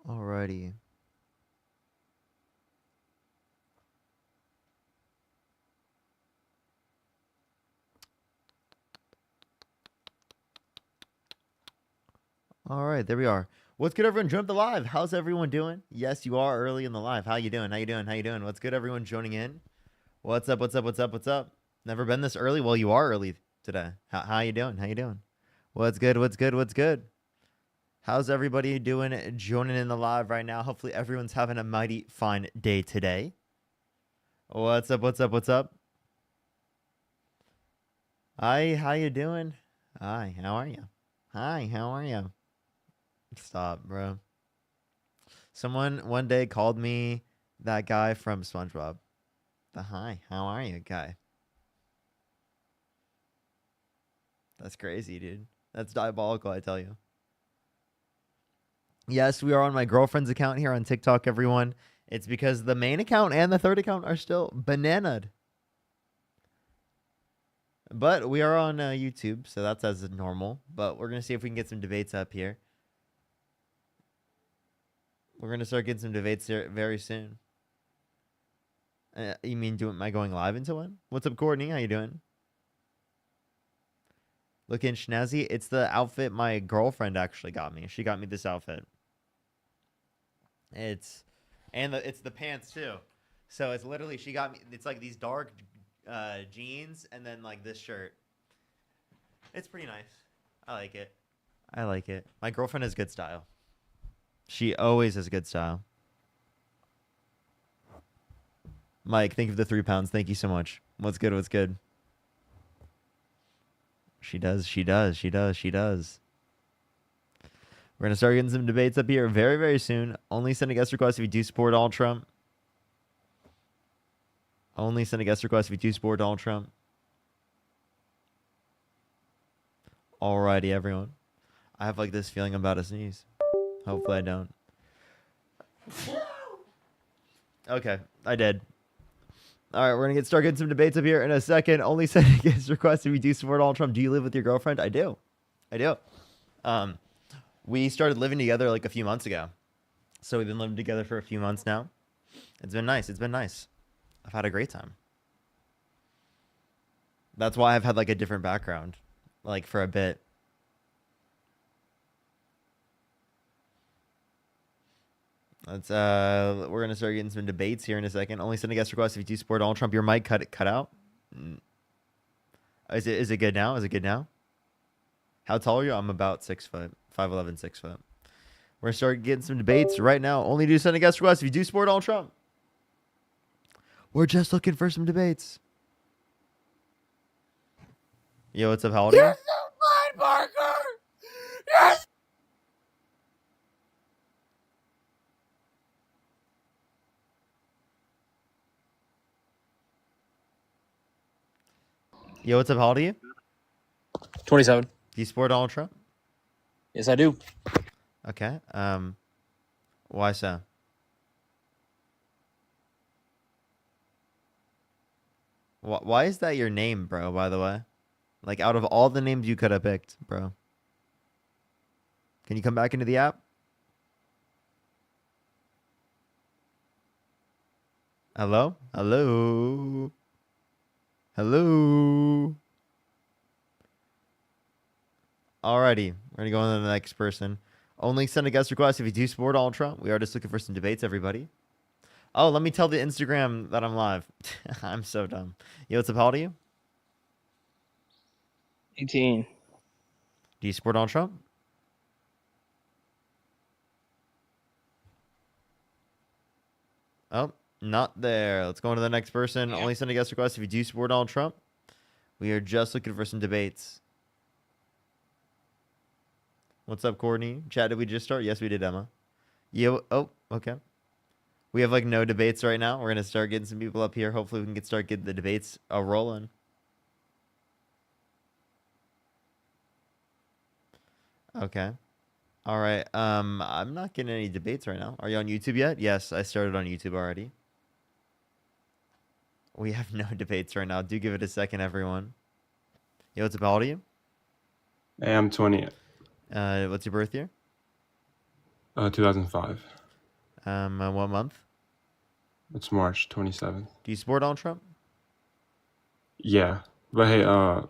Alrighty. All right, there we are. What's good, everyone? Join up the live. How's everyone doing? Yes, you are early in the live. How you doing? How you doing? How you doing? What's good, everyone joining in? What's up? What's up? What's up? What's up? Never been this early? Well, you are early today. How you doing? How you doing? What's good? What's good? What's good? How's everybody doing joining in the live right now? Hopefully everyone's having a mighty fine day today. What's up? What's up? What's up? Hi, how you doing? Hi, how are you? Hi, how are you? Stop, bro. Someone one day called me that guy from SpongeBob. The hi, how are you guy? That's crazy, dude. That's diabolical, I tell you. Yes, we are on my girlfriend's account here on TikTok, everyone. It's because the main account and the third account are still bananaed. But we are on YouTube, so that's as normal. But we're going to see if we can get some debates up here. We're going to start getting some debates here very soon. You mean, am I going live into one? What's up, Courtney? How you doing? Looking snazzy. It's the outfit my girlfriend actually got me. She got me this outfit. It's the pants too. So it's literally she got me. It's like these dark jeans and then like this shirt. It's pretty nice. I like it. I like it. My girlfriend has good style. She always has good style. Mike, thank you for the 3 pounds. Thank you so much. What's good? What's good? She does. She does. She does. She does. We're going to start getting some debates up here very, very soon. Only send a guest request if you do support Donald Trump. Only send a guest request if you do support Donald Trump. Alrighty, everyone. I have like this feeling I'm about to sneeze. Hopefully I don't. Okay, I did. All right, we're going to start getting some debates up here in a second. Only send a guest request if you do support Donald Trump. Do you live with your girlfriend? I do. I do. We started living together like a few months ago. So we've been living together for a few months now. It's been nice. It's been nice. I've had a great time. That's why I've had like a different background, like for a bit. We're gonna start getting some debates here in a second. Only send a guest request if you do support Donald Trump. Your mic cut out. Is it good now? Is it good now? How tall are you? I'm about 6 foot, 5'11", 6 foot. We're gonna start getting some debates right now. Only do send a guest request if you do support Donald Trump. We're just looking for some debates. Yo, what's up? How old are you? You're so fine, Parker. Yes. Yo, what's up? How old are you? 27. Do you support Donald Trump? Yes, I do. Okay. Why so? Why is that your name, bro, by the way? Like, out of all the names you could have picked, bro. Can you come back into the app? Hello? Hello? Hello? Alrighty. We're going to go on to the next person. Only send a guest request if you do support Donald Trump. We are just looking for some debates, everybody. Oh, let me tell the Instagram that I'm live. I'm so dumb. Yo, what's up? How old are you? 18. Do you support Donald Trump? Oh, not there. Let's go on to the next person. Only send a guest request if you do support Donald Trump. We are just looking for some debates. What's up, Courtney? Chat, did we just start? Yes, we did, Emma. Yo, oh, okay. We have like no debates right now. We're going to start getting some people up here. Hopefully we can start getting the debates rolling. Okay. All right. I'm not getting any debates right now. Are you on YouTube yet? Yes, I started on YouTube already. We have no debates right now. Do give it a second, everyone. Yo, what's up? How old are you? Hey, I'm 20. What's your birth year? 2005. What month? It's March 27th. Do you support Donald Trump? Yeah. But hey,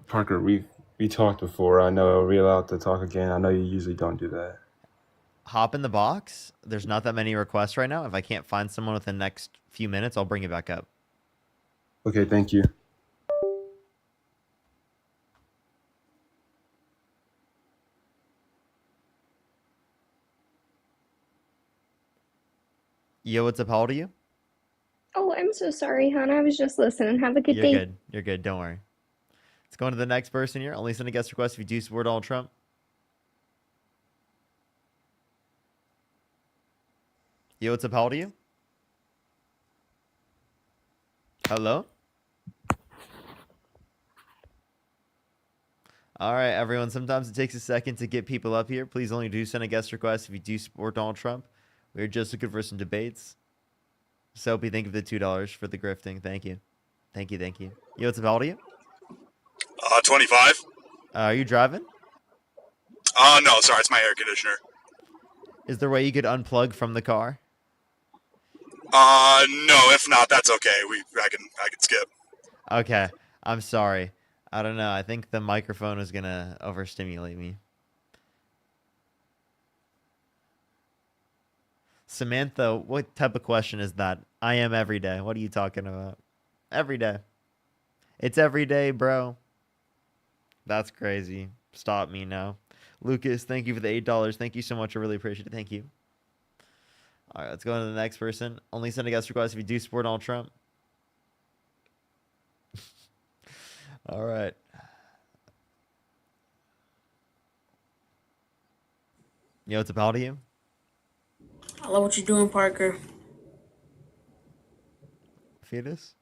Parker, we talked before. I know, are we allowed to talk again? I know you usually don't do that. Hop in the box. There's not that many requests right now. If I can't find someone within the next few minutes, I'll bring it back up. Okay, thank you. Yo, what's up? How old are you? Oh, I'm so sorry, hon. I was just listening. Have a good You're day. good. You're good. Don't worry. Let's go on to the next person here. Only send a guest request if you do support Donald Trump. Yo, what's up? How old are you? Hello? All right, everyone. Sometimes it takes a second to get people up here. Please only do send a guest request if you do support Donald Trump. We're just looking for some debates. Soapy, thank you for the $2 for the grifting. Thank you. Thank you. Thank you. Yo, what's up? How old are you? 25. Are you driving? No, sorry, it's my air conditioner. Is there a way you could unplug from the car? No, if not, that's okay. I can skip. Okay. I'm sorry. I don't know. I think the microphone is going to overstimulate me. Samantha, what type of question is that? I am every day. What are you talking about? Every day. It's every day, bro. That's crazy. Stop me now. Lucas, thank you for the $8. Thank you so much. I really appreciate it. Thank you. All right, let's go on to the next person. Only send a guest request if you do support Donald Trump. All right. Yo, what's up? How old are you? I love what you're doing, Parker. Fetus?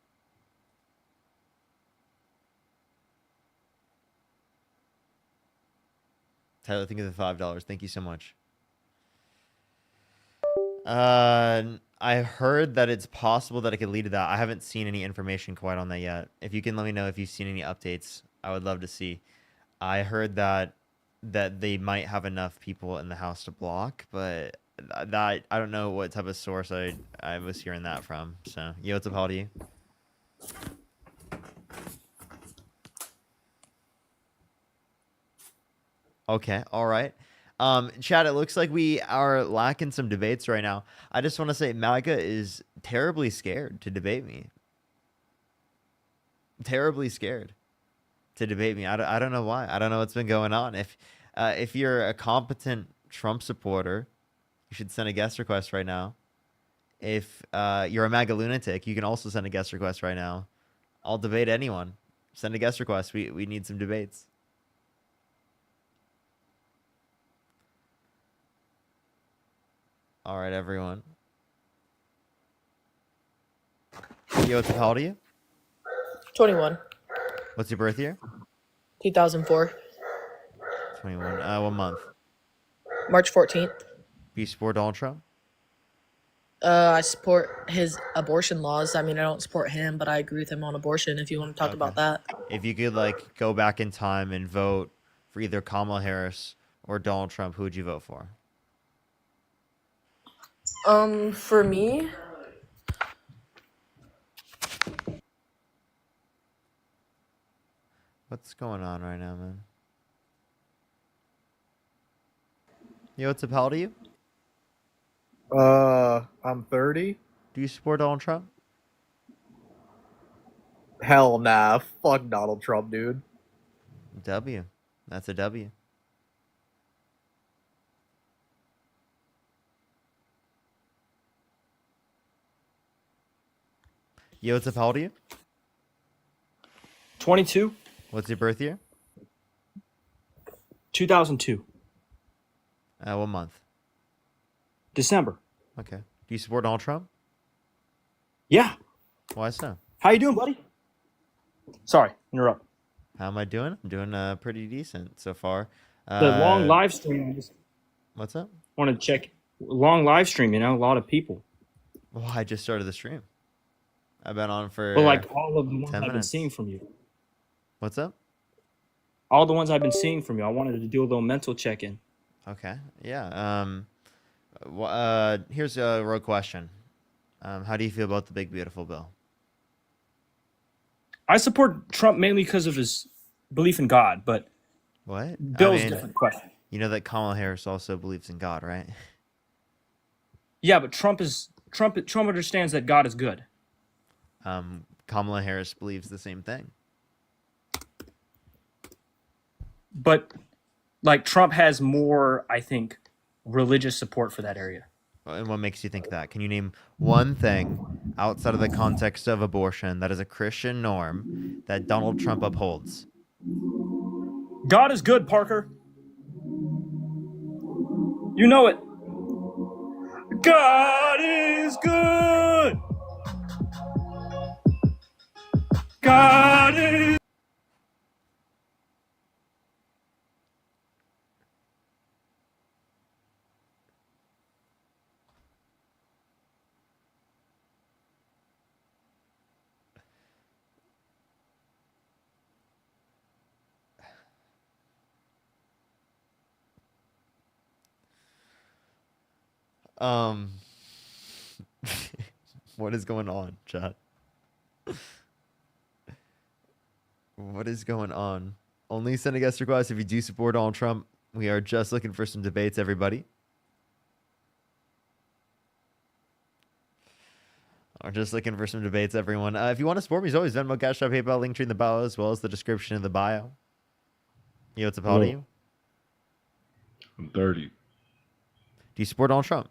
Tyler, thank you for the $5. Thank you so much. I heard that it's possible that it could lead to that. I haven't seen any information quite on that yet. If you can let me know if you've seen any updates, I would love to see. I heard that they might have enough people in the House to block, but that I don't know what type of source I was hearing that from. So, yo, what's up? How old are you? Okay, all right. Chad, it looks like we are lacking some debates right now. I just want to say MAGA is terribly scared to debate me. Terribly scared to debate me. I don't know why. I don't know what's been going on. If you're a competent Trump supporter, you should send a guest request right now. If you're a MAGA lunatic, you can also send a guest request right now. I'll debate anyone. Send a guest request. We need some debates. All right, everyone. Yo, what's up? How old are you? 21. What's your birth year? 2004. 21. What month? March 14th. Do you support Donald Trump? I support his abortion laws. I mean, I don't support him, but I agree with him on abortion if you want to talk about that. If you could, like, go back in time and vote for either Kamala Harris or Donald Trump, who would you vote for? For me, What's going on right now, man? Yo, what's up? How old are you? I'm 30. Do you support Donald Trump? Hell nah. Fuck Donald Trump, dude. W. That's a W. Yo, what's up? How old are you? 22, What's your birth year? 2002, What month? December. Okay. Do you support Donald Trump? Yeah. Why so? How you doing, buddy? Sorry, interrupt. How am I doing? I'm doing pretty decent so far. The long live stream, I just What's up? want to check. Long live stream, a lot of people. Well, I just started the stream. I've been on for. But like all of the ones 10 I've been minutes. seeing from you. What's up? All the ones I've been seeing from you. I wanted to do a little mental check-in. Okay. Yeah. Here's a real question. How do you feel about the big beautiful bill? I support Trump mainly because of his belief in God, but What? Bill's a different question. You know that Kamala Harris also believes in God, right? Yeah, but Trump understands that God is good. Kamala Harris believes the same thing. But like Trump has more, I think, religious support for that area. And what makes you think that? Can you name one thing outside of the context of abortion that is a Christian norm that Donald Trump upholds? God is good, Parker. You know it. God is good. God is. Um, what is going on, chat? What is going on? Only send a guest request if you do support Donald Trump. We are just looking for some debates, everybody. We're just looking for some debates, everyone. If you want to support me, as always, Venmo, Cash App, PayPal, link tree in the bio, as well as the description in the bio. Yo, what's up, how old are you? I'm 30. Do you support Donald Trump?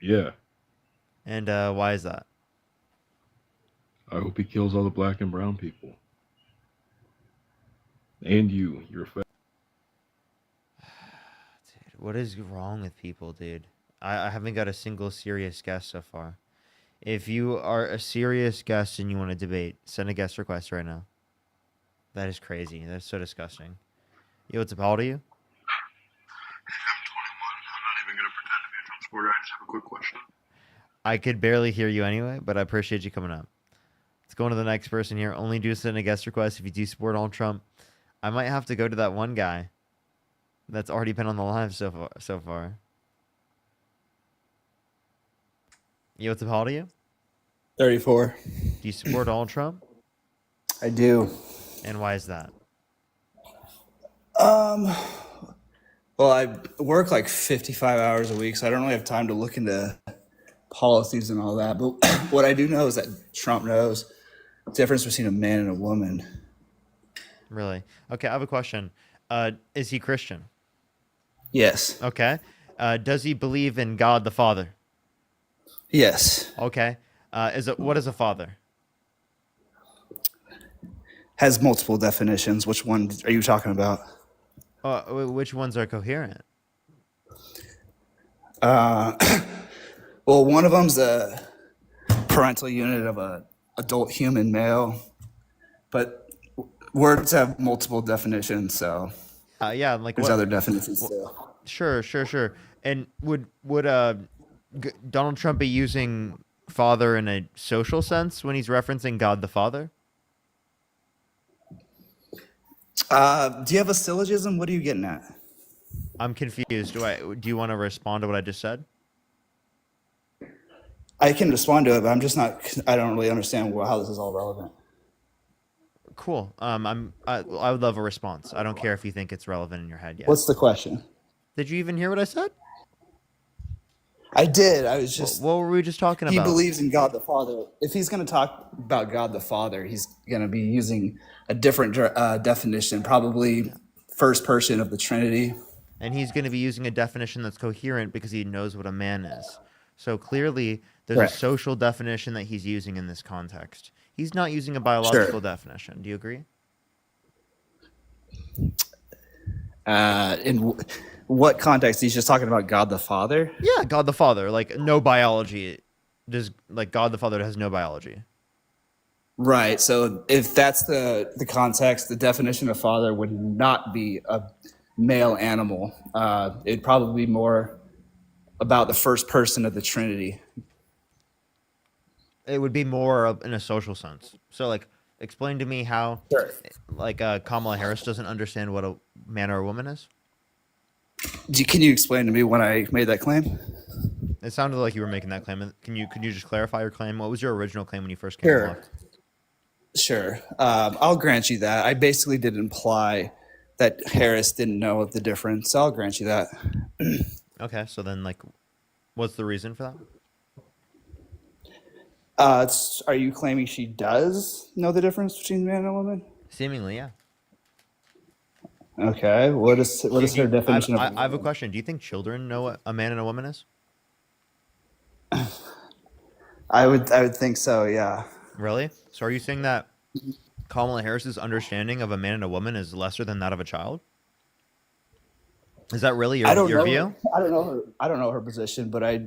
Yeah. And why is that? I hope he kills all the black and brown people. And you're a fat. Dude, what is wrong with people, dude? I haven't got a single serious guest so far. If you are a serious guest and you want to debate, send a guest request right now. That is crazy. That's so disgusting. Yo, what's up? How old are you? I'm 21. I'm not even going to pretend to be a Trump supporter. I just have a quick question. I could barely hear you anyway, but I appreciate you coming up. Let's go on to the next person here. Only do send a guest request if you do support Donald Trump. I might have to go to that one guy that's already been on the live so far. Yo, what's up? How old are you? 34. Do you support Donald Trump? I do. And why is that? Well, I work like 55 hours a week, so I don't really have time to look into policies and all that. But what I do know is that Trump knows the difference between a man and a woman. Really? Okay, I have a question. Is he Christian? Yes. Okay. Does he believe in God the Father? Yes. Okay. What is a father? Has multiple definitions. Which one are you talking about? Which ones are coherent? Well, one of them's a parental unit of a adult human male, but words have multiple definitions, so Yeah, like there's what? other definitions too. Sure. And would Donald Trump be using father in a social sense when he's referencing God the Father? Do you have a syllogism? What are you getting at? I'm confused. Do you want to respond to what I just said? I can respond to it, but I'm just not. I don't really understand how this is all relevant. Cool. I would love a response. I don't care if you think it's relevant in your head yet. What's the question? Did you even hear what I said? I did. I was just. What were we just talking He about? believes in God the Father. If he's going to talk about God the Father, he's going to be using a different definition, probably first person of the Trinity. And he's going to be using a definition that's coherent because he knows what a man is. So clearly, there's Correct. a social definition that he's using in this context. He's not using a biological definition. Do you agree? What context? He's just talking about God the Father? Yeah, God the Father. Like, no biology. Just like God the Father has no biology. Right. So if that's the context, the definition of father would not be a male animal. It'd probably be more about the first person of the Trinity. It would be more in a social sense. So, like, explain to me how, Sure. like, Kamala Harris doesn't understand what a man or a woman is. Can you explain to me when I made that claim? It sounded like you were making that claim. Can you just clarify your claim? What was your original claim when you first came Sure. unlocked? Sure. I'll grant you that. I basically did imply that Harris didn't know the difference. I'll grant you that. Okay, so then like, what's the reason for that? Are you claiming she does know the difference between man and a woman? Seemingly, yeah. Okay. What is her definition of? I have a question. Do you think children know what a man and a woman is? I would think so. Yeah. Really? So are you saying that Kamala Harris's understanding of a man and a woman is lesser than that of a child? Is that really your view? I don't know her. I don't know her position, but I.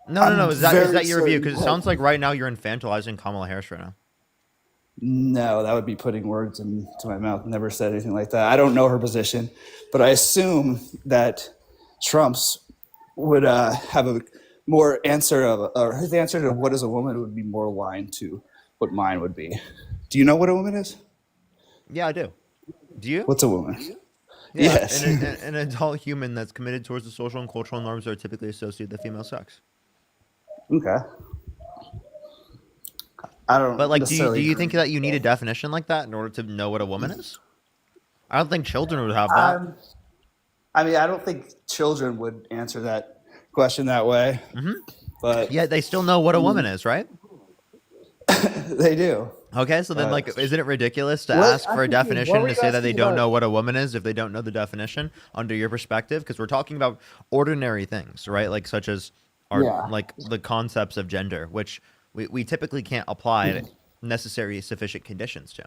No. Is that your view? Because it certain sounds like right now you're infantilizing Kamala Harris right now. No, that would be putting words into my mouth. Never said anything like that. I don't know her position, but I assume that Trump's would have a more answer or his answer to what is a woman would be more aligned to what mine would be. Do you know what a woman is? Yeah, I do. Do you? What's a woman? Yeah, Yes. an adult human that's committed towards the social and cultural norms that are typically associated with the female sex. Okay. I don't. But like, do necessarily you agree think with that you need a definition like that in order to know what a woman is? I don't think children would have that. I mean, I don't think children would answer that question that way. But Yeah, they still know what a woman is, right? they do. Okay, so then like, isn't it ridiculous to What- ask I'm for a confused. What definition were to you say that they asking don't about? know what a woman is if they don't know the definition under your perspective? Because we're talking about ordinary things, right? Like such as Yeah. like the concepts of gender, which we typically can't apply necessary sufficient conditions to.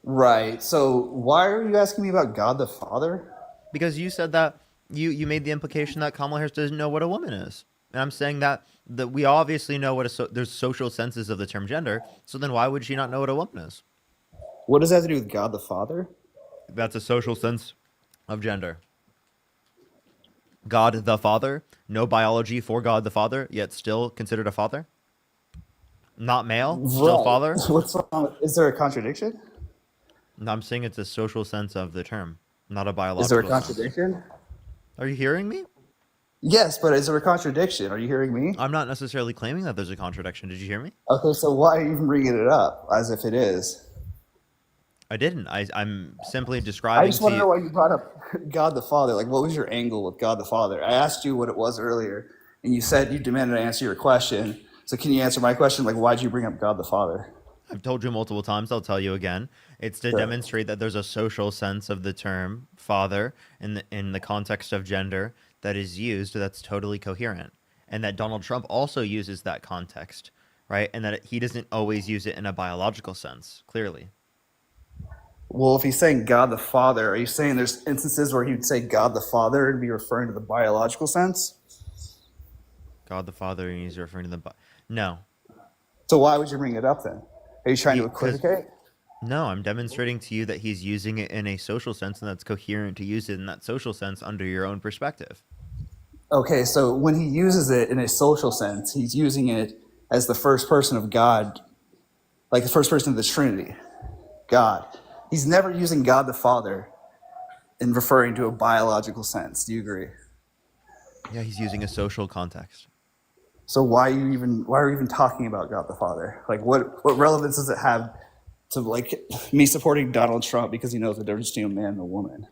Right. So why are you asking me about God the Father? Because you said that you made the implication that Kamala Harris doesn't know what a woman is, and I'm saying that we obviously know what there's social senses of the term gender. So then why would she not know what a woman is? What does that have to do with God the Father? That's a social sense of gender. God the Father, no biology for God the Father, yet still considered a father. Not male, still Right. father. What's wrong? Is there a contradiction? No, I'm saying it's a social sense of the term, not a biological Is there a sense. contradiction? Are you hearing me? Yes, but is there a contradiction? Are you hearing me? I'm not necessarily claiming that there's a contradiction. Did you hear me? Okay, so why are you even bringing it up as if it is? I didn't. I'm simply I describing just to want to you. know why you brought up God the Father. Like, what was your angle with God the Father? I asked you what it was earlier, and you said you demanded to answer your question. So can you answer my question? Like, why'd you bring up God the Father? I've told you multiple times. I'll tell you again. It's to Sure. demonstrate that there's a social sense of the term father in the context of gender that is used that's totally coherent, and that Donald Trump also uses that context, right? And that he doesn't always use it in a biological sense. Clearly, Well, if he's saying God the Father, are you saying there's instances where he would say God the Father and be referring to the biological sense? God the Father, and he's referring to the. No, So why would you bring it up then? Are you trying to Because- equivocate? no. I'm demonstrating to you that he's using it in a social sense, and that's coherent to use it in that social sense under your own perspective. Okay, so when he uses it in a social sense, he's using it as the first person of God, like the first person of the Trinity, God. He's never using God the Father in referring to a biological sense. Do you agree? Yeah, he's using a social context. So why are you even talking about God the Father? Like what relevance does it have to like me supporting Donald Trump because he knows the difference between a man and a woman?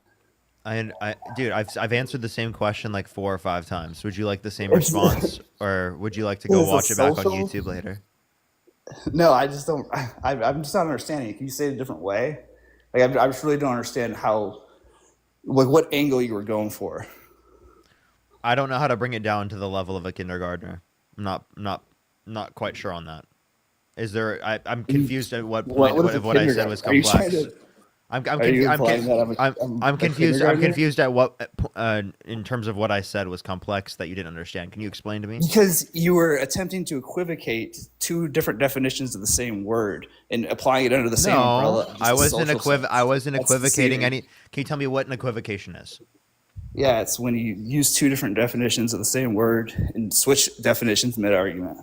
Dude, I've answered the same question like 4 or 5 times. Would you like the same response, or would you like to go Is it watch it back on social? YouTube later? No, I just don't. I'm just not understanding it. Can you say it a different way? Like I just really don't understand how, like what angle you were going for. I don't know how to bring it down to the level of a kindergartner. I'm not quite sure on that. Is there? I'm confused at what point What is a what I said was kindergarten? Are you trying complex. to- I'm Are you implying that I'm a confused. I'm kindergartner? confused at what in terms of what I said was complex that you didn't understand. Can you explain to me? Because you were attempting to equivocate two different definitions of the same word and applying it under the same umbrella. No, just I a wasn't social sense. I wasn't That's equivocating deceiving. any. Can you tell me what an equivocation is? Yeah, it's when you use two different definitions of the same word and switch definitions mid-argument.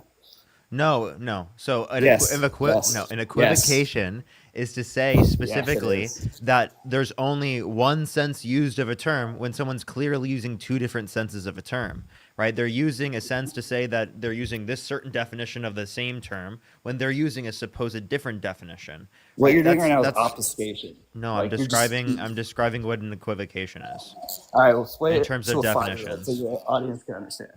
No. So an Yes, an yes, equivocation is to say Yes, it specifically is. that there's only one sense used of a term when someone's clearly using two different senses of a term, right? They're using a sense to say that they're using this certain definition of the same term when they're using a supposed different definition, What right? you're doing right now is That's obfuscation. no, Like you're just. I'm describing what an equivocation is All right, let's play in it terms to of a 5-year-old so definitions. the audience can understand.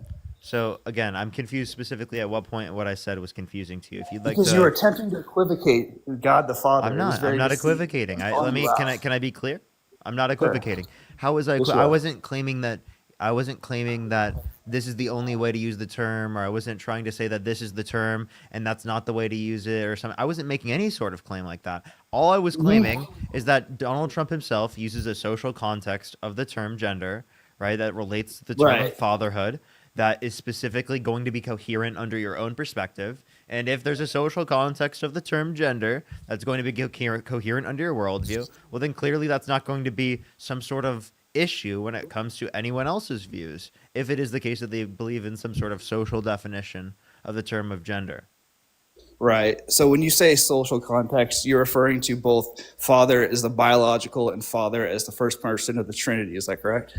So again, I'm confused specifically at what point what I said was confusing to you. If you'd like Because you were to, attempting to equivocate God the Father. I'm It was not. I'm very not deceiving. equivocating. It's I calling let you me. out. Can I be clear? I'm not Sure. equivocating. How was I? Yes, you I are. wasn't claiming that. I wasn't claiming that this is the only way to use the term, or I wasn't trying to say that this is the term and that's not the way to use it, or something. I wasn't making any sort of claim like that. All I was claiming is that Donald Trump himself uses a social context of the term gender, right? That relates to the term of Right. fatherhood. That is specifically going to be coherent under your own perspective. And if there's a social context of the term gender that's going to be coherent under your worldview, well, then clearly that's not going to be some sort of issue when it comes to anyone else's views, if it is the case that they believe in some sort of social definition of the term of gender. Right. So when you say social context, you're referring to both Father as the biological and Father as the first person of the Trinity. Is that correct?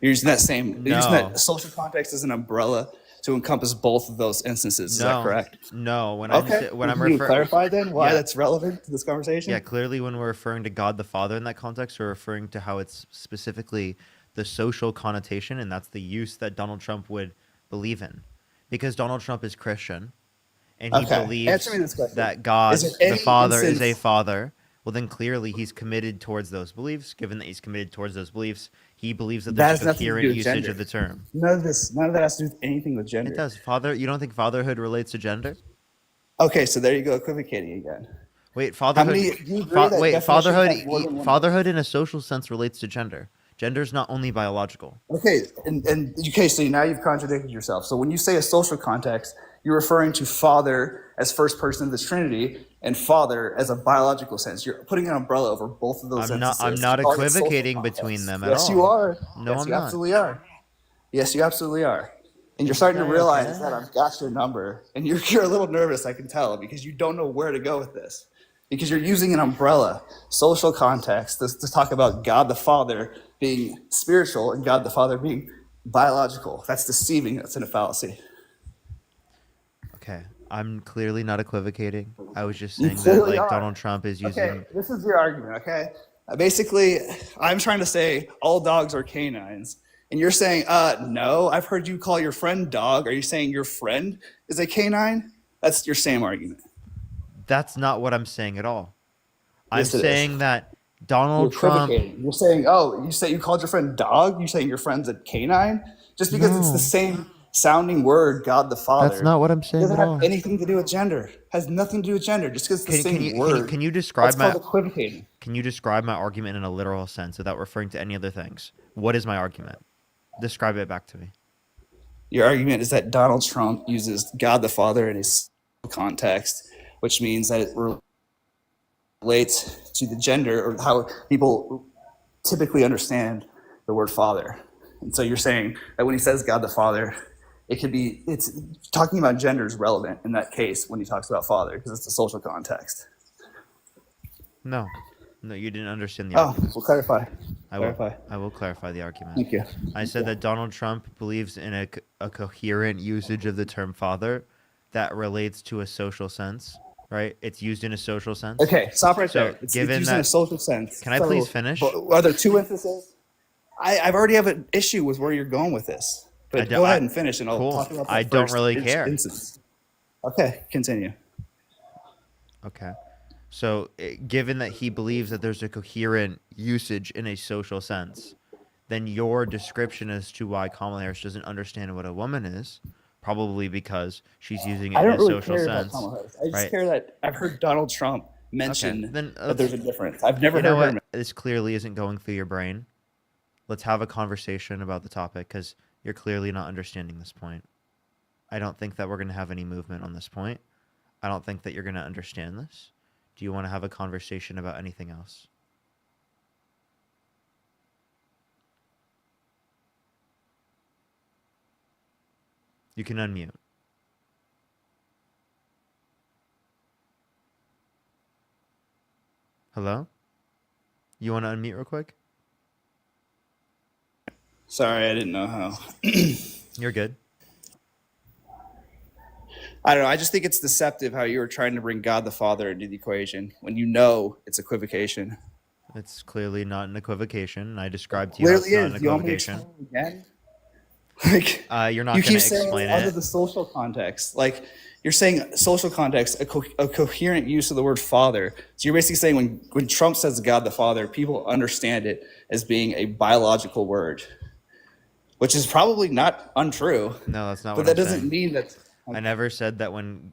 You're using that same. You're using No. that social context as an umbrella to encompass both of those instances. Is that No, correct? no. When Okay. when I'm Can you referring, clarify then why yeah, that's relevant to this conversation? yeah, clearly when we're referring to God the Father in that context, we're referring to how it's specifically the social connotation, and that's the use that Donald Trump would believe in, because Donald Trump is Christian, and he Okay. Answer believes me this question. that God, Is there the any Father, is a instance? father. Well, then clearly he's committed towards those beliefs. Given that he's committed towards those beliefs, he believes that That there's has a nothing to do coherent with usage gender. of the term. None of that has to do with anything with It gender. does. Father, you don't think fatherhood relates to gender? Okay, so there you go, equivocating again. Wait, How many? Do you agree that wait, definitions have more than one fatherhood in a social sense relates to gender. Gender is not only biological. Okay, and okay, so now you've contradicted yourself. So when you say a social context, you're referring to Father as first person of the Trinity and Father as a biological sense. You're putting an umbrella over both of those instances. I'm not calling it social equivocating context. between them at Yes, you all. are. No, Yes, I'm you not. absolutely are. Yes, you absolutely are. And you're This starting to guy, realize okay. that I've got your number, and you're a little nervous, I can tell, because you don't know where to go with this. Because you're using an umbrella, social context, to talk about God the Father being spiritual and God the Father being biological. That's deceiving. That's in a fallacy. Okay, I'm clearly not equivocating. I was just You saying that clearly like are. Donald Trump is Okay, using. this is your argument, okay? Basically, I'm trying to say all dogs are canines. And you're saying, no, I've heard you call your friend dog. Are you saying your friend is a canine? That's your same argument. That's not what I'm saying at all. I'm Yes, it is. saying that You're Donald Trump. equivocating. You're saying, oh, you say you called your friend dog? You're saying your friend's a canine? Just because it's the No, same sounding word, God the that's Father, not what I'm saying doesn't at have all. anything to do with gender. Has nothing to do with gender. Just because it's the same word, Can you that's describe called my equivocating. can you describe my argument in a literal sense without referring to any other things? What is my argument? Describe it back to me. Your argument is that Donald Trump uses God the Father in his context, which means that it relates to the gender or how people typically understand the word father. And so you're saying that when he says God the Father, it's talking about gender is relevant in that case when he talks about father because it's a social context. No, no, you didn't understand the Oh, argument. we'll clarify. I will. Clarify. I will clarify the argument. Thank you. I said that Donald Trump believes in a coherent usage of the term father that relates to a social sense, right? It's used in a social sense. Okay, stop right So, there. It's given used in a that, social sense. can I So, please finish? are there two instances? I've already have an issue with where you're going with this. But go ahead and finish, and I'll Cool. talk about that I don't first really care. instance. Okay, continue. Okay. So, given that he believes that there's a coherent usage in a social sense, then your description as to why Kamala Harris doesn't understand what a woman is, probably because she's using it I in don't a really social care about sense, Kamala Harris. I just right? care that I've heard Donald Trump Okay, mention then that there's a difference. I've never you know heard her. what? This clearly isn't going through your brain. Let's have a conversation about the topic because you're clearly not understanding this point. I don't think that we're going to have any movement on this point. I don't think that you're going to understand this. Do you want to have a conversation about anything else? You can unmute. Hello? You want to unmute real quick? Sorry, I didn't know how. You're good. I don't know. I just think it's deceptive how you were trying to bring God the Father into the equation when you know it's equivocation. It's clearly not an equivocation. I described to you how it's Clearly not an is. You want me to equivocation. explain again? Like, You're not you going keep to saying explain under it. the social context. Like, you're saying social context, a coherent use of the word father. So you're basically saying when Trump says God the Father, people understand it as being a biological word, which is probably not untrue. No, that's not But what that I'm doesn't saying. mean that. I never said that when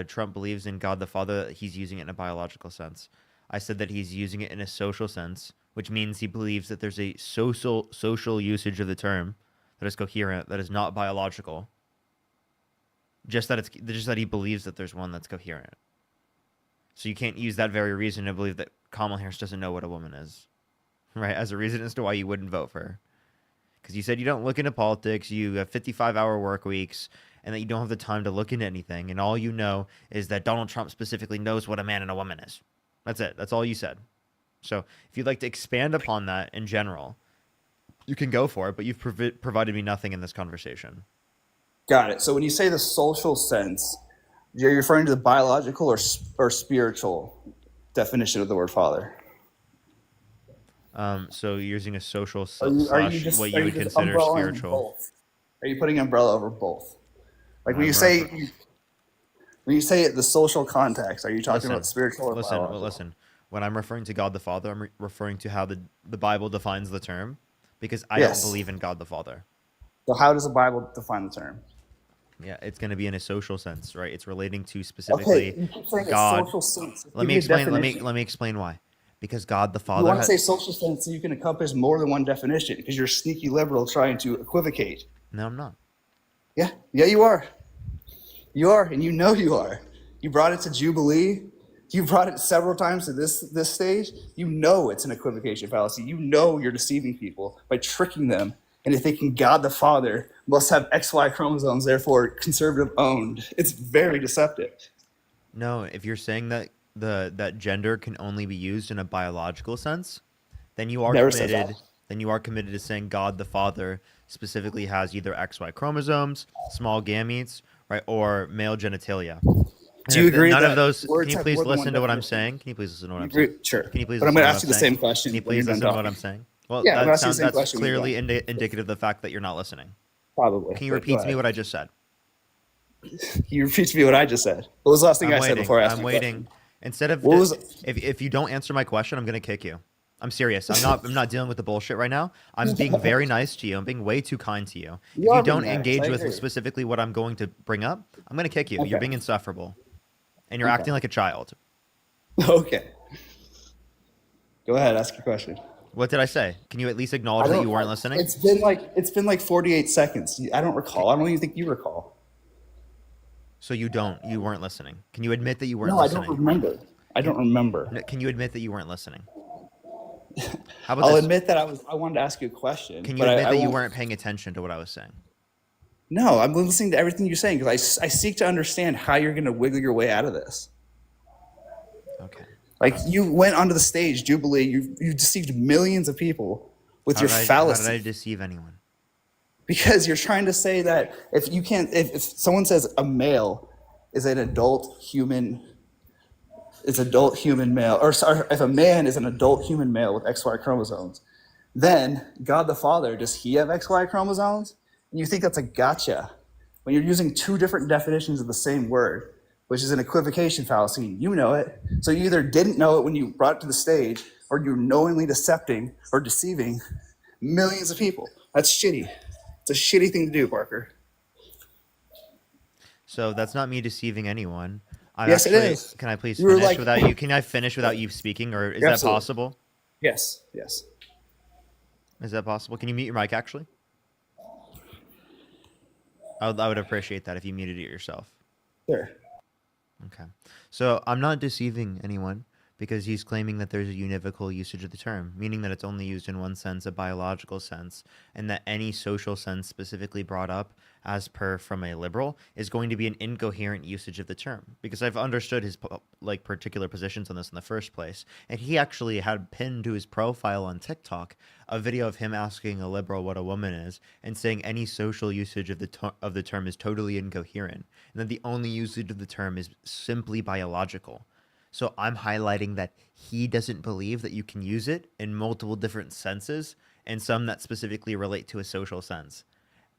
Trump believes in God the Father, that he's using it in a biological sense. I said that he's using it in a social sense, which means he believes that there's a social usage of the term that is coherent, that is not biological. Just that he believes that there's one that's coherent. So you can't use that very reason to believe that Kamala Harris doesn't know what a woman is, right? As a reason as to why you wouldn't vote for her. Because you said you don't look into politics, you have 55-hour work weeks, and that you don't have the time to look into anything, and all you know is that Donald Trump specifically knows what a man and a woman is. That's it. That's all you said. So if you'd like to expand upon that in general, you can go for it, but you've provided me nothing in this conversation. Got it. So when you say the social sense, you're referring to the biological or spiritual definition of the word father. So you're using a social Are you slash just what you would just consider umbrellaing spiritual. both? Are you putting umbrella over both? Like when I'm you say it, the social context, are you talking about spiritual or biological? Listen. When I'm referring to God the Father, I'm referring to how the Bible defines the term, because I don't believe in God the Father. So how does the Bible define the term? Yeah, it's going to be in a social sense, right? It's relating to specifically Okay, you keep saying God. it's social sense. Let me explain. Let me explain why. Because God the Father. You want to say social sense so you can encompass more than one definition because you're a sneaky liberal trying to equivocate. No, I'm not. Yeah, you are. You are, and you know you are. You brought it to Jubilee. You brought it several times to this stage. You know it's an equivocation fallacy. You know you're deceiving people by tricking them into thinking God the Father must have XY chromosomes, therefore conservative owned. It's very deceptive. No, if you're saying that that gender can only be used in a biological sense, then you are Never said that. committed. Then you are committed to saying God the Father specifically has either XY chromosomes, small gametes, right, or male genitalia. Do you agree None that of those? words Can you have please more than one listen to what I'm definition? saying? Can you please listen to what I'm Agree? saying? Sure. Can you please? But I'm listen going to what ask you I'm the saying? same question. Can you when you're please done listen to what talking. I'm saying? Well, Yeah, I'm that going to ask you the same that's question when you're clearly done. indicative of the fact that you're not listening. Probably. Can you but repeat go to me ahead. what I just said? You repeat to me what I just said. What was the last thing I said before I asked I'm you a waiting. question? Instead of What was if you don't answer my question, I'm gonna kick you. I'm serious. I'm not dealing with the bullshit right now. I'm being very nice to you. I'm being way too kind to you. You If are you being don't nice. engage I with agree. specifically what I'm going to bring up, I'm gonna kick you. You're Okay. being insufferable, and you're Okay. acting like a child. Okay. Go ahead, ask your question. What did I say? Can you at least I acknowledge that don't. you weren't listening? It's been like 48 seconds. I don't recall. I don't even think you recall. So you weren't listening. Can you admit that you weren't No, I don't listening? remember. I don't remember. Can you admit that you weren't listening? How about I'll this? admit that I wanted to ask you a question. Can you but admit I that you won't. weren't paying attention to what I was saying? No, I'm listening to everything you're saying because I seek to understand how you're going to wiggle your way out of this. Okay. Like you went onto the stage, Jubilee. You deceived millions of people with your fallacy. How did I deceive anyone? Because you're trying to say that if someone says a male is an adult human male, or sorry, if a man is an adult human male with XY chromosomes, then God the Father, does he have XY chromosomes? And you think that's a gotcha when you're using two different definitions of the same word, which is an equivocation fallacy. You know it. So you either didn't know it when you brought it to the stage, or you're knowingly decepting or deceiving millions of people. That's shitty. It's a shitty thing to do, Parker. So that's not me deceiving anyone. Yes, it is. Can I please You were finish like- without you? Can I finish without you speaking, or is that Absolutely. possible? Yes. Is that possible? Can you mute your mic? Actually, I would appreciate that if you muted it yourself. Sure. Okay. So I'm not deceiving anyone because he's claiming that there's a univocal usage of the term, meaning that it's only used in one sense, a biological sense, and that any social sense specifically brought up as per from a liberal is going to be an incoherent usage of the term, because I've understood his like particular positions on this in the first place. And he actually had pinned to his profile on TikTok a video of him asking a liberal what a woman is and saying any social usage of the term is totally incoherent, and that the only usage of the term is simply biological. So I'm highlighting that he doesn't believe that you can use it in multiple different senses, and some that specifically relate to a social sense,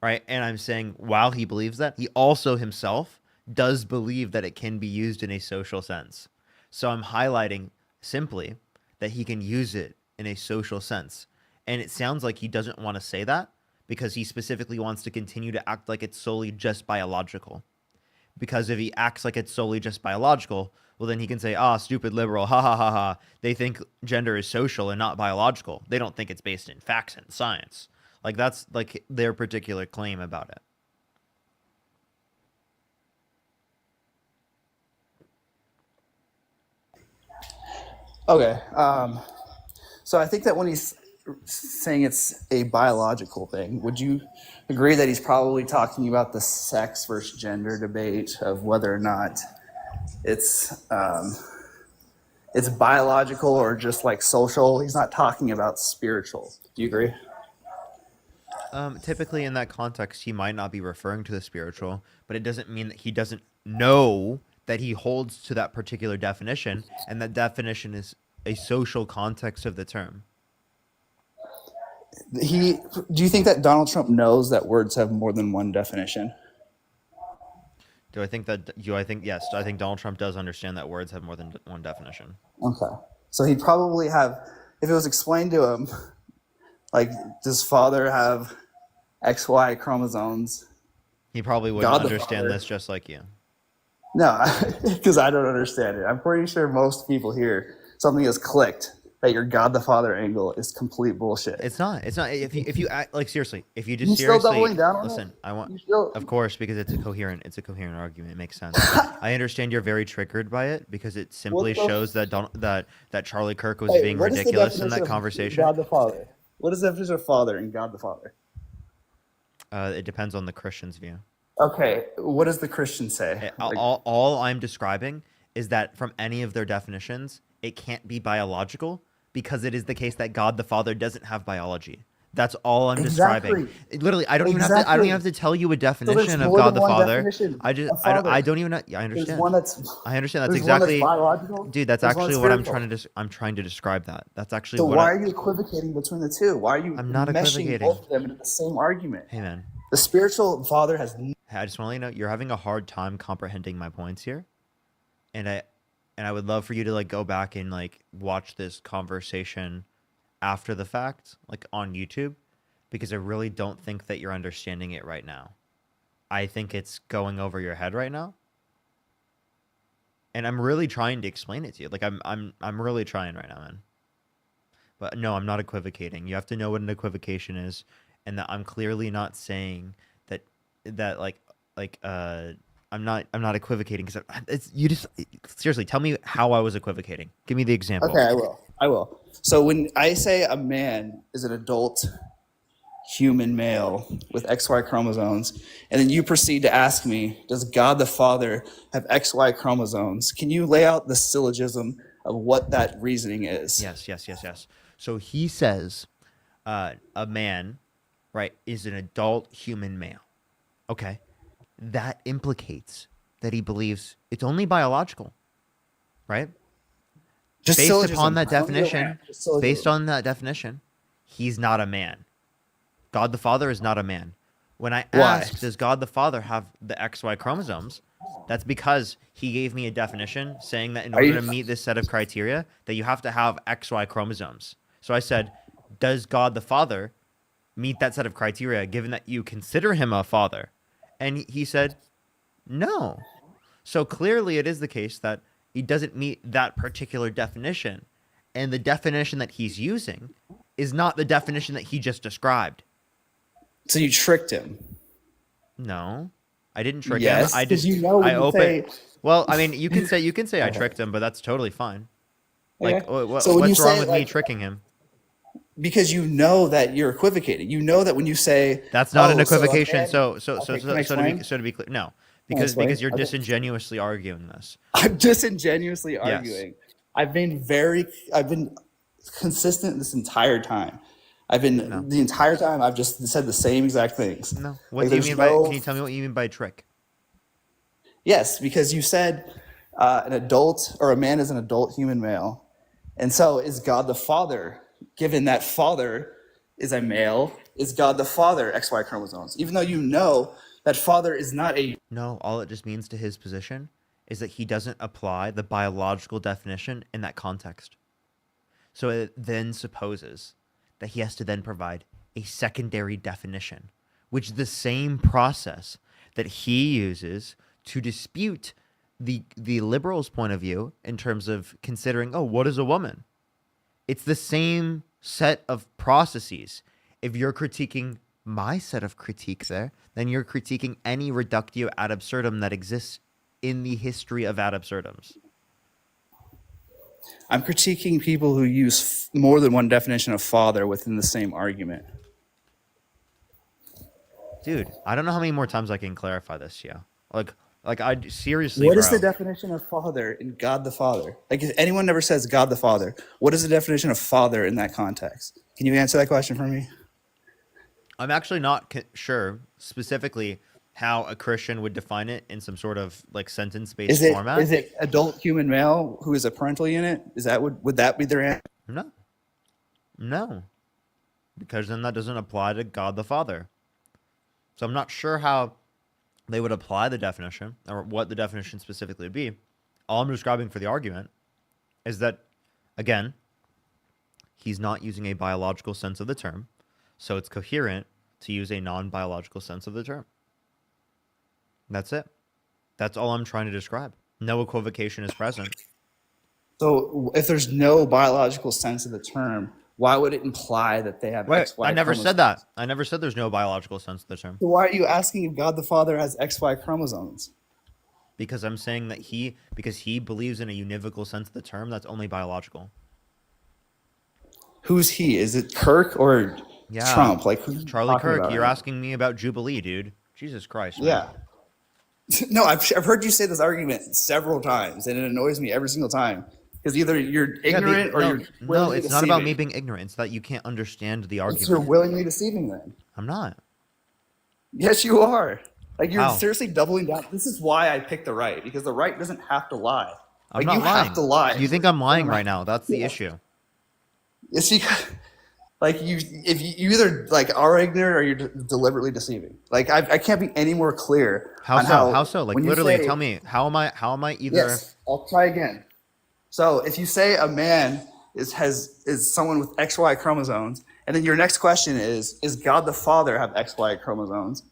right? And I'm saying while he believes that, he also himself does believe that it can be used in a social sense. So I'm highlighting simply that he can use it in a social sense. And it sounds like he doesn't want to say that because he specifically wants to continue to act like it's solely just biological. Because if he acts like it's solely just biological, well, then he can say, stupid liberal, ha ha ha ha. They think gender is social and not biological. They don't think it's based in facts and science. Like, that's like their particular claim about it. Okay. So I think that when he's saying it's a biological thing, would you agree that he's probably talking about the sex versus gender debate of whether or not it's biological or just like social? He's not talking about spiritual. Do you agree? Typically in that context, he might not be referring to the spiritual, but it doesn't mean that he doesn't know that he holds to that particular definition, and that definition is a social context of the term. Do you think that Donald Trump knows that words have more than one definition? I think yes. I think Donald Trump does understand that words have more than one definition. Okay. So he'd probably have, if it was explained to him, like, does father have XY chromosomes? He probably wouldn't understand this just like you. No, because I don't understand it. I'm pretty sure most people here, something has clicked that your God the Father angle is complete bullshit. It's not. It's not. If you act like seriously, if you just You still doubling down on listen, it? I want, You still- of course, because it's a coherent argument. It makes sense. I understand you're very triggered by it because it simply shows that that Charlie Kirk was being what is the ridiculous in definition that of conversation. God the Father. What is the definition of Father in God the Father? It depends on the Christian's view. Okay, what does the Christian say? All I'm describing is that from any of their definitions, it can't be biological because it is the case that God the Father doesn't have biology. That's all I'm describing. Literally, I don't even have to tell you a definition of God the Father. I don't even know. Yeah, I understand. There's one that's, I understand. That's there's one exactly, that's biological. dude. That's There's one actually that's what I'm spiritual. trying to describe that. That's actually So what. why are you equivocating between the two? Why are you I'm not meshing equivocating. both of them into the same argument? Hey man, The spiritual father has I just want to let you know you're having a hard time comprehending my points here, and I would love for you to like go back and like watch this conversation after the fact, like on YouTube, because I really don't think that you're understanding it right now. I think it's going over your head right now. And I'm really trying to explain it to you. Like I'm really trying right now, man. But no, I'm not equivocating. You have to know what an equivocation is, and that I'm clearly not saying that I'm not equivocating because it's you just seriously tell me how I was equivocating. Give me the example. Okay, I will. So when I say a man is an adult human male with XY chromosomes, and then you proceed to ask me, does God the Father have XY chromosomes? Can you lay out the syllogism of what that reasoning is? Yes. So he says a man, right, is an adult human male. Okay. That implicates that he believes it's only biological, right? Just Based syllogism. upon that I don't know. definition, Just syllogism. based on that definition, he's not a man. God the Father is not a man. When I Why? ask, does God the Father have the XY chromosomes? That's because he gave me a definition saying that in order to meet this set of criteria, that you have to have XY chromosomes. So I said, does God the Father meet that set of criteria, given that you consider him a father? And he said, no. So clearly it is the case that he doesn't meet that particular definition. And the definition that he's using is not the definition that he just described. So you tricked him. No, I didn't trick Yes, him. I 'cause just, you know when I you opened. say- Well, I mean, you can say I tricked him, but that's totally fine. Like, Okay. So when you what's wrong say with me like, tricking him? because you know that you're equivocating, you know that when you say, That's not an "Oh, so a equivocation. man," okay, can I explain? So to be clear, no, Can I because explain? you're Okay. disingenuously arguing this. I'm disingenuously Yes. arguing. I've been consistent this entire time. No. The entire time I've just said the same exact things. No. What Like do you there's mean by? no Can you tell me what you mean by trick? yes, because you said an adult or a man is an adult human male. And so is God the Father, given that Father is a male, is God the Father XY chromosomes? Even though you know that Father is not a No. All it just means to his position is that he doesn't apply the biological definition in that context. So it then supposes that he has to then provide a secondary definition, which is the same process that he uses to dispute the liberals' point of view in terms of considering, oh, what is a woman? It's the same set of processes. If you're critiquing my set of critiques there, then you're critiquing any reductio ad absurdum that exists in the history of ad absurdums. I'm critiquing people who use more than one definition of father within the same argument. Dude, I don't know how many more times I can clarify this, yeah. Like I seriously, What is bro. the definition of father in God the Father? Like if anyone never says God the Father, what is the definition of father in that context? Can you answer that question for me? I'm actually not sure specifically how a Christian would define it in some sort of like sentence-based format. Is it adult human male who is a parental unit? Is that would that be their answer? No. No. Because then that doesn't apply to God the Father. So I'm not sure how they would apply the definition or what the definition specifically would be. All I'm describing for the argument is that, again, he's not using a biological sense of the term, so it's coherent to use a non-biological sense of the term. That's it. That's all I'm trying to describe. No equivocation is present. So if there's no biological sense of the term, why would it imply that they have Wait, XY I never chromosomes? said that. I never said there's no biological sense of the term. So why are you asking if God the Father has XY chromosomes? Because I'm saying that because he believes in a univocal sense of the term that's only biological. Who's he? Is it Kirk or Yeah. Trump? Like who's Charlie talking Kirk, about you're right now? asking me about Jubilee, dude. Jesus Christ, man. Yeah. No, I've heard you say this argument several times, and it annoys me every single time. Because either you're ignorant or you're No, willingly it's not about me deceiving. being ignorant. It's that you can't understand the It's you're argument. willingly deceiving then. I'm not. Yes, you are. Like you're How? seriously doubling down. This is why I picked the right, because the right doesn't have to lie. I'm Like not you lying. have to lie. You think I'm lying No, right now? That's the yeah. issue. It's because, like if you either like are ignorant or you're deliberately deceiving. Like I can't be any more clear. How on so? How so? Like when you literally, say- tell me how am I either? Yes, I'll try again. So if you say a man is someone with XY chromosomes, and then your next question is God the Father have XY chromosomes?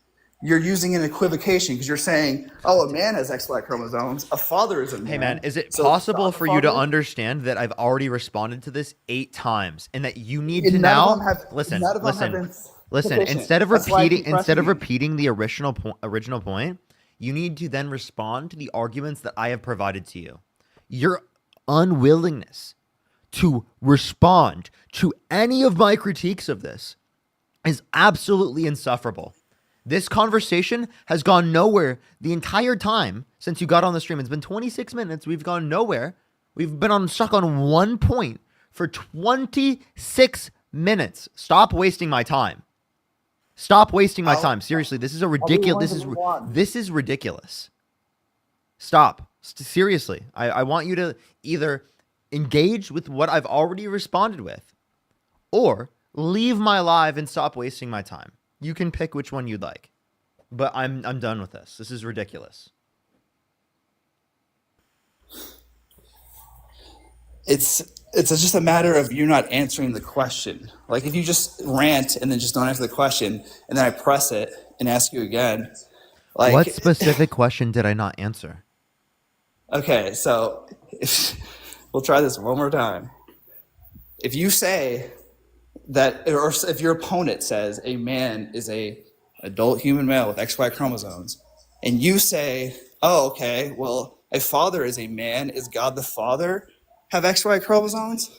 You're using an equivocation because you're saying, oh, a man has XY chromosomes, a father is a man. Hey man, is it So possible God the for you to Father- understand that I've already responded to this 8 times and that you need And to none of now them have- listen, none of them have been listen. sufficient. Instead of That's why I keep pressing you. repeating the original point, you need to then respond to the arguments that I have provided to you. Your unwillingness to respond to any of my critiques of this is absolutely insufferable. This conversation has gone nowhere the entire time since you got on the stream. It's been 26 minutes. We've gone nowhere. We've been stuck on one point for 26 minutes. Stop wasting my time. Stop wasting my time. Seriously, this is a ridiculous. This is ridiculous. Stop. Seriously, I want you to either engage with what I've already responded with, or leave my live and stop wasting my time. You can pick which one you'd like, but I'm done with this. This is ridiculous. It's just a matter of you not answering the question. Like if you just rant and then just don't answer the question, and then I press it and ask you again, like What specific question did I not answer? okay, so we'll try this one more time. If you say that, or if your opponent says a man is a adult human male with XY chromosomes, and you say, oh, okay, well, a father is a man, is God the Father have XY chromosomes?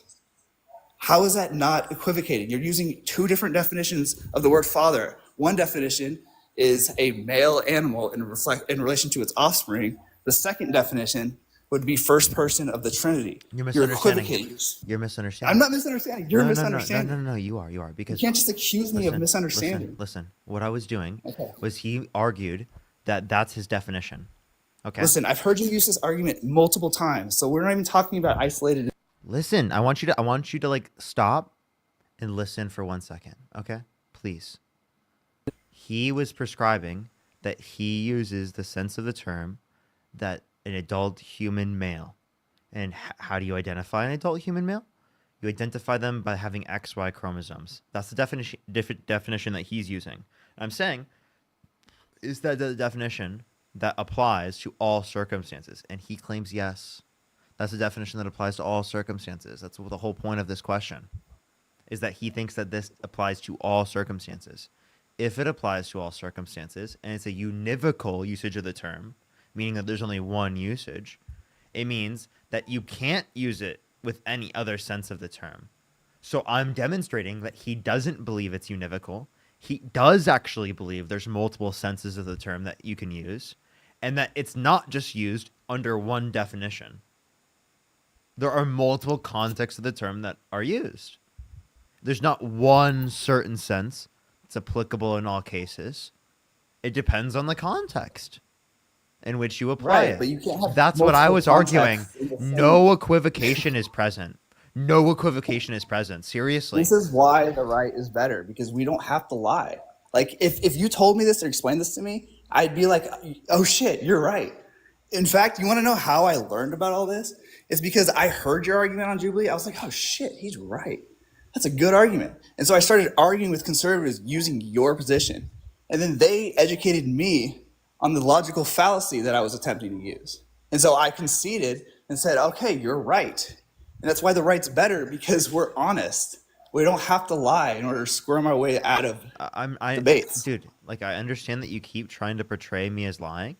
How is that not equivocating? You're using two different definitions of the word father. One definition is a male animal in relation to its offspring. The second definition would be first person of the Trinity. You're You're misunderstanding. equivocating. You're misunderstanding. I'm not misunderstanding. You're No, misunderstanding. No, you are. You Because can't just accuse me of listen, misunderstanding. listen. What I was doing Okay. was he argued that that's his definition. Okay. Listen, I've heard you use this argument multiple times, so we're not even talking about isolated. Listen, I want you to like stop and listen for 1 second. Okay? Please. He was prescribing that he uses the sense of the term that an adult human male. And how do you identify an adult human male? You identify them by having XY chromosomes. That's the definition that he's using. I'm saying, is that the definition that applies to all circumstances? And he claims yes. That's the definition that applies to all circumstances. That's the whole point of this question, is that he thinks that this applies to all circumstances. If it applies to all circumstances, and it's a univocal usage of the term, meaning that there's only one usage, it means that you can't use it with any other sense of the term. So I'm demonstrating that he doesn't believe it's univocal. He does actually believe there's multiple senses of the term that you can use, and that it's not just used under one definition. There are multiple contexts of the term that are used. There's not one certain sense that's applicable in all cases. It depends on the context in which you apply it. But you can't have That's what I multiple was arguing. contexts in the same- No equivocation is present. No equivocation is present. Seriously. This is why the right is better, because we don't have to lie. Like, if you told me this or explained this to me, I'd be like, oh shit, you're right. In fact, you want to know how I learned about all this? It's because I heard your argument on Jubilee. I was like, oh shit, he's right. That's a good argument. And so I started arguing with conservatives using your position. And then they educated me on the logical fallacy that I was attempting to use. And so I conceded and said, okay, you're right. And that's why the right's better, because we're honest. We don't have to lie in order to squirm our way out of debates. Dude, like, I understand that you keep trying to portray me as lying,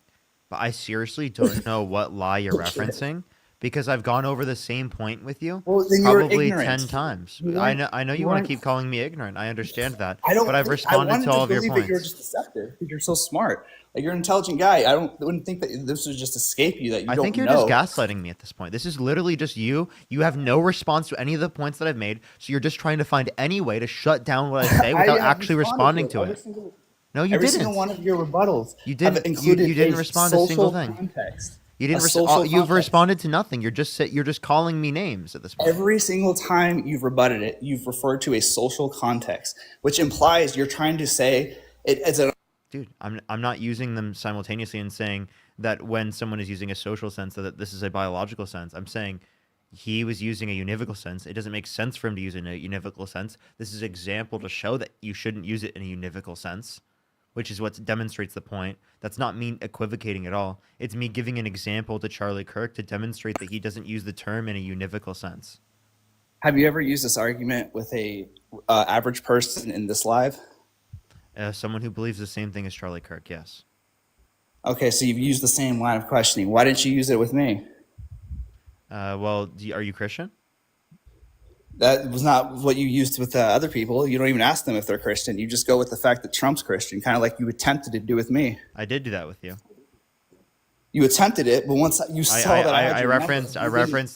but I seriously don't know what lie you're referencing, because I've gone over the same point with you Well, then you're probably ignorant. 10 times. You I weren't- know you you want to weren't- keep calling me ignorant. I understand that. I don't. But I've think- responded I wanted to all of your believe that you're points. just deceptive because you're so smart. Like, you're an intelligent guy. I wouldn't think that this would just escape you. That you I don't think you're know. just gaslighting me at this point. This is literally just you. You have no response to any of the points that I've made, so you're just trying to find any way to shut down what I say without have actually responded responding to every it. single- No, you Every didn't. single one of your rebuttals. You didn't- have you included didn't a respond to a single social thing. Context. You didn't. A social You've context. responded to nothing. You're just calling me names at this point. Every single time you've rebutted it, you've referred to a social context, which implies you're trying to say it as a. Dude, I'm not using them simultaneously and saying that when someone is using a social sense that this is a biological sense. I'm saying he was using a univocal sense. It doesn't make sense for him to use it in a univocal sense. This is an example to show that you shouldn't use it in a univocal sense, which is what demonstrates the point. That's not me equivocating at all. It's me giving an example to Charlie Kirk to demonstrate that he doesn't use the term in a univocal sense. Have you ever used this argument with a average person in this live? Someone who believes the same thing as Charlie Kirk, yes. Okay, so you've used the same line of questioning. Why didn't you use it with me? Well, are you Christian? That was not what you used with other people. You don't even ask them if they're Christian. You just go with the fact that Trump's Christian, kind of like you attempted to do with me. I did do that with you. You attempted it, but once you saw that I had your referenced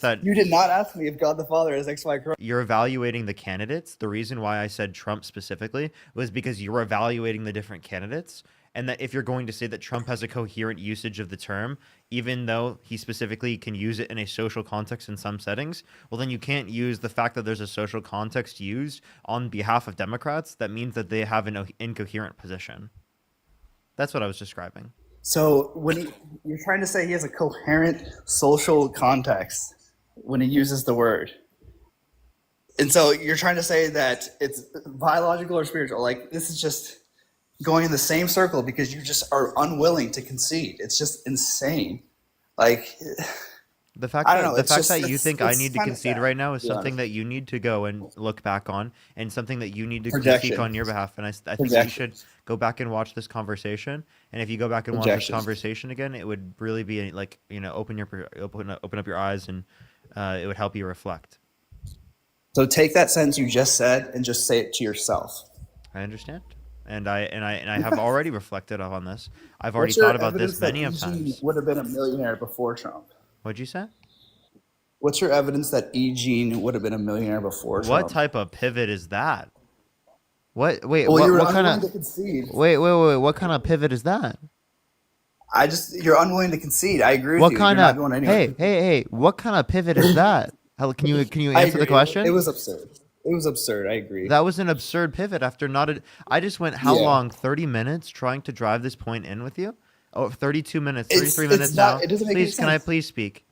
that you did not ask me if God the Father is XY Christ. you're evaluating the candidates. The reason why I said Trump specifically was because you were evaluating the different candidates, and that if you're going to say that Trump has a coherent usage of the term, even though he specifically can use it in a social context in some settings, well, then you can't use the fact that there's a social context used on behalf of Democrats. That means that they have an incoherent position. That's what I was describing. So when you're trying to say he has a coherent social context when he uses the word, and so you're trying to say that it's biological or spiritual, like this is just going in the same circle because you just are unwilling to concede. It's just insane. Like, The fact I don't that know, the it's fact just- that you it's- think I it's need to kinda concede sad, right now is to be something honest. that you need to go and look back on, and something that you need to Projection. critique on your behalf. And I think you Projection. should go back and watch this conversation. And if you go back and watch this Projections. conversation again, it would really be like, open up your eyes and it would help you reflect. So take that sentence you just said and just say it to yourself. I understand. And I have already reflected on this. I've already What's your thought about this evidence that many of Eugene times. would have been a millionaire before Trump? What'd you say? What's your evidence that Eugene would have been a millionaire before What Trump? type of pivot is that? What? Wait. Well, you're what kind unwilling to of? concede. Wait. What kind of pivot is that? You're unwilling to concede. I agree with What you. kind You're of? not going anywhere. Hey! What kind of pivot is that? Can you I answer the agree. question? It was absurd. It was absurd. I agree. That was an absurd pivot after not a. I just went how Yeah. long? 30 minutes trying to drive this point in with you? Oh, 32 minutes, It's- 33 it's minutes not- now. it doesn't make any Please, can I sense. please speak?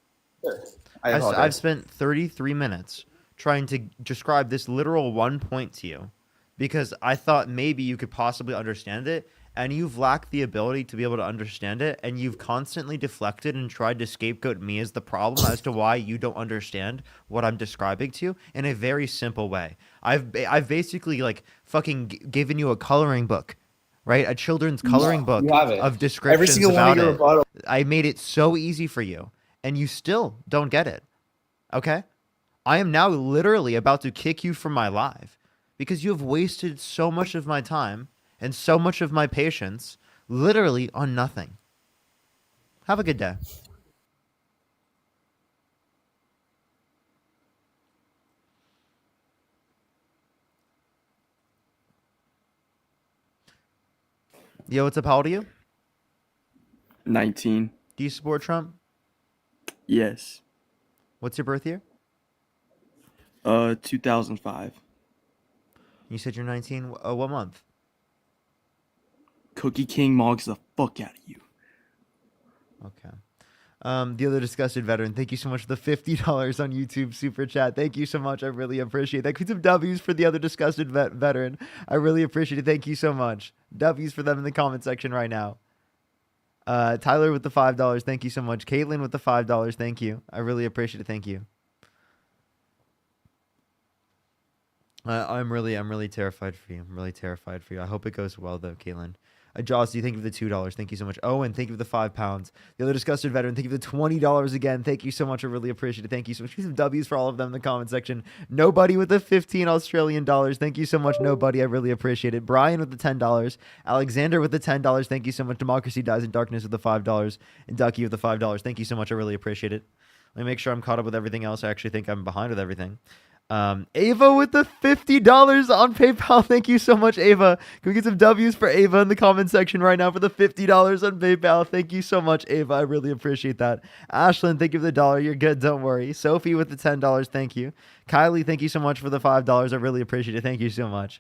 Sure. I I've apologize. spent 33 minutes trying to describe this literal one point to you because I thought maybe you could possibly understand it, and you've lacked the ability to be able to understand it, and you've constantly deflected and tried to scapegoat me as the problem as to why you don't understand what I'm describing to you in a very simple way. I've basically like fucking given you a coloring book, right? A children's coloring book you haven't. of descriptions Every single one about of your it. rebuttal. I made it so easy for you, and you still don't get it. Okay? I am now literally about to kick you from my live because you have wasted so much of my time and so much of my patience literally on nothing. Have a good day. Yo, what's up? How old are you? 19. Do you support Trump? Yes. What's your birth year? 2005. You said you're 19. What month? Cookie King mogs the fuck out of you. Okay. The other disgusted veteran, thank you so much for the $50 on YouTube super chat. Thank you so much. I really appreciate that. Some W's for the other disgusted veteran. I really appreciate it. Thank you so much. W's for them in the comment section right now. Tyler with the $5. Thank you so much. Caitlin with the $5. Thank you. I really appreciate it. Thank you. I'm really terrified for you. I'm really terrified for you. I hope it goes well though, Caitlin. Jossie, thank you for the $2. Thank you so much. Owen, thank you for the £5. The other disgusted veteran, thank you for the $20 again. Thank you so much. I really appreciate it. Thank you so much. Some W's for all of them in the comment section. Nobody with the 15 Australian dollars. Thank you so much. Nobody. I really appreciate it. Brian with the $10. Alexander with the $10. Thank you so much. Democracy Dies in Darkness with the $5. And Ducky with the $5. Thank you so much. I really appreciate it. Let me make sure I'm caught up with everything else. I actually think I'm behind with everything. Ava with the $50 on PayPal. Thank you so much, Ava. Can we get some W's for Ava in the comment section right now for the $50 on PayPal? Thank you so much, Ava. I really appreciate that. Ashlyn, thank you for the $1. You're good. Don't worry. Sophie with the $10. Thank you. Kylie, thank you so much for the $5. I really appreciate it. Thank you so much.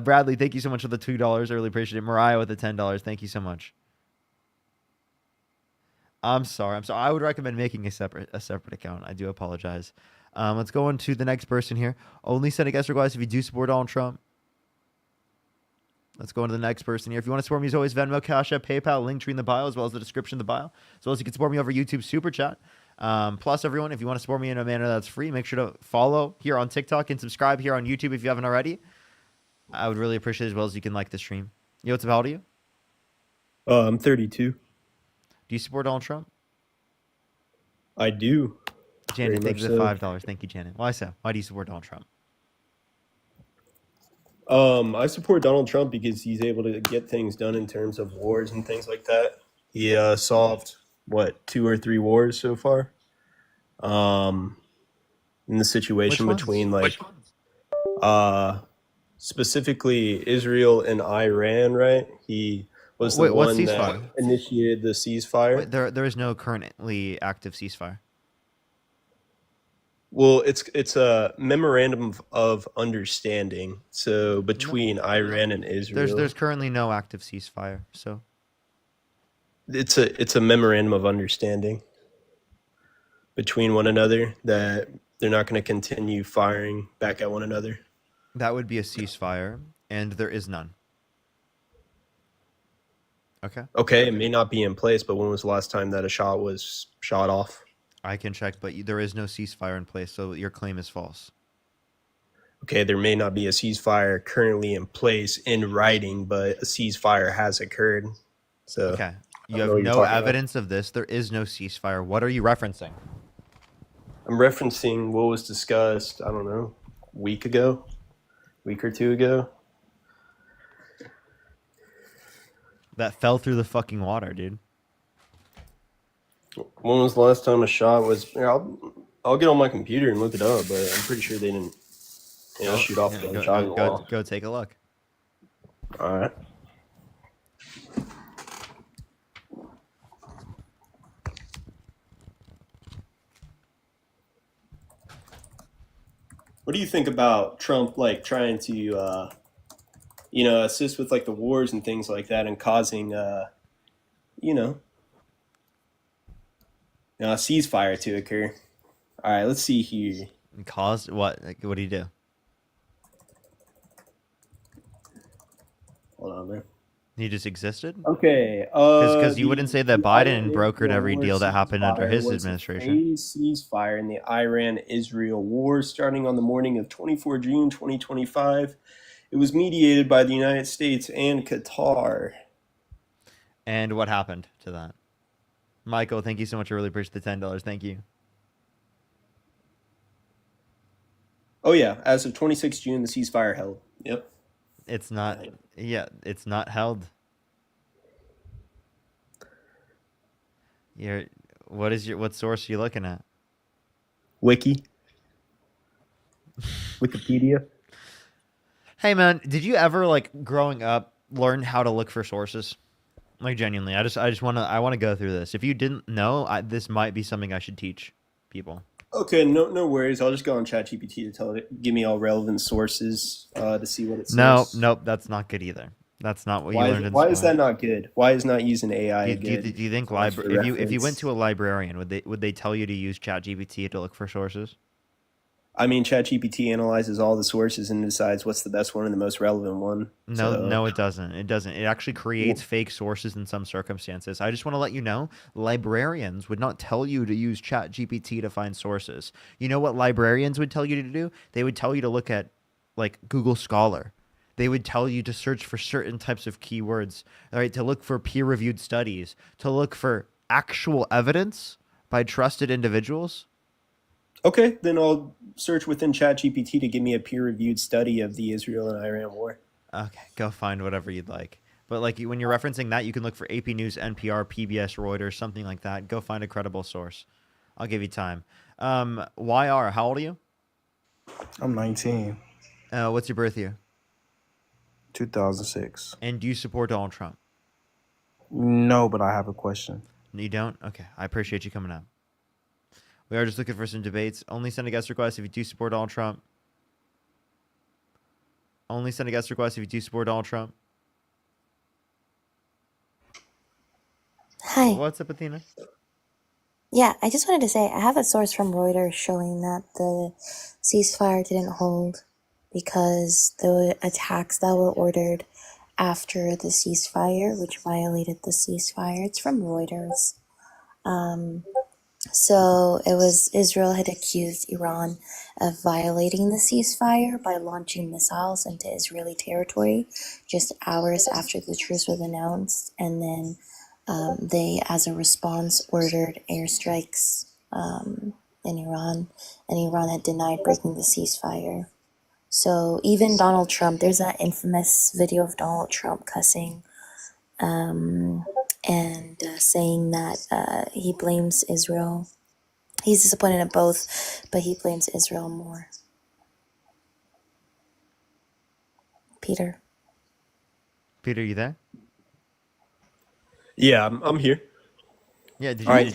Bradley, thank you so much for the $2. I really appreciate it. Mariah with the $10. Thank you so much. I'm sorry. I would recommend making a separate account. I do apologize. Let's go on to the next person here. Only send a guest request if you do support Donald Trump. Let's go on to the next person here. If you want to support me, as always, Venmo, Cash App, PayPal, link tree in the bio, as well as the description of the bio. As well as you can support me over YouTube Super Chat. Plus, everyone, if you want to support me in a manner that's free, make sure to follow here on TikTok and subscribe here on YouTube if you haven't already. I would really appreciate it, as well as you can like the stream. Yo, what's up? How old are you? I'm 32. Do you support Donald Trump? I do. Janet, Very thank you much for the so. $5. Thank you, Janet. Why so? Why do you support Donald Trump? I support Donald Trump because he's able to get things done in terms of wars and things like that. He solved, 2 or 3 wars so far? In the situation Which ones? between, specifically Israel and Iran, right? He was the Wait, what one that ceasefire? initiated the ceasefire. Wait, there is no currently active ceasefire. Well, it's a memorandum of understanding. So between Iran and Israel, There's currently no active ceasefire. So it's a memorandum of understanding between one another that they're not going to continue firing back at one another. that would be a ceasefire, and there is none. Okay, Okay, it may not be in place, but when was the last time that a shot was shot off? I can check, but there is no ceasefire in place, so your claim is false. Okay, there may not be a ceasefire currently in place in writing, but a ceasefire has occurred. So Okay, I you don't know have what you're no talking about. evidence of this. There is no ceasefire. What are you referencing? I'm referencing what was discussed, I don't know, week or two ago. That fell through the fucking water, dude. When was the last time a shot was? Here, I'll get on my computer and look it up, but I'm pretty sure they didn't, shoot off the shot in the wall. Go take a look. All right. What do you think about Trump, like, trying to, assist with, like, the wars and things like that and causing, a ceasefire to occur? All right, let's see here. Caused what? Like, what do you do? Hold on, man. He just existed? Okay. Because you wouldn't say that Biden brokered Iran-Israel every war deal that happened under ceasefire his was administration. a ceasefire in the Iran-Israel war starting on the morning of 24 June 2025. It was mediated by the United States and Qatar. And what happened to that? Michael, thank you so much. I really appreciate the $10. Thank you. Oh, yeah. As of 26 June, the ceasefire held. Yep. It's not. Yeah, it's not held. What source are you looking at? Wikipedia. Hey man, did you ever, like, growing up, learn how to look for sources? Like, genuinely, I want to go through this. If you didn't know, this might be something I should teach people. Okay, no worries. I'll just go on ChatGPT to tell it, give me all relevant sources to see what it says. Nope, that's not good either. That's not what you learned in school. Why is that not good? Why is not using AI good? Do you think if you went to a librarian, would they tell you to use ChatGPT to look for sources? I mean, ChatGPT analyzes all the sources and decides what's the best one and the most relevant one. No, it doesn't. It doesn't. It actually creates fake sources in some circumstances. I just want to let you know, librarians would not tell you to use ChatGPT to find sources. You know what librarians would tell you to do? They would tell you to look at, like, Google Scholar. They would tell you to search for certain types of keywords, all right, to look for peer-reviewed studies, to look for actual evidence by trusted individuals. Okay, then I'll search within ChatGPT to give me a peer-reviewed study of the Israel and Iran war. Okay, go find whatever you'd like. But, like, when you're referencing that, you can look for AP News, NPR, PBS, Reuters, something like that. Go find a credible source. I'll give you time. YR, how old are you? I'm 19. What's your birth year? 2006. And do you support Donald Trump? No, but I have a question. You don't? Okay, I appreciate you coming up. We are just looking for some debates. Only send a guest request if you do support Donald Trump. Only send a guest request if you do support Donald Trump. Hi. What's up, Athena? Yeah, I just wanted to say I have a source from Reuters showing that the ceasefire didn't hold because the attacks that were ordered after the ceasefire, which violated the ceasefire. It's from Reuters. So it was Israel had accused Iran of violating the ceasefire by launching missiles into Israeli territory just hours after the truce was announced. And then they, as a response, ordered airstrikes in Iran. And Iran had denied breaking the ceasefire. So even Donald Trump, there's that infamous video of Donald Trump cussing and saying that he blames Israel. He's disappointed in both, but he blames Israel more. Peter, you there? Yeah, I'm here. Yeah. All right.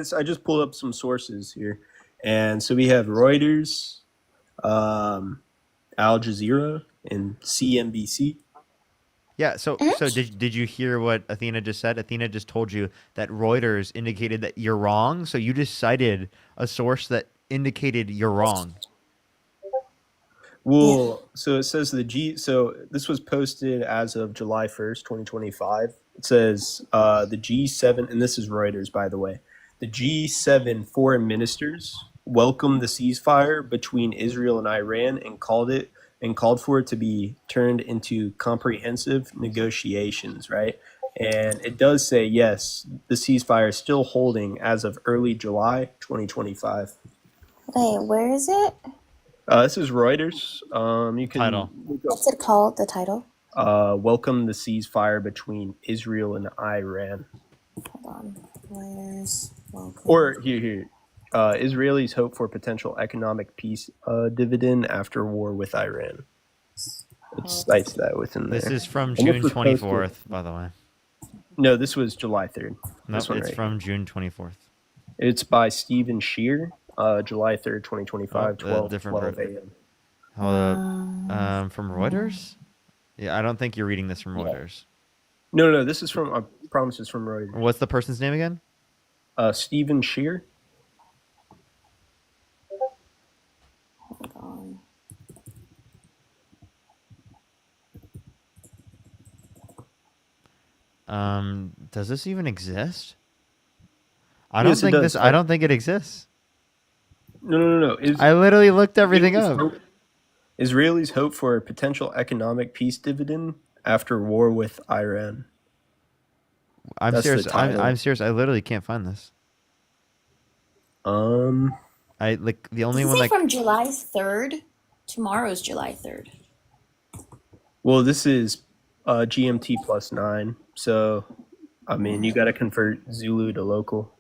So I just pulled up some sources here, and so we have Reuters, Al Jazeera, and CNBC. Yeah, so did you hear what Athena just said? Athena just told you that Reuters indicated that you're wrong, so you just cited a source that indicated you're wrong. Well, so it says so this was posted as of July 1st, 2025. It says the G7, and this is Reuters, by the way, the G7 foreign ministers welcomed the ceasefire between Israel and Iran and called for it to be turned into comprehensive negotiations, right? And it does say, yes, the ceasefire is still holding as of early July 2025. Wait, where is it? This is Reuters. You can Title. What's it called? The title? welcome the ceasefire between Israel and Iran. Hold on. Reuters. Welcome. Or here. Israelis hope for potential economic peace dividend after war with Iran. It cites that within there. This is from And this June was posted- 24th, by the way. No, this was July 3rd. No, This one it's right from June 24th. It's by Stephen Shear, July 3rd, 2025, Oh, 12 different a.m. Hold up. From Reuters? Yeah, I don't think you're reading this from Reuters. No, this is from, I promise it's from Reuters. What's the person's name again? Stephen Shear. Hold on. Does this even exist? I don't Yes, it think does. this. I don't think it exists. No. I literally looked everything up. Israelis hope for a potential economic peace dividend after war with Iran. I'm That's the serious. title. I'm serious. I literally can't find this. I like the only Does it one say that. from July 3rd? Tomorrow's July 3rd. Well, this is GMT +9. So, I mean, you got to convert Zulu to local.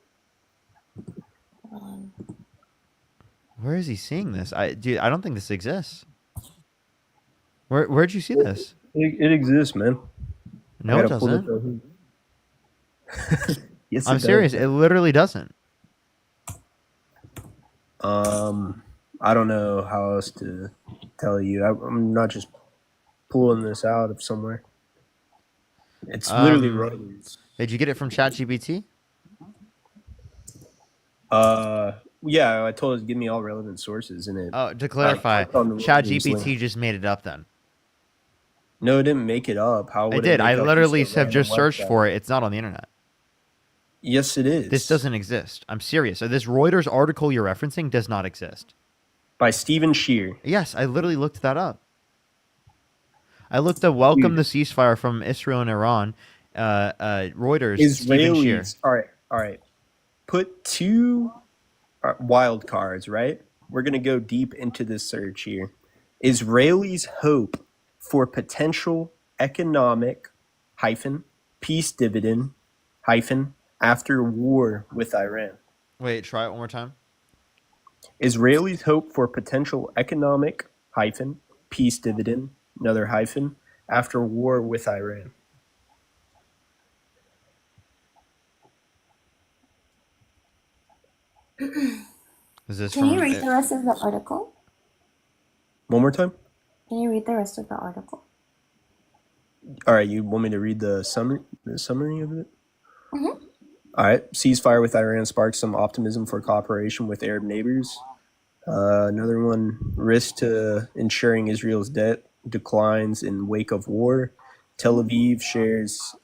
Where is he seeing this? I don't think this exists. Where'd you see this? It exists, man. No, I it gotta pull it doesn't. up. Yes, I'm it does. serious. It literally doesn't. I don't know how else to tell you. I'm not just pulling this out of somewhere. It's literally Reuters. Did you get it from ChatGPT? Yeah, I told it to give me all relevant sources in it. Oh, to clarify, clicked on the Reuters ChatGPT link. just made it up then. No, it didn't make it up. How would I it did. make I up literally just a have random just searched website? for it. It's not on the internet. Yes, it is. This doesn't exist. I'm serious. So this Reuters article you're referencing does not exist. By Stephen Shear. Yes, I literally looked that up. I looked at welcome the ceasefire from Israel and Iran. Reuters. Stephen Shear. Israelis. All right. Put two wild cards, right? We're going to go deep into this search here. Israelis hope for potential economic peace dividend after war with Iran. Wait, try it one more time. Israelis hope for potential economic peace dividend, another hyphen, after war with Iran. Is this Can you read the rest of the article? One more time? Can you read the rest of the article? All right, you want me to read the summary of it? Mm-hmm. All right. Ceasefire with Iran sparks some optimism for cooperation with Arab neighbors. Another one, risk to ensuring Israel's debt declines in wake of war. Tel Aviv shares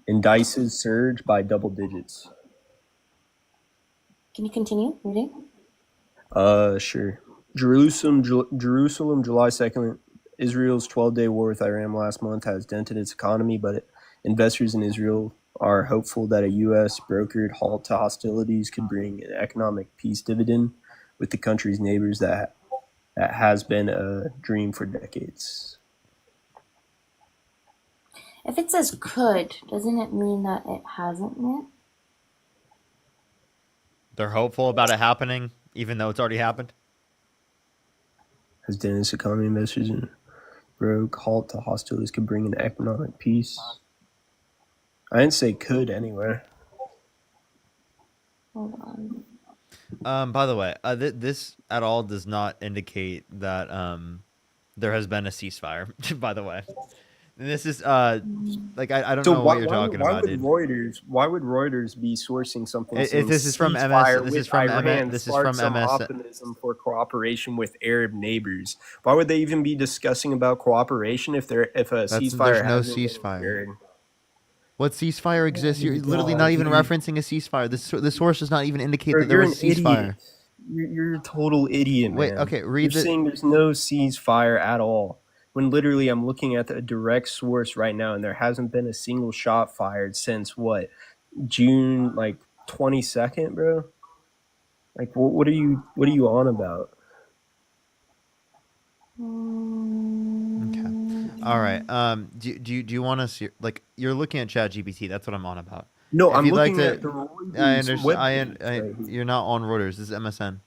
indices surge by double digits. Can you continue reading? Sure. Jerusalem, July 2nd. Israel's 12-day war with Iran last month has dented its economy, but investors in Israel are hopeful that a U.S. brokered halt to hostilities could bring an economic peace dividend with the country's neighbors that has been a dream for decades. If it says could, doesn't it mean that it hasn't yet? They're hopeful about it happening, even though it's already happened. Has dented its economy, investors in broke halt to hostilities could bring an economic peace. I didn't say could anywhere. Hold on. By the way, this at all does not indicate that there has been a ceasefire. By the way, this is like I don't know what you're talking about, dude. Why would Reuters be sourcing something? This is from MS. Ceasefire This is with from Iran MS. This is sparks from some MS. optimism for cooperation with Arab neighbors. Why would they even be discussing about cooperation if a ceasefire? There's no hasn't been ceasefire. secured? What ceasefire exists? You're literally not even referencing a ceasefire. The source does not even indicate that there You're was an a ceasefire. idiot. You're a total idiot, man. Wait, okay, read You're saying there's no ceasefire at all. When literally I'm looking at a direct source right now and there hasn't been a single shot fired since what? June 22nd, bro? Like, what are you on about? Okay. All right. Do you want to see, like, you're looking at ChatGPT? That's what I'm on about. No, If I'm you'd like looking to, at the I Reuters understand. webpage right here. You're not on Reuters. This is MSN.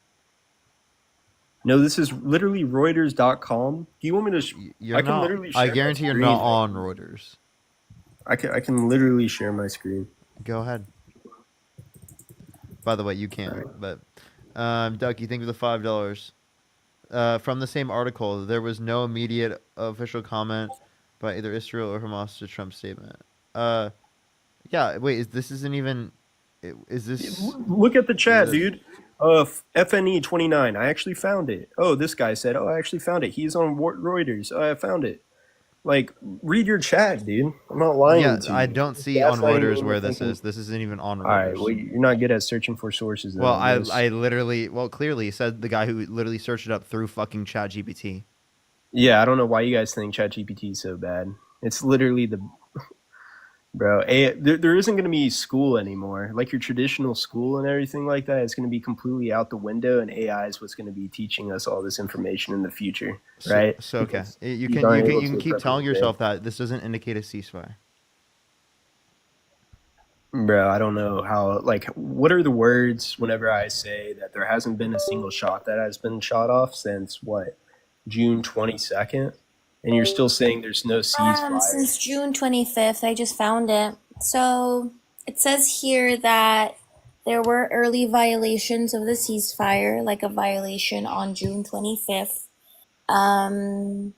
No, this is literally Reuters.com. Do you want me to? You're I can not. literally I share my guarantee you're screen. not on Reuters. I can literally share my screen. Go ahead. By the way, you can't. Right. But, Ducky, thank you for the $5. From the same article, there was no immediate official comment by either Israel or Hamas to Trump's statement. Yeah. Wait, this isn't even. Is this? Look at the chat, this- dude. FNE 29. I actually found it. Oh, this guy said, "Oh, I actually found it. He's on Reuters. Oh, I found it." Like, read your chat, dude. I'm not lying Yeah, to you. I don't see on Reuters where this is. This isn't even on Reuters. All right, well, you're not good at searching for sources. Well, I literally, clearly said the guy who literally searched it up through fucking ChatGPT. Yeah, I don't know why you guys think ChatGPT is so bad. It's literally the bro. There isn't going to be school anymore. Like your traditional school and everything like that. It's going to be completely out the window, and AI is what's going to be teaching us all this information in the future, right? So okay, Because you these can aren't able to keep telling appropriate yourself that this doesn't indicate a ceasefire. Bro, I don't know how, like, what are the words whenever I say that there hasn't been a single shot that has been shot off since, what, June 22nd? And you're still saying there's no ceasefire? Since June 25th, I just found it. So it says here that there were early violations of the ceasefire, like a violation on June 25th. And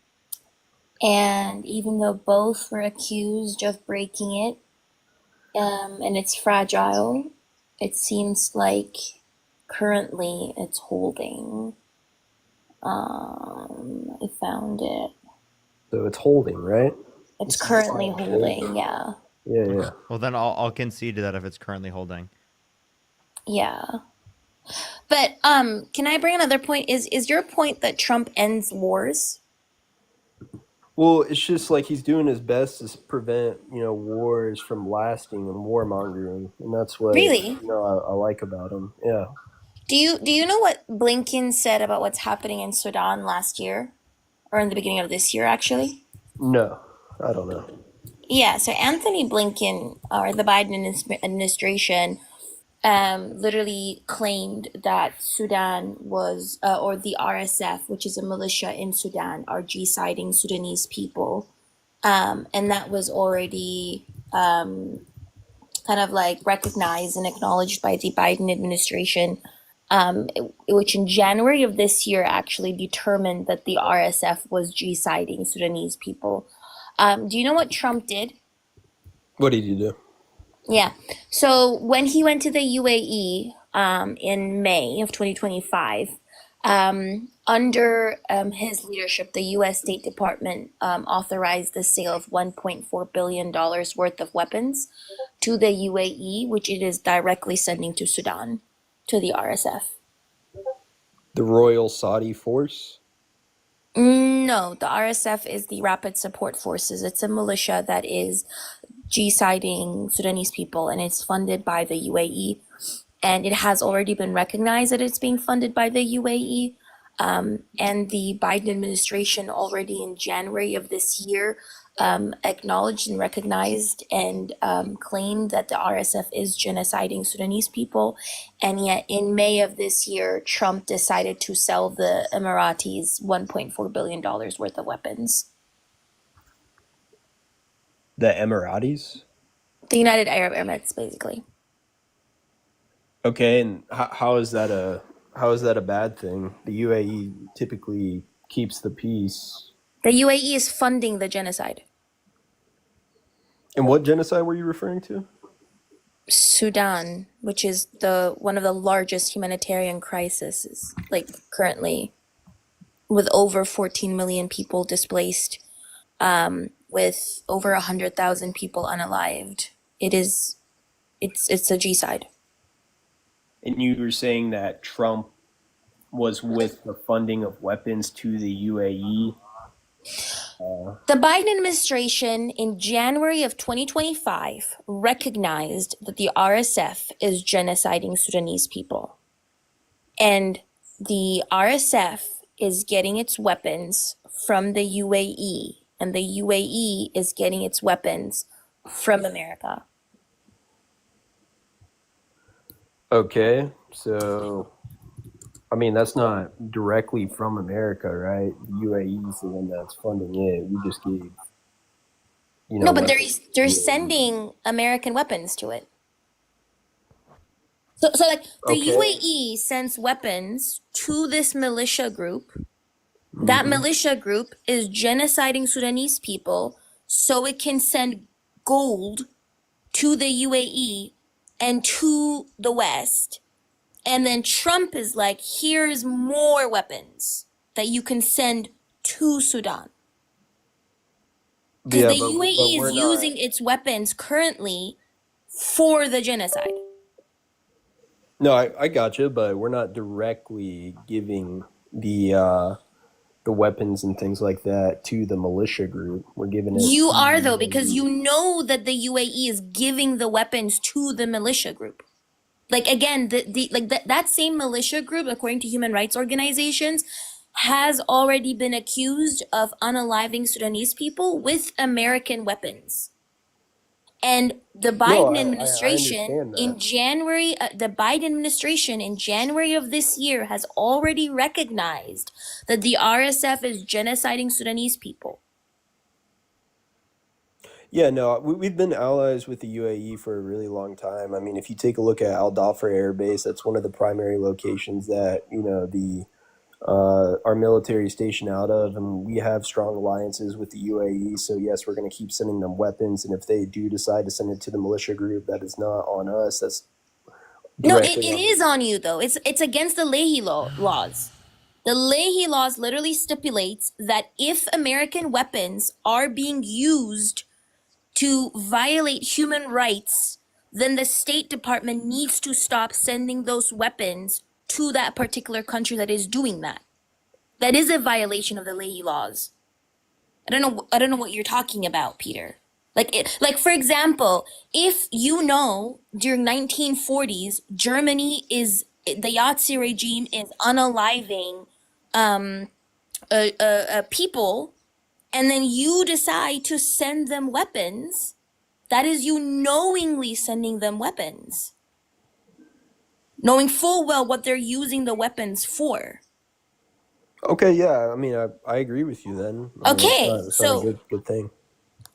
even though both were accused of breaking it, and it's fragile, it seems like currently it's holding. I found it. So it's holding, right? It's currently holding, yeah. Yeah. Well, then I'll concede to that if it's currently holding. Yeah. But can I bring another point? Is your point that Trump ends wars? Well, it's just like he's doing his best to prevent, wars from lasting and warmongering, and that's what Really? I like about him. Yeah. Do you know what Blinken said about what's happening in Sudan last year, or in the beginning of this year, actually? No, I don't know. Yeah. So Anthony Blinken, or the Biden administration, literally claimed that Sudan was, or the RSF, which is a militia in Sudan, are genociding Sudanese people. And that was already kind of like recognized and acknowledged by the Biden administration, which in January of this year actually determined that the RSF was genociding Sudanese people. Do you know what Trump did? What did you do? Yeah. So when he went to the UAE in May of 2025, under his leadership, the U.S. State Department authorized the sale of $1.4 billion worth of weapons to the UAE, which it is directly sending to Sudan, to the RSF. The Royal Saudi Force? No, the RSF is the Rapid Support Forces. It's a militia that is genociding Sudanese people, and it's funded by the UAE. And it has already been recognized that it's being funded by the UAE. And the Biden administration already in January of this year acknowledged and recognized and claimed that the RSF is genociding Sudanese people. And yet in May of this year, Trump decided to sell the Emiratis $1.4 billion worth of weapons. The Emiratis? The United Arab Emirates, basically. Okay, and how is that a bad thing? The UAE typically keeps the peace. The UAE is funding the genocide. And what genocide were you referring to? Sudan, which is one of the largest humanitarian crises, like currently, with over 14 million people displaced, with over 100,000 people unalived. It's a G-side. And you were saying that Trump was with the funding of weapons to the UAE. The Biden administration in January of 2025 recognized that the RSF is genociding Sudanese people. And the RSF is getting its weapons from the UAE, and the UAE is getting its weapons from America. Okay, so I mean that's not directly from America, right? The UAE is the one that's funding it. We just gave, No, but weapons to they're the UAE. sending American weapons to it. So like the Okay. UAE sends weapons to this militia group. That militia group is genociding Sudanese people so it can send gold to the UAE and to the West. And then Trump is like, here's more weapons that you can send to Sudan. Because Yeah, the but UAE we're is not. using its weapons currently for the genocide. No, I gotcha, but we're not directly giving the weapons and things like that to the militia group. We're giving it. You to are, the though, because UAE. you know that the UAE is giving the weapons to the militia group. Like, again, that same militia group, according to human rights organizations, has already been accused of unaliving Sudanese people with American weapons. And the Biden administration understand that. in January, the Biden administration in January of this year has already recognized that the RSF is genociding Sudanese people. Yeah, no, we've been allies with the UAE for a really long time. I mean, if you take a look at Al Dhafra Air Base, that's one of the primary locations that our military is stationed out of, and we have strong alliances with the UAE. So yes, we're going to keep sending them weapons, and if they do decide to send it to the militia group, that is not on us. That's No, directly it is on you, though. It's against the Leahy laws. The Leahy laws literally stipulates that if American weapons are being used to violate human rights, then the State Department needs to stop sending those weapons to that particular country that is doing that. That is a violation of the Leahy laws. I don't know what you're talking about, Peter. Like for example, if you know during 1940s, Germany is the Nazi regime is unaliving people, and then you decide to send them weapons, that is you knowingly sending them weapons, knowing full well what they're using the weapons for. okay. Yeah, I mean, I agree with you. Then I mean, Okay, it's not so a good thing.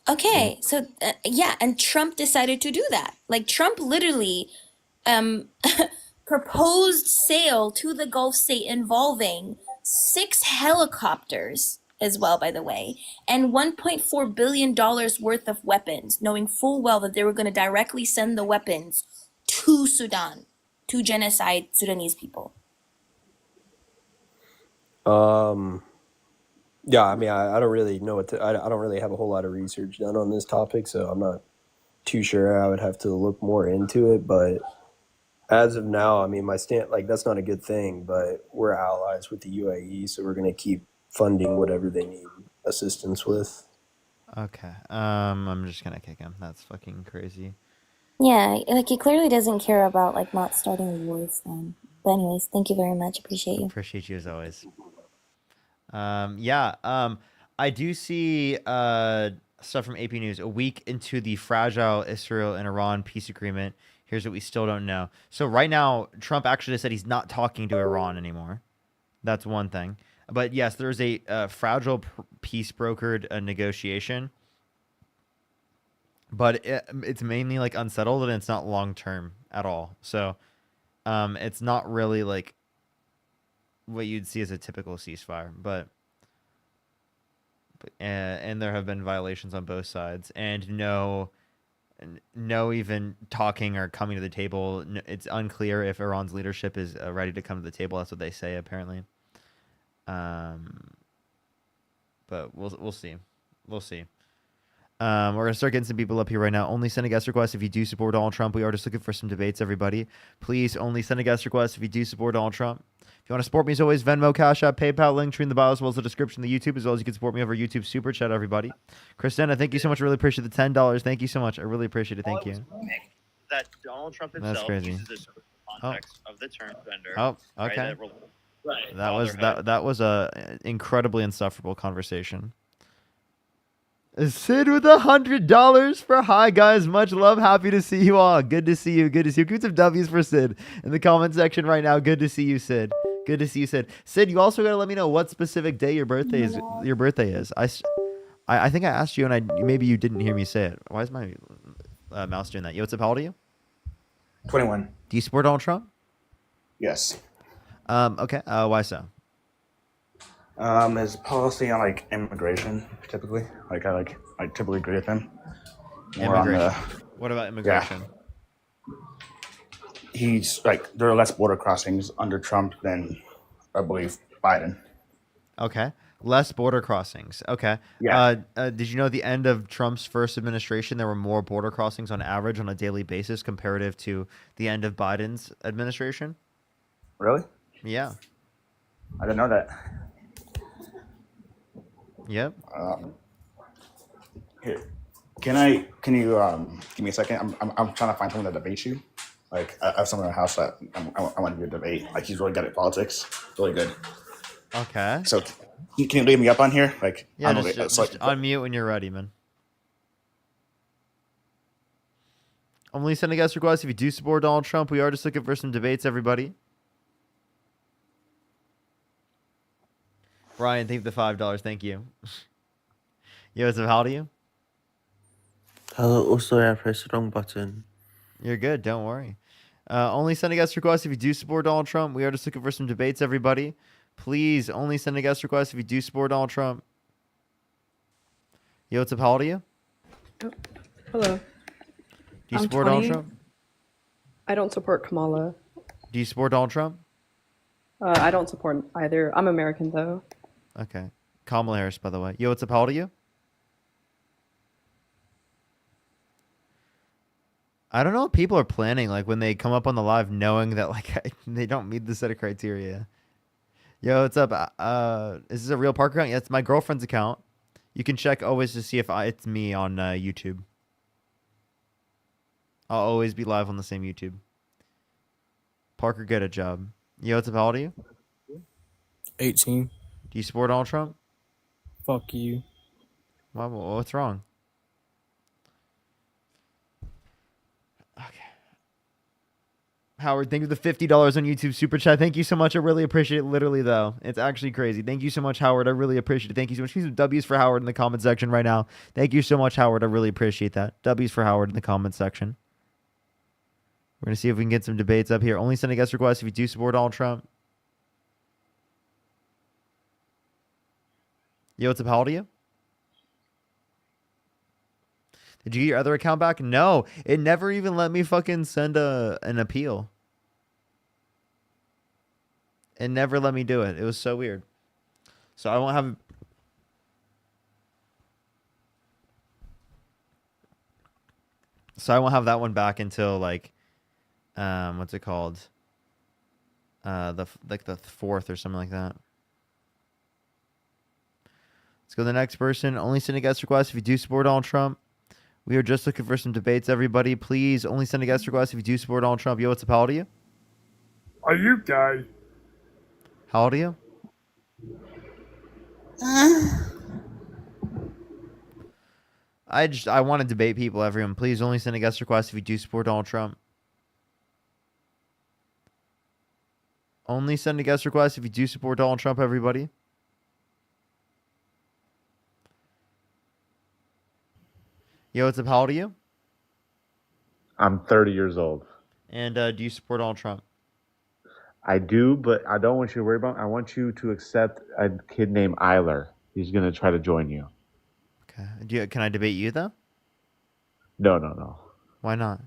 okay, so yeah, and Trump decided to do that. Like Trump literally proposed sale to the Gulf state involving 6 helicopters as well, by the way, and $1.4 billion worth of weapons, knowing full well that they were going to directly send the weapons to Sudan to genocide Sudanese people. Yeah, I mean, I don't really know I don't really have a whole lot of research done on this topic, so I'm not too sure. I would have to look more into it, but as of now, I mean, my stand, like, that's not a good thing, but we're allies with the UAE, so we're going to keep funding whatever they need assistance with. Okay. I'm just gonna kick him. That's fucking crazy. Yeah, like he clearly doesn't care about like not starting wars then. But anyways, thank you very much. Appreciate you. Appreciate you as always. I do see stuff from AP News. A week into the fragile Israel and Iran peace agreement, here's what we still don't know. So right now, Trump actually said he's not talking to Iran anymore. That's one thing. But yes, there's a fragile peace brokered negotiation. But it's mainly like unsettled and it's not long term at all. So it's not really like what you'd see as a typical ceasefire. But and there have been violations on both sides, and no even talking or coming to the table. It's unclear if Iran's leadership is ready to come to the table. That's what they say apparently. But we'll see. We'll see. We're gonna start getting some people up here right now. Only send a guest request if you do support Donald Trump. We are just looking for some debates, everybody. Please only send a guest request if you do support Donald Trump. If you want to support me, as always, Venmo, Cash App, PayPal, link tree in the bio, as well as the description of the YouTube, as well as you can support me over YouTube Super Chat, everybody. Christina, thank you so much. I really appreciate the $10. Thank you so much. I really appreciate it. Thank you. That Donald Trump That's himself crazy. uses this context of the term gender. Oh, right, okay. Right. That was a incredibly insufferable conversation. Sid with $100 for hi guys, much love, happy to see you all. Good to see you. Good to see you. Give some W's for Sid in the comment section right now. Good to see you, Sid. Good to see you, Sid. Sid, you also gotta let me know what specific day your birthday is. Your birthday is. I think I asked you, and maybe you didn't hear me say it. Why is my mouse doing that? Yo, what's up? How old are you? 21. Do you support Donald Trump? Yes. Okay. Why so? His policy on like immigration, typically, I typically agree with him. More on Immigration. What about immigration? He's like there are less border crossings under Trump than I believe Biden. Okay. Less border crossings. Okay. Yeah. Did you know at the end of Trump's first administration, there were more border crossings on average on a daily basis comparative to the end of Biden's administration? Really? Yeah. I didn't know that. Yep. Here, can you give me a second? I'm trying to find someone to debate you. Like I have someone in the house that I want to do a debate. Like he's really good at politics. Really good. Okay. So can you leave me up on here? Like Yeah, just unmute when you're ready, man. Only send a guest request if you do support Donald Trump. We are just looking for some debates, everybody. Ryan, thank you for the $5. Thank you. Yo, what's up? How old are you? Oh, sorry, I pressed the wrong button. You're good. Don't worry. Only send a guest request if you do support Donald Trump. We are just looking for some debates, everybody. Please only send a guest request if you do support Donald Trump. Yo, what's up? How old are you? Oh, hello. Do you I'm support 20. Donald Trump? I don't support Kamala. Do you support Donald Trump? I don't support either. I'm American though. Okay. Kamala Harris, by the way. Yo, what's up? How old are you? I don't know what people are planning, like when they come up on the live knowing that like they don't meet the set of criteria. Yo, what's up? Is this a real Parker account? Yeah, it's my girlfriend's account. You can check always to see if it's me on YouTube. I'll always be live on the same YouTube. Parker, get a job. Yo, what's up? How old are you? 18. Do you support Donald Trump? Fuck you. What's wrong? Howard, thank you for the $50 on YouTube Super Chat. Thank you so much. I really appreciate it. Literally, though. It's actually crazy. Thank you so much, Howard. I really appreciate it. Thank you so much. Give some W's for Howard in the comment section right now. Thank you so much, Howard. I really appreciate that. W's for Howard in the comment section. We're going to see if we can get some debates up here. Only send a guest request if you do support Donald Trump. Yo, what's up? How old are you? Did you get your other account back? No, it never even let me fucking send an appeal. It never let me do it. It was so weird. So I won't have... So I won't have that one back until like, what's it called? The 4th or something like that. Let's go to the next person. Only send a guest request if you do support Donald Trump. We are just looking for some debates, everybody. Please only send a guest request if you do support Donald Trump. Yo, what's up? How old are you? Are you gay? How old are you? I want to debate people, everyone. Please only send a guest request if you do support Donald Trump. Only send a guest request if you do support Donald Trump, everybody. Yo, what's up? How old are you? I'm 30 years old. And do you support Donald Trump? I do, but I don't want you to worry about it. I want you to accept a kid named Eiler. He's going to try to join you. Okay. Can I debate you, though? No. Why not?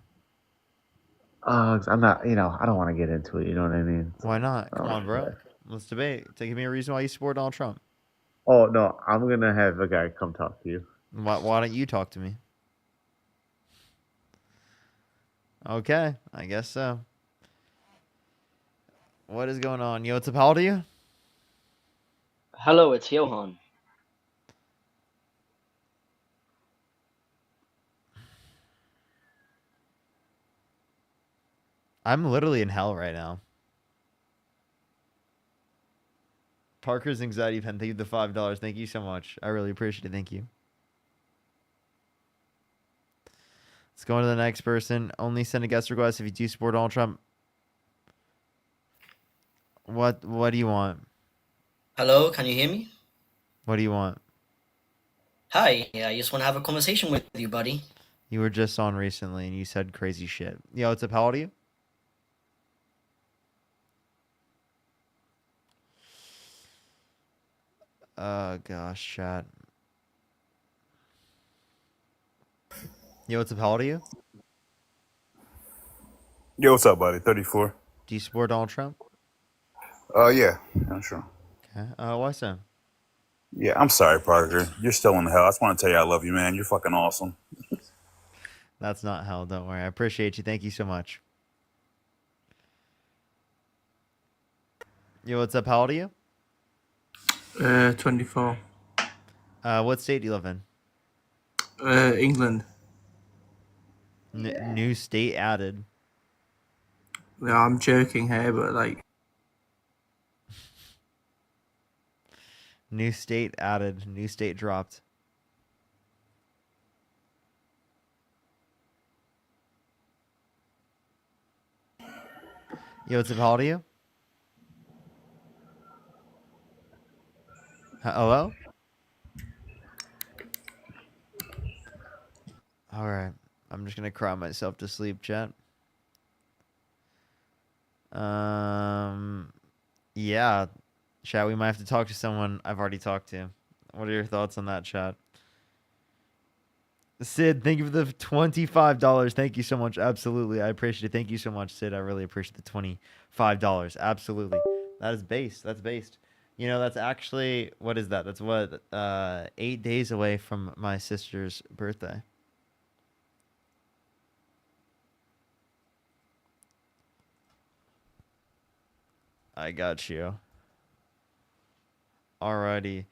I'm not, I don't want to get into it. You know what I mean? Why not? Come on, bro. Let's debate. Give me a reason why you support Donald Trump. Oh, no. I'm going to have a guy come talk to you. Why don't you talk to me? Okay, I guess so. What is going on? Yo, what's up? How old are you? Hello, it's Johan. I'm literally in hell right now. Parker's anxiety pen. Thank you for the $5. Thank you so much. I really appreciate it. Thank you. Let's go on to the next person. Only send a guest request if you do support Donald Trump. What do you want? Hello, can you hear me? What do you want? Hi, I just want to have a conversation with you, buddy. You were just on recently and you said crazy shit. Yo, what's up? How old are you? Gosh, chat. Yo, what's up? How old are you? Yo, what's up, buddy? 34. Do you support Donald Trump? Yeah, sure. Okay. Why so? Yeah, I'm sorry, Parker. You're still in hell. I just want to tell you I love you, man. You're fucking awesome. That's not hell. Don't worry. I appreciate you. Thank you so much. Yo, what's up? How old are you? 24. What state do you live in? England. New state added. No, I'm joking here, but like. New state added. New state dropped. Yo, what's up? How old are you? Hello? All right. I'm just going to cry myself to sleep, chat. Yeah. Chat, we might have to talk to someone I've already talked to. What are your thoughts on that, chat? Sid, thank you for the $25. Thank you so much. Absolutely. I appreciate it. Thank you so much, Sid. I really appreciate the $25. Absolutely. That is based. That's based. You know, that's actually, what is that? That's what, 8 days away from my sister's birthday. I got you. Alrighty.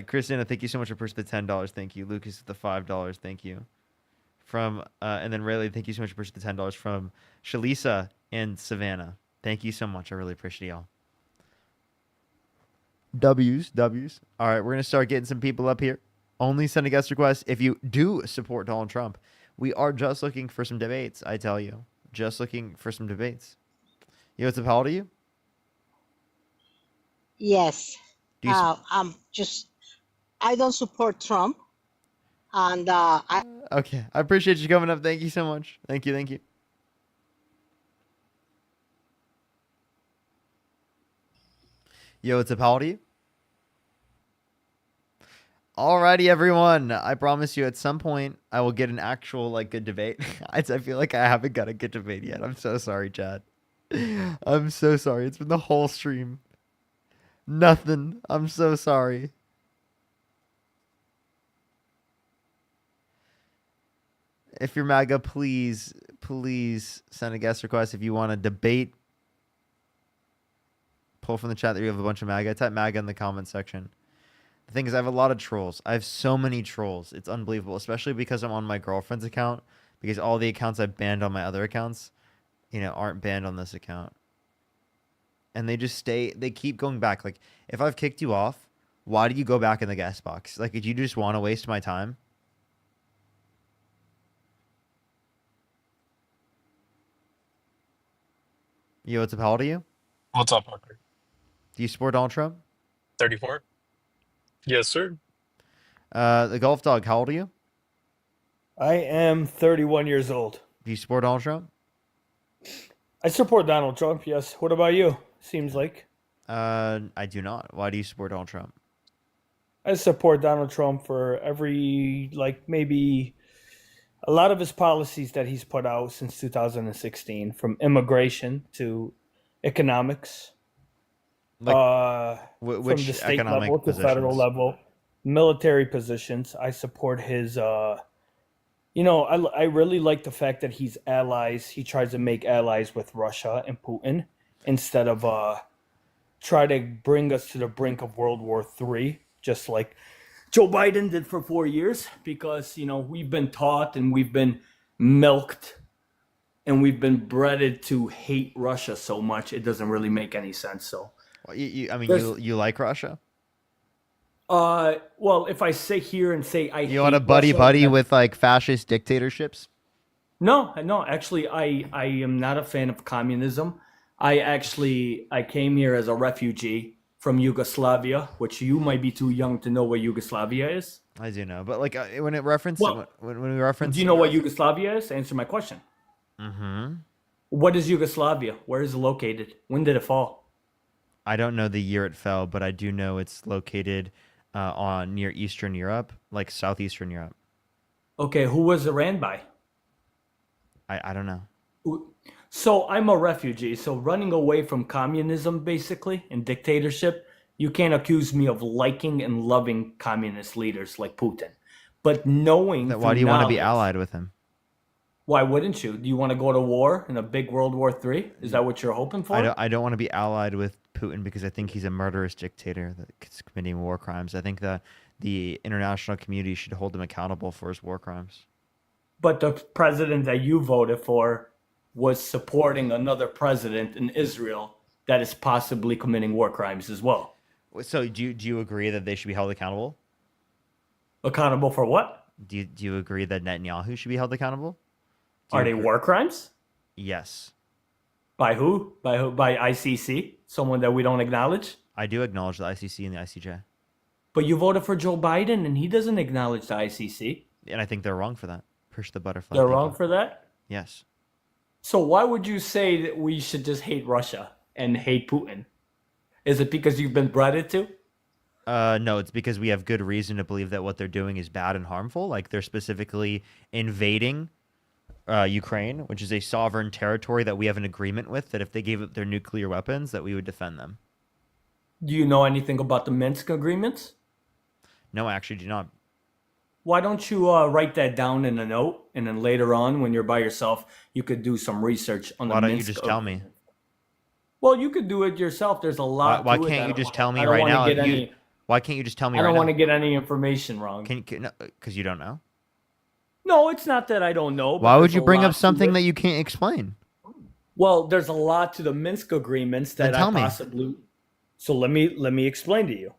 Christina, thank you so much for pushing the $10. Thank you. Lucas with the $5. Thank you. From and then Rayleigh, thank you so much for pushing the $10 from Shalisa and Savannah. Thank you so much. I really appreciate y'all. W's. All right, we're gonna start getting some people up here. Only send a guest request if you do support Donald Trump. We are just looking for some debates. I tell you, just looking for some debates. Yo, what's up? How old are you? Yes. Do you I don't support Trump. And I Okay. I appreciate you coming up. Thank you so much. Thank you. Thank you. Yo, what's up? How old are you? Alrighty, everyone. I promise you at some point I will get an actual, like, good debate. I feel like I haven't got a good debate yet. I'm so sorry, Chad. I'm so sorry. It's been the whole stream. Nothing. I'm so sorry. If you're MAGA, please send a guest request if you want to debate. Pull from the chat that you have a bunch of MAGA. Type MAGA in the comment section. The thing is, I have a lot of trolls. I have so many trolls. It's unbelievable, especially because I'm on my girlfriend's account. Because all the accounts I've banned on my other accounts, aren't banned on this account. And they keep going back. Like, if I've kicked you off, why do you go back in the guest box? Like, did you just want to waste my time? Yo, what's up? How old are you? What's up, Parker? Do you support Donald Trump? 34? Yes, sir. The golf dog, how old are you? I am 31 years old. Do you support Donald Trump? I support Donald Trump, yes. What about you? Seems like. I do not. Why do you support Donald Trump? I support Donald Trump for maybe a lot of his policies that he's put out since 2016, from immigration to economics, which from the state level to federal level, military positions. I support his, I really like the fact that he's allies. He tries to make allies with Russia and Putin instead of try to bring us to the brink of World War III, just like Joe Biden did for 4 years, because, we've been taught and we've been milked and we've been bred to hate Russia so much, it doesn't really make any sense. So, Well, you like Russia? Well, if I sit here and say I You want to hate buddy Russia, with like fascist dictatorships? No, actually, I am not a fan of communism. I came here as a refugee from Yugoslavia, which you might be too young to know what Yugoslavia is. I do know, but like when it references, Well, when we reference, Do you know what Yugoslavia is? Answer my question. Mm-hmm. What is Yugoslavia? Where is it located? When did it fall? I don't know the year it fell, but I do know it's located on near Eastern Europe, like southeastern Europe. Okay, who was it ran by? I don't know. So I'm a refugee. So running away from communism, basically, and dictatorship, you can't accuse me of liking and loving communist leaders like Putin. But knowing Why do you want to be allied with him? Why wouldn't you? Do you want to go to war in a big World War III? Is that what you're hoping for? I don't want to be allied with Putin because I think he's a murderous dictator that's committing war crimes. I think that the international community should hold him accountable for his war crimes. But the president that you voted for was supporting another president in Israel that is possibly committing war crimes as well. So do you agree that they should be held accountable? Accountable for what? Do you agree that Netanyahu should be held accountable? Are they war crimes? Yes. By who? By who? By ICC? Someone that we don't acknowledge? I do acknowledge the ICC and the ICJ. But you voted for Joe Biden and he doesn't acknowledge the ICC. And I think they're wrong for that. Push the butterfly. They're wrong for that? Yes. So why would you say that we should just hate Russia and hate Putin? Is it because you've been bred to? No, it's because we have good reason to believe that what they're doing is bad and harmful. Like they're specifically invading Ukraine, which is a sovereign territory that we have an agreement with, that if they gave up their nuclear weapons, that we would defend them. Do you know anything about the Minsk agreements? No, I actually do not. Why don't you write that down in a note, and then later on, when you're by yourself, you could do some research on the Why don't you Minsk just tell me? Well, you could do it yourself. There's a lot. Why to it. can't you just tell me I don't right wanna now? get any- Why can't you just tell me I right don't now? want to get any information wrong. Because you don't know? No, it's not that I don't know. but Why would there's you a bring lot up to something it. that you can't explain? Well, there's a lot to the Minsk agreements Then that tell I me. possibly. So let me explain to you.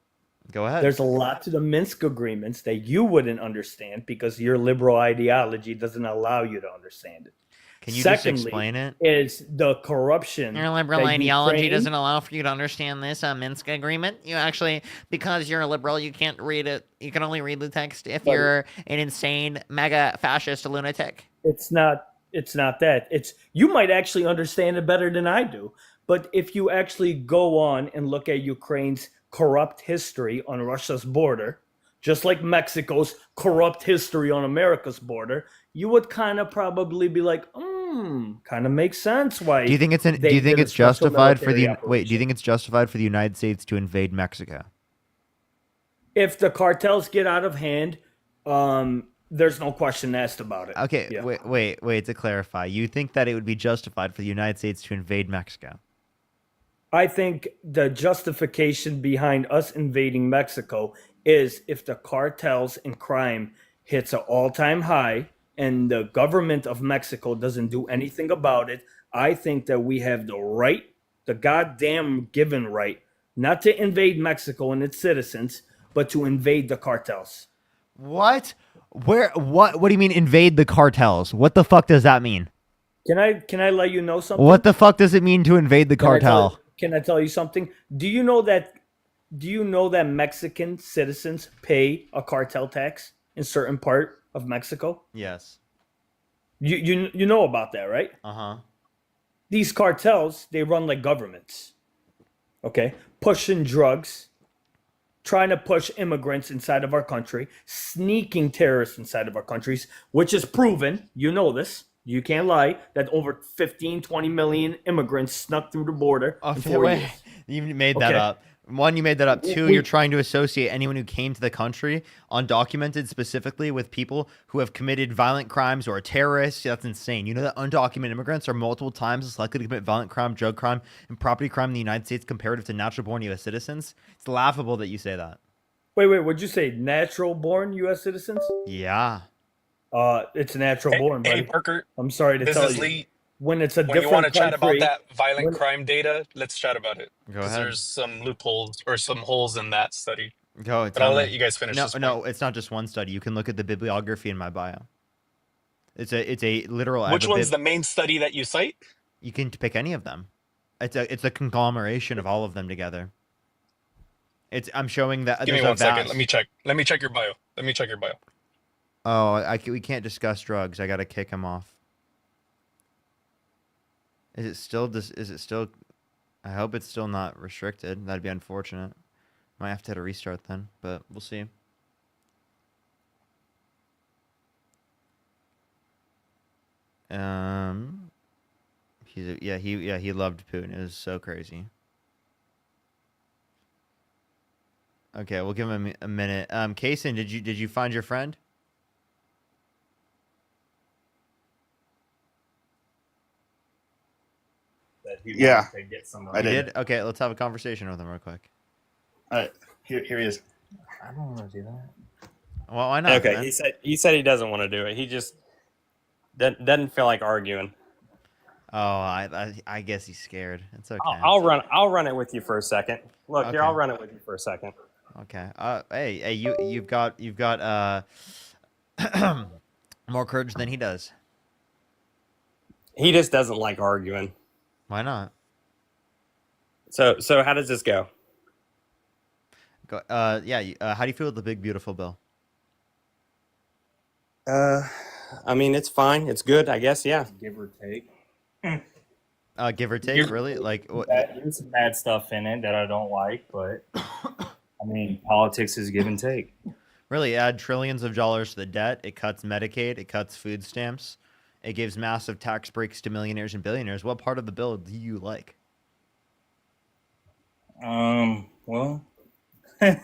Go ahead. There's a lot to the Minsk agreements that you wouldn't understand because your liberal ideology doesn't allow you to understand it. Can you Secondly, just explain it? Is the corruption. Your liberal that ideology Ukraine- doesn't allow for you to understand this Minsk agreement. You actually, because you're a liberal, you can't read it. You can only read the text if But- you're an insane, mega fascist lunatic. It's not that. It's you might actually understand it better than I do. But if you actually go on and look at Ukraine's corrupt history on Russia's border, just like Mexico's corrupt history on America's border, you would kind of probably be like, kind of makes sense why. Do you think it's they do you think did a it's special justified for military the wait? Do you think it's justified for the United States to invade Mexico? If the cartels get out of hand, there's no question asked about it. Okay, Yeah. wait. To clarify, you think that it would be justified for the United States to invade Mexico? I think the justification behind us invading Mexico is if the cartels and crime hits an all-time high and the government of Mexico doesn't do anything about it. I think that we have the right, the goddamn given right, not to invade Mexico and its citizens, but to invade the cartels. What? Where? What? What do you mean invade the cartels? What the fuck does that mean? Can I let you know something? What the fuck does it mean to invade the cartel? Can I tell you something? Do you know that Mexican citizens pay a cartel tax in certain part of Mexico? Yes. You know about that, right? Uh-huh. These cartels, they run like governments. Okay? Pushing drugs, trying to push immigrants inside of our country, sneaking terrorists inside of our countries, which is proven, you know this. You can't lie that over 15, 20 million immigrants snuck through the border in 4 years. You made that Okay. up. One, you made that up. Two, you're trying to associate anyone who came to the country undocumented specifically with people who have committed violent crimes or are terrorists. That's insane. You know that undocumented immigrants are multiple times as likely to commit violent crime, drug crime, and property crime in the United States comparative to natural-born U.S. citizens? It's laughable that you say that. Wait, what'd you say? Natural-born U.S. citizens? Yeah. It's natural-born, buddy. Hey, Parker. I'm sorry to This tell is you. Lee. when it's a When you want to different chat about country. that violent When, crime data, let's chat about it. Go Because ahead. there's some loopholes or some holes in that study. Go But I'll tell let me. you guys finish No, this point. no, it's not just one study. You can look at the bibliography in my bio. It's a literal. I have Which a one's bib. the main study that you cite? You can pick any of them. It's a conglomeration of all of them together. I'm showing that Give me there's a 1 second. vast. Let me check. Let me check your bio. Let me check your bio. Oh, we can't discuss drugs. I gotta kick him off. Is it still? Is it still? I hope it's still not restricted. That'd be unfortunate. Might have to hit a restart then, but we'll see. He loved Putin. It was so crazy. Okay, we'll give him a minute. Kaysen, did you find your friend? Yeah, I You did. did? Okay, let's have a conversation with him real quick. All right, here he is. I don't want to do that. Well, why not? Okay, man? he said he doesn't want to do it. He just doesn't feel like arguing. Oh, I guess he's scared. It's okay. I'll run it with you for a second. Look, here, I'll run it with you for a second. Okay. Hey, you've got more courage than he does. He just doesn't like arguing. Why not? So how does this go? Go. Yeah. How do you feel with the big beautiful bill? I mean, it's fine. It's good, I guess. Yeah. Give or take. Give or take, really? Like, what? There's some bad stuff in it that I don't like, but I mean, politics is give and take. Really, add trillions of dollars to the debt. It cuts Medicaid. It cuts food stamps. It gives massive tax breaks to millionaires and billionaires. What part of the bill do you like? Well, I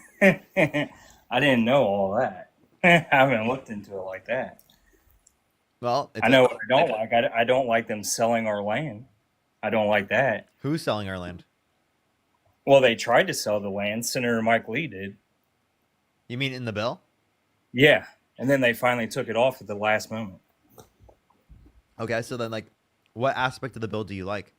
didn't know all that. I haven't looked into it like that. Well, I know what I don't like. I don't like them selling our land. I don't like that. Who's selling our land? Well, they tried to sell the land. Senator Mike Lee did. You mean in the bill? Yeah. And then they finally took it off at the last moment. Okay, so then, like, what aspect of the bill do you like?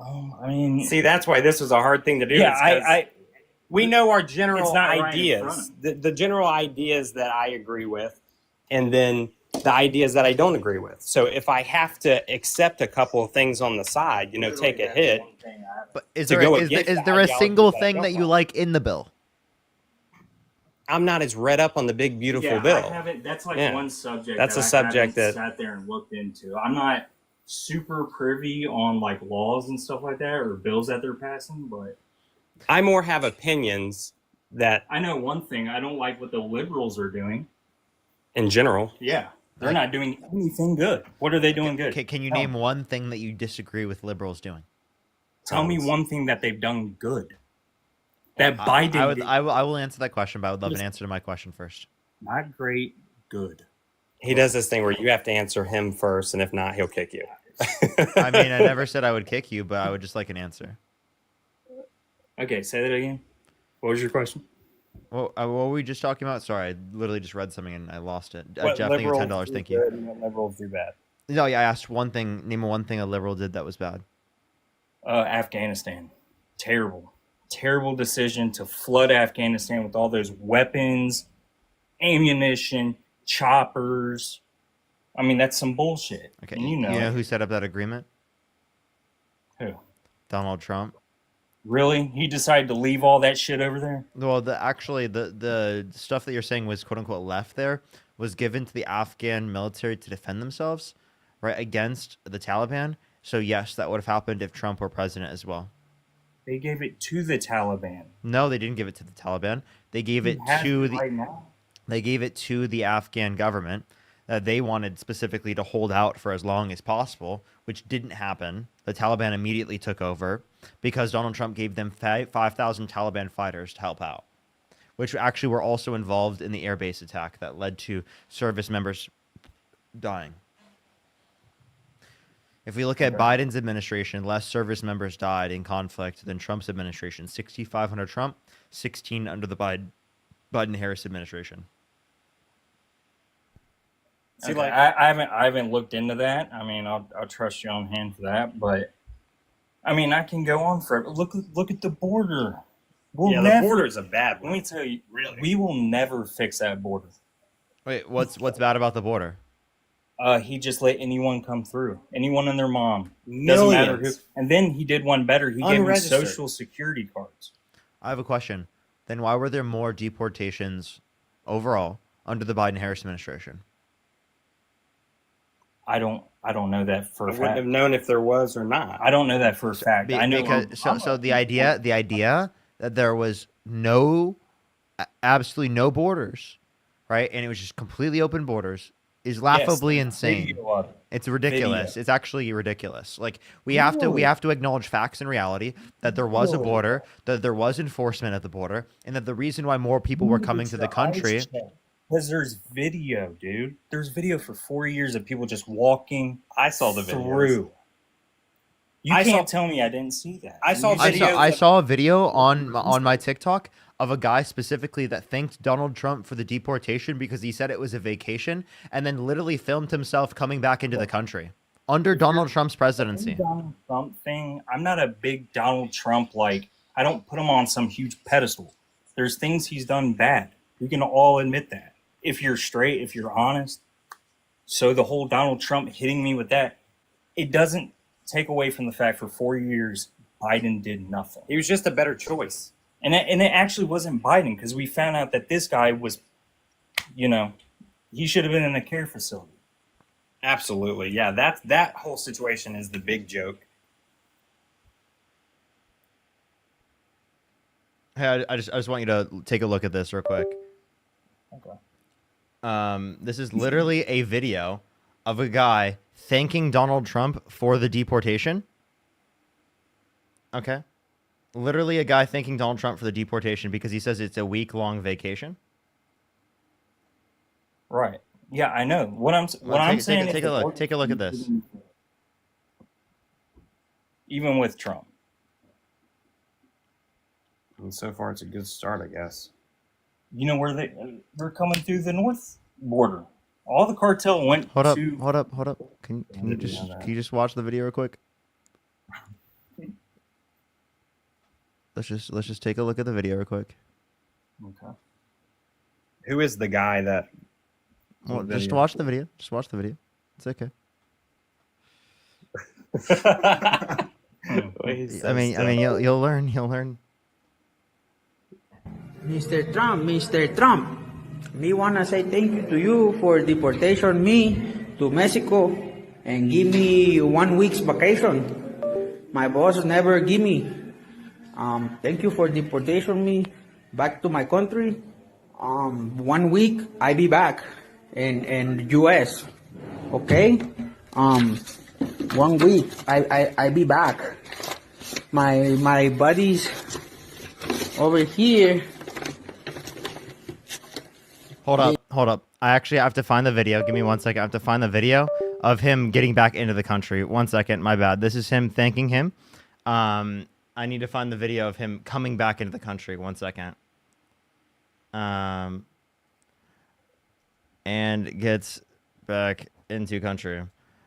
I mean, see, that's why this was a hard thing to do. Yeah, we know our general It's not right in ideas, front. the general ideas that I agree with, and then the ideas that I don't agree with. So if I have to accept a couple of things on the side, take a hit. But is to there go is against there the a ideology single that I thing don't that you like. like in the bill? I'm not as read up on the big beautiful yeah, bill. I haven't. That's like Yeah. one subject. That's that a I subject haven't that- sat there and looked into. I'm not super privy on like laws and stuff like that or bills that they're passing, but I more have opinions that, I know one thing. I don't like what the liberals are doing. in general, Yeah, they're not doing anything good. What are they doing good? Can you Tell name me. one thing that you disagree with liberals doing? Tell me one thing that they've done good. That Biden did. I will answer that question, but I would love an answer to my question first. Not great, good. he does this thing where you have to answer him first, and if not, he'll kick you. I mean, I never said I would kick you, but I would just like an answer. Okay, say that again. What was your question? Well, what were we just talking about? Sorry, I literally just read something and I lost it. What Jeff, thank you for liberals $10. do Thank good you. and what liberals do bad. No, yeah, I asked one thing. Name one thing a liberal did that was bad. Afghanistan. Terrible decision to flood Afghanistan with all those weapons, ammunition, choppers. I mean, that's some bullshit. Okay, And you know it. who set up that agreement? Who? Donald Trump. Really? He decided to leave all that shit over there? Well, the stuff that you're saying was quote unquote left there was given to the Afghan military to defend themselves, right, against the Taliban. So yes, that would have happened if Trump were president as well. They gave it to the Taliban. No, they didn't give it to the Taliban. They gave it You have to it the right now. They gave it to the Afghan government. They wanted specifically to hold out for as long as possible, which didn't happen. The Taliban immediately took over because Donald Trump gave them 5,000 Taliban fighters to help out, which actually were also involved in the airbase attack that led to service members dying. If we look at Biden's administration, less service members died in conflict than Trump's administration. 6,500 Trump, 16 under the Biden-Harris administration. See, Okay, like I haven't looked into that. I mean, I'll trust you on hand for that. But I mean, I can go on forever. Look at the border. yeah, the border is a bad Let one. me tell you, Really? we will never fix that border. Wait, what's bad about the border? He just let anyone come through, anyone and their mom. Doesn't matter who. Millions. And then he did one better. He gave them Unregistered. social security cards. I have a question. Then why were there more deportations overall under the Biden-Harris administration? I don't know that for I a wouldn't fact. have known if there was or not. I don't know that for a fact. I know Because so the idea that there was absolutely no borders, right, and it was just completely open borders is laughably there's insane. video of it. It's ridiculous. Video. It's actually ridiculous. Like we have to acknowledge facts and reality that there was a border, that there was enforcement at the border, and that the reason why more people were coming to the country. Because there's video, dude. There's video for 4 years of people just walking. I saw the videos. through. You I can't saw- tell me I didn't see that. I saw videos. I saw a video on my TikTok of a guy specifically that thanked Donald Trump for the deportation because he said it was a vacation, and then literally filmed himself coming back into the country under Donald Trump's presidency. Donald Trump thing. I'm not a big Donald Trump, like, I don't put him on some huge pedestal. There's things he's done bad. We can all admit that. If you're straight, if you're honest. So the whole Donald Trump hitting me with that, it doesn't take away from the fact for 4 years, Biden did nothing. He was just a better choice. And it actually wasn't Biden, because we found out that this guy was, he should have been in a care facility. Absolutely. Yeah, that whole situation is the big joke. Hey, I just want you to take a look at this real quick. Okay. This is literally a video of a guy thanking Donald Trump for the deportation. Okay. Literally a guy thanking Donald Trump for the deportation because he says it's a week-long vacation. Right. Yeah, I know. I'm saying Take a look. Take a look at this. Even with Trump. And so far, it's a good start, I guess. You know where they're coming through the north border. All the cartel went Hold to. up. Can you just watch the video real quick? Let's just take a look at the video real quick. Okay. Who is the guy that? Well, just watch the video. Just watch the video. It's okay. I mean, you'll learn. You'll learn. Mr. Trump, me wanna say thank you to you for deportation me to Mexico and give me 1 week's vacation. My boss never give me. Thank you for deportation me back to my country. 1 week I be back in US. Okay. 1 week I be back. My buddies over here. Hold up. I actually have to find the video. Give me 1 second. I have to find the video of him getting back into the country. 1 second. My bad. This is him thanking him. I need to find the video of him coming back into the country. 1 second. And gets back into country.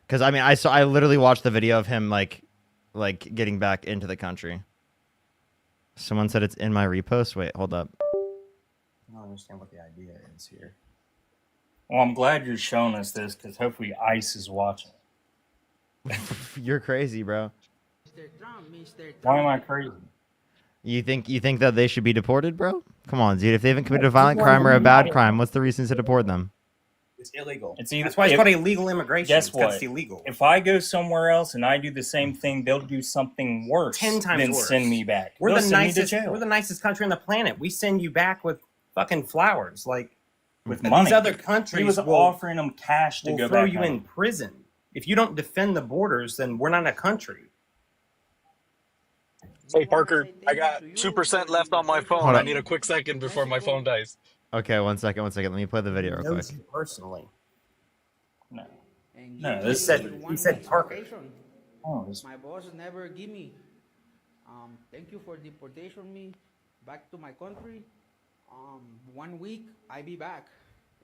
Because, I mean, I literally watched the video of him, like getting back into the country. Someone said it's in my repost. Wait, hold up. I don't understand what the idea is here. Well, I'm glad you're showing us this because hopefully ICE is watching. You're crazy, bro. Why am I crazy? You think that they should be deported, bro? Come on, dude. If they haven't committed a violent crime or a bad crime, what's the reason to deport them? It's illegal. It's either, That's why it's called illegal immigration. Guess It's 'cause what? it's illegal. If I go somewhere else and I do the same thing, they'll do something worse 10 times than worse. send me back. We're They'll the send me to nicest. jail. We're the nicest country on the planet. We send you back with fucking flowers, like with these money. other countries. He was will, offering them cash to will go throw back you home. in prison if you don't defend the borders. Then we're not a country. Hey Parker, I got 2% left on my phone. Hold I up. need a quick second before my phone dies. Okay, 1 second. Let me play the video real quick. Knows you personally. No, He this said Parker. Oh, this, My boss never give me. Thank you for deportation me back to my country. 1 week I be back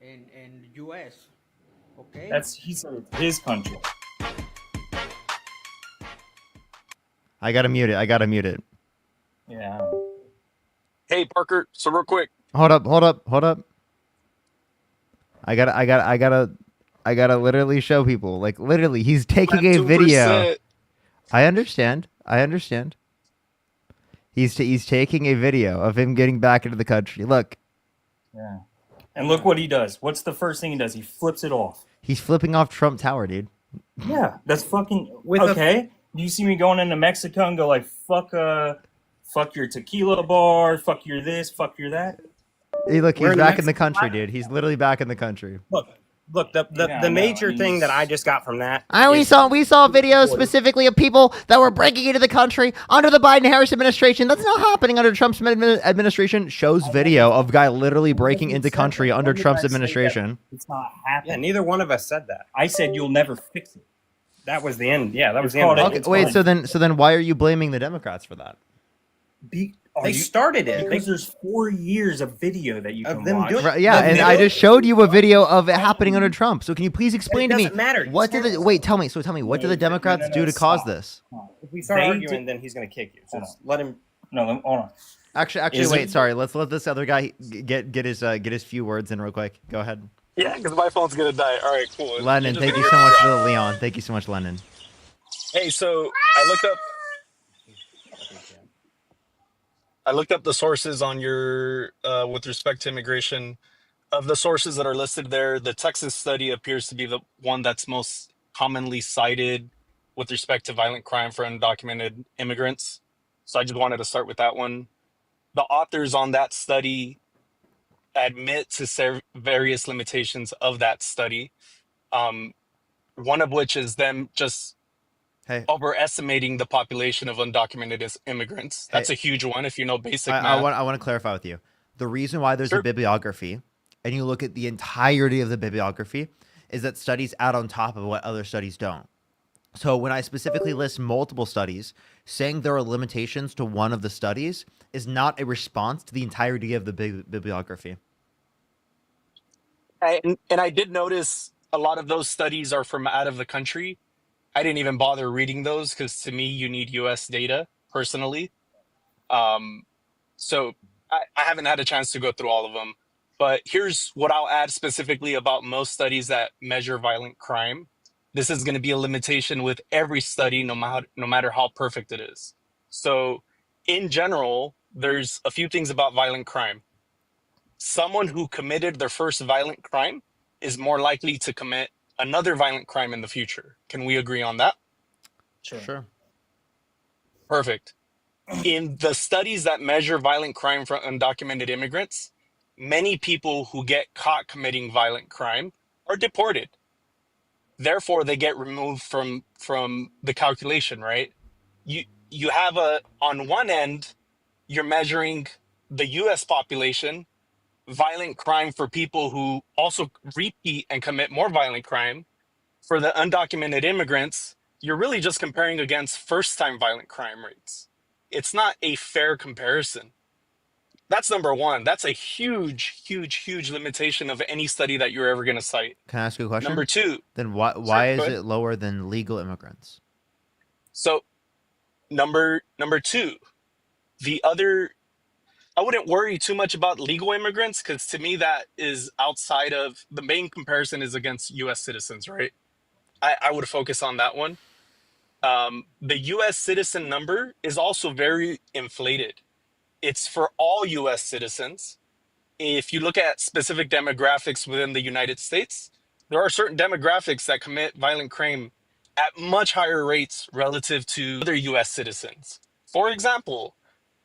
in US. Okay. He said it's his country. I gotta mute it. Yeah. Hey, Parker. So real quick. Hold up. I gotta literally show people. Like literally, he's taking a video. 2%. I understand. He's taking a video of him getting back into the country. Look. Yeah. And look what he does. What's the first thing he does? He flips it off. He's flipping off Trump Tower, dude. Yeah, that's fucking okay. Do you see me going into Mexico and go like fuck your tequila bar, fuck your this, fuck your that? Hey, look, he's back in the country, dude. He's literally back in the country. Look, the major thing that I just got from that. We saw videos specifically of people that were breaking into the country under the Biden-Harris administration. That's not happening under Trump's administration. Shows video of guy literally breaking into country under Trump's administration. It's not happening. Yeah, neither one of us said that. I said you'll never fix it. That was the end. Yeah, that was the called end. it. Okay, wait, so then why are you blaming the Democrats for that? They started it. Because there's 4 years of video that you can them watch. doing- Right, yeah, and I just showed you a video of it happening under Trump. So can you please explain to me doesn't matter. what did the tell me what did the Democrats do to cause this? If we start They arguing, did- then he's going to kick you. So Hold just let him. No, hold on. Actually, Is wait. it- Sorry. Let's let this other guy get his few words in real quick. Go ahead, Yeah, because my phone's gonna die. All right, cool. Lennon. Just Thank you figure so it much out. for the Leon. Thank you so much, Lennon. Hey, so I looked up the sources on your with respect to immigration. Of the sources that are listed there, the Texas study appears to be the one that's most commonly cited with respect to violent crime for undocumented immigrants. So I just wanted to start with that one. The authors on that study admit to various limitations of that study. One of which is them just overestimating the population of undocumented immigrants. That's a huge one if you know basic math. I want to clarify with you. The reason why there's a bibliography, and you look at the entirety of the bibliography, is that studies add on top of what other studies don't. So when I specifically list multiple studies, saying there are limitations to one of the studies is not a response to the entirety of the bibliography. And I did notice a lot of those studies are from out of the country. I didn't even bother reading those because to me, you need US data personally. So I haven't had a chance to go through all of them. But here's what I'll add specifically about most studies that measure violent crime. This is going to be a limitation with every study, no matter how perfect it is. So in general, there's a few things about violent crime. Someone who committed their first violent crime is more likely to commit another violent crime in the future. Can we agree on that? Sure. Perfect. In the studies that measure violent crime for undocumented immigrants, many people who get caught committing violent crime are deported. Therefore, they get removed from the calculation, right? You have on one end, you're measuring the US population, violent crime for people who also repeat and commit more violent crime. For the undocumented immigrants, you're really just comparing against first-time violent crime rates. It's not a fair comparison. That's number one. That's a huge, huge, huge limitation of any study that you're ever going to cite. Can I ask you a question? Number two. Then why is it lower than legal immigrants? So number two, I wouldn't worry too much about legal immigrants because to me that is outside of the main comparison is against US citizens, right? I would focus on that one. The US citizen number is also very inflated. It's for all US citizens. If you look at specific demographics within the United States, there are certain demographics that commit violent crime at much higher rates relative to other US citizens. For example,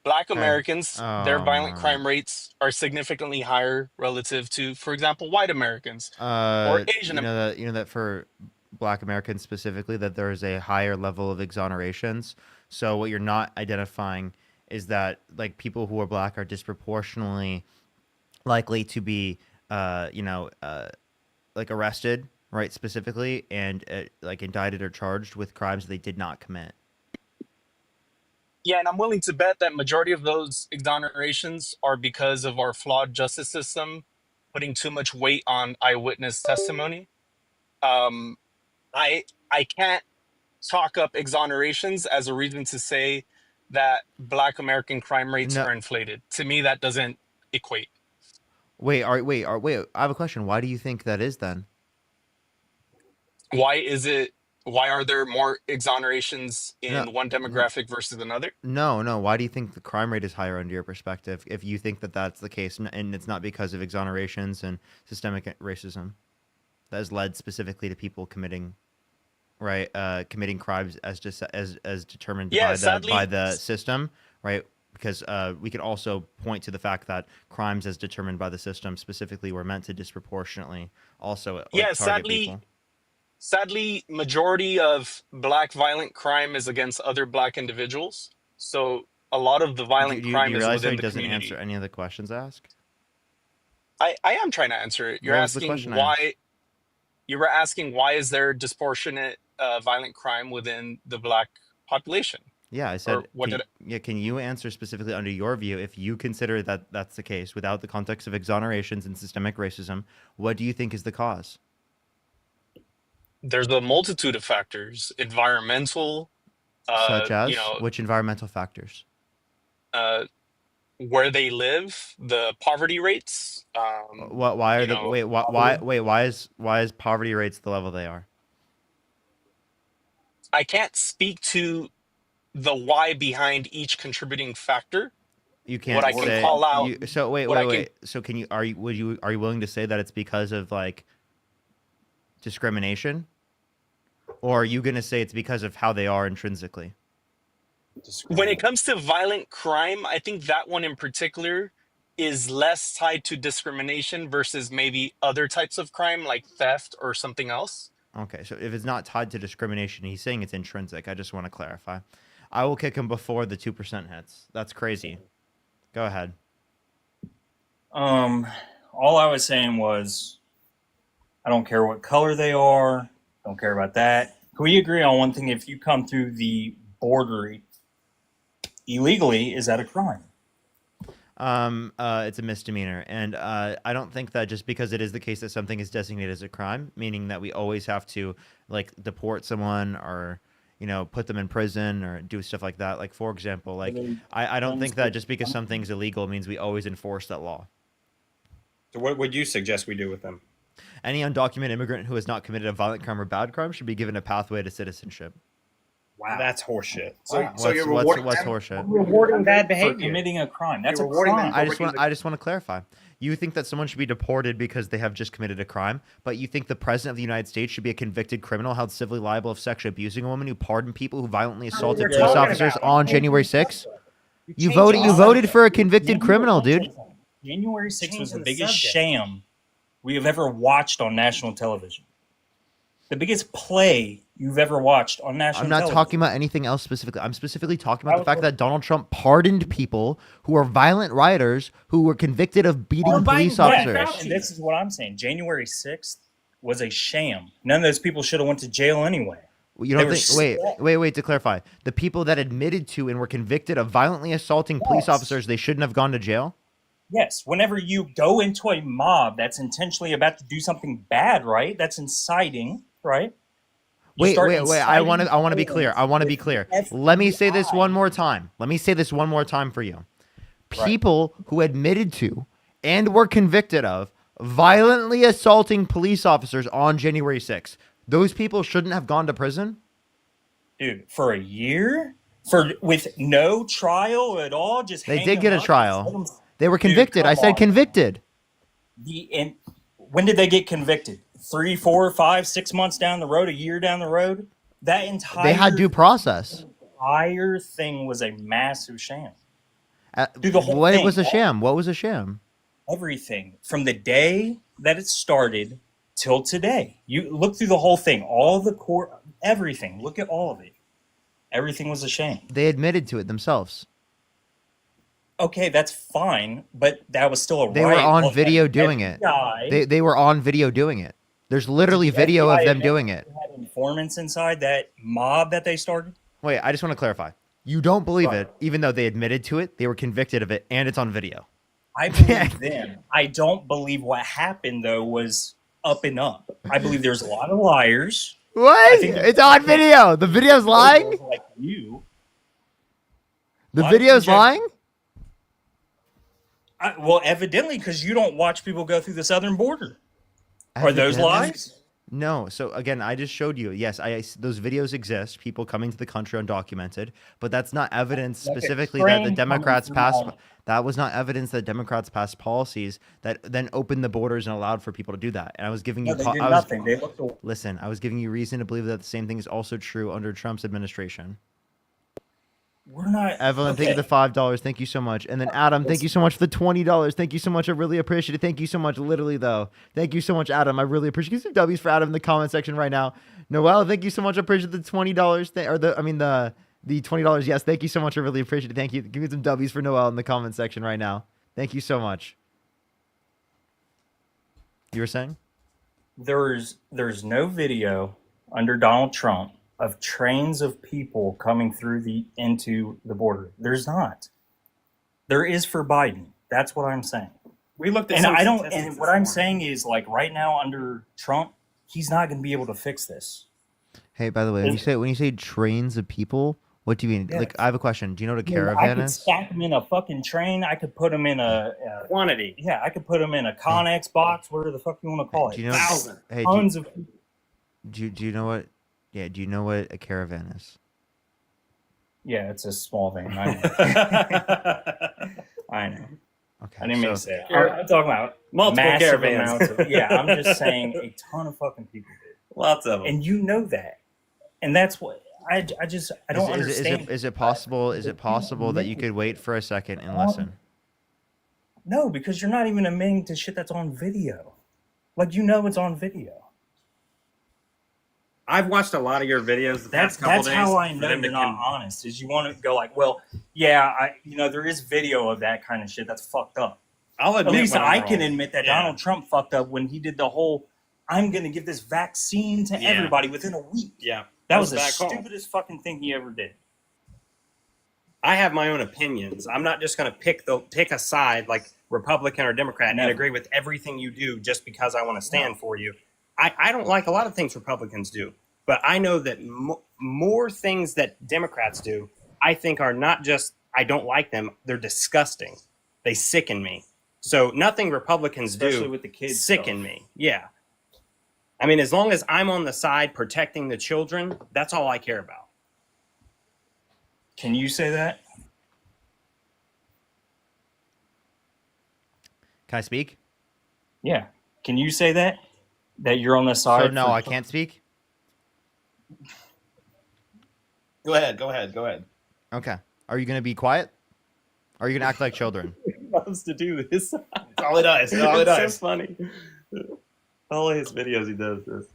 Black Americans, their violent crime rates are significantly higher relative to, for example, white Americans or Asian Americans. You know that for Black Americans specifically, that there is a higher level of exonerations. So what you're not identifying is that like people who are Black are disproportionately likely to be, like arrested, right? Specifically, and like indicted or charged with crimes they did not commit. Yeah, and I'm willing to bet that majority of those exonerations are because of our flawed justice system, putting too much weight on eyewitness testimony. I can't chalk up exonerations as a reason to say that Black American crime rates No. are inflated. To me, that doesn't equate. Wait. I have a question. Why do you think that is then? Why is it? Why are there more exonerations No. in one demographic versus another? No. Why do you think the crime rate is higher under your perspective? If you think that that's the case, and it's not because of exonerations and systemic racism that has led specifically to people committing, committing crimes as just as determined by the system, right? Because we could also point to the fact that crimes as determined by the system specifically were meant to disproportionately also target people. Sadly, majority of Black violent crime is against other Black individuals. So a lot of the violent crime you is realize within he the doesn't community. answer any of the questions asked? I am trying to answer it. You're What was the asking question I why. You were asking why is there disproportionate violent crime within the Black population? Yeah, I said. Can you answer specifically under your view, if you consider that that's the case, without the context of exonerations and systemic racism, what do you think is the cause? There's a multitude of factors, environmental, such as which environmental factors? Where they live, the poverty rates. Why are why is poverty rates the level they are? I can't speak to the why behind each contributing factor. You can't. What I can call out. So wait. So are you willing to say that it's because of like discrimination, or are you going to say it's because of how they are intrinsically? When it comes to violent crime, I think that one in particular is less tied to discrimination versus maybe other types of crime like theft or something else. Okay, so if it's not tied to discrimination, he's saying it's intrinsic. I just want to clarify. I will kick him before the 2% hits. That's crazy. Go ahead. All I was saying was, I don't care what color they are. Don't care about that. Can we agree on one thing? If you come through the border illegally, is that a crime? It's a misdemeanor, and I don't think that just because it is the case that something is designated as a crime, meaning that we always have to like deport someone or put them in prison or do stuff like that. Like, for example, like I don't think that just because something's illegal means we always enforce that law. So what would you suggest we do with them? Any undocumented immigrant who has not committed a violent crime or bad crime should be given a pathway to citizenship. Wow, that's horseshit. So you're rewarding what's horseshit? Rewarding bad behavior. For committing a crime. That's You're a rewarding crime. them I just want to clarify. You think that someone should be deported because they have just committed a crime, but you think the president of the United States should be a convicted criminal held civilly liable of sexually abusing a woman who pardoned people who violently assaulted police officers on January 6th? You voted for a convicted criminal, dude. January 6th was the biggest sham we have ever watched on national television. The biggest play you've ever watched on national television. I'm not talking about anything else specifically. I'm specifically talking about the fact that Donald Trump pardoned people who are violent rioters who were convicted of beating police officers. And this is what I'm saying. January 6th was a sham. None of those people should have went to jail anyway. You don't think? Wait. To clarify, the people that admitted to and were convicted of violently assaulting police officers, they shouldn't have gone to jail? Yes. Whenever you go into a mob that's intentionally about to do something bad, right? That's inciting, right? Wait. I want to be clear. Let me say this one more time. For you. People who admitted to and were convicted of violently assaulting police officers on January 6th. Those people shouldn't have gone to prison? Dude, for a year? With no trial at all? They did get a trial. They were convicted. I said convicted. When did they get convicted? 3, 4, 5, 6 months down the road, a year down the road? They had due process. The entire thing was a massive sham. What was a sham? What was a sham? Everything. From the day that it started till today. You look through the whole thing. All the court, everything. Look at all of it. Everything was a sham. They admitted to it themselves. Okay, that's fine, but that was still a They were on video doing it. They were on video doing it. There's literally video of them doing it. Had informants inside that mob that they started? Wait, I just want to clarify. You don't believe it, even though they admitted to it, they were convicted of it, and it's on video. I believe them. I don't believe what happened, though, was up and up. I believe there's a lot of liars. What? It's on video. The video's lying? Like you. The video's lying? Well, evidently, because you don't watch people go through the southern border. Are those Evidently? lies? No. So again, I just showed you. Yes, those videos exist. People coming to the country undocumented, but that's not evidence Like a specifically that the train Democrats coming passed. through. That was not evidence that Democrats passed policies that then opened the borders and allowed for people to do that. And I was giving you. No, they did nothing. They looked away. Listen, I was giving you reason to believe that the same thing is also true under Trump's administration. We're not. Evelyn, thank you for the $5. Thank you so much. And then Adam, thank you so much for the $20. Thank you so much. I really appreciate it. Thank you so much. Literally though. Thank you so much, Adam. I really appreciate it. Give some W's for Adam in the comment section right now. Noel, thank you so much. I appreciate the $20. The $20. Yes, thank you so much. I really appreciate it. Thank you. Give me some W's for Noel in the comment section right now. Thank you so much. You were saying? There's no video under Donald Trump of trains of people coming through into the border. There's not. There is for Biden. That's what I'm saying. We looked at And some I don't. statistics And this what I'm morning. saying is, like, right now under Trump, he's not going to be able to fix this. Hey, by the way, when you say trains of people, what do you mean? Yeah. Like, I have a question. Do you know what a I caravan could is? stack them in a fucking train. I could put them in a quantity. Yeah, I could put them in a Connex box, whatever the fuck you want to call it. Do you know? Hey, Tons of people. do you know what? Yeah, do you know what a caravan is? Yeah, it's a small van. I know. I know. Okay. I didn't mean to say it. Car- I'm talking about Multiple massive caravans. amounts of, yeah, I'm just saying a ton of fucking people did. Lots of them. And you know that. And that's what I don't understand. Is it possible that you could wait for a second and listen? No, because you're not even admitting to shit that's on video. Like, you know it's on video. I've watched a lot of your videos the past couple That's days. how I for know them you're to not honest. Is you want to go like, well, yeah, there is video of that kind of shit that's fucked up. I'll admit At least when I'm I can wrong. admit that Yeah. Donald Trump fucked up when he did the whole, I'm going to give this vaccine to Yeah. everybody within a week. Yeah. That was a the bad call. stupidest fucking thing he ever did. I have my own opinions. I'm not just going to pick a side like Republican or Democrat and agree with everything you do just because I want to stand for you. I don't like a lot of things Republicans do, but I know that more things that Democrats do, I think are not just, I don't like them, they're disgusting. They sicken me. So nothing Republicans Especially do with the kids sicken stuff. me. Yeah. I mean, as long as I'm on the side protecting the children, that's all I care about. Can you say that? Can I speak? Yeah. Can you say that? That you're on the side? So no, I can't speak. Go ahead. Okay. Are you gonna be quiet? Or are you gonna act like children? He loves to do this. That's all he does. That's all he It's does. so funny. All of his videos, he does this.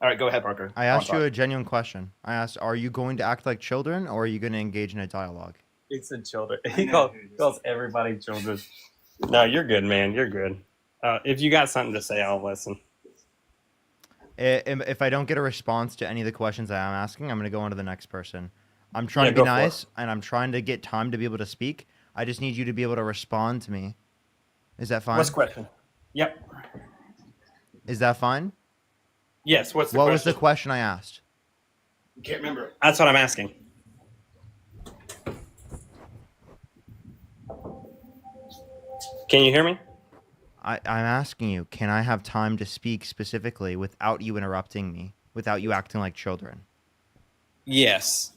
All right, go ahead, Parker. I asked you a genuine question. I asked, are you going to act like children or are you gonna engage in a dialogue? He said children. He calls everybody children. No, you're good, man. You're good. If you got something to say, I'll listen. If I don't get a response to any of the questions I am asking, I'm gonna go on to the next person. I'm trying to be go for it. nice and I'm trying to get time to be able to speak. I just need you to be able to respond to me. Is that fine? What's the question? Yep. Is that fine? Yes. What's the What question? was the question I asked? Can't remember. That's what I'm asking. Can you hear me? I'm asking you, can I have time to speak specifically without you interrupting me, without you acting like children? Yes.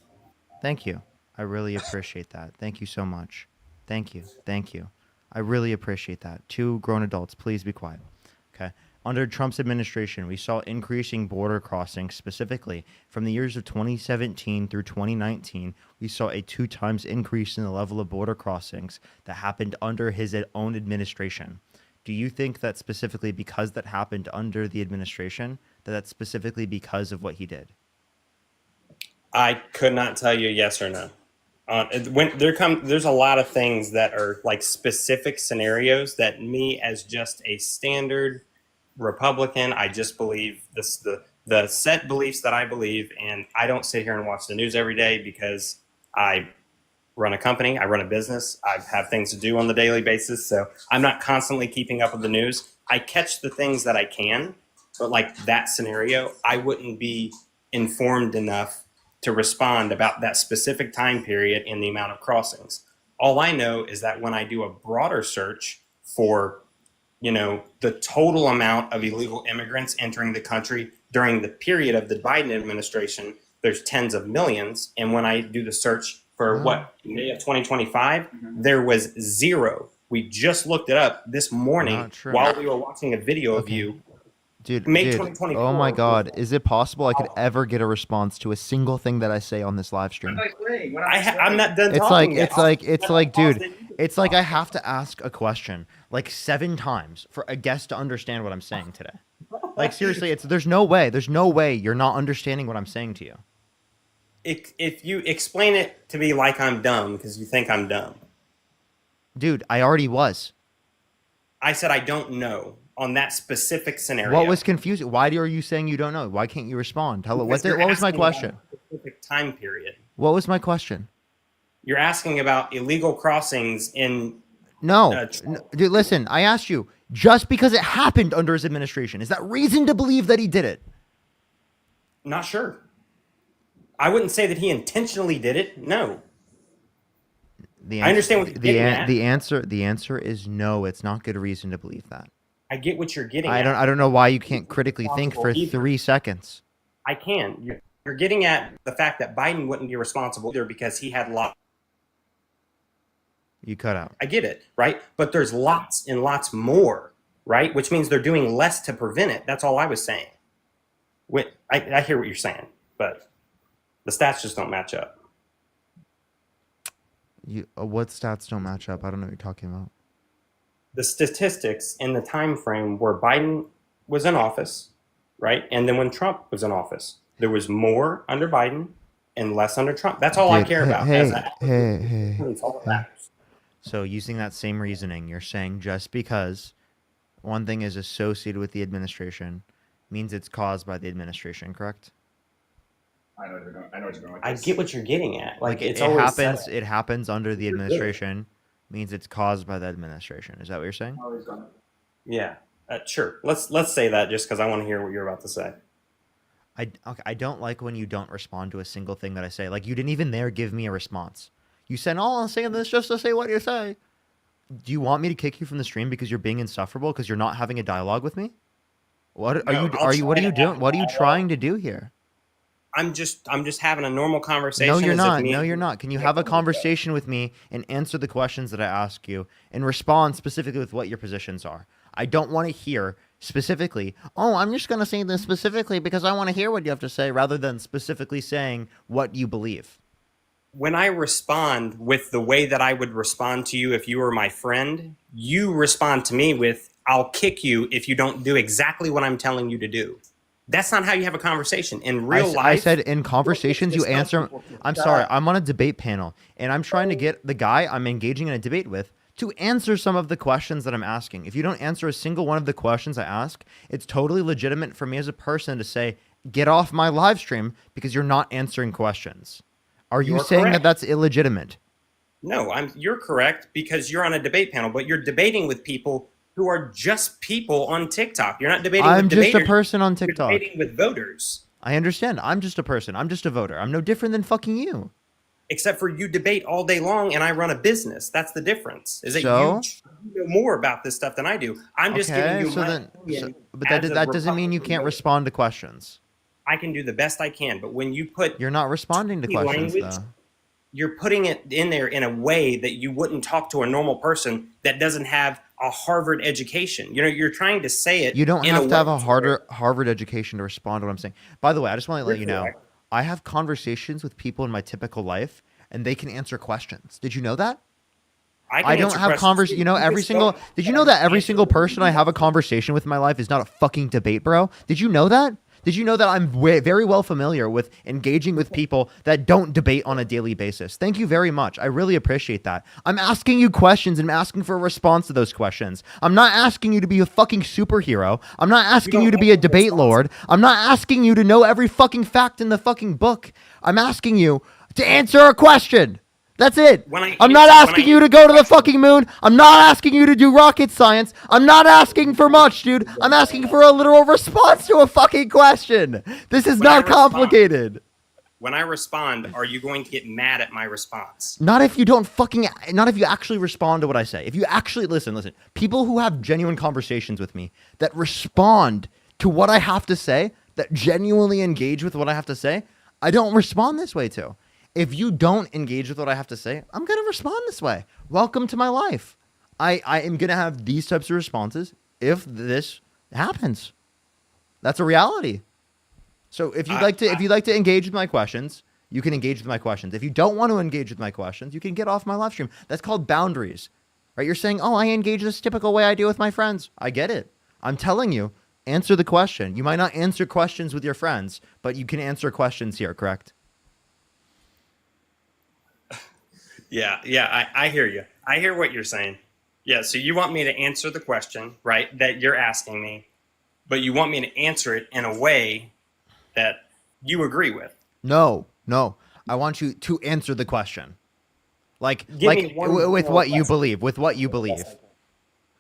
Thank you. I really appreciate that. Thank you so much. Thank you. Thank you. I really appreciate that. 2 grown adults, please be quiet. Okay. Under Trump's administration, we saw increasing border crossings. Specifically, from the years of 2017 through 2019, we saw a 2 times increase in the level of border crossings that happened under his own administration. Do you think that specifically because that happened under the administration, that's specifically because of what he did? I could not tell you yes or no. There's a lot of things that are like specific scenarios that me as just a standard Republican, I just believe the set beliefs that I believe, and I don't sit here and watch the news every day because I run a company. I run a business. I have things to do on the daily basis. So I'm not constantly keeping up with the news. I catch the things that I can, but like that scenario, I wouldn't be informed enough to respond about that specific time period and the amount of crossings. All I know is that when I do a broader search for, the total amount of illegal immigrants entering the country during the period of the Biden administration, there's tens of millions. And when I do the search for May of 2025, there was zero. We just looked it up this morning while we were watching a video of you. Dude, May dude, 2024. oh my God. Is it possible I could ever get a response to a single thing that I say on this live stream? I'm not done It's talking like, yet. dude, it's like I have to ask a question like 7 times for a guest to understand what I'm saying today. Like, seriously, there's no way you're not understanding what I'm saying to you. If you explain it to me like I'm dumb because you think I'm dumb. Dude, I already was. I said I don't know on that specific scenario. What was confusing? Why are you saying you don't know? Why can't you respond? Hello, what was my asking question? about a specific time period. What was my question? You're asking about illegal crossings in... No, dude, listen, I asked you, just because it happened under his administration, is that reason to believe that he did it? Not sure. I wouldn't say that he intentionally did it. No. I understand what you're getting at. The answer is no. It's not good reason to believe that. I get what you're getting at. I don't know why you can't critically think for 3 seconds. I can. You're getting at the fact that Biden wouldn't be responsible either because he had lots. You cut out. I get it, right? But there's lots and lots more, right? Which means they're doing less to prevent it. That's all I was saying. I hear what you're saying, but the stats just don't match up. What stats don't match up? I don't know what you're talking about. The statistics in the time frame where Biden was in office, right? And then when Trump was in office, there was more under Biden and less under Trump. That's all I care about. It's all that matters. So using that same reasoning, you're saying just because one thing is associated with the administration means it's caused by the administration, correct? I know what you're going with I this. get what you're getting at. Like it happens. It happens under the administration. Means it's caused by the administration. Is that what you're saying? Yeah, sure. Let's say that just because I want to hear what you're about to say. I don't like when you don't respond to a single thing that I say. Like, you didn't even give me a response. You said, "Oh, I'm saying this just to say what you say." Do you want me to kick you from the stream because you're being insufferable because you're not having a dialogue with me? What are you doing? What are you trying to do here? I'm just having a normal conversation. No, you're not. No, you're not. Can you have a conversation with me and answer the questions that I ask you and respond specifically with what your positions are? I don't want to hear specifically, "Oh, I'm just going to say this specifically because I want to hear what you have to say," rather than specifically saying what you believe. When I respond with the way that I would respond to you if you were my friend, you respond to me with, "I'll kick you if you don't do exactly what I'm telling you to do." That's not how you have a conversation. In real life... I said in conversations you answer... I'm sorry, I'm on a debate panel, and I'm trying to get the guy I'm engaging in a debate with to answer some of the questions that I'm asking. If you don't answer a single one of the questions I ask, it's totally legitimate for me as a person to say, "Get off my live stream because you're not answering questions." Are you saying that that's illegitimate? No, you're correct because you're on a debate panel, but you're debating with people who are just people on TikTok. You're not debating with debaters. I'm just a person on TikTok. You're debating with voters. I understand. I'm just a person. I'm just a voter. I'm no different than fucking you. Except for you debate all day long and I run a business. That's the difference. Is that you know more about this stuff than I do. I'm just giving you my opinion. But that doesn't mean you can't respond to questions. I can do the best I can, but when you put... You're not responding to questions, though. You're putting it in there in a way that you wouldn't talk to a normal person that doesn't have a Harvard education. You're trying to say it. You don't have to have a Harvard education to respond to what I'm saying. By the way, I just want to let you know, I have conversations with people in my typical life, and they can answer questions. Did you know that? I don't have conversations. Did you know that every single person I have a conversation with in my life is not a fucking debate, bro? Did you know that? Did you know that I'm very well familiar with engaging with people that don't debate on a daily basis? Thank you very much. I really appreciate that. I'm asking you questions and I'm asking for a response to those questions. I'm not asking you to be a fucking superhero. I'm not asking you to be a debate lord. I'm not asking you to know every fucking fact in the fucking book. I'm asking you to answer a question. That's it. When I I'm not asking you to go to the fucking moon. I'm not asking you to do rocket science. I'm not asking for much, dude. I'm asking for a literal response to a fucking question. This is not complicated. When I respond, are you going to get mad at my response? Not if you actually respond to what I say. If you actually listen, people who have genuine conversations with me that respond to what I have to say, that genuinely engage with what I have to say, I don't respond this way to. If you don't engage with what I have to say, I'm going to respond this way. Welcome to my life. I am going to have these types of responses if this happens. That's a reality. So if you'd like to engage with my questions, you can engage with my questions. If you don't want to engage with my questions, you can get off my live stream. That's called boundaries. Right? You're saying, "Oh, I engage this typical way I do with my friends." I get it. I'm telling you, answer the question. You might not answer questions with your friends, but you can answer questions here, correct? Yeah, I hear you. I hear what you're saying. Yeah, so you want me to answer the question, right, that you're asking me, but you want me to answer it in a way that you agree with. No. I want you to answer the question. With what you believe.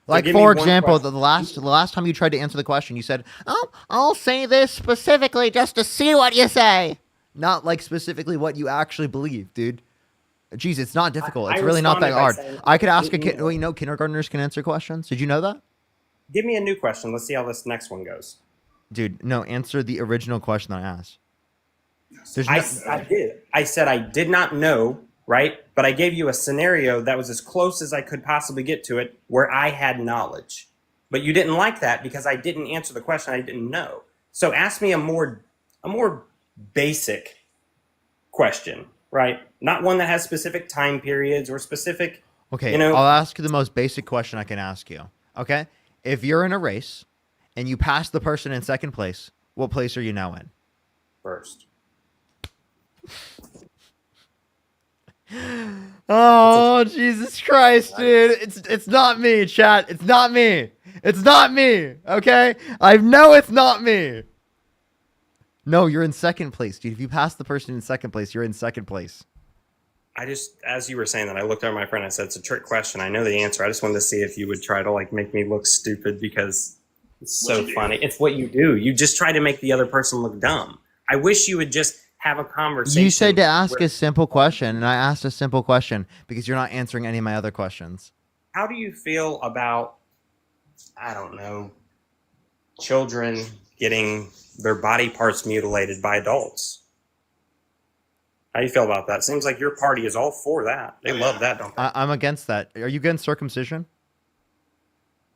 Like, for example, the last time you tried to answer the question, you said, "Oh, I'll say this specifically just to see what you say." Not like specifically what you actually believe, dude. Jeez, it's not difficult. It's really not that hard. I could ask kindergartners can answer questions. Did you know that? Give me a new question. Let's see how this next one goes. Dude, no, answer the original question that I asked. I did. I said I did not know, right? But I gave you a scenario that was as close as I could possibly get to it where I had knowledge. But you didn't like that because I didn't answer the question I didn't know. So ask me a more basic question, right? Not one that has specific time periods or specific, Okay, I'll ask you the most basic question I can ask you. Okay? If you're in a race and you pass the person in second place, what place are you now in? First. Oh, Jesus Christ, dude. It's not me, chat. It's not me. It's not me. Okay? I know it's not me. No, you're in second place, dude. If you pass the person in second place, you're in second place. As you were saying that, I looked over at my friend and I said, "It's a trick question. I know the answer. I just wanted to see if you would try to make me look stupid because it's so funny." It's what you do. You just try to make the other person look dumb. I wish you would just have a conversation. You said to ask a simple question, and I asked a simple question because you're not answering any of my other questions. How do you feel about, I don't know, children getting their body parts mutilated by adults? How do you feel about that? Seems like your party is all for that. They love that, don't they? I'm against that. Are you against circumcision?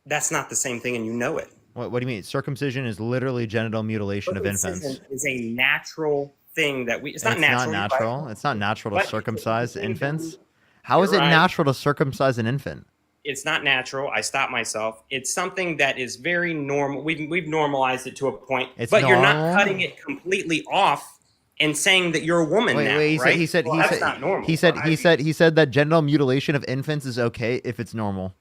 That's not the same thing, and you know it. What do you mean? Circumcision is literally genital mutilation of infants. Circumcision is a natural thing that we. It's not natural. It's not natural to circumcise infants. How is it natural to circumcise an infant? It's not natural. I stopped myself. It's something that is very normal. We've normalized it to a point, but you're not cutting it completely off and saying that you're a woman now, right? That's not normal. He said that genital mutilation of infants is okay if it's normal.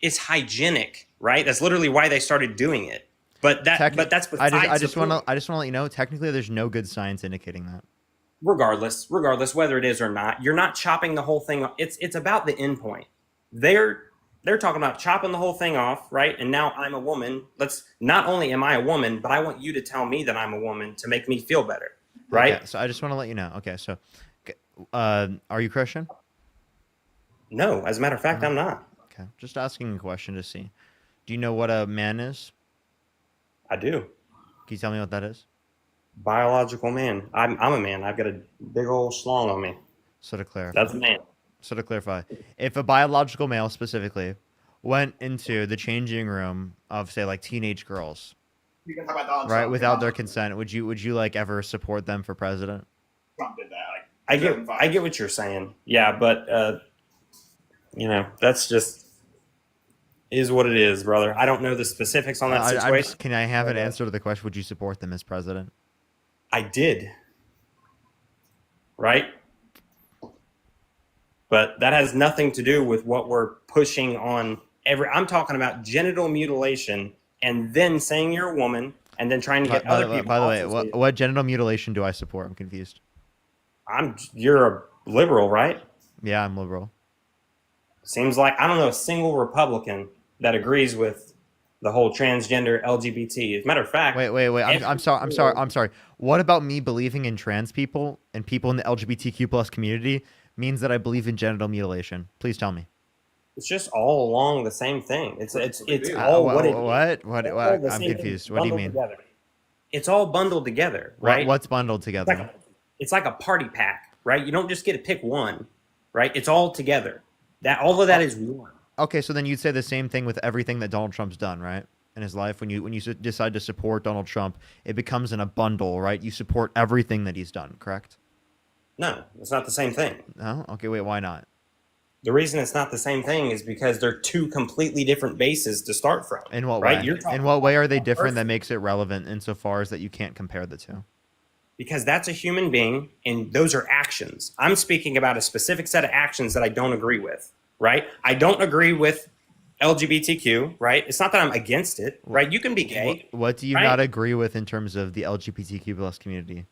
It's hygienic, right? That's literally why they started doing it. But that's besides I just want to let you know, technically there's no good science indicating that. Regardless whether it is or not, you're not chopping the whole thing. It's about the end point. They're talking about chopping the whole thing off, right? And now I'm a woman. Not only am I a woman, but I want you to tell me that I'm a woman to make me feel better, right? Okay, so I just want to let you know. Okay, so are you Christian? No, as a matter of fact, I'm not. Okay, just asking a question to see. Do you know what a man is? I do. Can you tell me what that is? Biological man. I'm a man. I've got a big old schlong on me. So to clarify. That's a man. So to clarify, if a biological male specifically went into the changing room of, say, like teenage girls, You can talk about Donald right, Trump. without their consent, would you like ever support them for president? Trump did that. I get what you're saying. Yeah, but that's just is what it is, brother. I don't know the specifics on that situation. Can I have an answer to the question? Would you support them as president? I did. Right? But that has nothing to do with what we're pushing on. I'm talking about genital mutilation and then saying you're a woman and then trying to get other people. By the way, what genital mutilation do I support? I'm confused. You're a liberal, right? Yeah, I'm liberal. Seems like I don't know a single Republican that agrees with the whole transgender LGBT. As a matter of fact, Wait. I'm sorry. What about me believing in trans people and people in the LGBTQ plus community means that I believe in genital mutilation? Please tell me. it's just all along the same thing. It's all what it is. What? All the I'm same confused. thing What do you bundled mean? together. It's all bundled together, right? What's bundled together? It's like a party pack, right? You don't just get to pick one, right? It's all together. That all of that is one. Okay, so then you'd say the same thing with everything that Donald Trump's done, right? In his life, when you decide to support Donald Trump, it becomes in a bundle, right? You support everything that he's done, correct? No, it's not the same thing. No? Okay, wait, why not? The reason it's not the same thing is because they're two completely different bases to start from. In what right? way? In what way are they different that makes it relevant insofar as that you can't compare the two? Because that's a human being, and those are actions. I'm speaking about a specific set of actions that I don't agree with, right? I don't agree with LGBTQ, right? It's not that I'm against it, right? You can be gay. What do you right? not agree with in terms of the LGBTQ plus community?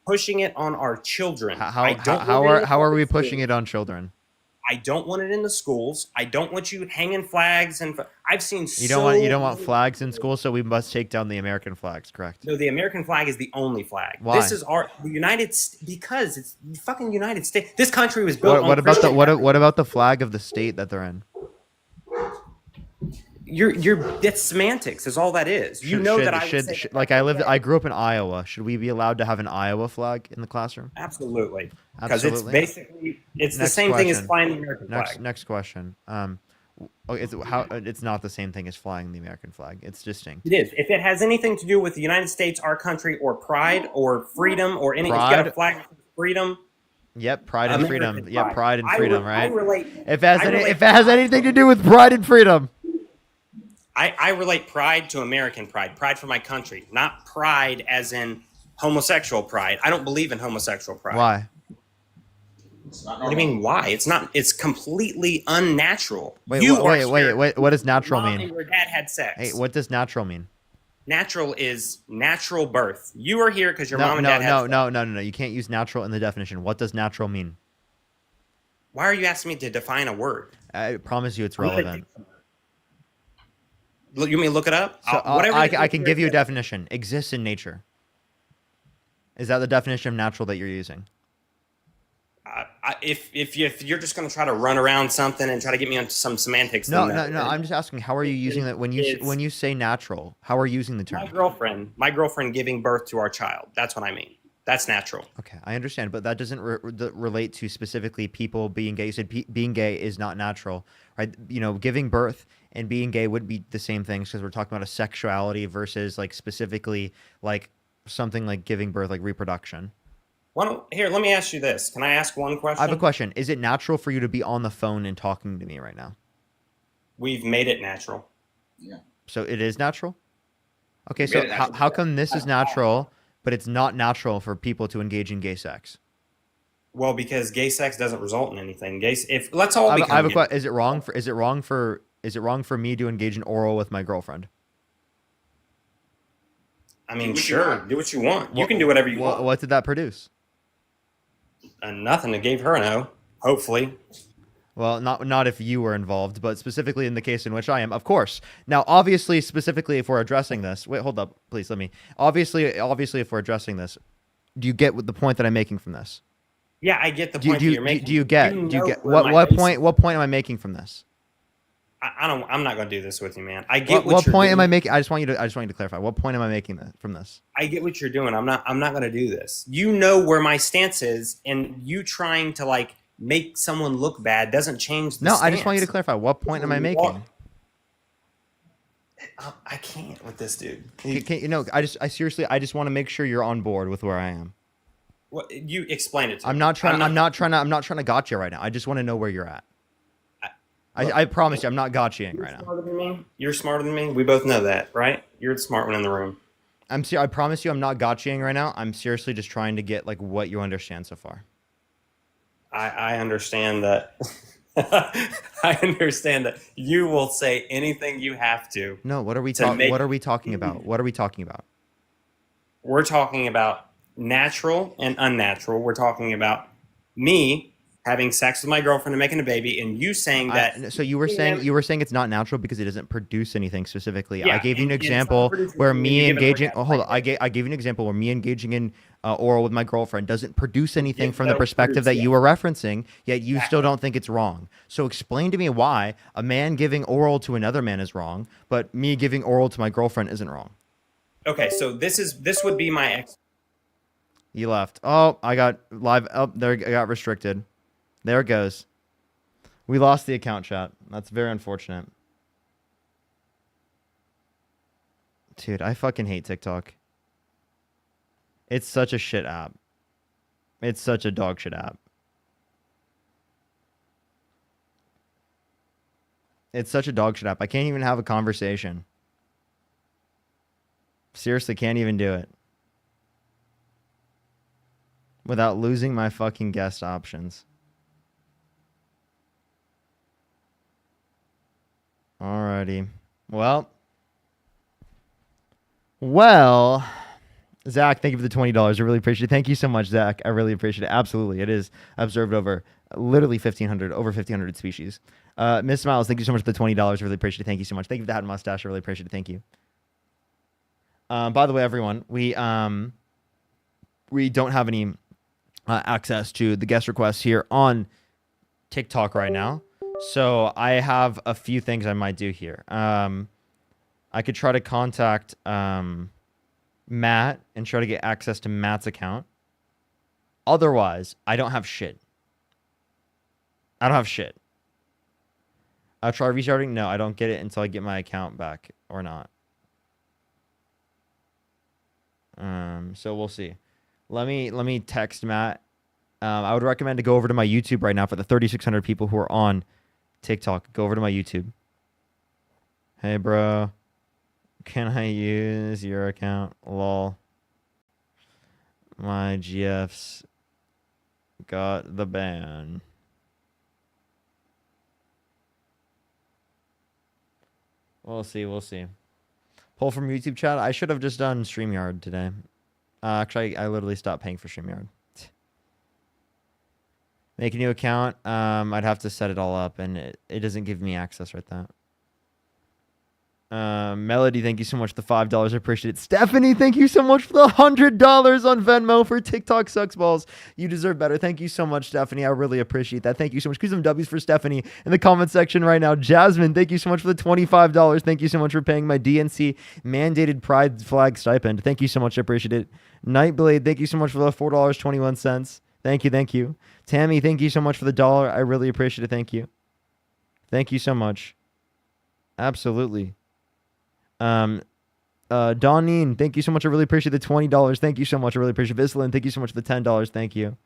Pushing it on our children. How are we pushing it on children? I don't want it in the schools. I don't want you hanging flags, and I've seen. You don't want flags in school, so we must take down the American flags, correct? No, the American flag is the only flag. Why? This is the United States, because it's the fucking United States. This country was built on What about Christian. what about the flag of the state that they're in? That's semantics. Is all that is. You know that I would say like I grew up in Iowa. Should we be allowed to have an Iowa flag in the classroom? Absolutely. Because it's Absolutely. basically the Next same thing as question. flying the American flag. Next question. It's not the same thing as flying the American flag. It's distinct. It is. If it has anything to do with the United States, our country, or pride, or freedom, or any, if you got a flag for freedom. Yep, pride and American freedom. Yep, pride and I freedom, re- right? I relate. If it has anything to do with pride and freedom. I relate pride to American pride, pride for my country, not pride as in homosexual pride. I don't believe in homosexual pride. Why? What do you mean? Why? It's not. It's completely unnatural. Wait. What does natural Mom mean? and your dad had sex. Hey, what does natural mean? Natural is natural birth. You are here because your mom and dad had sex. No. You can't use natural in the definition. What does natural mean? Why are you asking me to define a word? I promise you, it's relevant. You want me to look it up? So, Whatever. I can give you a definition. Exists in nature. Is that the definition of natural that you're using? If you're just going to try to run around something and try to get me onto some semantics, No. I'm just asking. How are you using that when you say natural? How are you using the term? My girlfriend giving birth to our child. That's what I mean. That's natural. Okay, I understand, but that doesn't relate to specifically people being gay. You said being gay is not natural, right? You know, giving birth and being gay would be the same things because we're talking about a sexuality versus like specifically like something like giving birth, like reproduction. Here, let me ask you this. Can I ask one question? I have a question. Is it natural for you to be on the phone and talking to me right now? We've made it natural. Yeah. So it is natural? Okay, so how come this is natural, but it's not natural for people to engage in gay sex? Well, because gay sex doesn't result in anything. Let's all become I have a gay. question. Is it wrong for me to engage in oral with my girlfriend? I mean, sure. Do what you want. You can do whatever you want. What did that produce? Nothing. It gave her a no. Hopefully. Well, not if you were involved, but specifically in the case in which I am, of course. Now, obviously, specifically if we're addressing this, wait, hold up, please, let me. Obviously, if we're addressing this, do you get the point that I'm making from this? Yeah, I get the point that you're making. Do you get what point am I making from this? I'm not going to do this with you, man. I get what point doing. am I making? I just want you to clarify. What point am I making from this? I get what you're doing. I'm not going to do this. You know where my stance is, and you trying to like make someone look bad doesn't change the stance. I just want you to clarify. What point am I making? I can't with this dude. I seriously just want to make sure you're on board with where I am. Well, you explain it to me. I'm not trying to gotcha right now. I just want to know where you're at. I promise you, I'm not gotchaing right now. Smarter than me. You're smarter than me. We both know that, right? You're the smart one in the room. I promise you, I'm not gotchaing right now. I'm seriously just trying to get like what you understand so far. I understand that. I understand that you will say anything you have to. No, what are we talking? What are we talking about? What are we talking about? We're talking about natural and unnatural. We're talking about me having sex with my girlfriend and making a baby, and you saying that. So you were saying it's not natural because it doesn't produce anything specifically. Yeah, I gave you an and it's not example producing where anything, me you give an engaging. orgasm Oh, hold on. like I gave you an example where me engaging in oral with my girlfriend doesn't produce anything from the that'll perspective produce, that you were referencing. Yet you still don't think it's wrong. So explain to me why a man giving oral to another man is wrong, but me giving oral to my girlfriend isn't wrong. Okay, so this would be my ex. You left. Oh, I got live. Oh, there, I got restricted. There it goes. We lost the account, chat. That's very unfortunate. Dude, I fucking hate TikTok. It's such a shit app. It's such a dog shit app. It's such a dog shit app. I can't even have a conversation. Seriously, can't even do it. Without losing my fucking guest options. Alrighty. Well, Zach, thank you for the $20. I really appreciate it. Thank you so much, Zach. I really appreciate it. Absolutely. It is observed over literally over 1,500 species. Miss Smiles, thank you so much for the $20. I really appreciate it. Thank you so much. Thank you for the hat and mustache. I really appreciate it. Thank you. By the way, everyone, we don't have any access to the guest requests here on TikTok right now. So I have a few things I might do here. I could try to contact Matt and try to get access to Matt's account. Otherwise, I don't have shit. I'll try restarting. No, I don't get it until I get my account back or not. So we'll see. Let me text Matt. I would recommend to go over to my YouTube right now for the 3,600 people who are on TikTok. Go over to my YouTube. Hey, bro. Can I use your account? Lol. My GFs got the ban. We'll see. Poll from YouTube chat. I should have just done StreamYard today. Actually, I literally stopped paying for StreamYard. Make a new account. I'd have to set it all up, and it doesn't give me access right now. Melody, thank you so much for the $5. I appreciate it. Stephanie, thank you so much for the $100 on Venmo for TikTok sucks balls. You deserve better. Thank you so much, Stephanie. I really appreciate that. Thank you so much. Give some W's for Stephanie in the comment section right now. Jasmine, thank you so much for the $25. Thank you so much for paying my DNC mandated pride flag stipend. Thank you so much. I appreciate it. Nightblade, thank you so much for the $4.21. Thank you. Tammy, thank you so much for the $1. I really appreciate it. Thank you. Thank you so much. Absolutely. Donine, thank you so much. I really appreciate the $20. Thank you so much. I really appreciate it. Vislin, thank you so much for the $10. Thank you.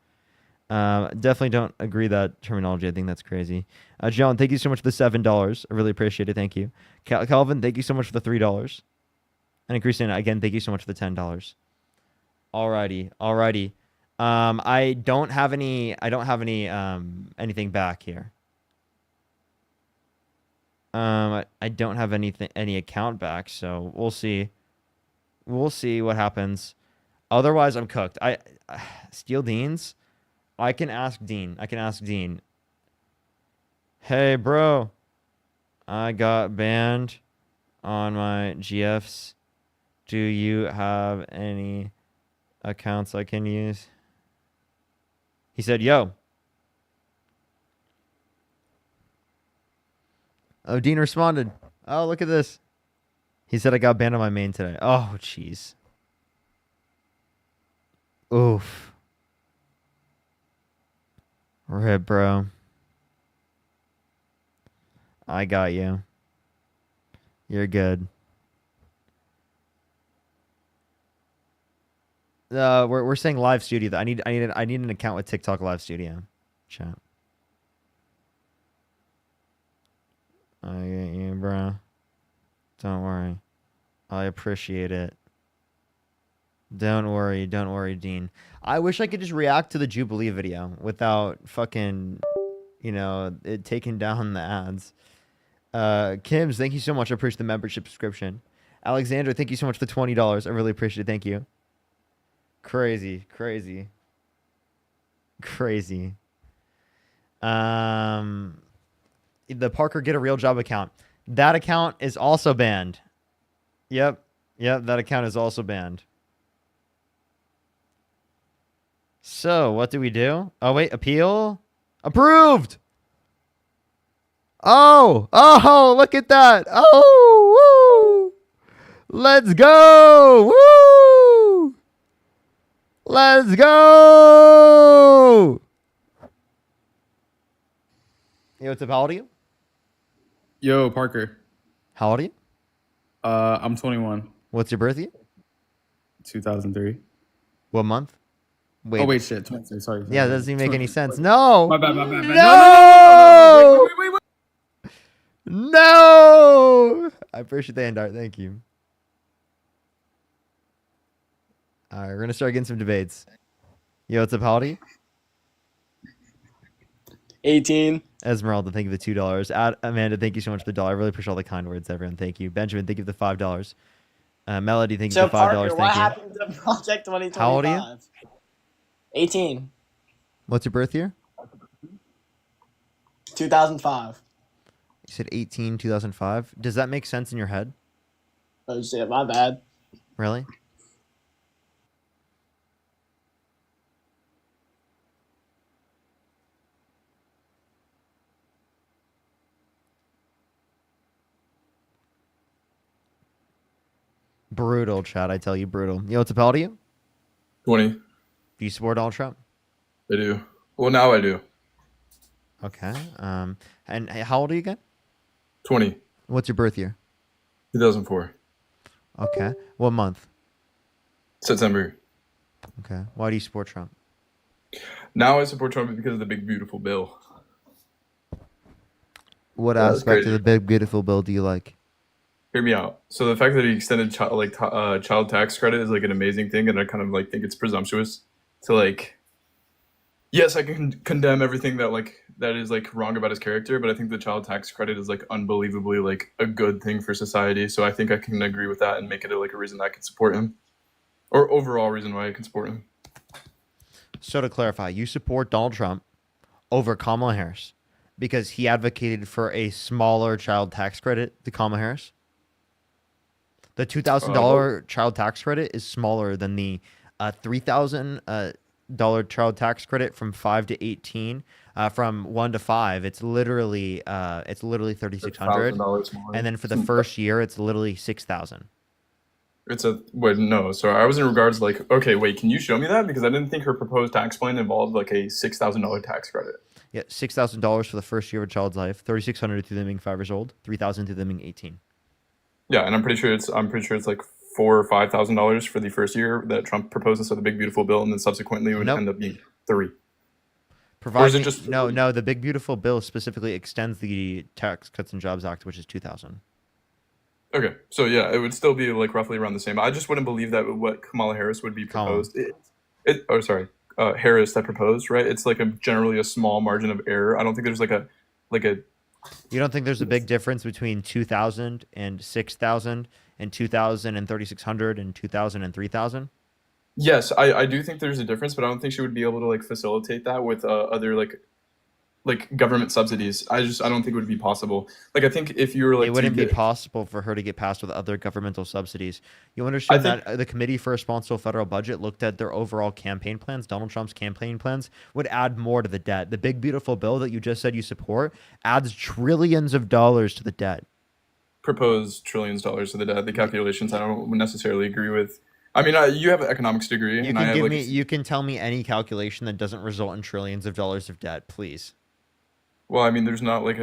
Definitely don't agree that terminology. I think that's crazy. John, thank you so much for the $7. I really appreciate it. Thank you. Calvin, thank you so much for the $3. And Christina, again, thank you so much for the $10. Alrighty. I don't have any anything back here. I don't have any account back, so we'll see. We'll see what happens. Otherwise, I'm cooked. Steel Deans. I can ask Dean. Hey, bro. I got banned on my GFs. Do you have any accounts I can use? He said, yo. Oh, Dean responded. Oh, look at this. He said I got banned on my main today. Oh, jeez. Oof. Rip, bro. I got you. You're good. We're saying live studio. I need an account with TikTok Live Studio. Chat. I get you, bro. Don't worry. I appreciate it. Don't worry, Dean. I wish I could just react to the Jubilee video without fucking, it taking down the ads. Kims, thank you so much. I appreciate the membership subscription. Alexandra, thank you so much for the $20. I really appreciate it. Thank you. Crazy. The Parker Get a Real Job account. That account is also banned. Yep, that account is also banned. So, what do we do? Oh, wait, appeal? Approved! Oh, look at that. Oh, woo! Let's go! Woo! Let's go! Yo, what's up? How old are you? Yo, Parker. How old are you? I'm 21. What's your birth year? 2003. What month? Wait. Oh, wait, shit. 23. Sorry. Yeah, that doesn't even make any sense. No! My bad. No! Wait. No! I appreciate the hand art. Thank you. All right, we're going to start getting some debates. Yo, what's up? How old are you? 18. Esmeralda, thank you for the $2. Amanda, thank you so much for the dollar. I really appreciate all the kind words, everyone. Thank you. Benjamin, thank you for the $5. Melody, thank you for the $5. Parker, Thank what you. happened to Project 2025? How old are you? 18. What's your birth year? 2005. You said 18, 2005. Does that make sense in your head? Oh shit, my bad. Really? Brutal, Chad. I tell you, brutal. Yo, what's up? How old are you? 20. Do you support Donald Trump? I do. Well, now I do. Okay. And how old are you again? 20. What's your birth year? 2004. Okay. What month? September. Okay. Why do you support Trump? Now I support Trump because of the big, beautiful bill. What That's aspect crazy. of the big, beautiful bill do you like? Hear me out. So the fact that he extended child tax credit is like an amazing thing, and I kind of like think it's presumptuous to like. Yes, I can condemn everything that is like wrong about his character, but I think the child tax credit is like unbelievably like a good thing for society. So I think I can agree with that and make it like a reason that I can support him, or overall reason why I can support him. So to clarify, you support Donald Trump over Kamala Harris because he advocated for a smaller child tax credit to Kamala Harris? The $2,000 child tax credit is smaller than the $3,000 child tax credit from 5 to 18. From 1 to 5, it's literally $3,600, $1,000 more. and then for the first year, it's literally $6,000. It's a wait, no. So I was in regards like, okay, wait, can you show me that? Because I didn't think her proposed tax plan involved like a $6,000 tax credit. Yeah, $6,000 for the first year of a child's life, $3,600 through them being 5 years old, $3,000 through them being 18. Yeah, and I'm pretty sure it's like $4,000 or $5,000 for the first year that Trump proposed instead of the big beautiful bill, and then subsequently it would end up being 3. Or is it just no? The big beautiful bill specifically extends the Tax Cuts and Jobs Act, which is 2,000. Okay, so yeah, it would still be like roughly around the same. I just wouldn't believe that what Kamala Harris would be proposed. Harris that proposed, right? It's like generally a small margin of error. I don't think there's like a. You don't think there's a big difference between 2,000 and 6,000 and 2,000 and 3,600 and 2,000 and 3,000? Yes, I do think there's a difference, but I don't think she would be able to like facilitate that with other like government subsidies. I don't think it would be possible. Like I think if you were like it wouldn't be possible for her to get passed with other governmental subsidies. You understand that the Committee for Responsible Federal Budget looked at their overall campaign plans. Donald Trump's campaign plans would add more to the debt. The big beautiful bill that you just said you support adds trillions of dollars to the debt. Proposed trillions of dollars to the debt. The calculations I don't necessarily agree with. I mean, you have an economics degree. You can tell me any calculation that doesn't result in trillions of dollars of debt, please. Well, I mean, there's not like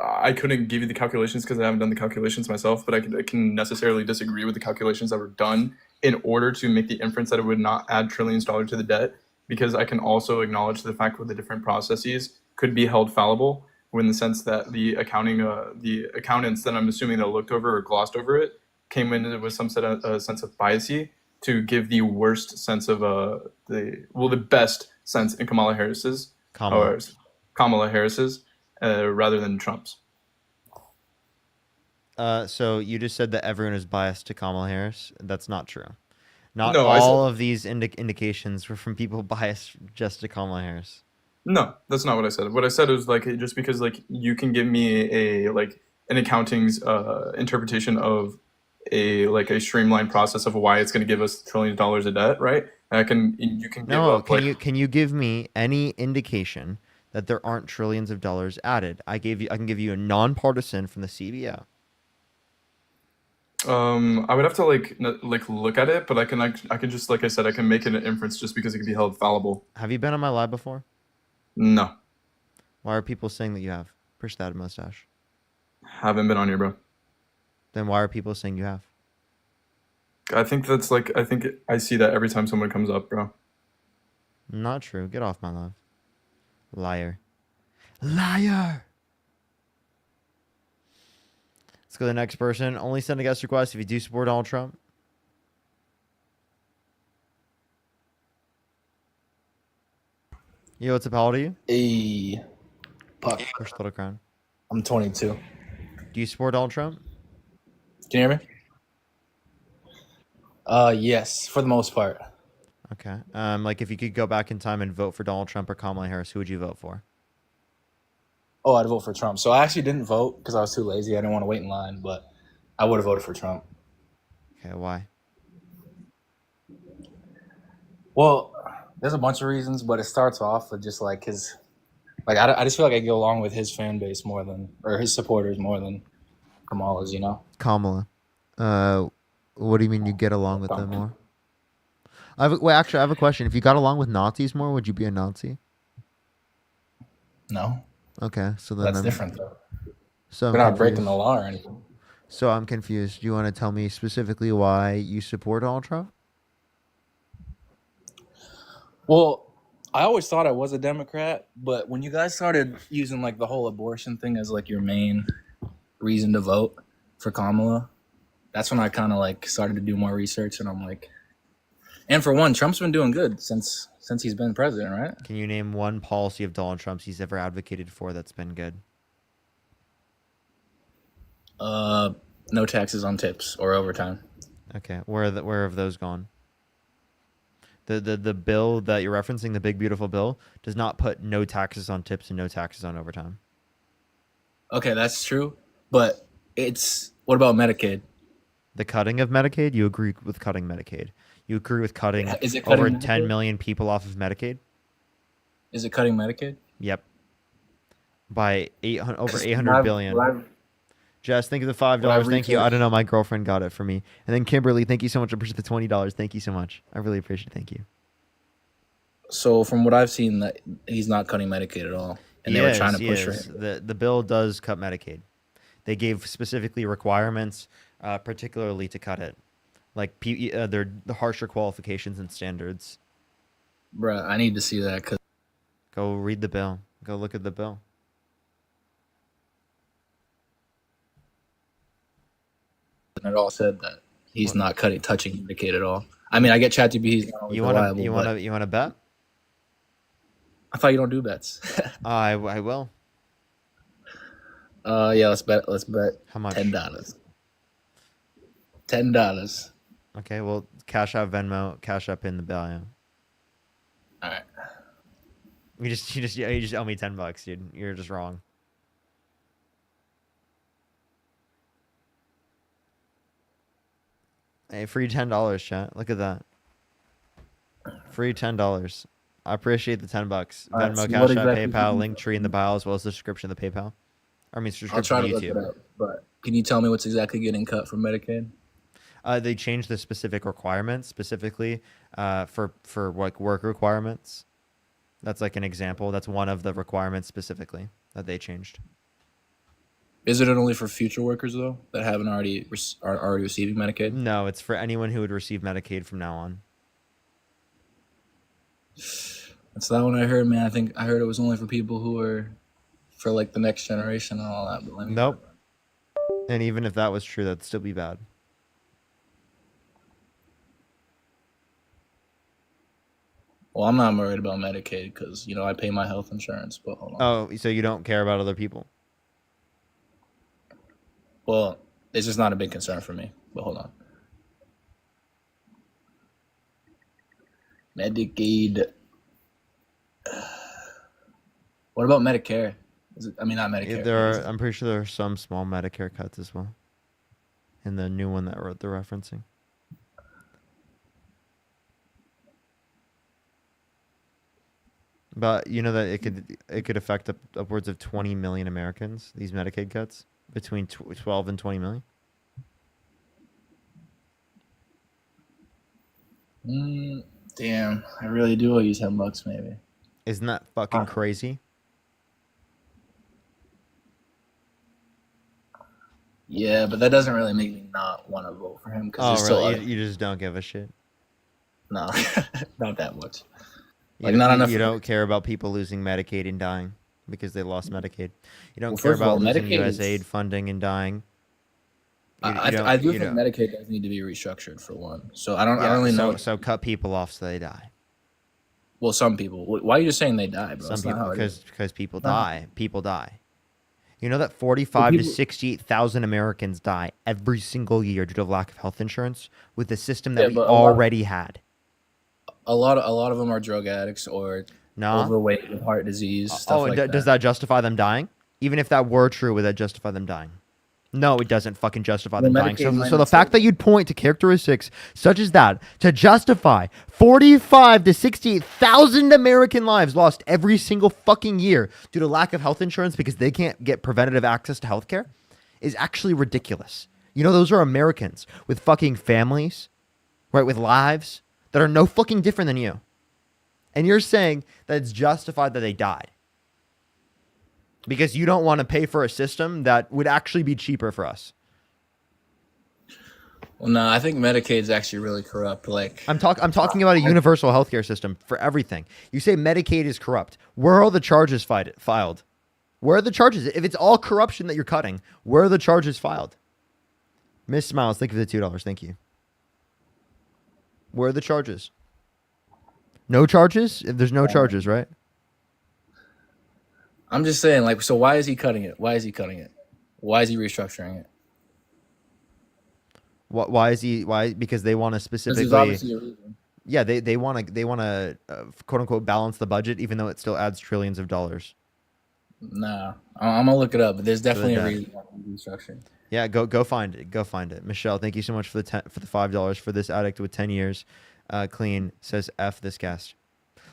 I couldn't give you the calculations because I haven't done the calculations myself, but I can necessarily disagree with the calculations that were done in order to make the inference that it would not add trillions of dollars to the debt, because I can also acknowledge the fact that the different processes could be held fallible in the sense that the accountants that I'm assuming that looked over or glossed over it came in with some sense of biasy to give the worst sense of the best sense in Kamala Harris's. Rather than Trump's. So you just said that everyone is biased to Kamala Harris. That's not true. Not all of these indications were from people biased just to Kamala Harris. No, that's not what I said. What I said was like just because like you can give me a like an accounting's interpretation of a streamlined process of why it's going to give us trillions of dollars of debt, right? And you can give No, up like can you give me any indication that there aren't trillions of dollars added? I can give you a nonpartisan from the CBO. I would have to like look at it, but I can just like I said I can make an inference just because it can be held fallible. Have you been on my live before? No, Why are people saying that you have? Push that mustache. haven't been on here, bro. Then why are people saying you have? I think that's like I think I see that every time someone comes up, bro. Not true. Get off my live. Liar. Liar. Let's go to the next person. Only send a guest request if you do support Donald Trump. Yo, what's up? How old are you? Hey, Puck. Push Little Crown. I'm 22. Do you support Donald Trump? Can you hear me? Yes, for the most part. Okay. Like if you could go back in time and vote for Donald Trump or Kamala Harris, who would you vote for? Oh, I'd vote for Trump. So I actually didn't vote because I was too lazy. I didn't want to wait in line, but I would have voted for Trump. Okay, why? Well, there's a bunch of reasons, but it starts off with just like his, like I just feel like I get along with his fan base more than, or his supporters more than Kamala's, you know? Kamala. What do you mean you get along with them more? Actually, I have a question. If you got along with Nazis more, would you be a Nazi? No. Okay, so then That's different though. So They're not breaking the law or anything. So I'm confused. Do you want to tell me specifically why you support Donald Trump? Well, I always thought I was a Democrat, but when you guys started using like the whole abortion thing as like your main reason to vote for Kamala, that's when I kind of like started to do more research, and I'm like, and for one, Trump's been doing good since he's been president, right? Can you name one policy of Donald Trump's he's ever advocated for that's been good? No taxes on tips or overtime. Okay, where have those gone? The bill that you're referencing, the big beautiful bill, does not put no taxes on tips and no taxes on overtime. Okay, that's true, but what about Medicaid? The cutting of Medicaid, you agree with cutting Medicaid. You agree with cutting cutting over Medicaid? 10 million people off of Medicaid? Is it cutting Medicaid? Yep. By over 800 I've- billion. what I've- Jess, thank you for the $5. Thank you. I don't know. My girlfriend got it for me. And then Kimberly, thank you so much. I appreciate the $20. Thank you so much. I really appreciate it. Thank you. So from what I've seen, that he's not cutting Medicaid at all, and they were trying to push for him. The bill does cut Medicaid. They gave specifically requirements, particularly to cut it, like the harsher qualifications and standards. Bruh, I need to see that because Go read the bill. Go look at the bill. it all said that he's not touching Medicaid at all. I mean, I get ChatGPT. You want to bet? I thought you don't do bets. I will. Yeah, let's bet. How much? $10. $10. Okay, well, cash out Venmo, cash up in the bill. Yeah. All right. You just owe me $10, dude. You're just wrong. Hey, free $10, chat. Look at that. Free $10. I appreciate the $10. Venmo, so Cash what App, exactly PayPal, link tree in the bio, as well as the description of the PayPal. I'll Subscription try to to look it YouTube. up. But can you tell me what's exactly getting cut from Medicaid? They changed the specific requirements, specifically for like work requirements. That's like an example. That's one of the requirements specifically that they changed. Is it only for future workers though that haven't are already receiving Medicaid? No, it's for anyone who would receive Medicaid from now on. That's that one I heard, man. I think I heard it was only for people who are for like the next generation and all that. But Nope. And even if that was true, that'd still be bad. Well, I'm not worried about Medicaid because I pay my health insurance. But hold on. Oh, so you don't care about other people? Well, it's just not a big concern for me. But hold on. Medicaid. What about Medicare? I mean, not Medicare. I'm pretty sure there are some small Medicare cuts as well. In the new one that they're referencing. But you know that it could affect upwards of 20 million Americans, these Medicaid cuts, between 12 and 20 million. Damn, I really do owe you $10 maybe. Isn't that fucking crazy? Yeah, but that doesn't really make me not want to vote for him because really? You just don't give a shit. No, not that much. Like not enough. You don't care about people losing Medicaid and dying because they lost Medicaid. You don't care about losing USAID funding and dying. I do think Medicaid does need to be restructured for one. So I don't really know. So cut people off so they die. Well, some people. Why are you just saying they die, bro? Some people, because people die. People die. You know that 45 to 68,000 Americans die every single year due to lack of health insurance with the system that we already had. A lot of them are drug addicts or overweight with heart disease. Stuff like that. Does that justify them dying? Even if that were true, would that justify them dying? No, it doesn't fucking justify them dying. So the fact that you'd point to characteristics such as that to justify 45 to 68,000 American lives lost every single fucking year due to lack of health insurance because they can't get preventative access to healthcare is actually ridiculous. You know, those are Americans with fucking families, right, with lives that are no fucking different than you. And you're saying that it's justified that they died. Because you don't want to pay for a system that would actually be cheaper for us. Well, no, I think Medicaid's actually really corrupt. Like I'm talking about a universal healthcare system for everything. You say Medicaid is corrupt. Where are all the charges filed? Where are the charges? If it's all corruption that you're cutting, where are the charges filed? Miss Smiles, thank you for the $2. Thank you. Where are the charges? No charges? If there's no charges, right? I'm just saying, like, so why is he cutting it? Why is he cutting it? Why is he restructuring it? Why is he? Why? Because they want to specifically. There's obviously a reason. Yeah, they want to quote unquote balance the budget, even though it still adds trillions of dollars. Nah, I'm gonna look it up, but there's definitely a reason why restructuring. Yeah, go find it. Go find it. Michelle, thank you so much for the $5 for this addict with 10 years clean. Says F this guest.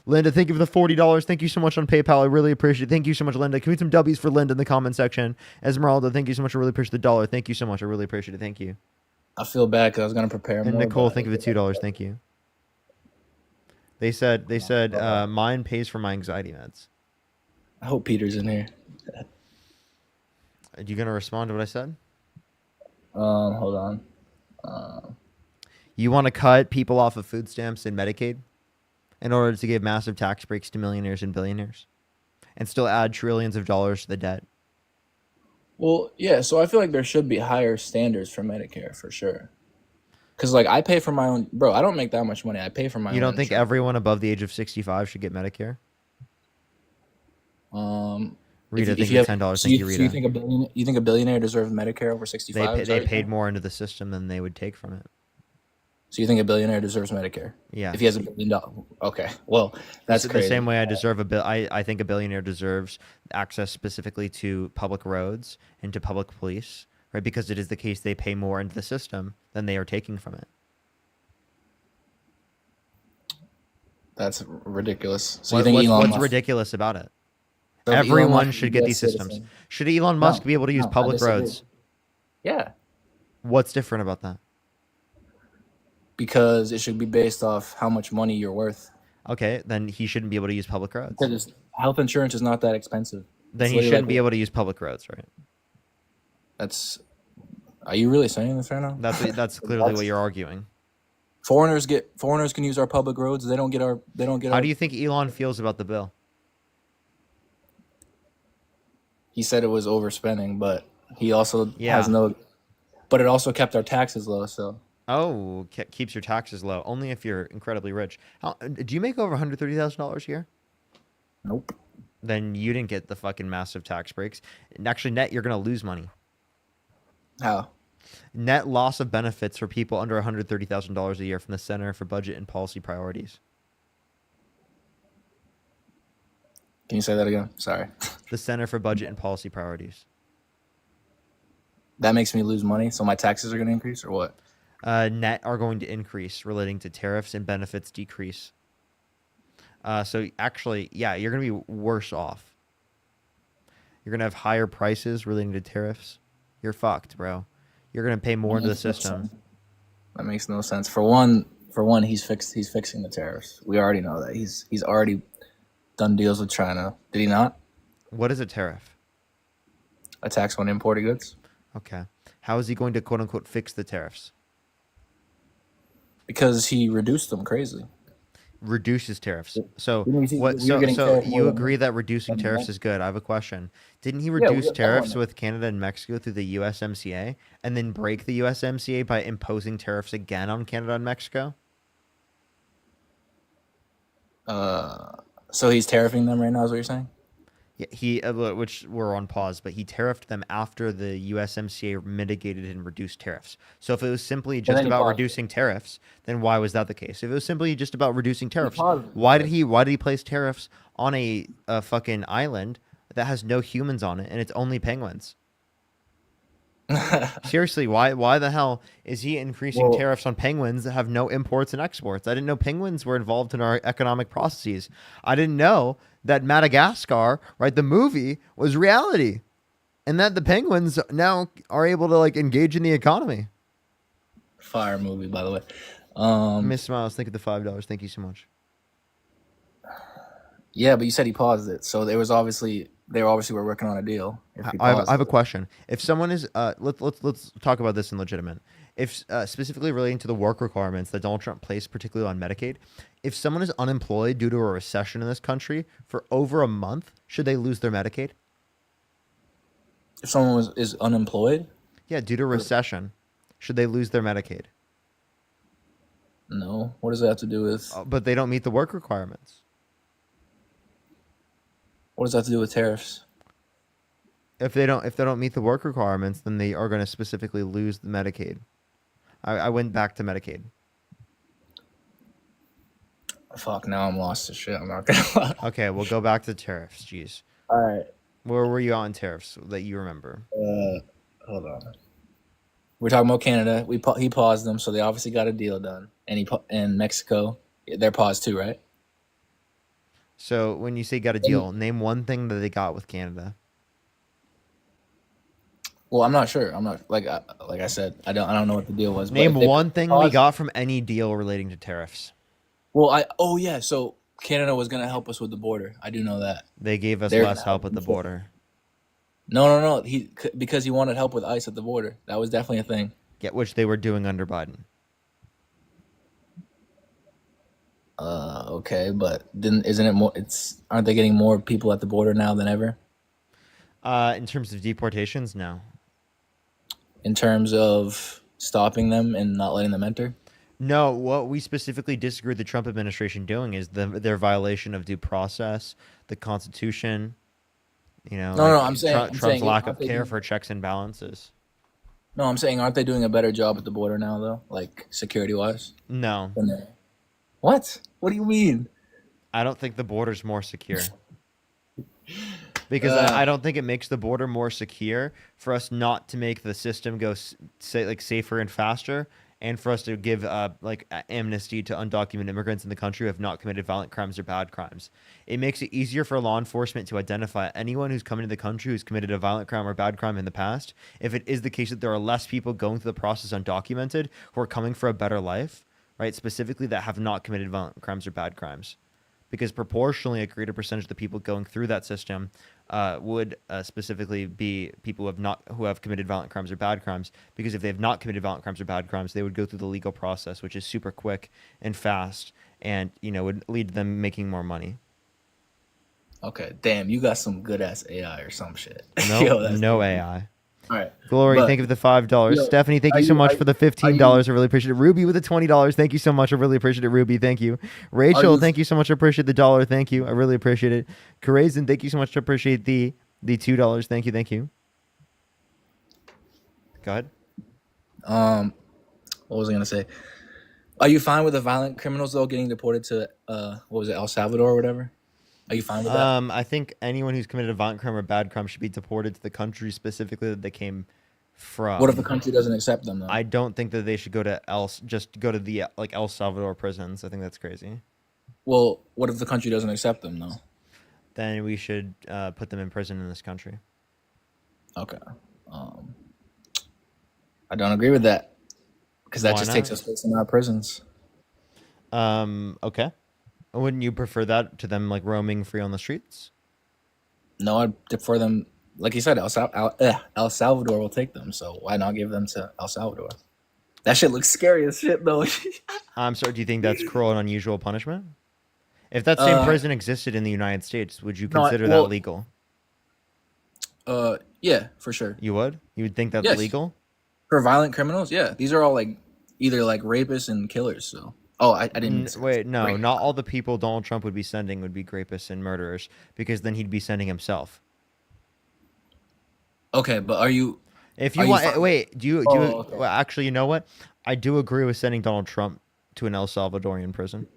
Linda, thank you for the $40. Thank you so much on PayPal. I really appreciate it. Thank you so much, Linda. Can we get some W's for Linda in the comment section? Esmeralda, thank you so much. I really appreciate the $1. Thank you so much. I really appreciate it. Thank you. I feel bad because I was going to prepare more. And Nicole, thank you for the $2. Thank you. They said mine pays for my anxiety meds. I hope Peter's in here. Are you going to respond to what I said? Hold on. You want to cut people off of food stamps and Medicaid in order to give massive tax breaks to millionaires and billionaires and still add trillions of dollars to the debt? Well, yeah, so I feel like there should be higher standards for Medicare for sure. Because, like, I pay for my own... Bro, I don't make that much money. I pay for my own... You don't think everyone above the age of 65 should get Medicare? Rita, thank you for $10. Thank you, Rita. So you think a billionaire deserves Medicare over 65? They paid more into the system than they would take from it. So you think a billionaire deserves Medicare? Yeah. If he has $1 billion. Okay. Well, that's crazy. The same way I deserve I think a billionaire deserves access specifically to public roads and to public police, right? Because it is the case they pay more into the system than they are taking from it. That's ridiculous. So what's ridiculous about it? So everyone should get these systems. Citizen. Should Elon Musk be able to use public roads? Yeah. What's different about that? Because it should be based off how much money you're worth. Okay, then he shouldn't be able to use public roads. Because health insurance is not that expensive. Then he shouldn't be able to use public roads, right? Are you really saying this right now? That's clearly what you're arguing. Foreigners can use our public roads. They don't get How do you think Elon feels about the bill? He said it was overspending, but he also has no. But it also kept our taxes low. So. Oh, keeps your taxes low. Only if you're incredibly rich. Do you make over $130,000 a year? Nope. Then you didn't get the fucking massive tax breaks. And actually, net, you're going to lose money. How? Net loss of benefits for people under $130,000 a year from the Center for Budget and Policy Priorities. Can you say that again? Sorry. The Center for Budget and Policy Priorities. That makes me lose money, so my taxes are going to increase, or what? Net are going to increase relating to tariffs, and benefits decrease. So actually, yeah, you're going to be worse off. You're going to have higher prices relating to tariffs. You're fucked, bro. You're going to pay more into the system. That makes no sense. For one, he's fixing the tariffs. We already know that. He's already done deals with China. Did he not? What is a tariff? A tax on imported goods. Okay. How is he going to quote unquote fix the tariffs? Because he reduced them crazy. Reduces tariffs. So We what? were So getting tariffed more you than- agree that reducing than tariffs that? is good? I have a question. Didn't he we reduce got that tariffs one. with Canada and Mexico through the USMCA, and then break the USMCA by imposing tariffs again on Canada and Mexico? So he's tariffing them right now, is what you're saying? Yeah, he which were on pause, but he tariffed them after the USMCA mitigated and reduced tariffs. So if it was simply just then he about paused. reducing tariffs, then why was that the case? If it was simply just about reducing tariffs, paused. why did he place tariffs on a fucking island that has no humans on it and it's only penguins? Seriously, why the hell is he increasing Well- tariffs on penguins that have no imports and exports? I didn't know penguins were involved in our economic processes. I didn't know that Madagascar, right, the movie, was reality, and that the penguins now are able to like engage in the economy. Fire movie, by the way. Miss Smiles, thank you for the $5. Thank you so much. Yeah, but you said he paused it, so they were obviously working on a deal. If he I paused have a it. question. If someone is let's talk about this in legitimate. If specifically relating to the work requirements that Donald Trump placed, particularly on Medicaid, if someone is unemployed due to a recession in this country for over a month, should they lose their Medicaid? If someone is unemployed, Yeah, due to recession, should they lose their Medicaid? no. What does that have to do with? But they don't meet the work requirements. What does that have to do with tariffs? If they don't meet the work requirements, then they are going to specifically lose the Medicaid. I went back to Medicaid. Fuck, now I'm lost to shit. I'm not gonna lie. Okay, we'll go back to tariffs. Jeez. All right. Where were you on tariffs that you remember? Hold on. We're talking about Canada. He paused them, so they obviously got a deal done. And Mexico, they're paused too, right? So when you say got a deal, name one thing that they got with Canada. Well, I'm not sure. I'm not like I said. I don't know what the deal was. Name but they one thing we paused- got from any deal relating to tariffs. Well, yeah. So Canada was gonna help us with the border. I do know that. They gave us They're less gonna help at the before. border. No. Because he wanted help with ICE at the border. That was definitely a thing. Yeah, which they were doing under Biden. Okay, but then isn't it more? Aren't they getting more people at the border now than ever? In terms of deportations, no. In terms of stopping them and not letting them enter? No, what we specifically disagree with the Trump administration doing is their violation of due process, the Constitution. You know, No, I'm saying Trump's lack of aren't they care doing- for checks and balances. No, I'm saying aren't they doing a better job at the border now though, like security wise? No, What? What do you mean? I don't think the border's more secure. Because I don't think it makes the border more secure for us not to make the system go safer and faster, and for us to give amnesty to undocumented immigrants in the country who have not committed violent crimes or bad crimes. It makes it easier for law enforcement to identify anyone who's come into the country who's committed a violent crime or bad crime in the past. If it is the case that there are less people going through the process undocumented who are coming for a better life, right? Specifically that have not committed violent crimes or bad crimes. Because proportionally, a greater percentage of the people going through that system would specifically be people who have committed violent crimes or bad crimes. Because if they have not committed violent crimes or bad crimes, they would go through the legal process, which is super quick and fast, and would lead to them making more money. Okay, damn, you got some good ass AI or some shit. No, Yo, that's no crazy. AI. All right, Glory, but- thank you for the $5. Yo, Stephanie, thank you so much for the $15. I really appreciate it. Ruby with the $20. Thank you so much. I really appreciate it. Ruby, thank you. Rachel, thank you so much. I appreciate the $1. Thank you. I really appreciate it. Karazin, thank you so much. I appreciate the $2. Thank you. Thank you. Go ahead. What was I gonna say? Are you fine with the violent criminals though getting deported to what was it, El Salvador or whatever? Are you fine with that? I think anyone who's committed a violent crime or bad crime should be deported to the country specifically that they came from. What if the country doesn't accept them, though? I don't think that they should go to just go to the like El Salvador prisons. I think that's crazy. Well, what if the country doesn't accept them, though? Then we should put them in prison in this country. Okay. I don't agree with that because that Why just not? takes us away from our prisons. Okay. Wouldn't you prefer that to them like roaming free on the streets? No, I'd defer them. Like you said, El Salvador will take them. So why not give them to El Salvador? That shit looks scary as shit, though. I'm sorry. Do you think that's cruel and unusual punishment? If that same prison existed in the United States, would you consider that legal? Yeah, for sure. You would? You would think that's Yes. legal? For violent criminals, yeah. These are all like either like rapists and killers. So, I didn't. Wait, no, not all the people Donald Trump would be sending would be rapists and murderers, because then he'd be sending himself. Okay, but are you? If you want, wait, do you? Okay. Well, actually, you know what? I do agree with sending Donald Trump to an El Salvadorian prison.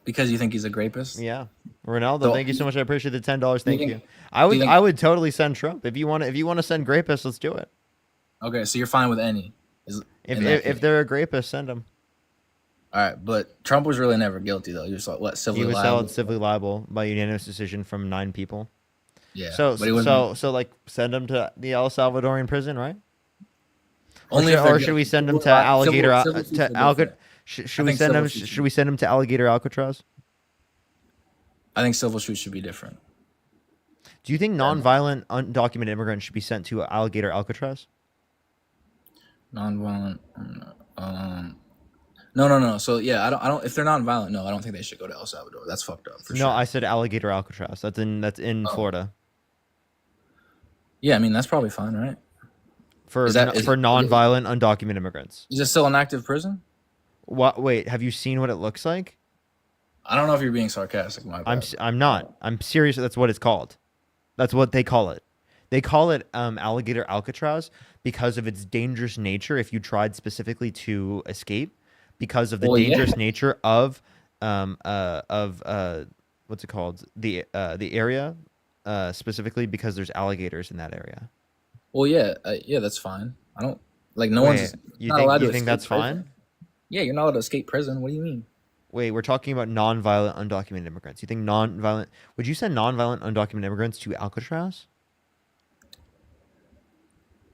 Because you think he's a rapist? Yeah, Ronaldo, So- thank you so much. I appreciate the $10. Thank think- you. I would, think- I would totally send Trump if you want to send rapists. Let's do it. Okay, so you're fine with any? If they're a rapist, send them. All right, but Trump was really never guilty though. He was what He civilly was liable. held civilly liable by unanimous decision from 9 people. Yeah. So but he wasn't- so like send him to the El Salvadorian prison, right? Only if or they're should we send him to civil- Alligator? civil suits To are different. Should I we think send civil him? suits Should we send him to Alligator Alcatraz? I think civil suits should be different. Do you think non-violent undocumented immigrants should be sent to Alligator Alcatraz? Non-violent. No. So yeah, I don't. If they're non-violent, no, I don't think they should go to El Salvador. That's fucked up for No, sure. I said Alligator Alcatraz. That's in Florida. Yeah, I mean that's probably fine, right? For Is that- is- for non-violent undocumented immigrants. Is it still an active prison? What? Wait, have you seen what it looks like? I don't know if you're being sarcastic. My bad. I'm not. I'm serious. That's what it's called. That's what they call it. They call it Alligator Alcatraz because of its dangerous nature. If you tried specifically to escape, because of the dangerous nature of what's it called, the area, specifically because there's alligators in that area. Well, yeah, that's fine. I don't like no Wait, one's. you not think allowed to you think escape that's prison. fine? Yeah, you're not allowed to escape prison. What do you mean? Wait, we're talking about non-violent undocumented immigrants. You think non-violent? Would you send non-violent undocumented immigrants to Alcatraz?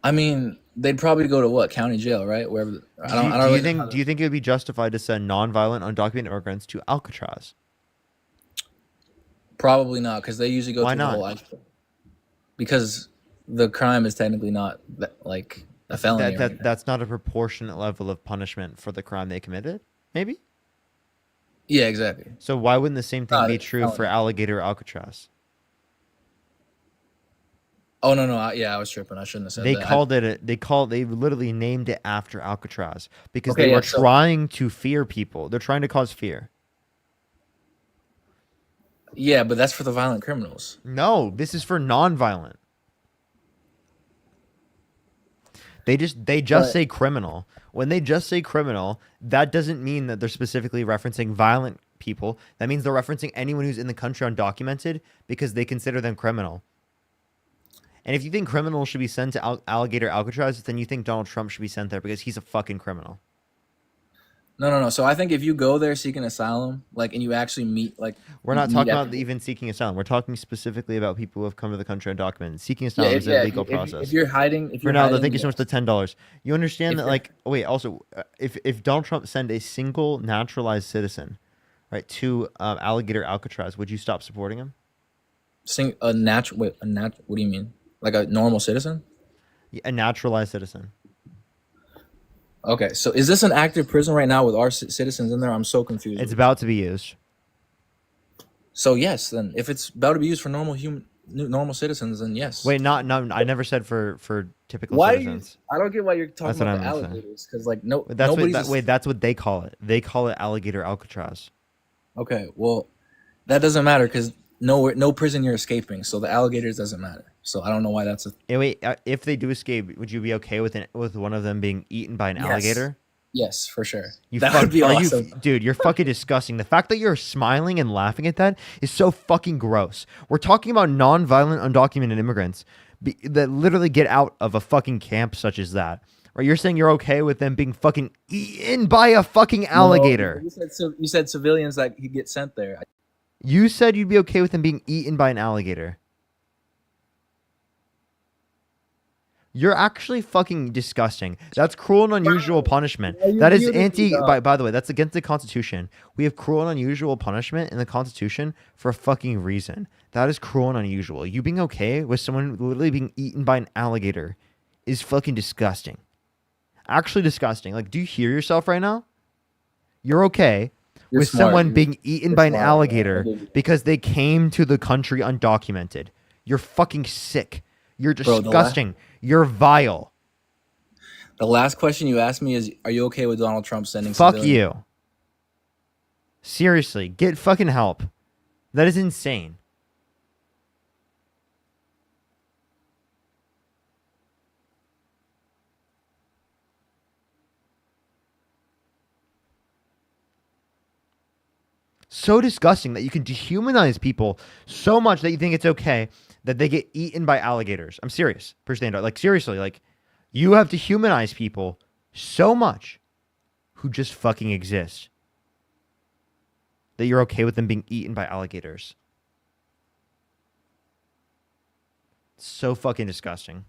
I mean, they'd probably go to what county jail, right? Wherever. Do you really think? know. Do you think it would be justified to send non-violent undocumented immigrants to Alcatraz? Probably not, because they usually go Why through the not? whole life. Because the crime is technically not like a felony. or anything. That's not a proportionate level of punishment for the crime they committed. Maybe. Yeah, exactly. So why wouldn't the same thing Not be a true for felony. Alligator Alcatraz? Oh no, I was tripping. I shouldn't have said They that. called it. They literally named it after Alcatraz because Okay, they yeah, were so- trying to fear people. They're trying to cause fear. Yeah, but that's for the violent criminals. No, this is for non-violent. They just But- say criminal. When they just say criminal, that doesn't mean that they're specifically referencing violent people. That means they're referencing anyone who's in the country undocumented because they consider them criminal. And if you think criminals should be sent to Alligator Alcatraz, then you think Donald Trump should be sent there because he's a fucking criminal. No. So I think if you go there seeking asylum, like, and you actually meet, like, We're not meet talking after- about even seeking asylum. We're talking specifically about people who have come to the country undocumented. Seeking Yeah, asylum is a legal if you- process. If you're hiding, Ronaldo, thank you so much for the $10. You understand If that, you're- like, wait, also, if Donald Trump sent a single naturalized citizen, right, to Alligator Alcatraz, would you stop supporting him? What do you mean? Like a normal citizen? A naturalized citizen. Okay, so is this an active prison right now with our citizens in there? I'm so confused. It's about to be used. So yes, then if it's about to be used for normal citizens, then yes. Wait, no, I never said for typical Why? citizens. I don't get why you're talking That's what about the I'm saying. alligators, because like no, That's nobody's. wait, that's what they call it. They call it Alligator Alcatraz. Okay, well, that doesn't matter because no prison you're escaping, so the alligators doesn't matter. So I don't know why that's a. Wait, if they do escape, would you be okay with one of them being eaten by an Yes. alligator? Yes, for sure. You That fuck, would be are awesome. you, dude? You're fucking disgusting. The fact that you're smiling and laughing at that is so fucking gross. We're talking about non-violent, undocumented immigrants that literally get out of a fucking camp such as that. Right? You're saying you're okay with them being fucking eaten by a fucking alligator. No, you said civilians that could get sent there. You said you'd be okay with them being eaten by an alligator. You're actually fucking disgusting. That's cruel and unusual punishment. That is by the way, that's against the Constitution. We have cruel and unusual punishment in the Constitution for a fucking reason. That is cruel and unusual. You being okay with someone literally being eaten by an alligator is fucking disgusting. Actually disgusting. Like, do you hear yourself right now? You're okay You're with smart. someone being eaten by an smart. alligator because they came to the country undocumented. You're fucking sick. You're disgusting. You're vile. The last question you asked me is, are you okay with Donald Trump sending Fuck civilians? you. Seriously, get fucking help. That is insane. So disgusting that you can dehumanize people so much that you think it's okay that they get eaten by alligators. I'm serious. Like, seriously, like, you have dehumanized people so much who just fucking exist that you're okay with them being eaten by alligators. It's so fucking disgusting.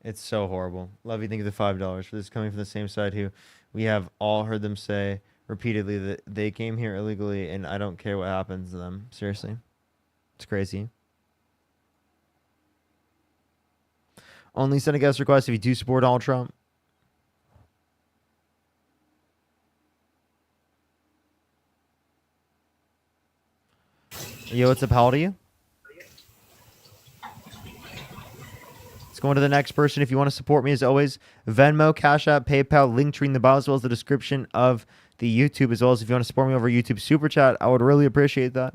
It's so horrible. Love you. Thank you for the $5 for this coming from the same side who we have all heard them say repeatedly that they came here illegally and I don't care what happens to them. Seriously. It's crazy. Only send a guest request if you do support Donald Trump. Yo, what's up? How old are you? Going to the next person. If you want to support me, as always, Venmo, Cash App, PayPal, Linktree in the bio, as well as the description of the YouTube, as well as if you want to support me over YouTube Super Chat, I would really appreciate that.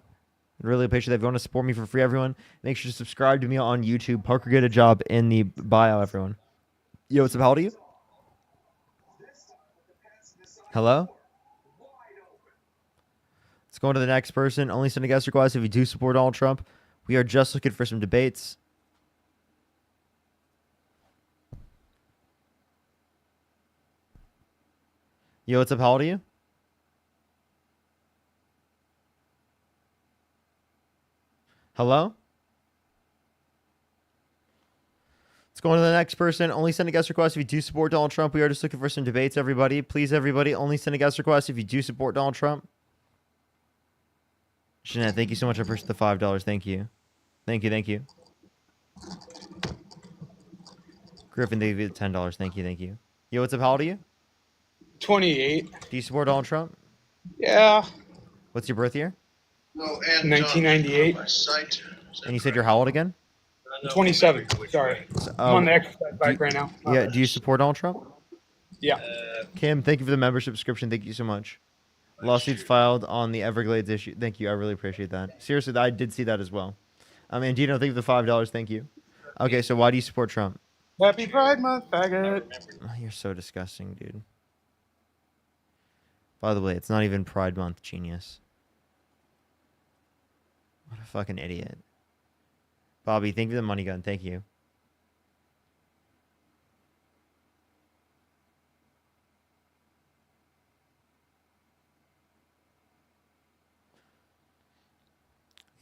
I'd really appreciate that. If you want to support me for free, everyone, make sure to subscribe to me on YouTube. Parker, get a job in the bio, everyone. Yo, what's up? How old are you? Hello? Let's go on to the next person. Only send a guest request if you do support Donald Trump. We are just looking for some debates. Yo, what's up? How old are you? Hello? Let's go on to the next person. Only send a guest request if you do support Donald Trump. We are just looking for some debates, everybody. Please, everybody, only send a guest request if you do support Donald Trump. Jeanette, thank you so much. I appreciate the $5. Thank you. Thank you, thank you. Griffin, thank you for the $10. Thank you, thank you. Yo, what's up? How old are you? 28. Do you support Donald Trump? Yeah. What's your birth year? 1998. And you said you're how old again? 27. Sorry. I'm on the exercise bike right now. Yeah, do you support Donald Trump? Yeah. Kim, thank you for the membership subscription. Thank you so much. Lawsuits filed on the Everglades issue. Thank you. I really appreciate that. Seriously, I did see that as well. And Dino, thank you for the $5. Thank you. Okay, so why do you support Trump? Happy Pride Month, faggot. Oh, you're so disgusting, dude. By the way, it's not even Pride Month, genius. What a fucking idiot. Bobby, thank you for the money gun. Thank you.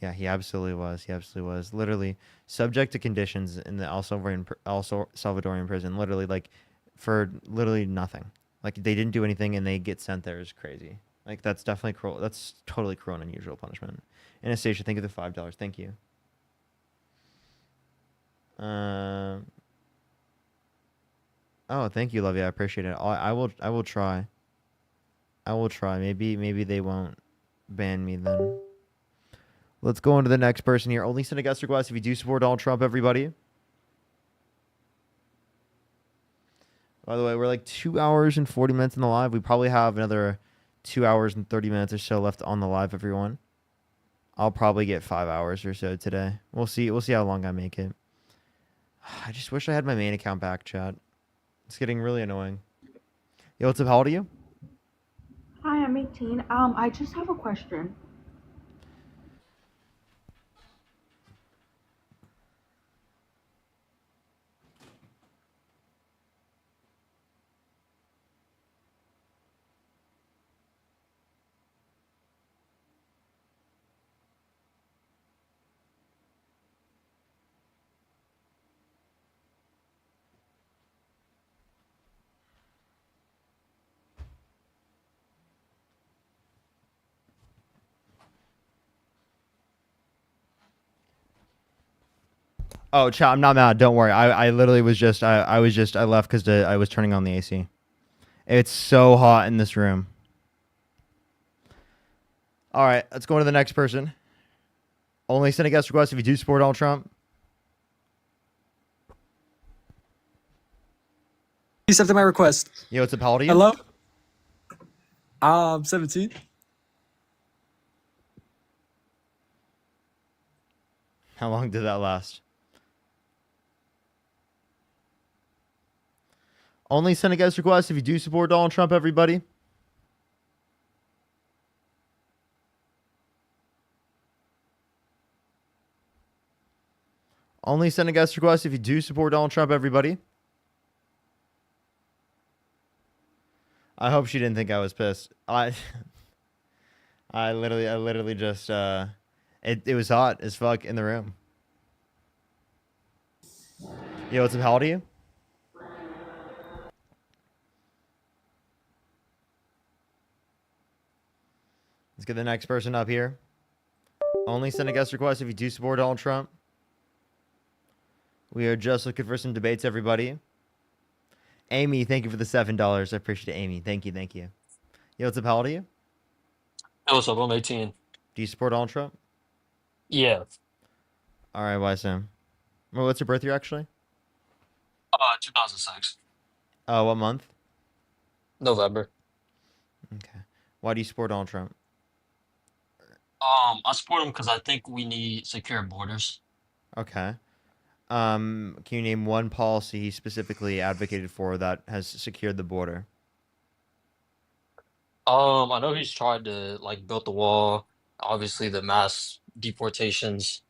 Yeah, he absolutely was. He absolutely was. Literally subject to conditions in the El Salvadorian prison. Literally, like, for literally nothing. Like, they didn't do anything and they get sent there is crazy. Like, that's definitely cruel. That's totally cruel and unusual punishment. Anastasia, thank you for the $5. Thank you. Oh, thank you, Lovey. I appreciate it. I will try. I will try. Maybe they won't ban me then. Let's go on to the next person here. Only send a guest request if you do support Donald Trump, everybody. By the way, we're like 2 hours and 40 minutes in the live. We probably have another 2 hours and 30 minutes or so left on the live, everyone. I'll probably get 5 hours or so today. We'll see. We'll see how long I make it. I just wish I had my main account back, chat. It's getting really annoying. Yo, what's up? How old are you? Hi, I'm 18. I just have a question. Oh, chat, I'm not mad. Don't worry. I literally was just I left because I was turning on the AC. It's so hot in this room. All right, let's go on to the next person. Only send a guest request if you do support Donald Trump. You accepted my request. Yo, what's up? How old are you? Hello? 17. How long did that last? Only send a guest request if you do support Donald Trump, everybody. Only send a guest request if you do support Donald Trump, everybody. I hope she didn't think I was pissed. I literally just it was hot as fuck in the room. Yo, what's up? How old are you? Let's get the next person up here. Only send a guest request if you do support Donald Trump. We are just looking for some debates, everybody. Amy, thank you for the $7. I appreciate it, Amy. Thank you, thank you. Yo, what's up? How old are you? Hey, what's up? I'm 18. Do you support Donald Trump? Yeah. All right, why Sam? Well, what's your birth year, actually? 2006. What month? November. Okay. Why do you support Donald Trump? I support him because I think we need secure borders. Okay. Can you name one policy he specifically advocated for that has secured the border? I know he's tried to like build the wall. Obviously, the mass deportations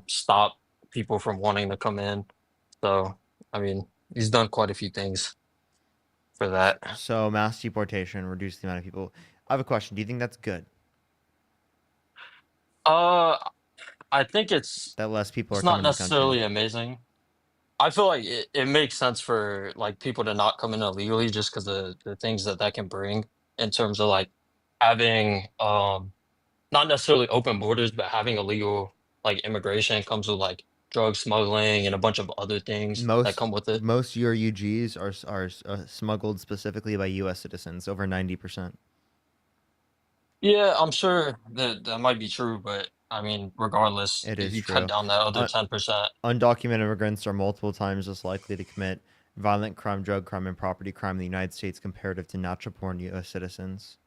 stop people from wanting to come in. So, I mean, he's done quite a few things for that. So mass deportation, reduce the amount of people. I have a question. Do you think that's good? I think it's That less people are it's not coming to the country. necessarily amazing. I feel like it makes sense for like people to not come in illegally just because of the things that that can bring in terms of like having not necessarily open borders, but having illegal like immigration comes with like drug smuggling and a bunch of other things that come with it. Most UGs are smuggled specifically by U.S. citizens, over 90%. Yeah, I'm sure that that might be true, but I mean, regardless, It if is you cut true. down that other 10%, Undocumented immigrants are multiple times as likely to commit violent crime, drug crime, and property crime in the United States comparative to natural-born U.S. citizens.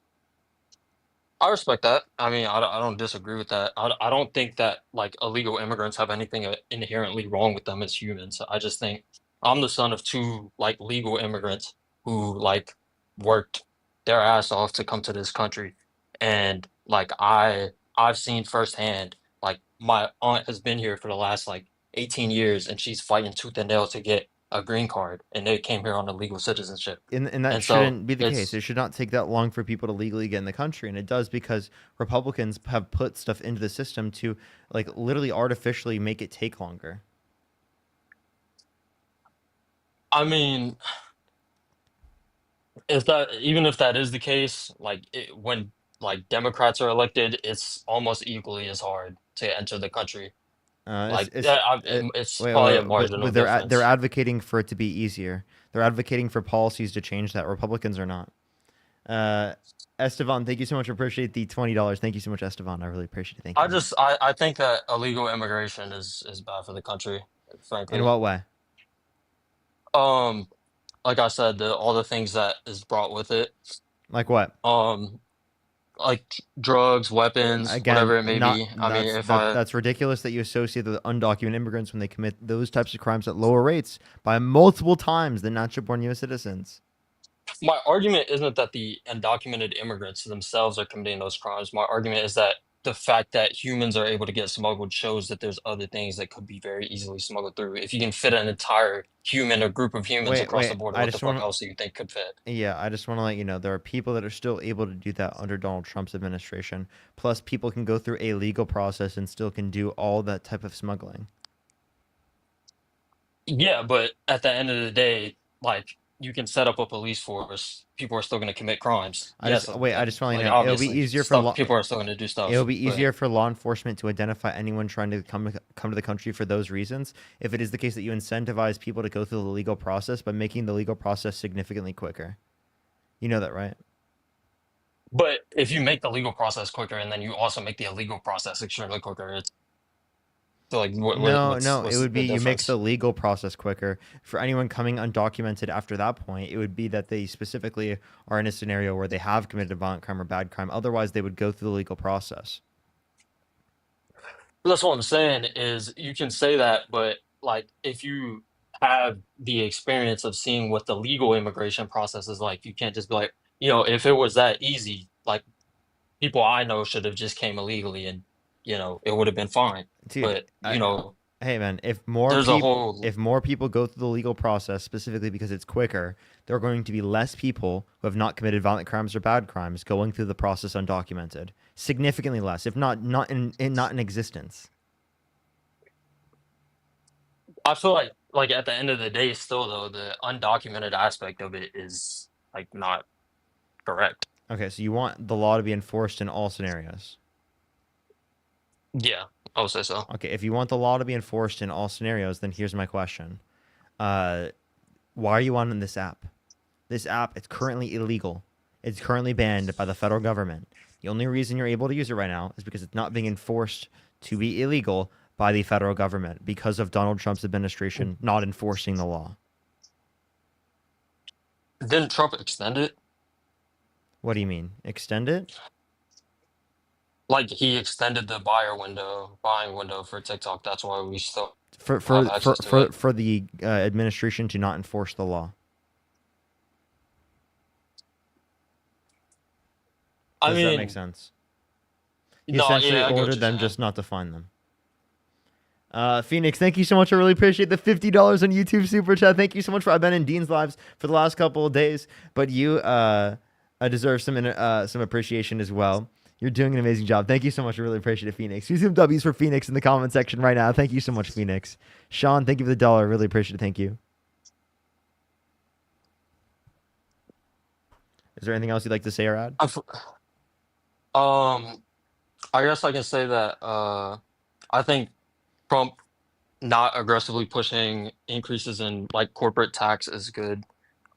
I respect that. I mean, I don't disagree with that. I don't think that like illegal immigrants have anything inherently wrong with them as humans. I just think I'm the son of two like legal immigrants who like worked their ass off to come to this country, and like I've seen firsthand like my aunt has been here for the last like 18 years, and she's fighting tooth and nail to get a green card, and they came here on a legal citizenship. And that And so shouldn't be the case. it's It should not take that long for people to legally get in the country, and it does because Republicans have put stuff into the system to like literally artificially make it take longer. I mean, if that even if that is the case, like when like Democrats are elected, it's almost equally as hard to enter the country. Like it's Wait, probably a but marginal they're difference. advocating for it to be easier. They're advocating for policies to change that. Republicans are not. Estevan, thank you so much. I appreciate the $20. Thank you so much, Estevan. I really appreciate it. Thank you. I think that illegal immigration is bad for the country, frankly. In what way? Like I said, all the things that is brought with it. Like what? like drugs, weapons, Again, whatever it may not be. I mean, that's ridiculous that you associate the undocumented immigrants when they commit those types of crimes at lower rates by multiple times than natural-born U.S. citizens. my argument isn't that the undocumented immigrants themselves are committing those crimes. My argument is that the fact that humans are able to get smuggled shows that there's other things that could be very easily smuggled through. If you can fit an entire human or group of humans across the border, I what the just fuck want else do you think could fit? Yeah, I just want to let you know there are people that are still able to do that under Donald Trump's administration. Plus, people can go through a legal process and still can do all that type of smuggling. Yeah, but at the end of the day, like you can set up a police force, people are still going to commit crimes. Yes, I just want to like know it'll be obviously, easier for people are still going to do it'll stuff. be But easier for law enforcement to identify anyone trying to come to the country for those reasons if it is the case that you incentivize people to go through the legal process by making the legal process significantly quicker. You know that, right? but if you make the legal process quicker and then you also make the illegal process extremely quicker, it's so like No, it what's would be the you make difference? the legal process quicker. For anyone coming undocumented after that point, it would be that they specifically are in a scenario where they have committed a violent crime or bad crime. Otherwise, they would go through the legal process. That's what I'm saying is you can say that, but like if you have the experience of seeing what the legal immigration process is like, you can't just be like, if it was that easy, like people I know should have just came illegally and it would have been fine. Dude, But hey man, there's a whole if more people go through the legal process specifically because it's quicker, there are going to be less people who have not committed violent crimes or bad crimes going through the process undocumented. Significantly less, if not in existence. I feel like at the end of the day still though, the undocumented aspect of it is like not correct. Okay, so you want the law to be enforced in all scenarios. Yeah, I would say so. Okay, if you want the law to be enforced in all scenarios, then here's my question. Why are you on this app? This app, it's currently illegal. It's currently banned by the federal government. The only reason you're able to use it right now is because it's not being enforced to be illegal by the federal government because of Donald Trump's administration not enforcing the law. Didn't Trump extend it? What do you mean? Extend it? Like he extended the buying window for TikTok. That's why we still For have access to it. for the administration to not enforce the law. Does that make sense? He essentially ordered them just not to find them. Phoenix, thank you so much. I really appreciate the $50 on YouTube Super Chat. Thank you so much. I've been in Dean's lives for the last couple of days, but you deserve some appreciation as well. You're doing an amazing job. Thank you so much. I really appreciate it, Phoenix. Use some W's for Phoenix in the comment section right now. Thank you so much, Phoenix. Sean, thank you for the $1. I really appreciate it. Thank you. Is there anything else you'd like to say or add? I guess I can say that I think Trump not aggressively pushing increases in like corporate tax is good.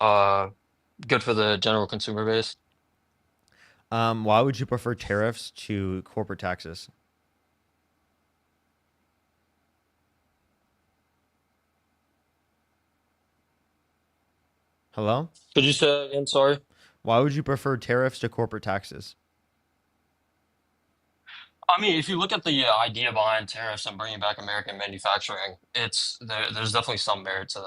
Good for the general consumer base. Why would you prefer tariffs to corporate taxes? Hello? Could you say that again? Sorry. Why would you prefer tariffs to corporate taxes? I mean, if you look at the idea behind tariffs and bringing back American manufacturing, there's definitely some merit to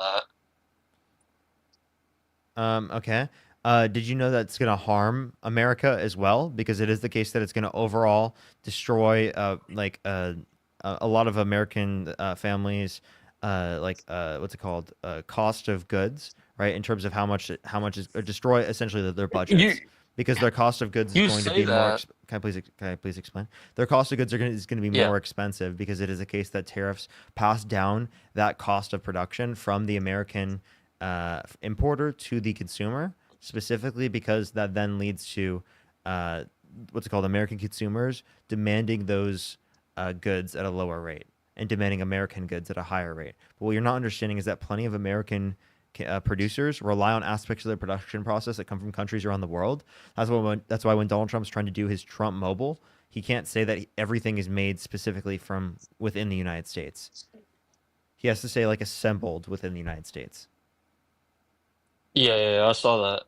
that. Okay. Did you know that's going to harm America as well? Because it is the case that it's going to overall destroy a lot of American families, what's it called? Cost of goods, right? In terms of how much is or destroy essentially their budgets. Because their cost of goods is going to be more. Can I please explain? Their cost of goods is going to be more expensive because it is a case that tariffs pass down that cost of production from the American importer to the consumer, specifically because that then leads to American consumers demanding those goods at a lower rate and demanding American goods at a higher rate. But what you're not understanding is that plenty of American producers rely on aspects of their production process that come from countries around the world. That's why when Donald Trump's trying to do his Trump Mobile, he can't say that everything is made specifically from within the United States. He has to say like assembled within the United States. Yeah, I saw that.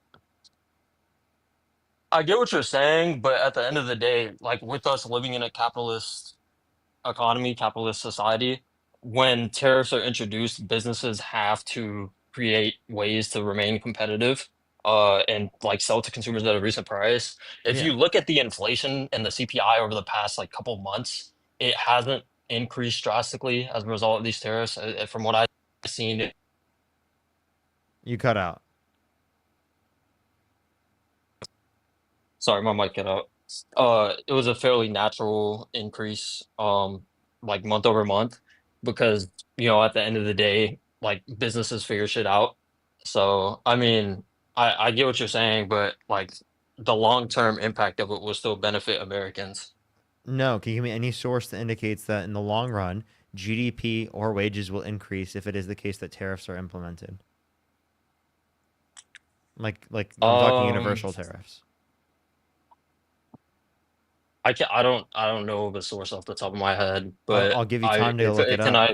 I get what you're saying, but at the end of the day, like with us living in a capitalist economy, capitalist society, when tariffs are introduced, businesses have to create ways to remain competitive, and like sell to consumers at a recent price. If Yeah. you look at the inflation and the CPI over the past like couple months, it hasn't increased drastically as a result of these tariffs. From what I've seen, You cut out. sorry, my mic cut out. It was a fairly natural increase, like month over month, because at the end of the day, like businesses figure shit out. So, I mean, I get what you're saying, but like the long-term impact of it will still benefit Americans. No, can you give me any source that indicates that in the long run, GDP or wages will increase if it is the case that tariffs are implemented? Like I'm talking Um, universal tariffs. I don't know of a source off the top of my head, but I'll give you time to go if look it can up.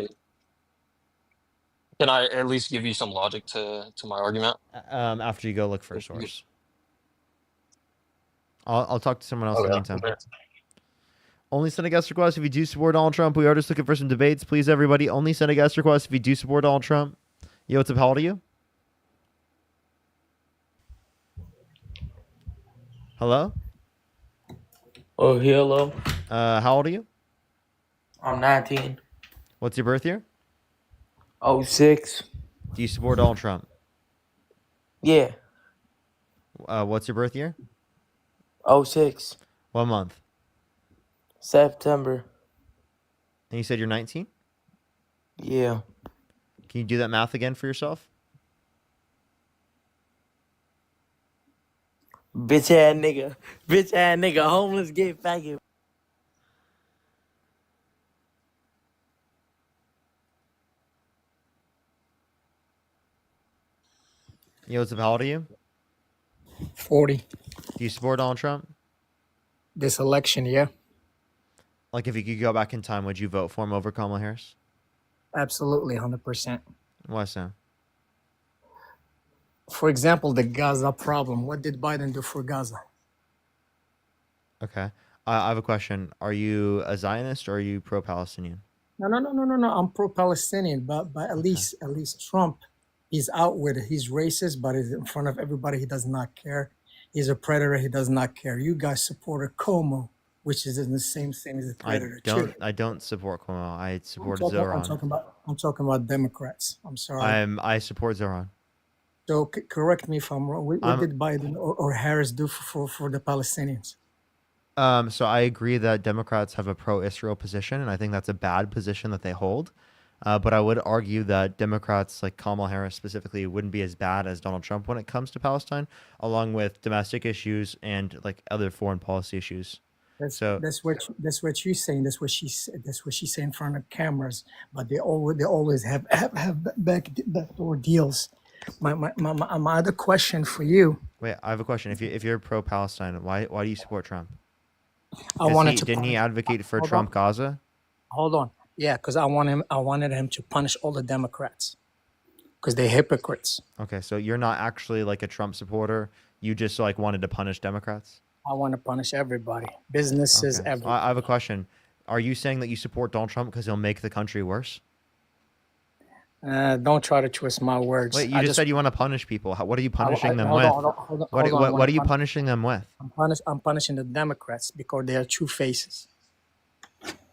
I at least give you some logic to my argument? After you go look for a source. I'll talk to someone else in the meantime. Okay. Only send a guest request if you do support Donald Trump. We are just looking for some debates. Please, everybody, only send a guest request if you do support Donald Trump. Yo, what's up? How old are you? Hello? Oh, hello. How old are you? I'm 19. What's your birth year? 06. Do you support Donald Trump? Yeah. What's your birth year? 06. What month? September. And you said you're 19? Yeah. Can you do that math again for yourself? Bitch ass nigga. Bitch ass nigga. Homeless gay faggot. Yo, what's up? How old are you? 40. Do you support Donald Trump? This election, yeah. Like, if you could go back in time, would you vote for him over Kamala Harris? Absolutely, 100%. Why so? For example, the Gaza problem. What did Biden do for Gaza? Okay. I have a question. Are you a Zionist or are you pro-Palestinian? No. I'm pro-Palestinian, but at least Trump, he's out with it. He's racist, but he's in front of everybody. He does not care. He's a predator. He does not care. You guys supported Como, which is in the same thing as a predator. I don't support Cuomo. I support I'm Zoran. talking about Democrats. I'm sorry. I support Zoran. So correct me if I'm wrong. What did Biden or Harris do for the Palestinians? So I agree that Democrats have a pro-Israel position, and I think that's a bad position that they hold. But I would argue that Democrats, like Kamala Harris specifically, wouldn't be as bad as Donald Trump when it comes to Palestine, along with domestic issues and like other foreign policy issues. That's what she's saying. That's what she said. That's what she said in front of cameras. But they always have backdoor deals. My other question for you. Wait, I have a question. If you're pro-Palestine, why do you support Trump? Didn't he advocate for Trump Gaza? Hold on. Yeah, because I wanted him to punish all the Democrats because they're hypocrites. Okay, so you're not actually like a Trump supporter. You just like wanted to punish Democrats? I want to punish everybody, businesses, okay. everybody. I have a question. Are you saying that you support Donald Trump because he'll make the country worse? Don't try to twist my words. Wait, you just said you want to punish people. What are you punishing them with? What are you punishing them with? I'm punishing the Democrats because they are two faces.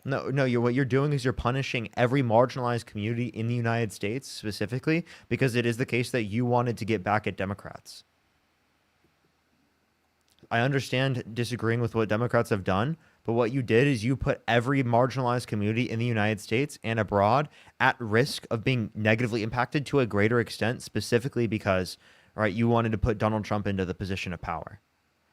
No. What you're doing is you're punishing every marginalized community in the United States specifically because it is the case that you wanted to get back at Democrats. I understand disagreeing with what Democrats have done, but what you did is you put every marginalized community in the United States and abroad at risk of being negatively impacted to a greater extent, specifically because, right, you wanted to put Donald Trump into the position of power.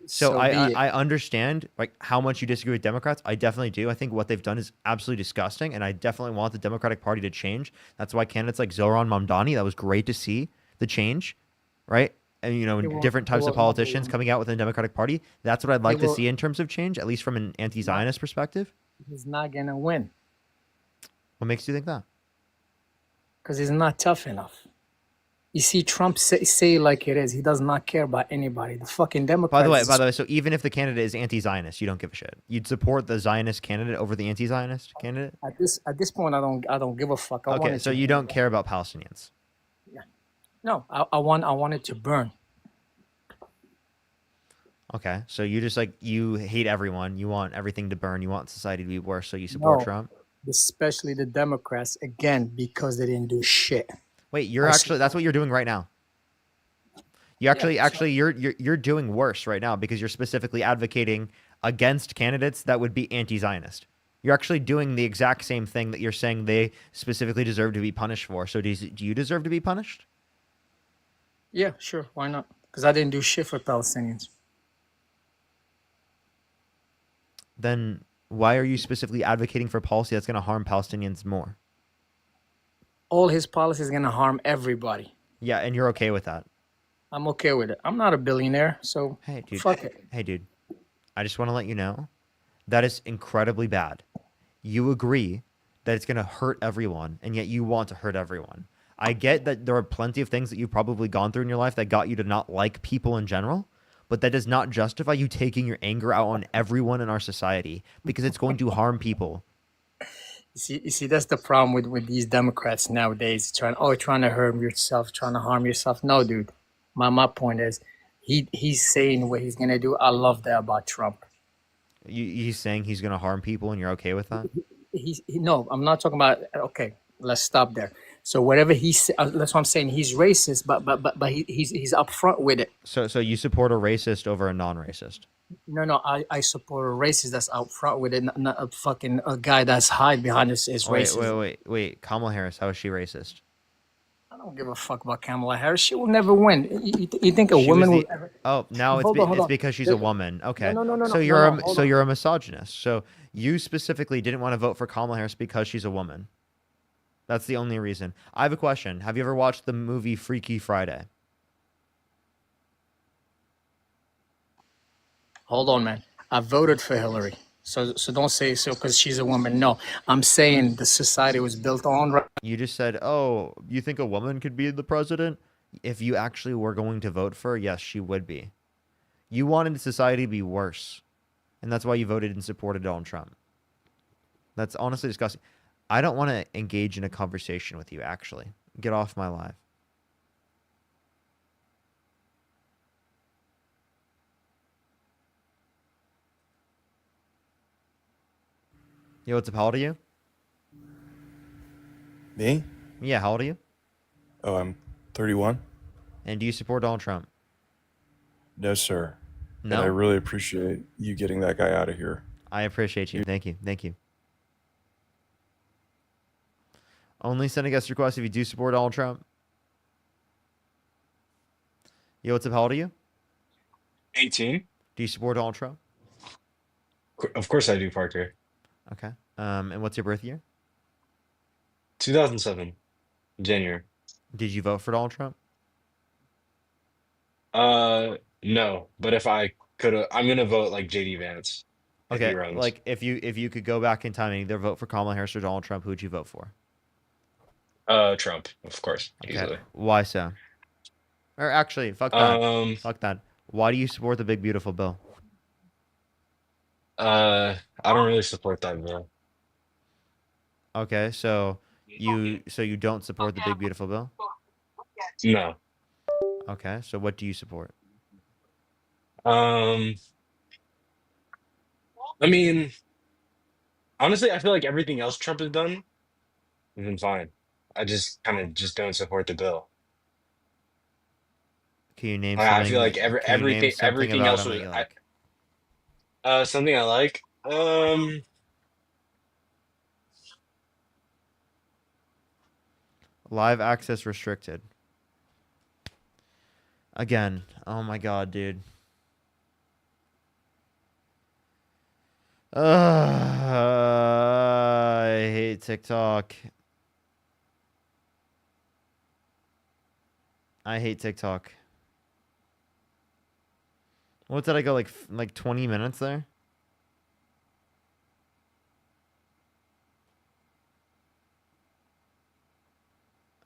So I understand like how much you disagree with Democrats. I definitely do. I think what they've done is absolutely disgusting, and I definitely want the Democratic Party to change. That's why candidates like Zoran Mamdani, that was great to see the change, right? And different types of politicians coming out within the Democratic Party. That's what I'd like to see in terms of change, at least from an anti-Zionist perspective. He's not gonna win. What makes you think that? Because he's not tough enough. You see, Trump say like it is. He does not care about anybody. The fucking Democrats. By the way, so even if the candidate is anti-Zionist, you don't give a shit. You'd support the Zionist candidate over the anti-Zionist candidate. At this point, I don't give a fuck. I want Okay, it so to you burn. don't care about Palestinians. No, I want it to burn. Okay, so you just like you hate everyone. You want everything to burn. You want society to be worse. So you support No, Trump. especially the Democrats again because they didn't do shit. Wait, that's what you're doing right now. You actually you're doing worse right now because you're specifically advocating against candidates that would be anti-Zionist. You're actually doing the exact same thing that you're saying they specifically deserve to be punished for. So do you deserve to be punished? Yeah, sure. Why not? Because I didn't do shit for Palestinians. Then why are you specifically advocating for policy that's going to harm Palestinians more? All his policies are going to harm everybody. Yeah, and you're okay with that. I'm okay with it. I'm not a billionaire, so hey, dude, fuck it. Hey, dude, I just want to let you know that is incredibly bad. You agree that it's going to hurt everyone, and yet you want to hurt everyone. I get that there are plenty of things that you've probably gone through in your life that got you to not like people in general, but that does not justify you taking your anger out on everyone in our society because it's going to harm people. You see, that's the problem with these Democrats nowadays. Trying to harm yourself, trying to harm yourself. No, dude. My point is, he's saying what he's gonna do. I love that about Trump. He's saying he's gonna harm people, and you're okay with that? No, I'm not talking about. Okay, let's stop there. So whatever that's what I'm saying. He's racist, but he's upfront with it. So you support a racist over a non-racist? No, I support a racist that's out front with it, not a fucking a guy that's hide behind his racist. Wait. Kamala Harris, how is she racist? I don't give a fuck about Kamala Harris. She will never win. You think a woman will ever? Oh, now it's because she's a woman. Okay. No. So you're a misogynist. So you specifically didn't want to vote for Kamala Harris because she's a woman. That's the only reason. I have a question. Have you ever watched the movie Freaky Friday? Hold on, man. I voted for Hillary. So don't say so because she's a woman. No, I'm saying the society was built on. You just said, oh, you think a woman could be the president? If you actually were going to vote for her, yes, she would be. You wanted society to be worse. And that's why you voted and supported Donald Trump. That's honestly disgusting. I don't want to engage in a conversation with you, actually. Get off my live. Yo, what's up? How old are you? Me? Yeah, how old are you? Oh, I'm 31. And do you support Donald Trump? No, sir. No? And I really appreciate you getting that guy out of here. I appreciate you. Thank you. Thank you. Only send a guest request if you do support Donald Trump. Yo, what's up? How old are you? 18. Do you support Donald Trump? Of course I do, Parker. Okay. And what's your birth year? 2007, January. Did you vote for Donald Trump? No, but if I could, I'm gonna vote like JD Vance. If he Okay, runs. like if you could go back in time and either vote for Kamala Harris or Donald Trump, who would you vote for? Trump, of course, easily. Why so? Or actually, fuck that. Fuck that. Why do you support the big beautiful bill? I don't really support that bill. Okay, so you don't support the big beautiful bill? No. Okay, so what do you support? I mean, honestly, I feel like everything else Trump has done has been fine. I just kind of just don't support the bill. Can you name I feel like can you name something everything about else him that was you like? something I like. Live access restricted. Again, oh my god, dude. I hate TikTok. I hate TikTok. What did I go like 20 minutes there?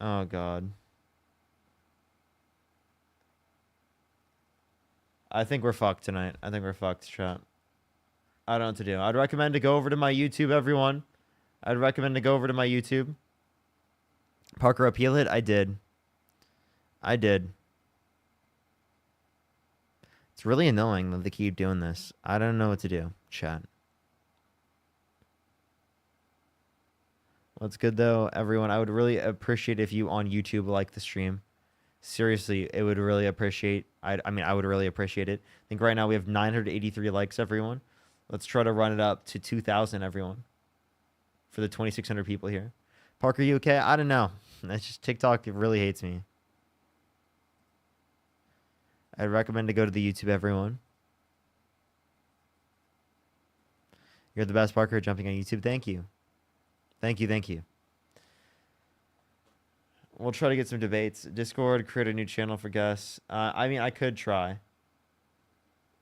Oh god. I think we're fucked tonight. I think we're fucked, chat. I don't know what to do. I'd recommend to go over to my YouTube, everyone. I'd recommend to go over to my YouTube. Parker, appeal it? I did. I did. It's really annoying that they keep doing this. I don't know what to do, chat. What's good, though, everyone? I would really appreciate if you on YouTube like the stream. Seriously, it would really appreciate. I would really appreciate it. I think right now we have 983 likes, everyone. Let's try to run it up to 2,000, everyone. For the 2,600 people here. Parker, you okay? I don't know. That's just TikTok. It really hates me. I'd recommend to go to the YouTube, everyone. You're the best, Parker, jumping on YouTube. Thank you. Thank you, thank you. We'll try to get some debates. Discord, create a new channel for guests. I could try.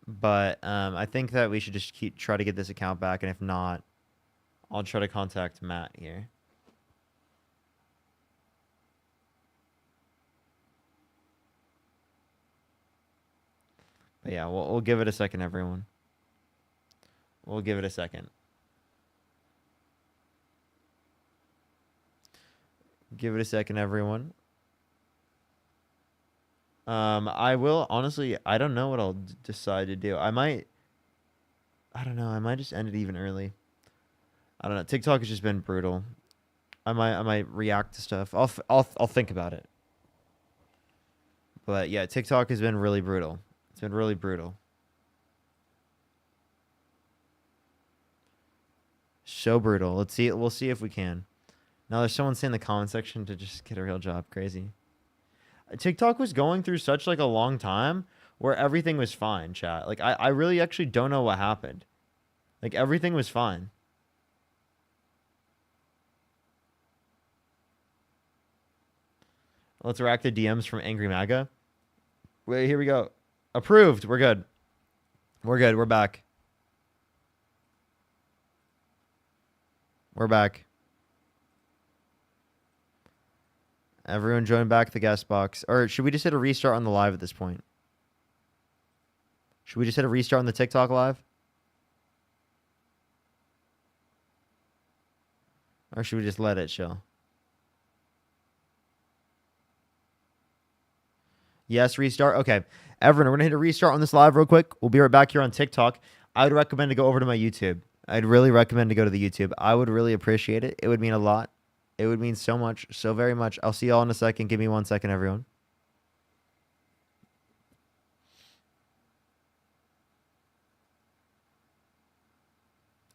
But I think that we should just try to get this account back. And if not, I'll try to contact Matt here. But yeah, we'll give it a second, everyone. We'll give it a second. Give it a second, everyone. I will, honestly, I don't know what I'll decide to do. I don't know, I might just end it even early. I don't know. TikTok has just been brutal. I might react to stuff. I'll think about it. But yeah, TikTok has been really brutal. It's been really brutal. So brutal. Let's see. We'll see if we can. Now there's someone saying in the comment section to just get a real job. Crazy. TikTok was going through such like a long time where everything was fine, chat. Like I really actually don't know what happened. Like everything was fine. Let's react to DMs from Angry MAGA. Wait, here we go. Approved. We're good. We're good. We're back. We're back. Everyone join back the guest box. Or should we just hit a restart on the live at this point? Should we just hit a restart on the TikTok live? Or should we just let it chill? Yes, restart. Okay. Everyone, we're going to hit a restart on this live real quick. We'll be right back here on TikTok. I would recommend to go over to my YouTube. I'd really recommend to go to the YouTube. I would really appreciate it. It would mean a lot. It would mean so much, so very much. I'll see y'all in a second. Give me 1 second, everyone.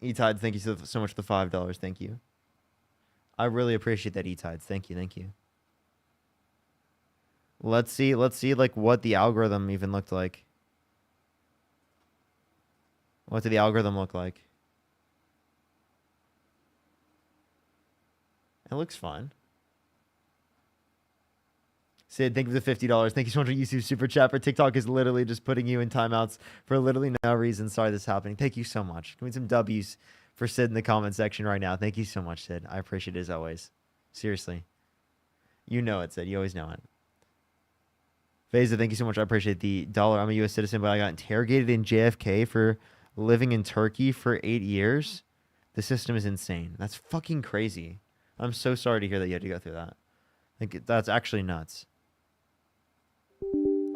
E-Tides, thank you so much for the $5. Thank you. I really appreciate that, E-Tides. Thank you, thank you. Let's see like what the algorithm even looked like. What did the algorithm look like? It looks fine. Sid, thank you for the $50. Thank you so much for YouTube Super Chat. For TikTok is literally just putting you in timeouts for literally no reason. Sorry this is happening. Thank you so much. Give me some W's for Sid in the comment section right now. Thank you so much, Sid. I appreciate it as always. Seriously. You know it, Sid. You always know it. Veza, thank you so much. I appreciate the $1. I'm a U.S. citizen, but I got interrogated in JFK for living in Turkey for 8 years. The system is insane. That's fucking crazy. I'm so sorry to hear that you had to go through that. Like, that's actually nuts.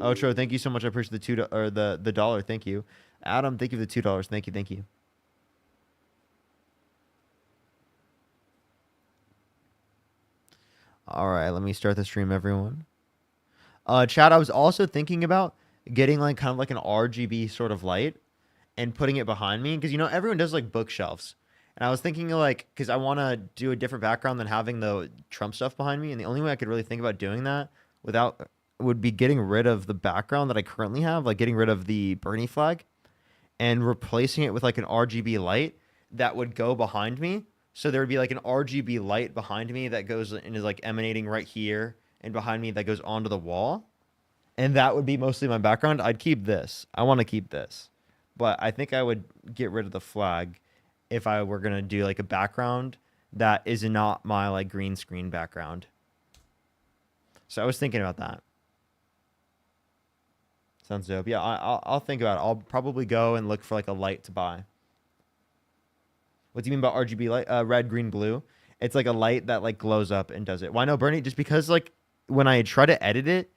Ocho, thank you so much. I appreciate the the $1. Thank you. Adam, thank you for the $2. Thank you. Thank you. All right, let me start the stream, everyone. Chad, I was also thinking about getting like kind of like an RGB sort of light and putting it behind me because, you know, everyone does like bookshelves. And I was thinking like, because I want to do a different background than having the Trump stuff behind me. And the only way I could really think about doing that would be getting rid of the background that I currently have, like getting rid of the Bernie flag and replacing it with like an RGB light that would go behind me. So there would be like an RGB light behind me that goes and is like emanating right here and behind me that goes onto the wall. And that would be mostly my background. I'd keep this. I want to keep this. But I think I would get rid of the flag if I were going to do like a background that is not my like green screen background. So I was thinking about that. Sounds dope. Yeah, I'll think about it. I'll probably go and look for like a light to buy. What do you mean by RGB light? Red, green, blue. It's like a light that like glows up and does it. Why no, Bernie? Just because like when I try to edit it,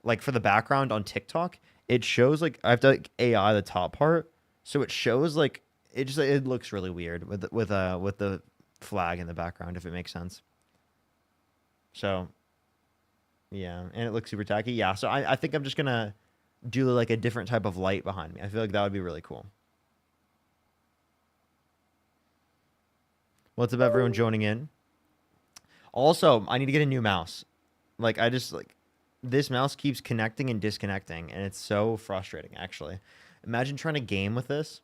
like for the background on TikTok, it shows like I have to like AI the top part, so it shows like it looks really weird with the flag in the background, if it makes sense. So yeah, and it looks super tacky. Yeah, so I think I'm just gonna do like a different type of light behind me. I feel like that would be really cool. What's up, everyone joining in? Also, I need to get a new mouse. Like, this mouse keeps connecting and disconnecting, and it's so frustrating, actually. Imagine trying to game with this.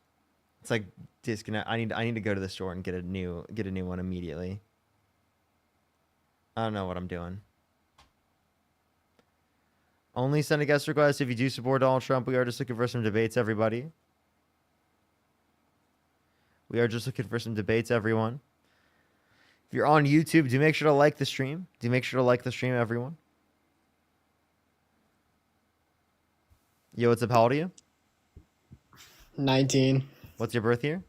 It's like disconnect. I need to go to the store and get a new one immediately. I don't know what I'm doing. Only send a guest request if you do support Donald Trump. We are just looking for some debates, everybody. We are just looking for some debates, everyone. If you're on YouTube, do make sure to like the stream. Do make sure to like the stream, everyone. Yo, what's up? How old are you? 19. What's your birth year?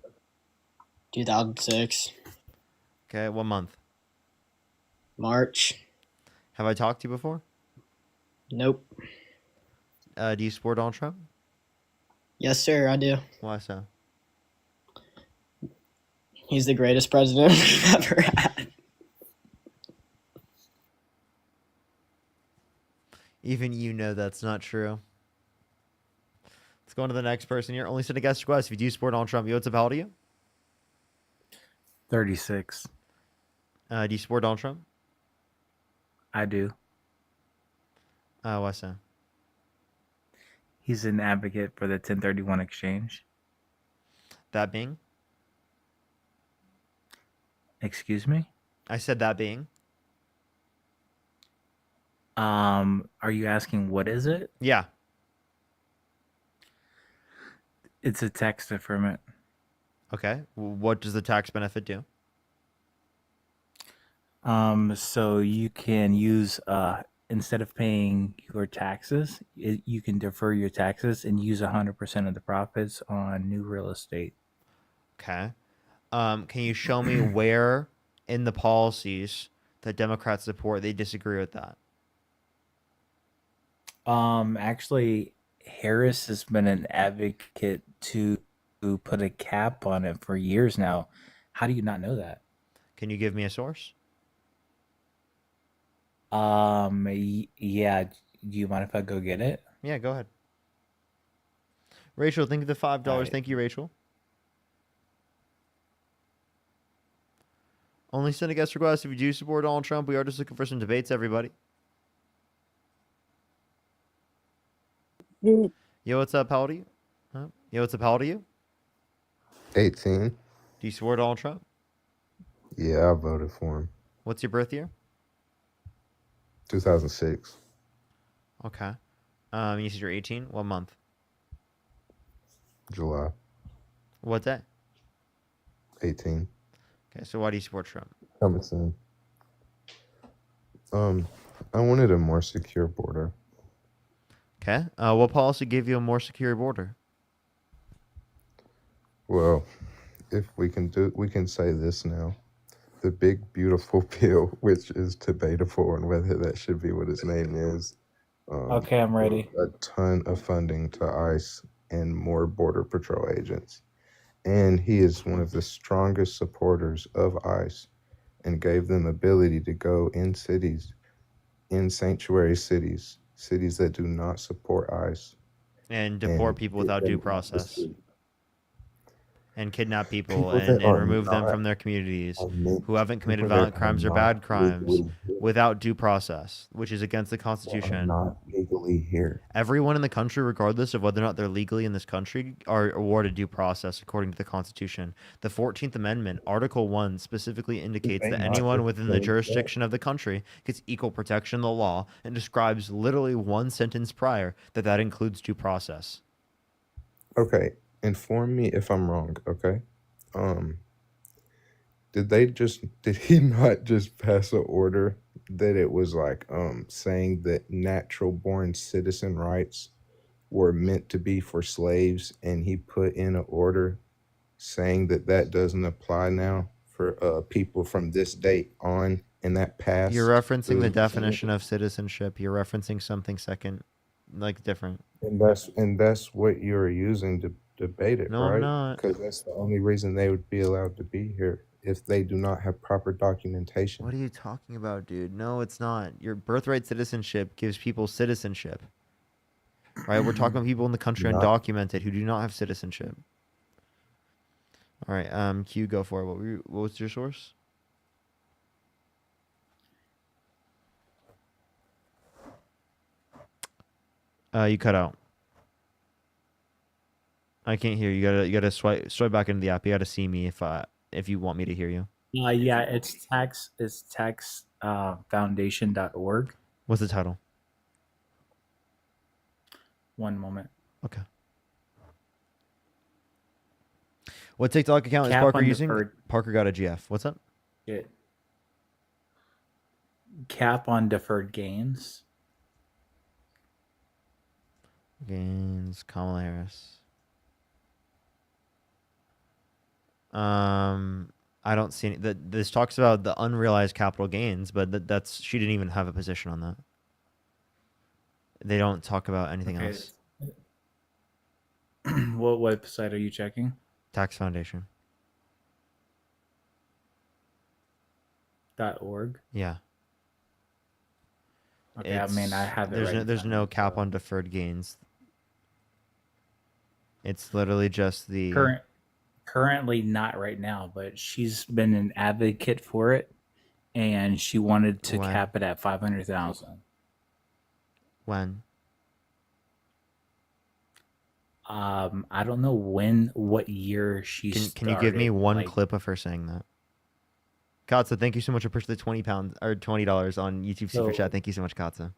2006. Okay, what month? March. Have I talked to you before? Nope. Do you support Donald Trump? Yes, sir, I do. Why so? He's the greatest president we've ever had. Even you know that's not true. Let's go on to the next person here. Only send a guest request if you do support Donald Trump. Yo, what's up? How old are you? 36. Do you support Donald Trump? I do. Why so? He's an advocate for the 1031 exchange. That being? Excuse me? I said that being. Are you asking what is it? Yeah. It's a tax deferment. Okay. What does the tax benefit do? So you can use instead of paying your taxes, you can defer your taxes and use 100% of the profits on new real estate. Okay. Can you show me where in the policies that Democrats support they disagree with that? Actually, Harris has been an advocate to put a cap on it for years now. How do you not know that? Can you give me a source? Yeah. Do you mind if I go get it? Yeah, go ahead. Rachel, thank you for the $5. All right. Thank you, Rachel. Only send a guest request if you do support Donald Trump. We are just looking for some debates, everybody. Yo, what's up? How old are you? Huh? Yo, what's up? How old are you? 18. Do you support Donald Trump? Yeah, I voted for him. What's your birth year? 2006. Okay. You said you're 18. What month? July. What day? 18. Okay, so why do you support Trump? Coming soon. I wanted a more secure border. Okay. What policy gave you a more secure border? Well, if we can say this now. The big beautiful bill, which is debatable on whether that should be what his name is. Okay, I'm ready. A ton of funding to ICE and more border patrol agents. And he is one of the strongest supporters of ICE and gave them ability to go in cities, in sanctuary cities that do not support ICE. And deport people without due process. And kidnap people People and that are remove them not from their communities admit- who haven't committed people that violent are crimes or not bad crimes legally here. without due process, which is against the Are Constitution. not legally here. Everyone in the country, regardless of whether or not they're legally in this country, are awarded due process according to the Constitution. The 14th Amendment, Article 1, specifically indicates they that not anyone just within the say that? jurisdiction of the country gets equal protection of the law, and describes literally one sentence prior that includes due process. Okay, inform me if I'm wrong, okay? Did he not just pass an order that it was like saying that natural born citizen rights were meant to be for slaves, and he put in an order saying that that doesn't apply now for people from this date on, and that passed. You're referencing the through definition of citizenship. You're referencing something second, like different. and that's what you're using to debate it, No, I'm right? not. Because that's the only reason they would be allowed to be here if they do not have proper documentation. What are you talking about, dude? No, it's not. Your birthright citizenship gives people citizenship. Right? We're talking about people in the country Not undocumented who do not have citizenship. All right, Q, go for it. What was your source? You cut out. I can't hear you. You gotta swipe back into the app. You gotta see me if you want me to hear you. Yeah, it's taxfoundation.org. What's the title? One moment. Okay. What TikTok account is Cap Parker on using? deferred- Parker got a GF. What's up? It, cap on deferred gains. Gains, Kamala Harris. I don't see any. This talks about the unrealized capital gains, but that's she didn't even have a position on that. They don't talk about anything Okay. else. What website are you checking? Tax Foundation. .org. Yeah. Okay, I mean, I have it There's right no, in there's front no of me, cap so- on deferred gains. It's literally just the Currently not right now, but she's been an advocate for it, and she wanted to When? cap it at 500,000. when. I don't know what year she Can you give me started, one like- clip of her saying that? Katza, thank you so much for pushing the £20 or $20 on YouTube super So- chat. Thank you so much, Katza.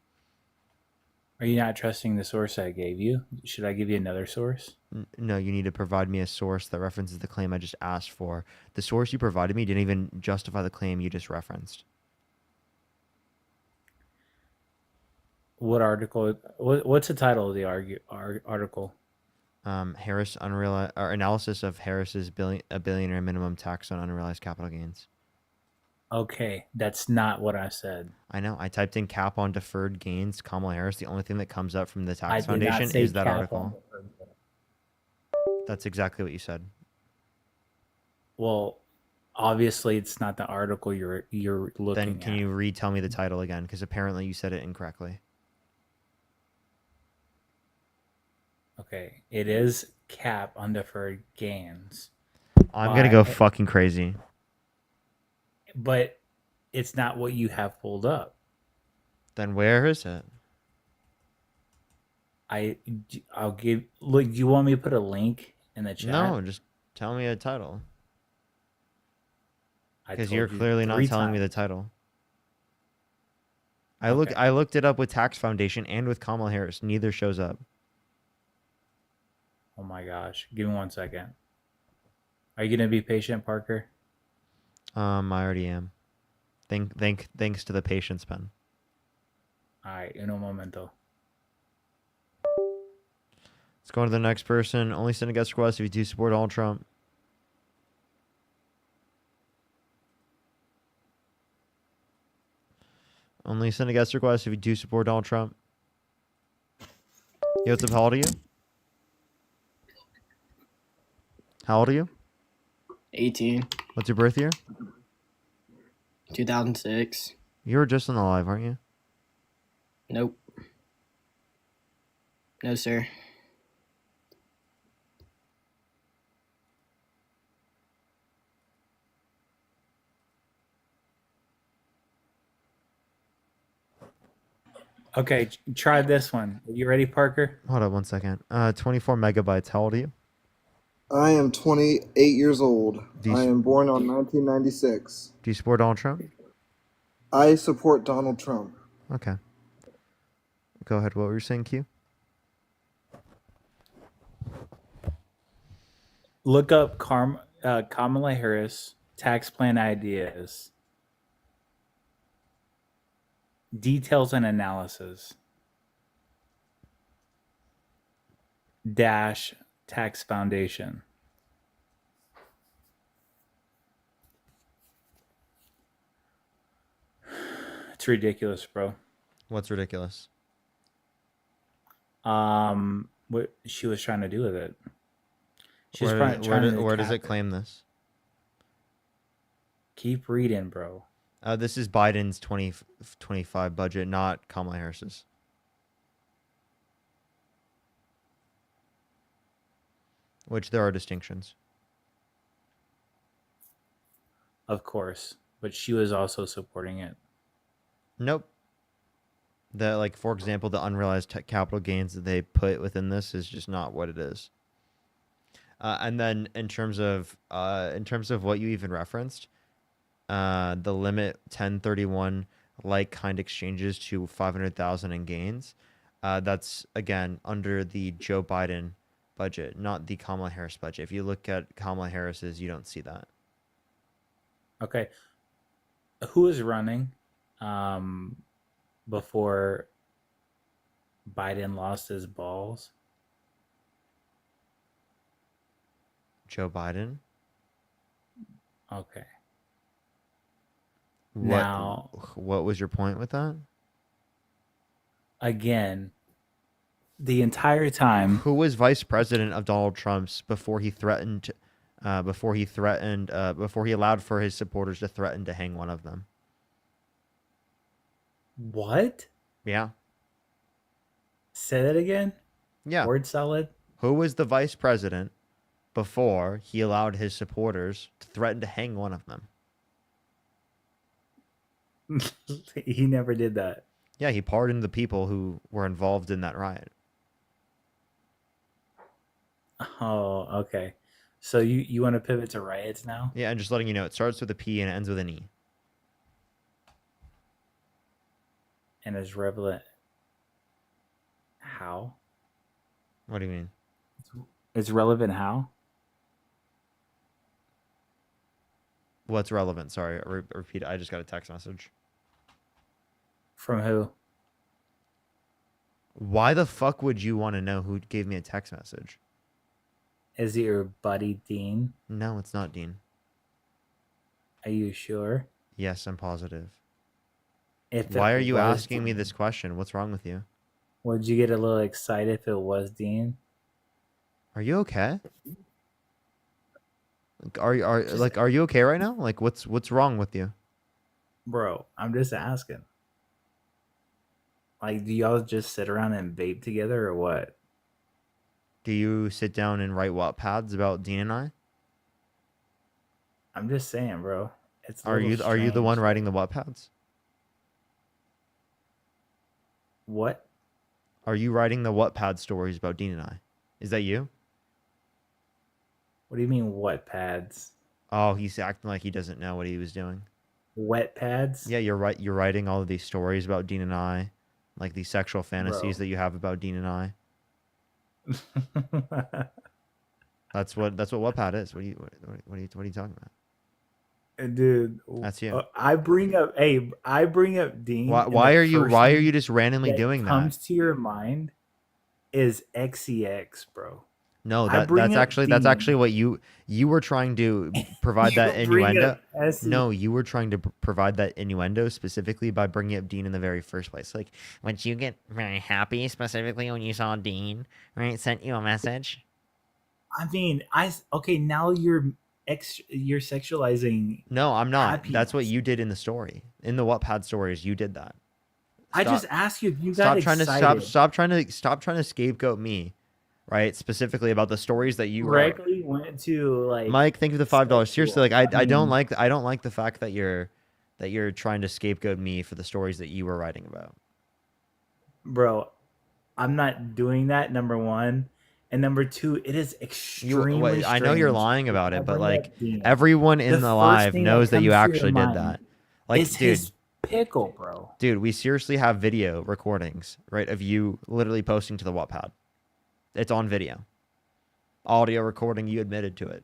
Are you not trusting the source I gave you? Should I give you another source? No, you need to provide me a source that references the claim I just asked for. The source you provided me didn't even justify the claim you just referenced. What article? What's the title of the article? Harris unrealized or analysis of Harris's billionaire minimum tax on unrealized capital gains. Okay, that's not what I said. I know. I typed in cap on deferred gains, Kamala Harris. The only thing that comes up from the I Tax did not Foundation say is that cap on article. deferred gains. That's exactly what you said. Well, obviously, it's not the article you're looking Then can at. you retell me the title again? Because apparently you said it incorrectly. Okay, it is cap on deferred gains. I'm gonna go by- fucking crazy. But it's not what you have pulled up. Then where is it? I'll give. Look, do you want me to put a link in the chat? No, just tell me a title. I Because told you're you clearly not 3 telling me the times. title. Okay. I looked it up with Tax Foundation and with Kamala Harris. Neither shows up. Oh my gosh! Give me 1 second. Are you gonna be patient, Parker? I already am. Thanks to the patience pen. All right, uno momento. Let's go on to the next person. Only send a guest request if you do support Donald Trump. Only send a guest request if you do support Donald Trump. Yo, what's up? How old are you? How old are you? 18, What's your birth year? 2006. You were just on the live, aren't you? Nope. No, sir. Okay, try this one. Are you ready, Parker? Hold up 1 second. 24 megabytes. How old are you? I am 28 years old. Do you I s- am born on 1996. Do you support Donald Trump? I support Donald Trump. Okay. Go ahead. What were you saying, Q? Look up Kamala Harris tax plan ideas, details and analysis. dash tax foundation. It's ridiculous, bro. What's ridiculous? What she was trying to do with it. She's Where, trying to where does cap it claim this? Keep reading, bro. This is Biden's 2025 budget, not Kamala Harris's. Which there are distinctions. Of course, but she was also supporting it. Nope. Like, for example, the unrealized capital gains that they put within this is just not what it is. And then in terms of what you even referenced, the limit 1031 like kind exchanges to 500,000 in gains. That's again under the Joe Biden budget, not the Kamala Harris budget. If you look at Kamala Harris's, you don't see that. Okay. Who is running before Biden lost his balls? Joe Biden. Okay. What was your point with that? Again, the entire time. Who was vice president of Donald Trump's before he allowed for his supporters to threaten to hang one of them? What? Yeah. Say that again? Yeah. Word salad? Who was the vice president before he allowed his supporters to threaten to hang one of them? He never did that. Yeah, he pardoned the people who were involved in that riot. Oh, okay. So you want to pivot to riots now? Yeah, and just letting you know, it starts with a P and it ends with an E. And is relevant. How? What do you mean? It's relevant how? What's relevant? Sorry, repeat. I just got a text message. From who? Why the fuck would you want to know who gave me a text message? Is it your buddy Dean? No, it's not Dean. Are you sure? Yes, I'm positive. If Why are you was asking me this question? What's wrong with you? Would you get a little excited if it was Dean? Are you okay? Are you okay right now? Like, what's wrong with you? Bro, I'm just asking. Like, do y'all just sit around and vape together or what? Do you sit down and write Wattpads about Dean and I? I'm just saying, bro. Are you the one writing the Wattpads? What? Are you writing the Wattpad stories about Dean and I? Is that you? What do you mean what pads? Oh, he's acting like he doesn't know what he was doing. Wet pads? Yeah, you're right. You're writing all of these stories about Dean and I, like these sexual fantasies Bro. that you have about Dean and I. That's what Wattpad is. What are you talking about? Dude, That's you. I bring up Dean. Why are you just randomly doing that? Comes to your mind is XEX, bro. No, that's actually what you were trying to provide that innuendo. No, you were trying to provide that innuendo specifically by bringing up Dean in the very first place. Like, would you get very happy specifically when you saw Dean? Right, sent you a message. I mean, now you're sexualizing. No, I'm not. Happiness. That's what you did in the story. In the Wattpad stories, you did that. I just asked you if you got excited. Stop trying to scapegoat me. Right, specifically about the stories that you correctly went to like. Mike, thank you for the $5. Seriously, like I don't like the fact that you're trying to scapegoat me for the stories that you were writing about. Bro, I'm not doing that. Number one, and number two, it is extremely. I know you're lying about it, but like everyone in the live knows that you actually did that. Like, it's dude, his pickle, bro. Dude, we seriously have video recordings, right, of you literally posting to the Wattpad. It's on video. Audio recording, you admitted to it.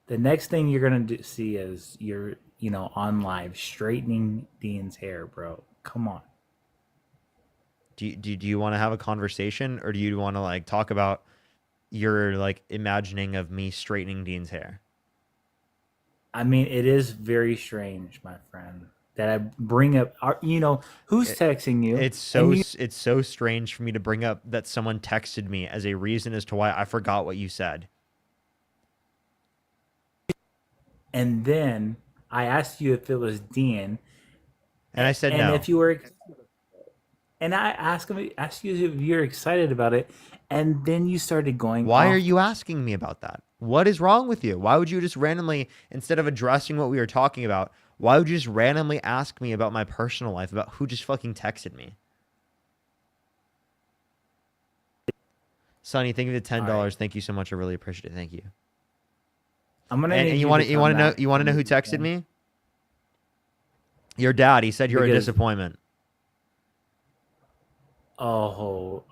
The next thing you're going to see is you're, on live straightening Dean's hair, bro. Come on. Do you want to have a conversation, or do you want to like talk about your like imagining of me straightening Dean's hair? I mean, it is very strange, my friend, that I bring up. You know, who's texting you? It's so strange for me to bring up that someone texted me as a reason as to why I forgot what you said. And then I asked you if it was Dean, and I said and no. if you were, and I asked you if you're excited about it, and then you started going. Why are you asking me about that? What is wrong with you? Why would you just randomly, instead of addressing what we were talking about, why would you just randomly ask me about my personal life, about who just fucking texted me? Sonny, thank you for the $10. Right. Thank you so much. I really appreciate it. Thank you. I'm gonna. And you want to know who texted me? Your dad. He said you're a disappointment. Oh,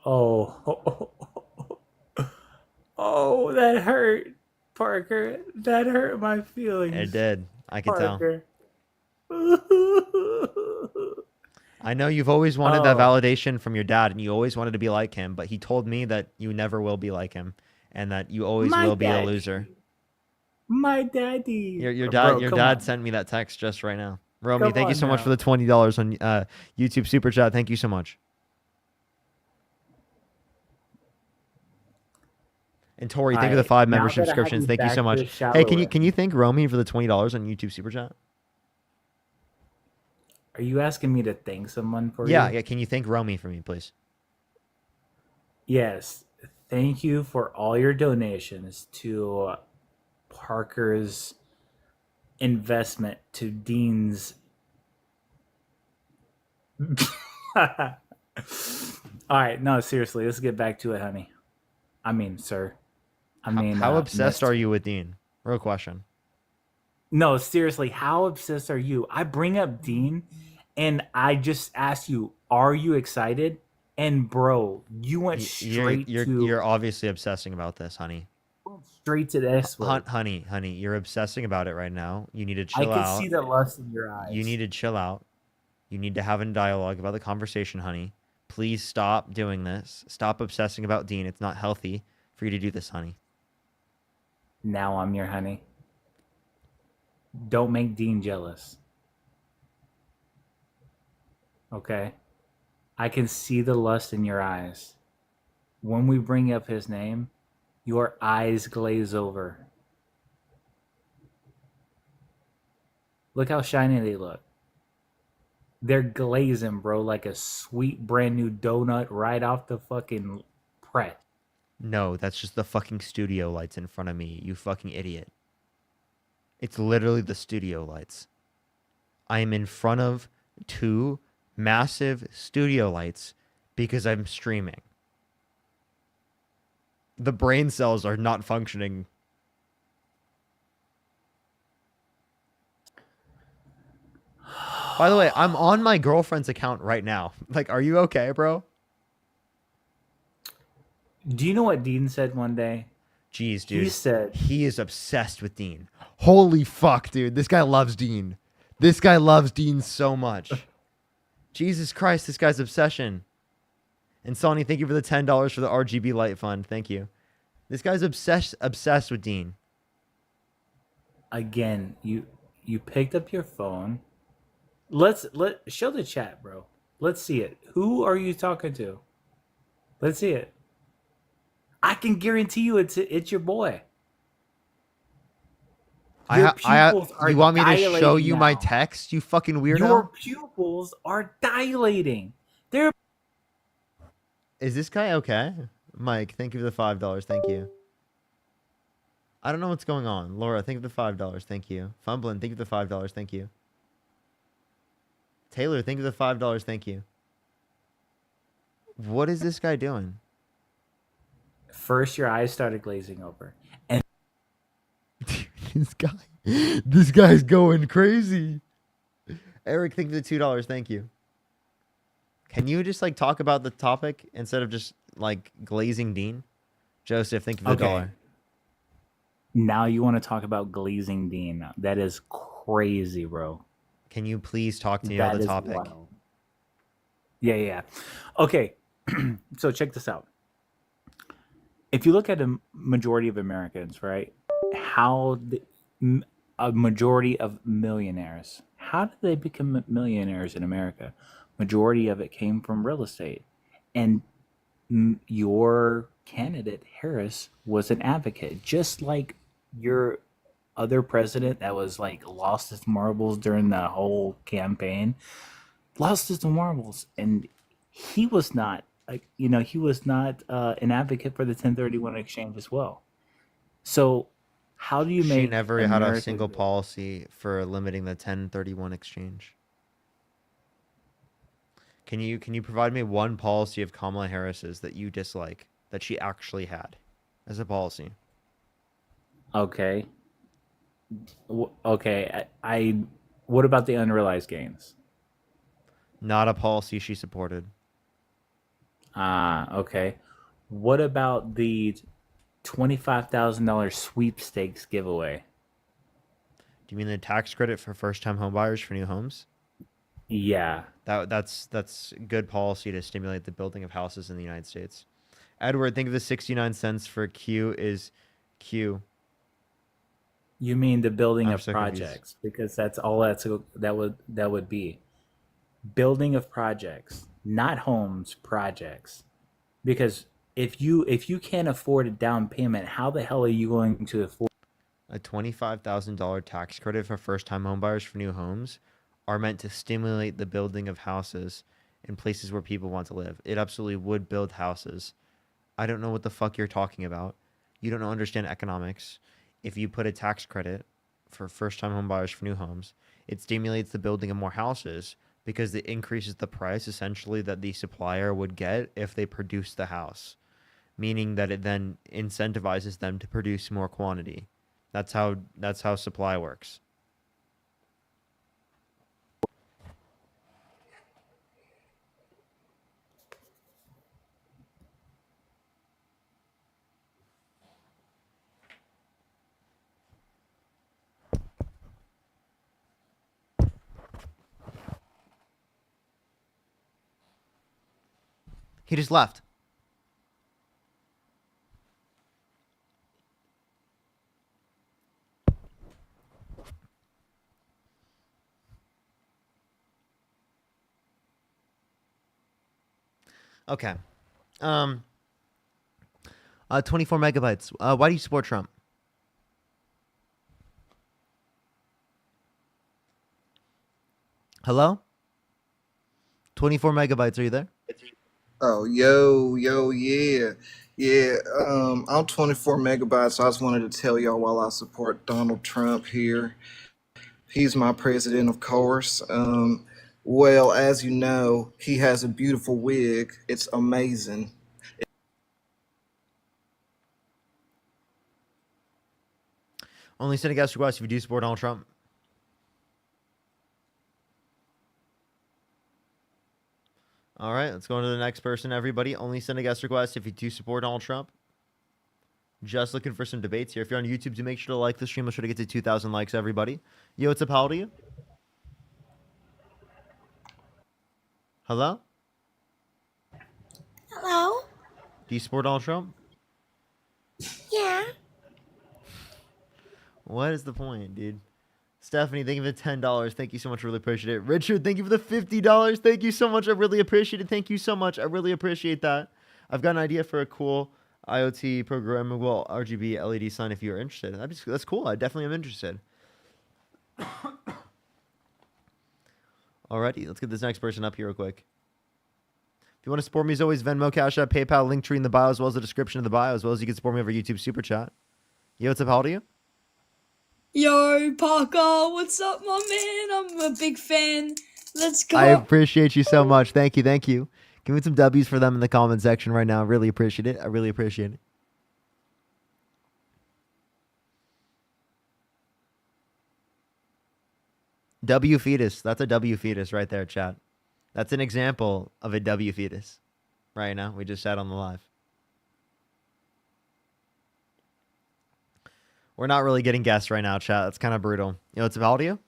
that hurt, Parker. That hurt my feelings. It did. I can tell. I know you've always wanted that validation from your dad, and you always wanted to be like him, but he told me that you never will be like him, and that you always will be a loser. My daddy. Your dad sent me that text just right now. Romy, thank you so much for the $20 on YouTube Super Chat. Thank you so much. And Tori, thank you for the 5 membership subscriptions. Thank you so much. Hey, can you thank Romy for the $20 on YouTube Super Chat? Are you asking me to thank someone for you? Yeah. Can you thank Romy for me, please? Yes. Thank you for all your donations to Parker's investment to Dean's. All right. No, seriously. Let's get back to it, honey. I mean, sir. I mean, how obsessed are you with Dean? Real question. No, seriously. How obsessed are you? I bring up Dean, and I just ask you, "Are you excited?" And bro, you went straight to. You're obviously obsessing about this, honey. Straight to this, honey. You're obsessing about it right now. You need to chill out. I can see the lust in your eyes. You need to chill out. You need to have a dialogue about the conversation, honey. Please stop doing this. Stop obsessing about Dean. It's not healthy for you to do this, honey. Now I'm your honey. Don't make Dean jealous. Okay? I can see the lust in your eyes. When we bring up his name, your eyes glaze over. Look how shiny they look. They're glazing, bro, like a sweet brand new donut right off the fucking press. No, that's just the fucking studio lights in front of me, you fucking idiot. It's literally the studio lights. I am in front of 2 massive studio lights because I'm streaming. The brain cells are not functioning. By the way, I'm on my girlfriend's account right now. Like, are you okay, bro? Do you know what Dean said one day? Jeez, dude. He said he is obsessed with Dean. Holy fuck, dude. This guy loves Dean. This guy loves Dean so much. Jesus Christ, this guy's obsession. And Sonny, thank you for the $10 for the RGB light fund. Thank you. This guy's obsessed with Dean. Again, you picked up your phone. Show the chat, bro. Let's see it. Who are you talking to? Let's see it. I can guarantee you it's your boy. You want me to show you my text, you fucking weirdo? Your pupils are dilating. Is this guy okay? Mike, thank you for the $5. Thank you. I don't know what's going on. Laura, thank you for the $5. Thank you. Fumbling, thank you for the $5. Thank you. Taylor, thank you for the $5. Thank you. What is this guy doing? First, your eyes started glazing over. And this guy's going crazy. Eric, thank you for the $2. Thank you. Can you just like talk about the topic instead of just like glazing Dean? Joseph, thank you for the $1. Now you want to talk about glazing Dean. That is crazy, bro. Can you please talk to me about the topic? Wild. Yeah. Okay. So check this out. If you look at a majority of Americans, right? A majority of millionaires, how did they become millionaires in America? Majority of it came from real estate. And your candidate, Harris, was an advocate, just like your other president that was like lost his marbles during the whole campaign, lost his marbles. And he was not, he was not an advocate for the 1031 exchange as well. So, how do you She make never had a America single good? policy for limiting the 1031 exchange. Can you provide me one policy of Kamala Harris's that you dislike that she actually had as a policy? Okay. Okay. What about the unrealized gains? Not a policy she supported. Okay. What about the $25,000 sweepstakes giveaway? Do you mean the tax credit for first-time homebuyers for new homes? Yeah. That's good policy to stimulate the building of houses in the United States. Edward, think of the 69 cents for Q is Q. You mean the building I'm of so confused. projects, because that's all that would be. Building of projects, not homes, projects. Because if you can't afford a down payment, how the hell are you going to afford A $25,000 tax credit for first-time homebuyers for new homes are meant to stimulate the building of houses in places where people want to live. It absolutely would build houses. I don't know what the fuck you're talking about. You don't understand economics. If you put a tax credit for first-time homebuyers for new homes, it stimulates the building of more houses because it increases the price essentially that the supplier would get if they produce the house, meaning that it then incentivizes them to produce more quantity. That's how supply works. He just left. Okay. 24 megabytes. Why do you support Trump? Hello? 24 megabytes. Are you there? Oh, yeah. I'm 24 megabytes, so I just wanted to tell y'all while I support Donald Trump here. He's my president, of course. Well, as you know, he has a beautiful wig. It's amazing. Only send a guest request if you do support Donald Trump. All right, let's go on to the next person, everybody. Only send a guest request if you do support Donald Trump. Just looking for some debates here. If you're on YouTube, do make sure to like the stream. Let's try to get to 2,000 likes, everybody. Yo, what's up? How old are you? Hello? Hello? Do you support Donald Trump? Yeah. What is the point, dude? Stephanie, thank you for the $10. Thank you so much. I really appreciate it. Richard, thank you for the $50. Thank you so much. I really appreciate it. Thank you so much. I really appreciate that. I've got an idea for a cool IoT programmable RGB LED sign if you're interested. That's cool. I definitely am interested. Alrighty, let's get this next person up here real quick. If you want to support me, as always, Venmo, Cash App, PayPal, link tree in the bio, as well as the description of the bio, as well as you can support me over YouTube Super Chat. Yo, what's up? How old are you? Yo, Parker, what's up, my man? I'm a big fan. Let's go. I appreciate you so much. Thank you. Thank you. Give me some W's for them in the comment section right now. I really appreciate it. I really appreciate it. W fetus. That's a W fetus right there, chat. That's an example of a W fetus right now. We just sat on the live. We're not really getting guests right now, chat. That's kind of brutal. Yo, what's up? How old are you?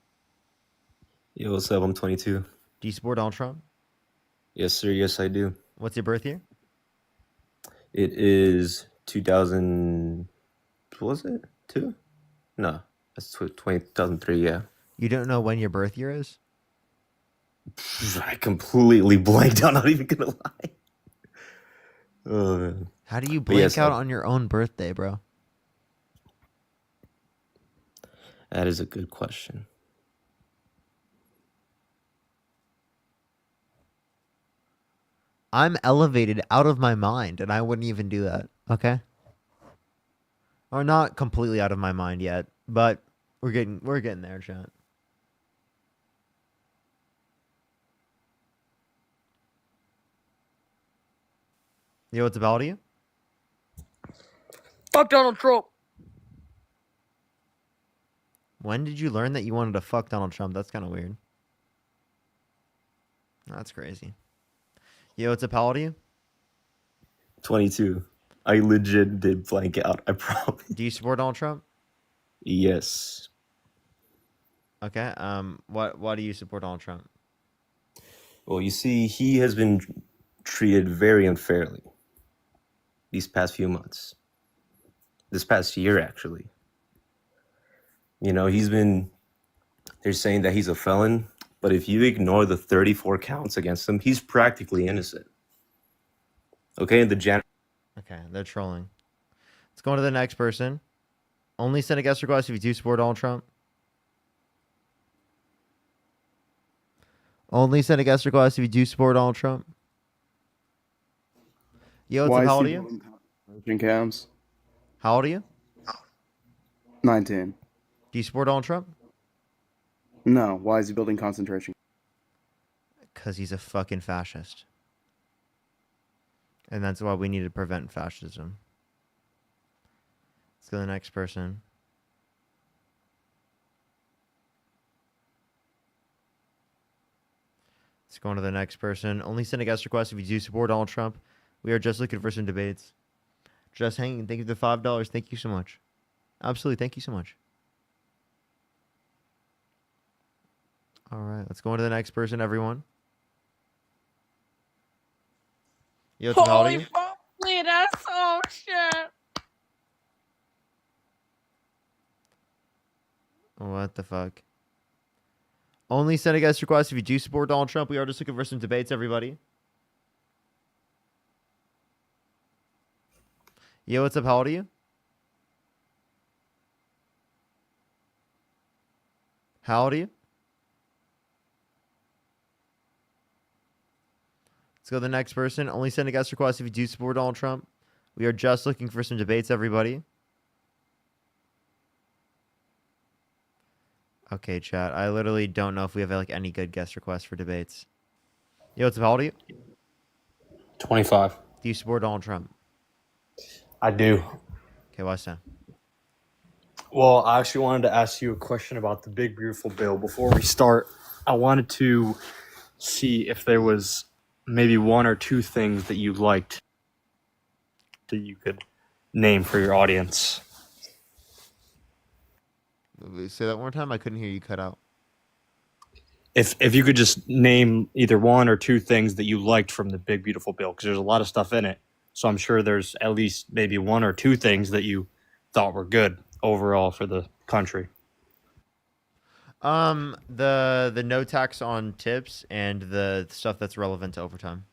Yo, what's up? I'm 22. Do you support Donald Trump? Yes, sir. Yes, I do. What's your birth year? It is 2000. Was it 2? No, that's 2003. Yeah. You don't know when your birth year is? I completely blanked out. Not even gonna lie. Oh man. How do you But blank yes, out on your own birthday, bro? that is a good question. I'm elevated out of my mind, and I wouldn't even do that. Okay, or not completely out of my mind yet, but we're getting there, chat. Yo, what's about you? Fuck Donald Trump. When did you learn that you wanted to fuck Donald Trump? That's kind of weird. That's crazy. Yo, what's up? How old are you? 22. I legit did blank out. I promise. Do you support Donald Trump? Yes. Okay. Why do you support Donald Trump? Well, you see, he has been treated very unfairly these past few months. This past year, actually. You know, they're saying that he's a felon, but if you ignore the 34 counts against him, he's practically innocent. Okay, Okay, they're trolling. Let's go on to the next person. Only send a guest request if you do support Donald Trump. Only send a guest request if you do support Donald Trump. Yo, what's up? How old are you? Cams. How old are you? 19. Do you support Donald Trump? No. Why is he building concentration? Because he's a fucking fascist. And that's why we need to prevent fascism. Let's go to the next person. Let's go on to the next person. Only send a guest request if you do support Donald Trump. We are just looking for some debates. Just hanging. Thank you for the $5. Thank you so much. Absolutely. Thank you so much. All right. Let's go on to the next person, everyone. Yo, how old are you? fuck, that's so shit. What the fuck? Only send a guest request if you do support Donald Trump. We are just looking for some debates, everybody. Yo, what's up? How old are you? How old are you? Let's go to the next person. Only send a guest request if you do support Donald Trump. We are just looking for some debates, everybody. Okay, chat. I literally don't know if we have like any good guest requests for debates. Yo, what's up? How old are you? 25. Do you support Donald Trump? I do. Okay, why so? Well, I actually wanted to ask you a question about the big beautiful bill. Before we start, I wanted to see if there was maybe one or two things that you liked that you could name for your audience. Say that one more time. I couldn't hear you cut out. If you could just name either one or two things that you liked from the big beautiful bill, because there's a lot of stuff in it. So I'm sure there's at least maybe one or two things that you thought were good overall for the country. The no tax on tips and the stuff that's relevant to overtime.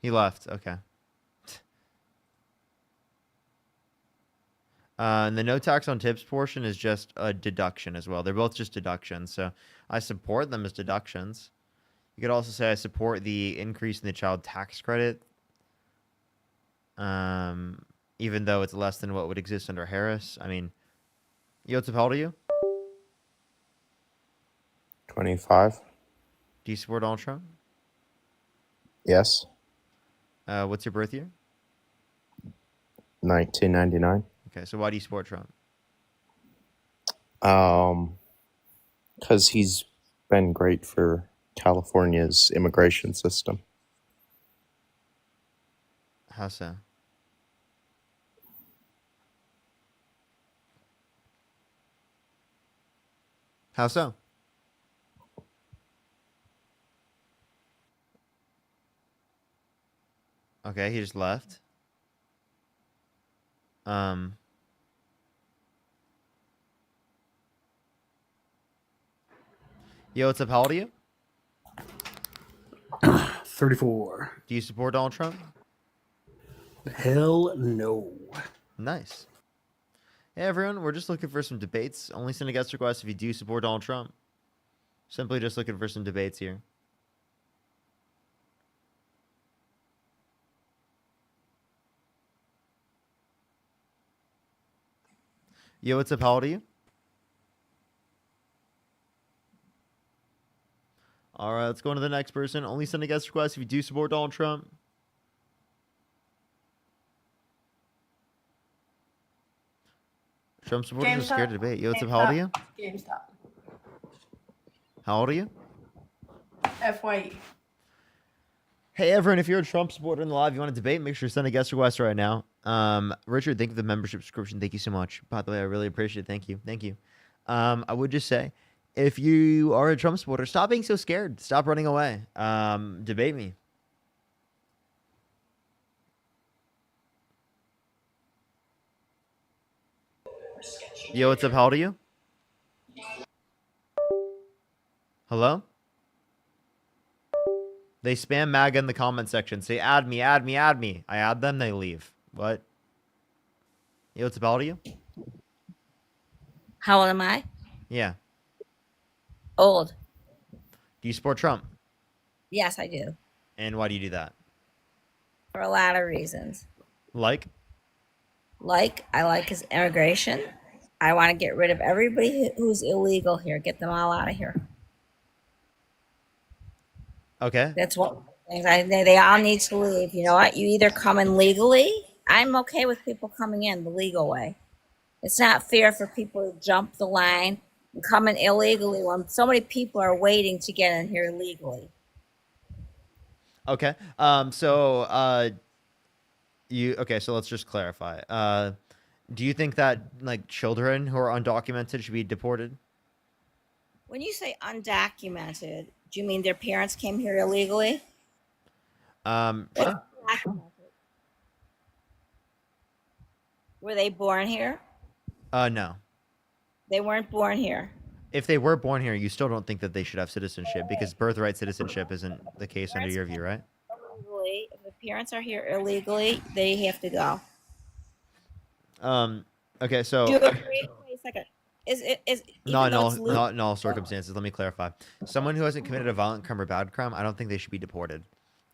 He left. Okay. And the no tax on tips portion is just a deduction as well. They're both just deductions. So I support them as deductions. You could also say I support the increase in the child tax credit. Even though it's less than what would exist under Harris. I mean, Yotsup, how old are you? 25. Do you support Donald Trump? Yes. What's your birth year? 1999. Okay, so why do you support Trump? Because he's been great for California's immigration system. How so? How so? Okay, he just left. Yo, what's up? How old are you? 34. Do you support Donald Trump? Hell no. Nice. Hey, everyone. We're just looking for some debates. Only send a guest request if you do support Donald Trump. Simply just looking for some debates here. Yo, what's up? How old are you? All right, let's go on to the next person. Only send a guest request if you do support Donald Trump. Trump supporters are scared to debate. Yo, what's up? How old are you? GameStop. How old are you? FYE. Hey, everyone, if you're a Trump supporter in the live, you want to debate, make sure to send a guest request right now. Richard, thank you for the membership subscription. Thank you so much. By the way, I really appreciate it. Thank you. Thank you. I would just say, if you are a Trump supporter, stop being so scared. Stop running away. Debate me. Yo, what's up? How old are you? Hello? They spam MAGA in the comment section. Say, add me, add me, add me. I add them, they leave. What? Yo, what's up? How old are you? How old am I? Yeah. Old. Do you support Trump? Yes, I do. And why do you do that? For a lot of reasons. Like? Like, I like his immigration. I want to get rid of everybody who's illegal here. Get them all out of here. Okay. That's what they all need to leave. You know what? You either come in legally. I'm okay with people coming in the legal way. It's not fair for people to jump the line and come in illegally when so many people are waiting to get in here legally. Okay. So let's just clarify. Do you think that like children who are undocumented should be deported? When you say undocumented, do you mean their parents came here illegally? Sure. Were they born here? No. They weren't born here. If they were born here, you still don't think that they should have citizenship because birthright citizenship isn't the case under your view, right? Illegally, if the parents are here illegally, they have to go. Okay, so Do you agree? Wait a second. Is not even not in all circumstances. Let me clarify. Someone who hasn't committed a violent crime or bad crime, I don't think they should be deported.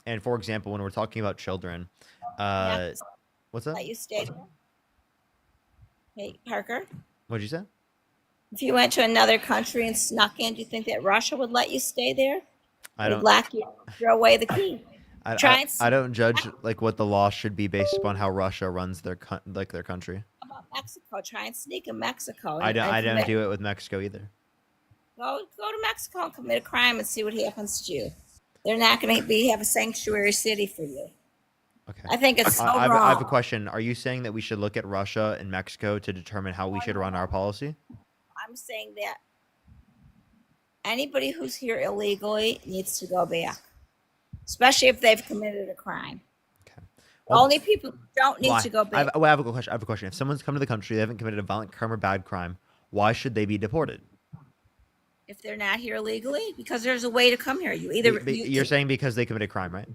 And for example, when we're talking about children, what's that? Let you stay there? Hey, Parker. What'd you say? If you went to another country and snuck in, do you think that Russia would let you stay there? I don't. They'd lock you, throw away the key. I don't judge like what the law should be based upon how Russia runs their country. How about Mexico? Try and sneak in Mexico. I don't do it with Mexico either. Go to Mexico and commit a crime and see what happens to you. They're not going to have a sanctuary city for you. Okay. I think it's so I wrong. have a question. Are you saying that we should look at Russia and Mexico to determine how we should run our policy? I'm saying that anybody who's here illegally needs to go back, especially if they've committed a crime. Well, Only people who don't need why? to go I back. have a question. I have a question. If someone's come to the country, they haven't committed a violent crime or bad crime, why should they be deported? If they're not here legally, because there's a way to come here. You either You're saying because they committed a crime, right?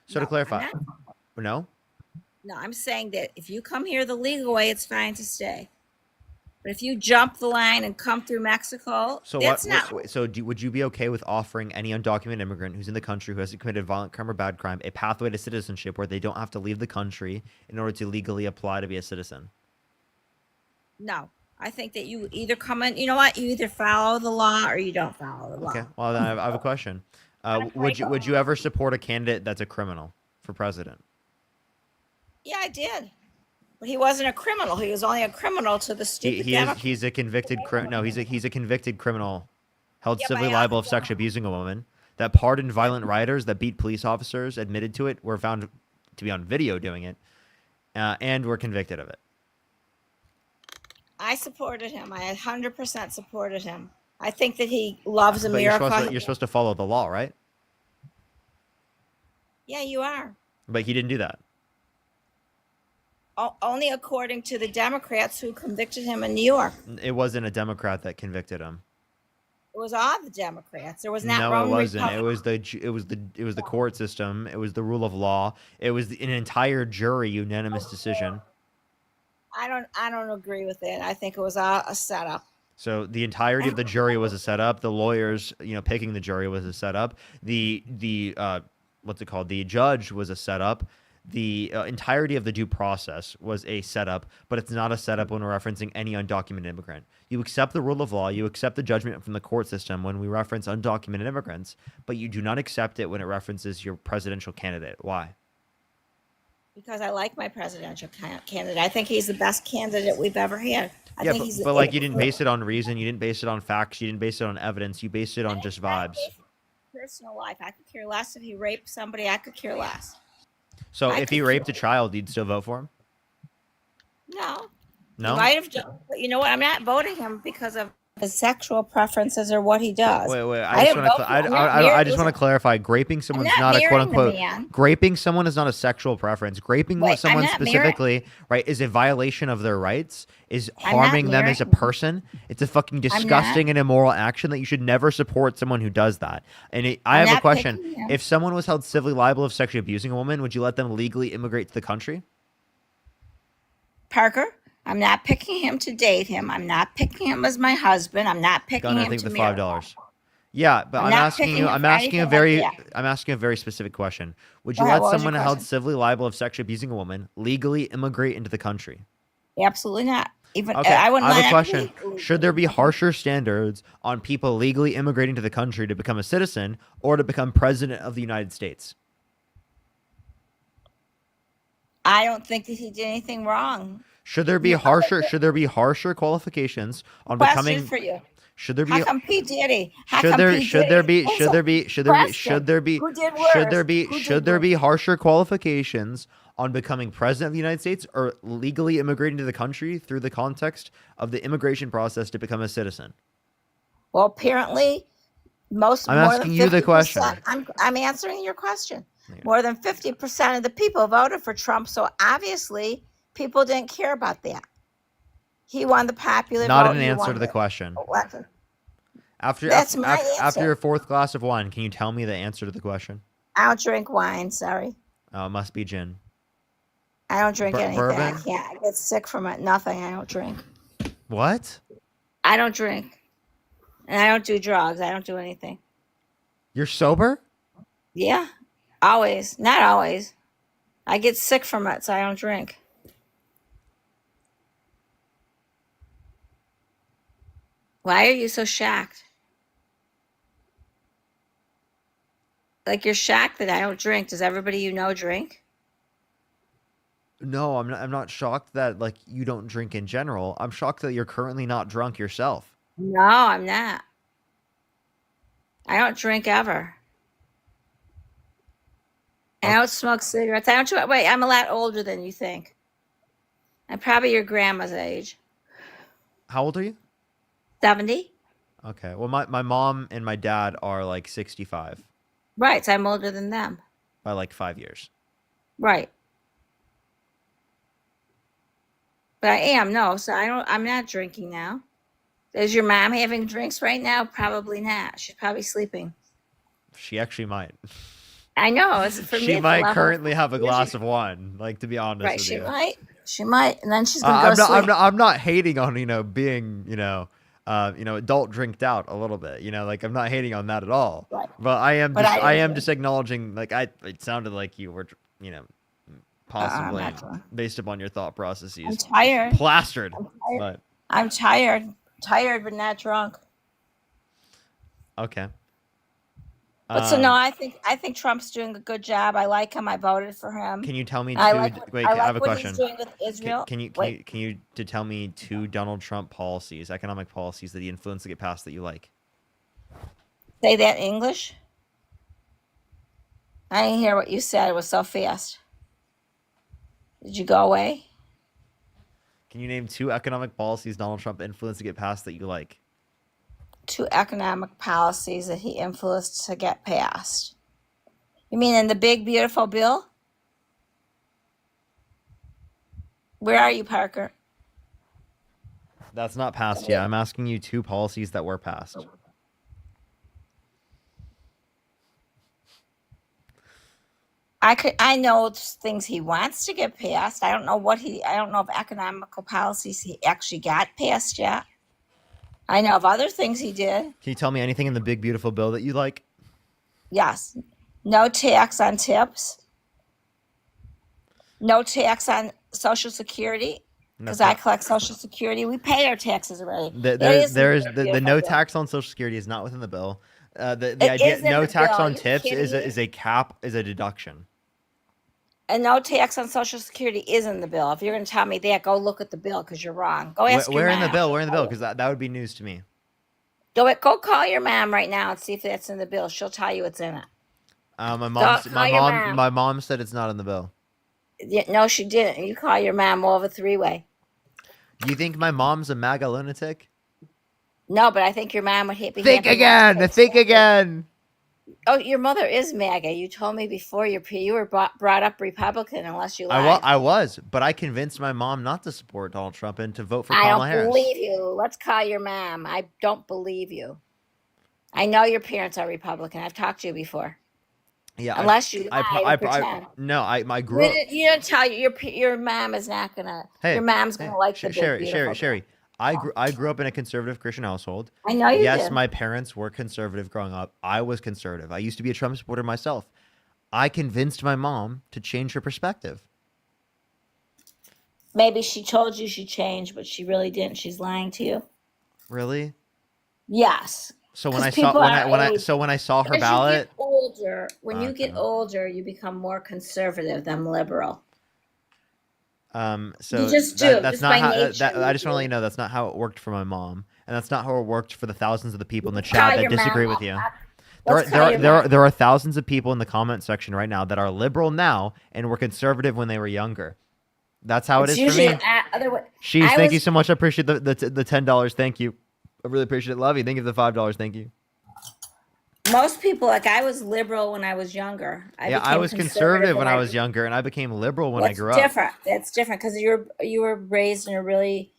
So to clarify, no. No, I'm saying that if you come here the legal way, it's fine to stay. But if you jump the line and come through Mexico, So that's what? not. So would you be okay with offering any undocumented immigrant who's in the country who hasn't committed a violent crime or bad crime a pathway to citizenship where they don't have to leave the country in order to legally apply to be a citizen? No, I think that you either come in. You know what? You either follow the law or you don't follow the law. Okay. Well, then I have a question. Would you ever support a candidate that's a criminal for president? Yeah, I did. But he wasn't a criminal. He was only a criminal to the stupid Democrats. He's a convicted he's a convicted criminal held Yeah, civilly but liable of sexually abusing a woman that pardoned violent rioters that beat police officers, admitted to it, were found to be on video doing it, and were convicted of it. I supported him. I 100% supported him. I think that he loves But America. you're supposed to follow the law, right? Yeah, you are. But he didn't do that. Only according to the Democrats who convicted him in New York. It wasn't a Democrat that convicted him. It was all the Democrats. There was not No, one it wasn't. Republican. It was the court system. It was the rule of law. It was an entire jury unanimous decision. I don't agree with it. I think it was all a setup. So the entirety of the jury was a setup. The lawyers, picking the jury was a setup. The what's it called? The judge was a setup. The entirety of the due process was a setup, but it's not a setup when we're referencing any undocumented immigrant. You accept the rule of law, you accept the judgment from the court system when we reference undocumented immigrants, but you do not accept it when it references your presidential candidate. Why? Because I like my presidential candidate. I think he's the best candidate we've ever had. I think he's but like you didn't base it on reason, you didn't base it on facts, you didn't base it on evidence, you based it on just vibes. Personal life. I could care less if he raped somebody. I could care less. So if he raped a child, you'd still vote for him? No. No? He might have done, but you know what? I'm not voting him because of his sexual preferences or what he does. Wait. I just want to clarify. Graping someone is not a quote unquote. Graping someone is not a sexual preference. Graping someone specifically, right, is a violation of their rights. Is harming them as a person. It's a fucking disgusting and immoral action that you should never support someone who does that. And I have a question: if someone was held civilly liable of sexually abusing a woman, would you let them legally immigrate to the country? Parker, I'm not picking him to date him. I'm not picking him as my husband. I'm not picking him to marry. $5. Yeah, but I'm asking you. I'm asking a very specific question. Would you let someone held civilly liable of sexually abusing a woman legally immigrate into the country? Absolutely not. Even okay, I wouldn't. I have a question. Should there be harsher standards on people legally immigrating to the country to become a citizen or to become president of the United States? I don't think that he did anything wrong. Should there be harsher? Should there be harsher qualifications on becoming? For you. Should there be? How come P Diddy? Should there be harsher qualifications on becoming president of the United States or legally immigrating to the country through the context of the immigration process to become a citizen? Well, apparently, I'm asking you the question. I'm answering your question. Yeah. More than 50% of the people voted for Trump, so obviously people didn't care about that. He won the popular vote. Not an answer to the question. After your fourth glass of wine, can you tell me the answer to the question? I don't drink wine. Sorry. Oh, it must be gin. I don't drink anything. Bourbon? I can't. I get sick from it. Nothing. I don't drink. What? I don't drink. And I don't do drugs. I don't do anything. You're sober? Yeah. Always. Not always. I get sick from it, so I don't drink. Why are you so shocked? Like you're shocked that I don't drink. Does everybody you know drink? No, I'm not shocked that like you don't drink in general. I'm shocked that you're currently not drunk yourself. No, I'm not. I don't drink ever. I don't smoke cigarettes. Wait, I'm a lot older than you think. I'm probably your grandma's age. How old are you? 70. Okay. Well, my mom and my dad are like 65. Right. So I'm older than them. By like 5 years. Right. But I am. No. So I'm not drinking now. Is your mom having drinks right now? Probably not. She's probably sleeping. She actually might. I know. It's for me. She might currently have a glass of wine. Like, to be honest with you. Right. She might. And then she's gonna go sleep. I'm not hating on being adult drinked out a little bit. Like I'm not hating on that at all. Right. But I am just acknowledging. Like it sounded like you were possibly based upon your thought processes. I'm tired. Plastered. I'm tired. Tired, but not drunk. Okay. But so no, I think Trump's doing a good job. I like him. I voted for him. Can you tell me? I have a question. He's doing with Israel. Can you tell me 2 Donald Trump policies, economic policies that he influenced to get passed that you like? Say that in English. I didn't hear what you said. It was so fast. Did you go away? Can you name 2 economic policies Donald Trump influenced to get passed that you like? 2 economic policies that he influenced to get passed. You mean in the big, beautiful bill? Where are you, Parker? That's not passed yet. I'm asking you 2 policies that were passed. I know things he wants to get passed. I don't know if economical policies he actually got passed yet. I know of other things he did. Can you tell me anything in the big beautiful bill that you like? Yes. No tax on tips. No tax on Social Security. Because I collect Social Security. We pay our taxes already. The no tax on Social Security is not within the bill. The idea no tax on tips is a cap, is a deduction. And no tax on Social Security is in the bill. If you're going to tell me that, go look at the bill because you're wrong. Go ask your Where mom. in the bill? Where in the bill? Because that would be news to me. Go call your mom right now and see if that's in the bill. She'll tell you it's in it. My mom said it's not in the bill. Yeah, no, she didn't. You call your mom over 3-way. You think my mom's a MAGA lunatic? No, but I think your mom would hit me. Think again. Oh, your mother is MAGA. You told me before you were brought up Republican, unless you lied. I was, but I convinced my mom not to support Donald Trump and to vote for Kamala Harris. I don't believe you. Let's call your mom. I don't believe you. I know your parents are Republican. I've talked to you before. Yeah, unless you lie, pretend. I grew up. You don't tell your mom is not gonna. Your mom's gonna like the big beautiful. Sherry. I grew up in a conservative Christian household. I know you did. Yes, my parents were conservative growing up. I was conservative. I used to be a Trump supporter myself. I convinced my mom to change her perspective. Maybe she told you she changed, but she really didn't. She's lying to you. Really? Yes. So when I saw her ballot, when you get older, you become more conservative than liberal. So you just do. That's not how. I just want to let you know that's not how it worked for my mom, and that's not how it worked for the thousands of the people in the chat that disagree with you. There are thousands of people in the comment section right now that are liberal now and were conservative when they were younger. That's how it is for me. Thank you so much. I appreciate the $10. Thank you. I really appreciate it. Love you. Thank you for the $5. Thank you. Most people, like I was liberal when I was younger. I was conservative when I was younger, and I became liberal when I grew up. That's different because you were raised in a really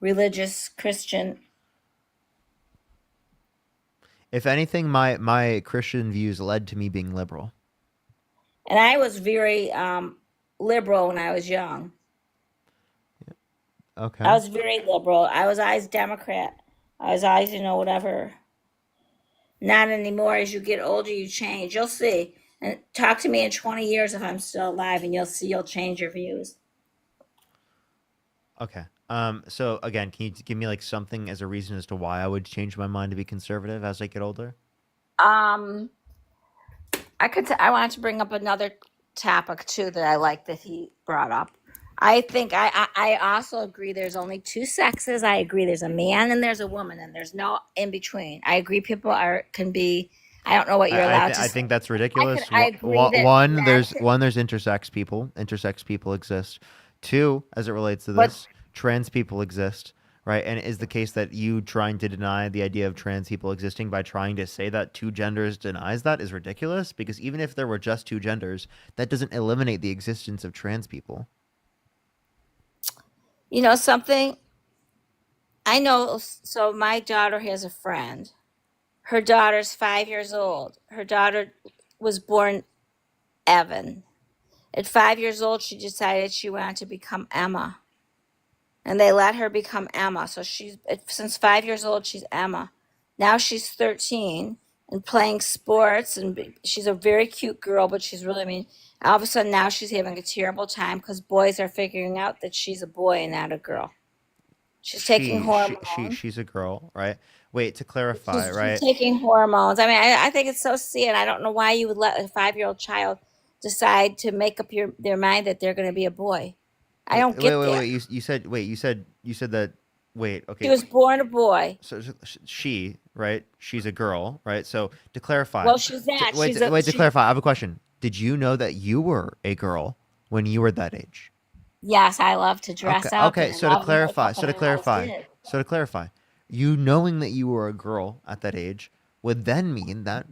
religious Christian. If anything, my Christian views led to me being liberal. And I was very liberal when I was young. Okay. I was very liberal. I was always Democrat. I was always, whatever. Not anymore. As you get older, you change. You'll see. And talk to me in 20 years if I'm still alive, and you'll see you'll change your views. Okay. So again, can you give me like something as a reason as to why I would change my mind to be conservative as I get older? I wanted to bring up another topic too that I like that he brought up. I think I also agree there's only 2 sexes. I agree there's a man and there's a woman and there's no in between. I agree people can be. I don't know what you're allowed to say. I think that's ridiculous. I agree there's intersex people. Intersex people exist. 2, as it relates to this, trans people exist, right? And it is the case that you trying to deny the idea of trans people existing by trying to say that 2 genders denies that is ridiculous, because even if there were just 2 genders, that doesn't eliminate the existence of trans people. You know something? I know. So my daughter has a friend. Her daughter's 5 years old. Her daughter was born Evan. At 5 years old, she decided she wanted to become Emma. And they let her become Emma. So since 5 years old, she's Emma. Now she's 13 and playing sports. And she's a very cute girl, but she's really all of a sudden now she's having a terrible time because boys are figuring out that she's a boy and not a girl. She's taking hormones. She's a girl, right? Wait, to clarify, right? She's taking hormones. I mean, I think it's so sad. I don't know why you would let a 5-year-old child decide to make up their mind that they're going to be a boy. I don't get that. Wait. You said that. Wait, okay. She was born a boy. So she, right? She's a girl, right? So to clarify. Well, she's that. To clarify, I have a question. Did you know that you were a girl when you were that age? Yes, I love to dress up. Okay, so to clarify, you knowing that you were a girl at that age would then mean that,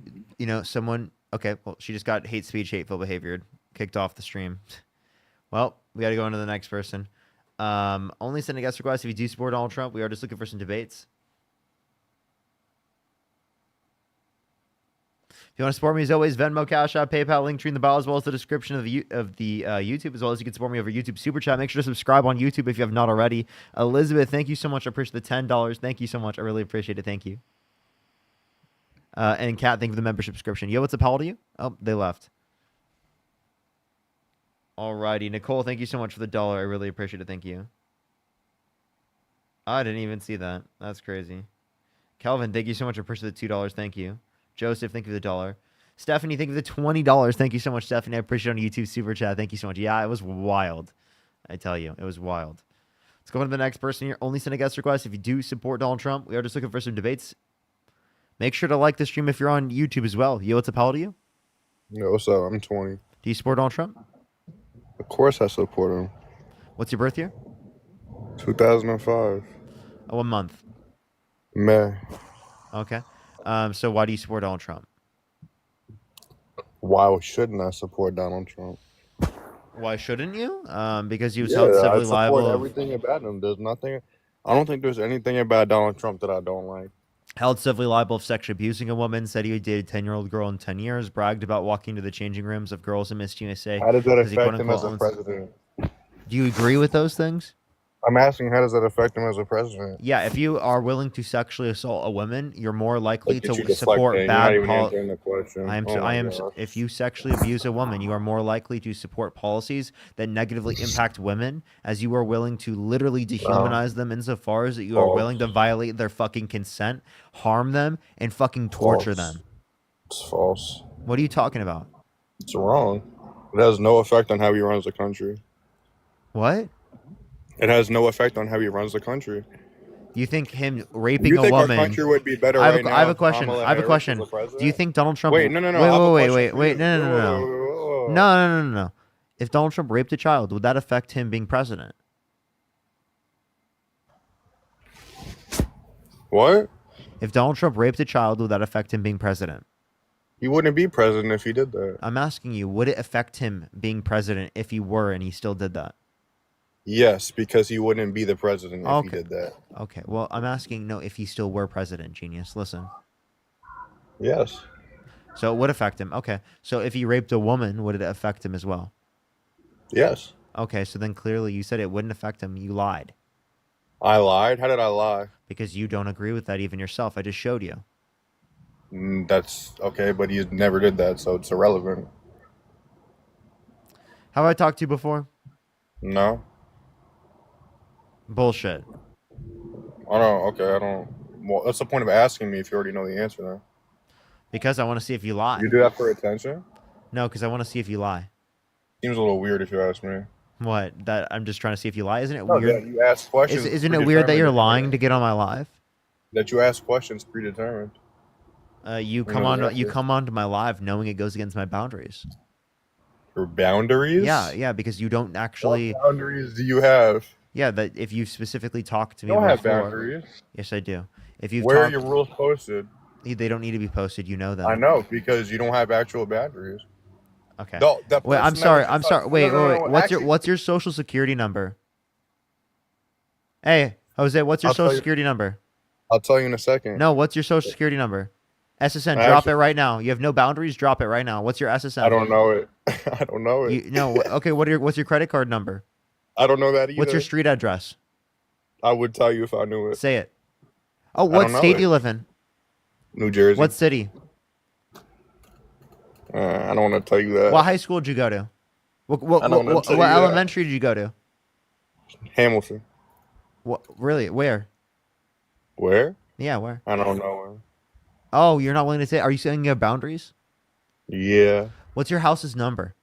someone, okay, well, she just got hate speech, hateful behavior, kicked off the stream. Well, we got to go on to the next person. Only send a guest request if you do support Donald Trump. We are just looking for some debates. If you want to support me, as always, Venmo, Cash App, PayPal, link tree in the bio, as well as the description of the YouTube, as well as you can support me over YouTube Super Chat. Make sure to subscribe on YouTube if you have not already. Elizabeth, thank you so much. I appreciate the $10. Thank you so much. I really appreciate it. Thank you. And Kat, thank you for the membership subscription. Yo, what's up? How old are you? Oh, they left. Alrighty. Nicole, thank you so much for the $1. I really appreciate it. Thank you. I didn't even see that. That's crazy. Kelvin, thank you so much. I appreciate the $2. Thank you. Joseph, thank you for the $1. Stephanie, thank you for the $20. Thank you so much, Stephanie. I appreciate it on YouTube Super Chat. Thank you so much. Yeah, it was wild. I tell you, it was wild. Let's go on to the next person here. Only send a guest request if you do support Donald Trump. We are just looking for some debates. Make sure to like the stream if you're on YouTube as well. Yo, what's up? How old are you? Yo, what's up? I'm 20. Do you support Donald Trump? Of course I support him. What's your birth year? 2005. Oh, what month? May. Okay. So why do you support Donald Trump? Why shouldn't I support Donald Trump? Why shouldn't you? Because he was Yeah, held I civilly support liable. everything about him. There's nothing. I don't think there's anything about Donald Trump that I don't like. Held civilly liable of sexually abusing a woman, said he dated a 10-year-old girl in 10 years, bragged about walking to the changing rooms of girls in Miss USA. How does that because he, affect him as a owns- president? Do you agree with those things? I'm asking, how does that affect him as a president? Yeah, if you are willing to sexually assault a woman, you're more likely Look at you to support deflecting. You're not bad even policies. answering the question. Oh my gosh. If you sexually abuse a woman, you are more likely to support policies that negatively impact women, as you are willing to literally dehumanize them insofar as that you are False. willing to violate their fucking consent, harm them, and fucking torture False. them. It's false. What are you talking about? It's wrong. It has no effect on how he runs the country. What? It has no effect on how he runs the country. You think him raping You a think woman? our country would be better I have right a, now I have a if question. Kamala I have a Harris question. was the president? Do you think Donald Trump? Wait, no. I have a Wait, question for wait. you. No. If Donald Trump raped a child, would that affect him being president? What? If Donald Trump raped a child, would that affect him being president? He wouldn't be president if he did that. I'm asking you, would it affect him being president if he were and he still did that? Yes, because he wouldn't be the president if he Okay. did that. Okay. Well, I'm asking, no, if he still were president, genius. Listen. Yes. So it would affect him. Okay. So if he raped a woman, would it affect him as well? Yes. Okay. So then clearly you said it wouldn't affect him. You lied. I lied? How did I lie? Because you don't agree with that even yourself. I just showed you. That's okay, but he never did that, so it's irrelevant. Have I talked to you before? No. Bullshit. I don't. Well, that's the point of asking me if you already know the answer then. Because I want to see if you lie. You do that for attention? No, because I want to see if you lie. Seems a little weird if you ask me. What? That I'm just trying to see if you lie. Isn't it No, weird? that you ask questions. Isn't it weird that you're lying to get on my live? That you ask questions predetermined. You come onto my live knowing it goes against my boundaries. Your boundaries? Yeah, because you don't actually. What boundaries do you have? Yeah, that if you specifically talk to me You don't have before. boundaries. Yes, I do. If you Where are your rules posted? They don't need to be posted. You know them. I know, because you don't have actual boundaries. Okay. No, that Wait, I'm person sorry. that I'm was sorry. just- Wait, no, wait. no, What's your actually- What's your social security number? Hey, Jose, what's your I'll tell social you- security number? I'll tell you in a second. No, what's your social security number? SSN, I drop actually- it right now. You have no boundaries. Drop it right now. What's your SSN? I don't know it. I don't know it. Okay. What's your credit card number? I don't know that either. What's your street address? I would tell you if I knew it. Say it. Oh, I what don't know state it. do you live in? New Jersey. What city? I don't want to tell you that. What high school did you go to? What I don't wanna tell you that. elementary did you go to? Hamilton. What? Really? Where? Where? Yeah, where? I don't know where. Oh, you're not willing to say. Are you saying you have boundaries? Yeah. What's your house's number?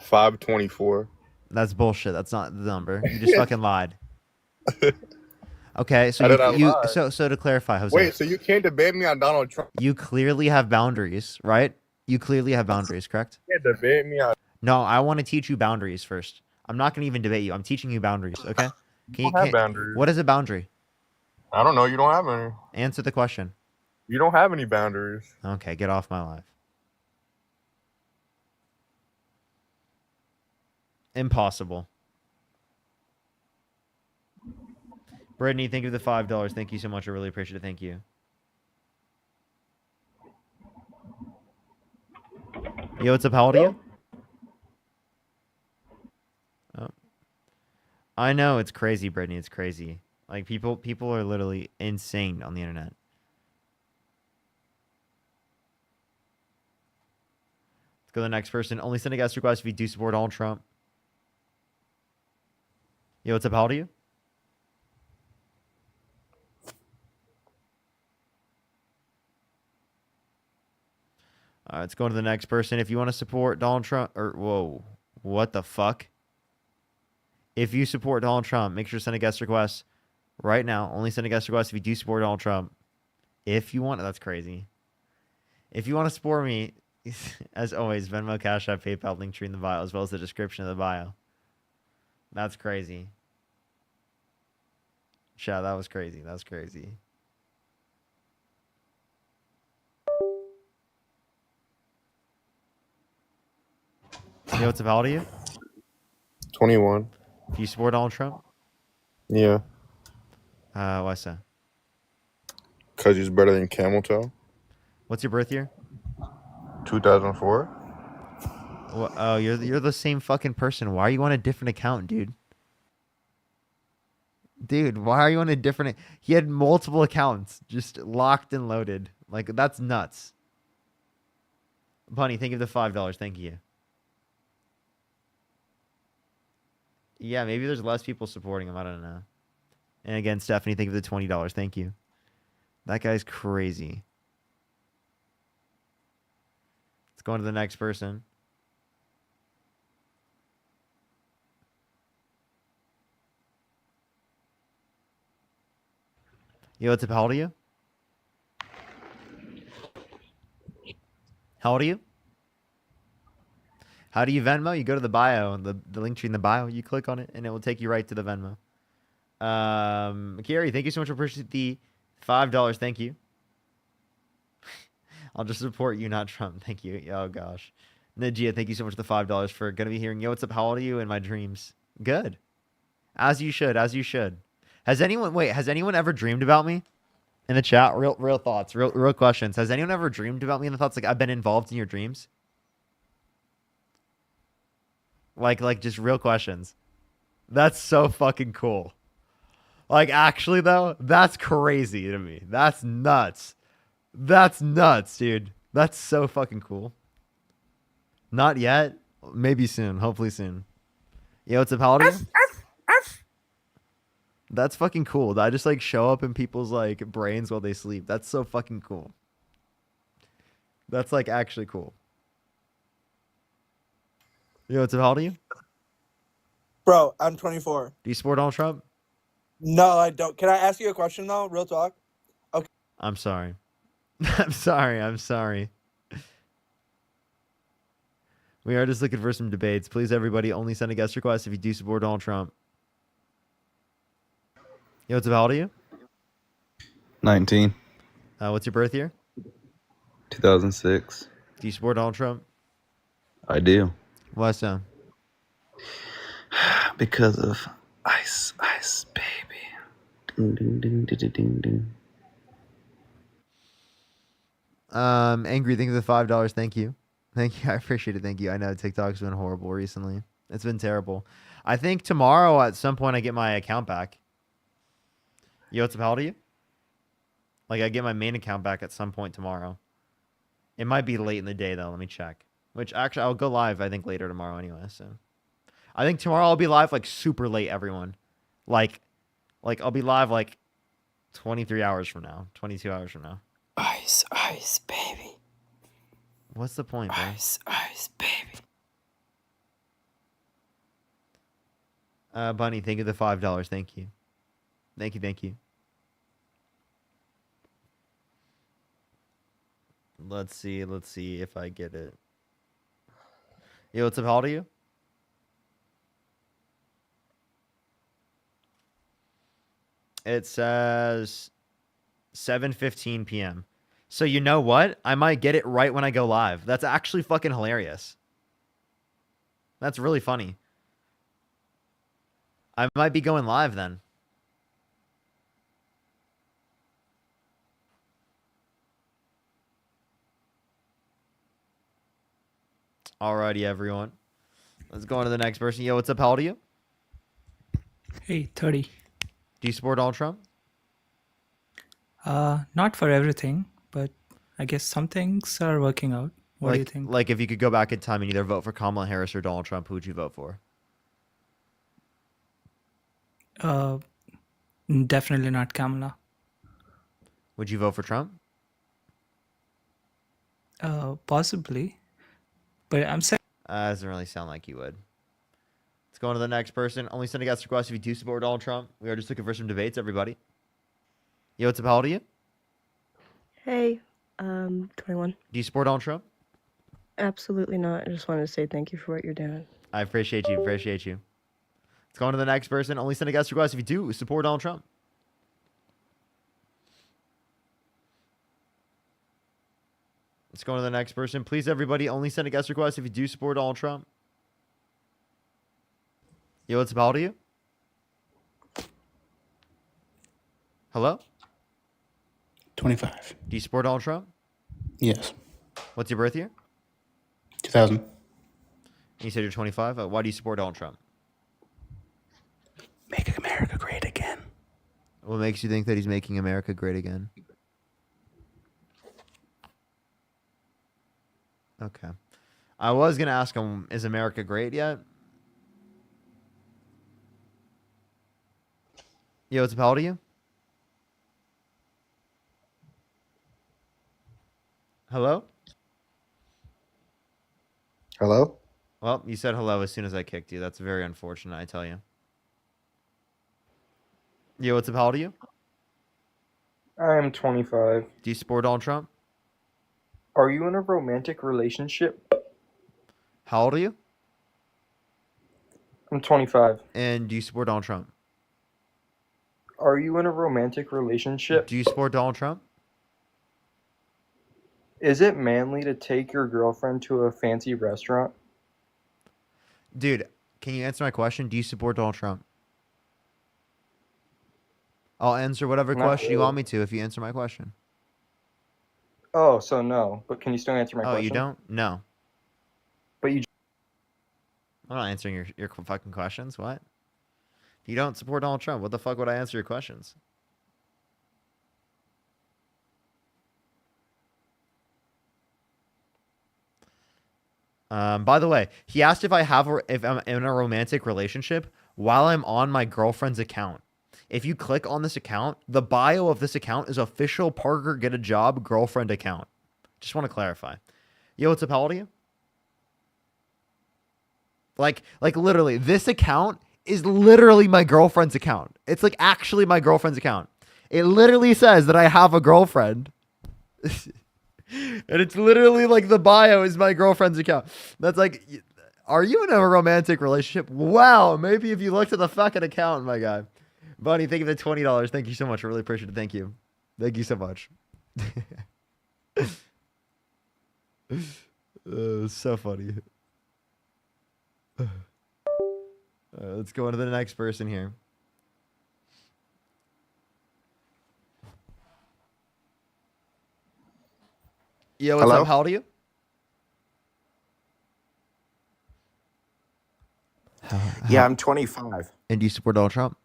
524. That's bullshit. That's not the number. You just fucking lied. Okay, so How did I lie? so to clarify, Jose. Wait, so you can't debate me on Donald Trump? You clearly have boundaries, right? You clearly have boundaries, correct? You can't debate me on. No, I want to teach you boundaries first. I'm not going to even debate you. I'm teaching you boundaries, okay? don't have boundaries. What is a boundary? I don't know. You don't have any. Answer the question. You don't have any boundaries. Okay, get off my live. Impossible. Brittany, thank you for the $5. Thank you so much. I really appreciate it. Thank you. Yo, what's up? How old are you? Oh. I know, it's crazy, Brittany. It's crazy. Like, people are literally insane on the internet. Let's go to the next person. Only send a guest request if you do support Donald Trump. Yo, what's up? How old are you? All right, let's go to the next person. If you want to support Donald Trump, or whoa, what the fuck? If you support Donald Trump, make sure to send a guest request right now. Only send a guest request if you do support Donald Trump. If you want, that's crazy. If you want to support me, as always, Venmo, Cash App, PayPal, link tree in the bio, as well as the description of the bio. That's crazy. Chat, that was crazy. That's crazy. Yo, what's up? How old are you? 21. Do you support Donald Trump? Yeah. Why so? Because he's better than Camel Toe. What's your birth year? 2004. Well, oh, you're the same fucking person. Why are you on a different account, dude? Dude, why are you on a different... He had multiple accounts just locked and loaded. Like, that's nuts. Bunny, thank you for the $5. Thank you. Yeah, maybe there's less people supporting him. I don't know. And again, Stephanie, thank you for the $20. Thank you. That guy's crazy. Let's go on to the next person. Yo, what's up? How old are you? How old are you? How do you Venmo? You go to the bio, the link tree in the bio. You click on it, and it will take you right to the Venmo. Gary, thank you so much for purchasing the $5. Thank you. I'll just support you, not Trump. Thank you. Oh, gosh. Najia, thank you so much for the $5 for going to be hearing. Yo, what's up? How old are you? In my dreams. Good. As you should. As you should. Has anyone ever dreamed about me? In the chat, real thoughts, real questions. Has anyone ever dreamed about me in the thoughts? Like, I've been involved in your dreams? Like just real questions. That's so fucking cool. Like, actually, though, that's crazy to me. That's nuts. That's nuts, dude. That's so fucking cool. Not yet. Maybe soon. Hopefully soon. Yo, what's up? How old are you? That's fucking cool. I just, like, show up in people's, like, brains while they sleep. That's so fucking cool. That's, like, actually cool. Yo, what's up? How old are you? Bro, I'm 24. Do you support Donald Trump? No, I don't. Can I ask you a question, though? Real talk? Okay. I'm sorry. I'm sorry. We are just looking for some debates. Please, everybody, only send a guest request if you do support Donald Trump. Yo, what's up? How old are you? 19. What's your birth year? 2006. Do you support Donald Trump? I do. Why so? Because of ice, baby. Ding, ding, ding, ding, ding, ding. Angry, thank you for the $5. Thank you. Thank you. I appreciate it. Thank you. I know TikTok's been horrible recently. It's been terrible. I think tomorrow at some point I get my account back. Yo, what's up? How old are you? Like, I get my main account back at some point tomorrow. It might be late in the day, though. Let me check. Which, actually, I'll go live, I think, later tomorrow anyway, so. I think tomorrow I'll be live, like, super late, everyone. Like, I'll be live, like, 23 hours from now. 22 hours from now. Ice, baby. What's the point, bro? Ice, baby. Bunny, thank you for the $5. Thank you. Thank you. Let's see if I get it. Yo, what's up? How old are you? It says 7:15 p.m. So you know what? I might get it right when I go live. That's actually fucking hilarious. That's really funny. I might be going live then. Alrighty, everyone. Let's go on to the next person. Yo, what's up? How old are you? Hey, 30. Do you support Donald Trump? Not for everything, but I guess some things are working out. What do you think? Like, if you could go back in time and either vote for Kamala Harris or Donald Trump, who would you vote for? Definitely not Kamala. Would you vote for Trump? Possibly, but I'm saying. Doesn't really sound like you would. Let's go on to the next person. Only send a guest request if you do support Donald Trump. We are just looking for some debates, everybody. Yo, what's up? How old are you? Hey, 21. Do you support Donald Trump? Absolutely not. I just wanted to say thank you for what you're doing. I appreciate you. Appreciate you. Let's go on to the next person. Only send a guest request if you do support Donald Trump. Let's go on to the next person. Please, everybody, only send a guest request if you do support Donald Trump. Yo, what's up? How old are you? Hello? 25. Do you support Donald Trump? Yes. What's your birth year? 2000. You said you're 25. Why do you support Donald Trump? Make America great again. What makes you think that he's making America great again? Okay. I was going to ask him, is America great yet? Yo, what's up? How old are you? Hello? Hello? Well, you said hello as soon as I kicked you. That's very unfortunate, I tell you. Yo, what's up? How old are you? I am 25. Do you support Donald Trump? Are you in a romantic relationship? How old are you? I'm 25. And do you support Donald Trump? Are you in a romantic relationship? Do you support Donald Trump? Is it manly to take your girlfriend to a fancy restaurant? Dude, can you answer my question? Do you support Donald Trump? I'll answer whatever Not question you really. want me to if you answer my question. Oh, so no. But can you still answer my Oh, question? you don't? No. But you. I'm not answering your fucking questions. What? If you don't support Donald Trump, what the fuck would I answer your questions? By the way, he asked if if I'm in a romantic relationship while I'm on my girlfriend's account. If you click on this account, the bio of this account is official Parker Get a Job girlfriend account. Just want to clarify. Yo, what's up? How old are you? Like literally, this account is literally my girlfriend's account. It's like actually my girlfriend's account. It literally says that I have a girlfriend. And it's literally like the bio is my girlfriend's account. That's like, are you in a romantic relationship? Wow, maybe if you looked at the fucking account, my guy. Bunny, thank you for the $20. Thank you so much. I really appreciate it. Thank you. Thank you so much. So funny. Let's go on to the next person here. Yo, what's Hello? up? How old are you? Yeah, I'm 25. And do you support Donald Trump?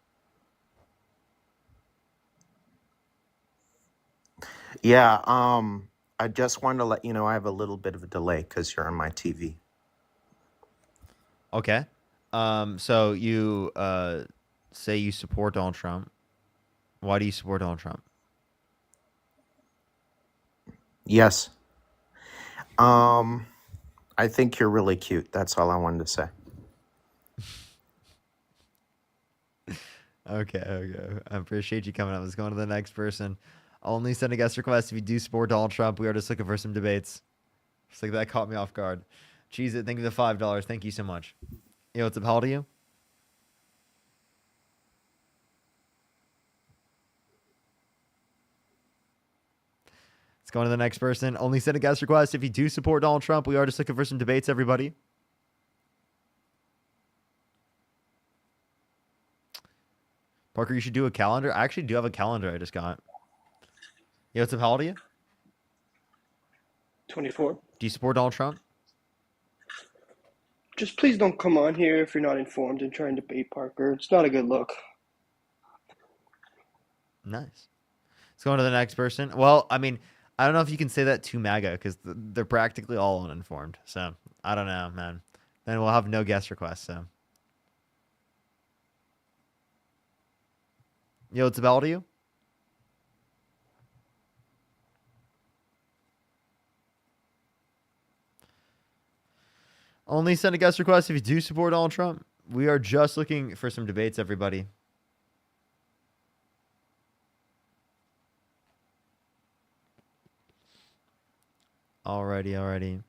Yeah, I just wanted to let you know I have a little bit of a delay because you're on my TV. Okay. So you say you support Donald Trump. Why do you support Donald Trump? Yes. I think you're really cute. That's all I wanted to say. Okay. I appreciate you coming up. Let's go on to the next person. Only send a guest request if you do support Donald Trump. We are just looking for some debates. Just like that caught me off guard. Cheese it. Thank you for the $5. Thank you so much. Yo, what's up? How old are you? Let's go on to the next person. Only send a guest request if you do support Donald Trump. We are just looking for some debates, everybody. Parker, you should do a calendar. I actually do have a calendar I just got. Yo, what's up? How old are you? 24. Do you support Donald Trump? Just please don't come on here if you're not informed and try and debate Parker. It's not a good look. Nice. Let's go on to the next person. Well, I mean, I don't know if you can say that to MAGA because they're practically all uninformed. So I don't know, man. Then we'll have no guest requests. So, yo, it's about you. Only send a guest request if you do support Donald Trump. We are just looking for some debates, everybody. Alrighty.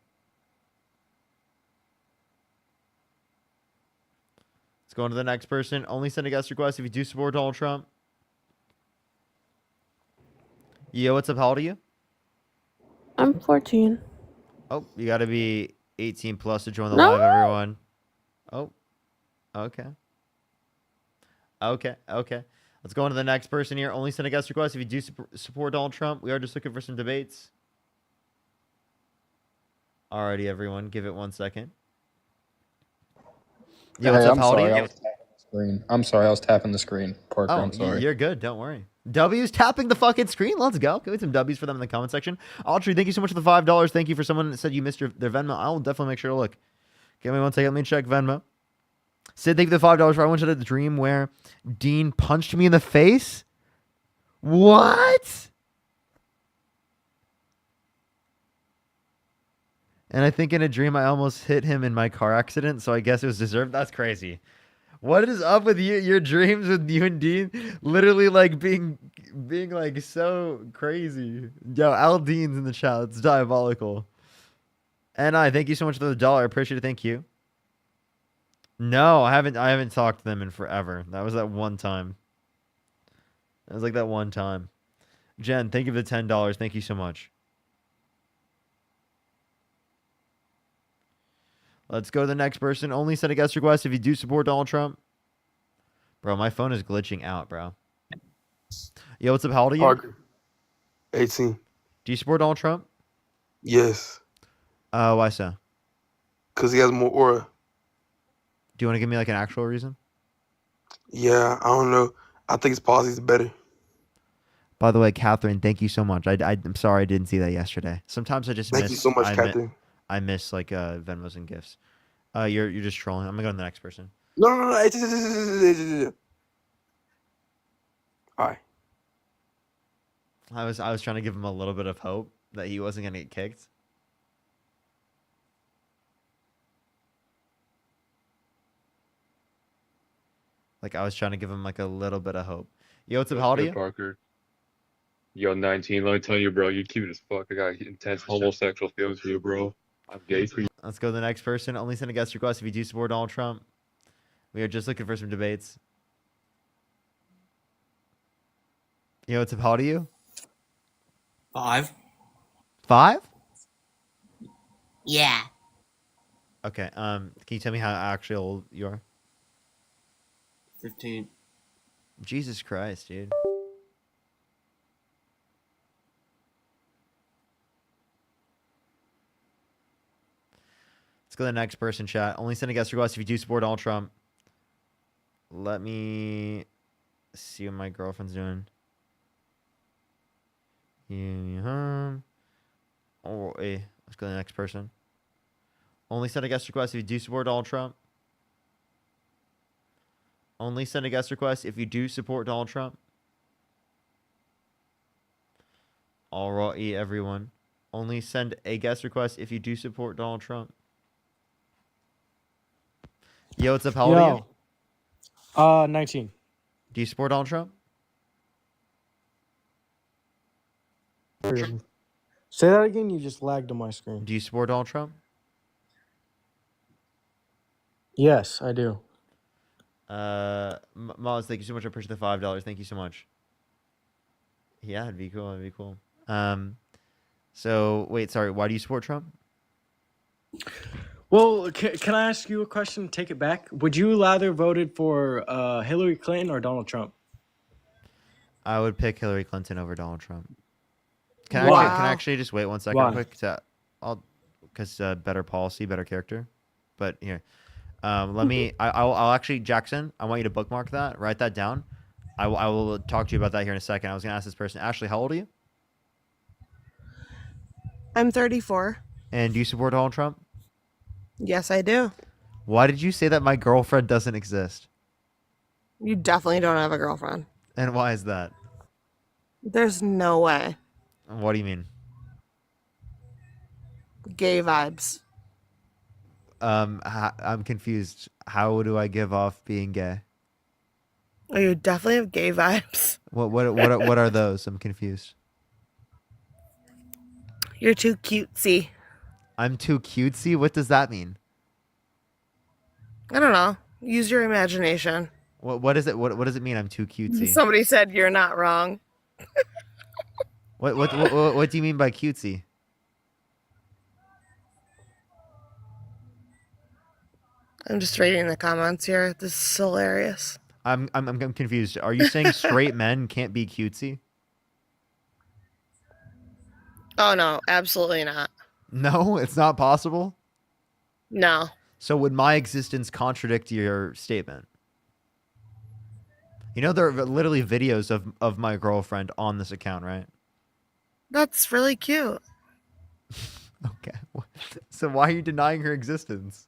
Let's go on to the next person. Only send a guest request if you do support Donald Trump. Yo, what's up? How old are you? I'm 14. Oh, you got to be 18 plus to join the No. live, everyone. Oh, okay. Let's go on to the next person here. Only send a guest request if you do support Donald Trump. We are just looking for some debates. Alrighty, everyone. Give it 1 second. Yeah, what's up? How old are you? I'm sorry, I was tapping the screen. Parker, I'm sorry. You're good. Don't worry. W's tapping the fucking screen. Let's go. Give me some W's for them in the comment section. Audrey, thank you so much for the $5. Thank you for someone that said you missed their Venmo. I will definitely make sure to look. Give me 1 second. Let me check Venmo. Sid, thank you for the $5 for I once had a dream where Dean punched me in the face. What? And I think in a dream I almost hit him in my car accident, so I guess it was deserved. That's crazy. What is up with you? Your dreams with you and Dean literally like being like so crazy. Yo, Al Dean's in the chat. It's diabolical. And I thank you so much for the $1. I appreciate it. Thank you. No, I haven't talked to them in forever. That was that one time. That was like that one time. Jen, thank you for the $10. Thank you so much. Let's go to the next person. Only send a guest request if you do support Donald Trump. Bro, my phone is glitching out, bro. Yo, what's up? How old are you? Parker. 18. Do you support Donald Trump? Yes. Why so? Because he has more aura. Do you want to give me like an actual reason? Yeah, I don't know. I think his policy's better. By the way, Catherine, thank you so much. I'm sorry I didn't see that yesterday. Sometimes I just Thank miss. you so much, Catherine. I miss like Venmos and gifts. You're just trolling. I'm gonna go to the next person. No. All right. I was trying to give him a little bit of hope that he wasn't gonna get kicked. Like I was trying to give him like a little bit of hope. Yo, what's up? How old are you? Parker. Yo, 19. Let me tell you, bro. You're cute as fuck. I got intense homosexual feelings for you, bro. I'm gay for you. Let's go to the next person. Only send a guest request if you do support Donald Trump. We are just looking for some debates. Yo, what's up? How old are you? 5. 5? Yeah. Okay. Can you tell me how actually old you are? 15. Jesus Christ, dude. Let's go to the next person, chat. Only send a guest request if you do support Donald Trump. Let me see what my girlfriend's doing. Oh, hey. Let's go to the next person. Only send a guest request if you do support Donald Trump. Only send a guest request if you do support Donald Trump. Alrighty, everyone. Only send a guest request if you do support Donald Trump. Yo, what's up? How old are you? 19. Do you support Donald Trump? Say that again. You just lagged on my screen. Do you support Donald Trump? Yes, I do. Moz, thank you so much. I appreciate the $5. Thank you so much. Yeah, it'd be cool. It'd be cool. So wait, sorry. Why do you support Trump? Well, can I ask you a question? Take it back. Would you rather voted for Hillary Clinton or Donald Trump? I would pick Hillary Clinton over Donald Trump. Can I actually just wait 1 second real quick? Because better policy, better character. but here. Let me. I'll actually, Jackson. I want you to bookmark that. Write that down. I will talk to you about that here in a second. I was gonna ask this person. Ashley, how old are you? I'm 34. And do you support Donald Trump? Yes, I do. Why did you say that my girlfriend doesn't exist? You definitely don't have a girlfriend. And why is that? There's no way. What do you mean? Gay vibes. I'm confused. How do I give off being gay? Oh, you definitely have gay vibes. What are those? I'm confused. You're too cutesy. I'm too cutesy? What does that mean? I don't know. Use your imagination. What is it? What does it mean? I'm too cutesy. Somebody said you're not wrong. What do you mean by cutesy? I'm just reading the comments here. This is hilarious. I'm confused. Are you saying straight men can't be cutesy? Oh no, absolutely not. No, it's not possible. No. So would my existence contradict your statement? You know, there are literally videos of my girlfriend on this account, right? That's really cute. Okay. So why are you denying her existence?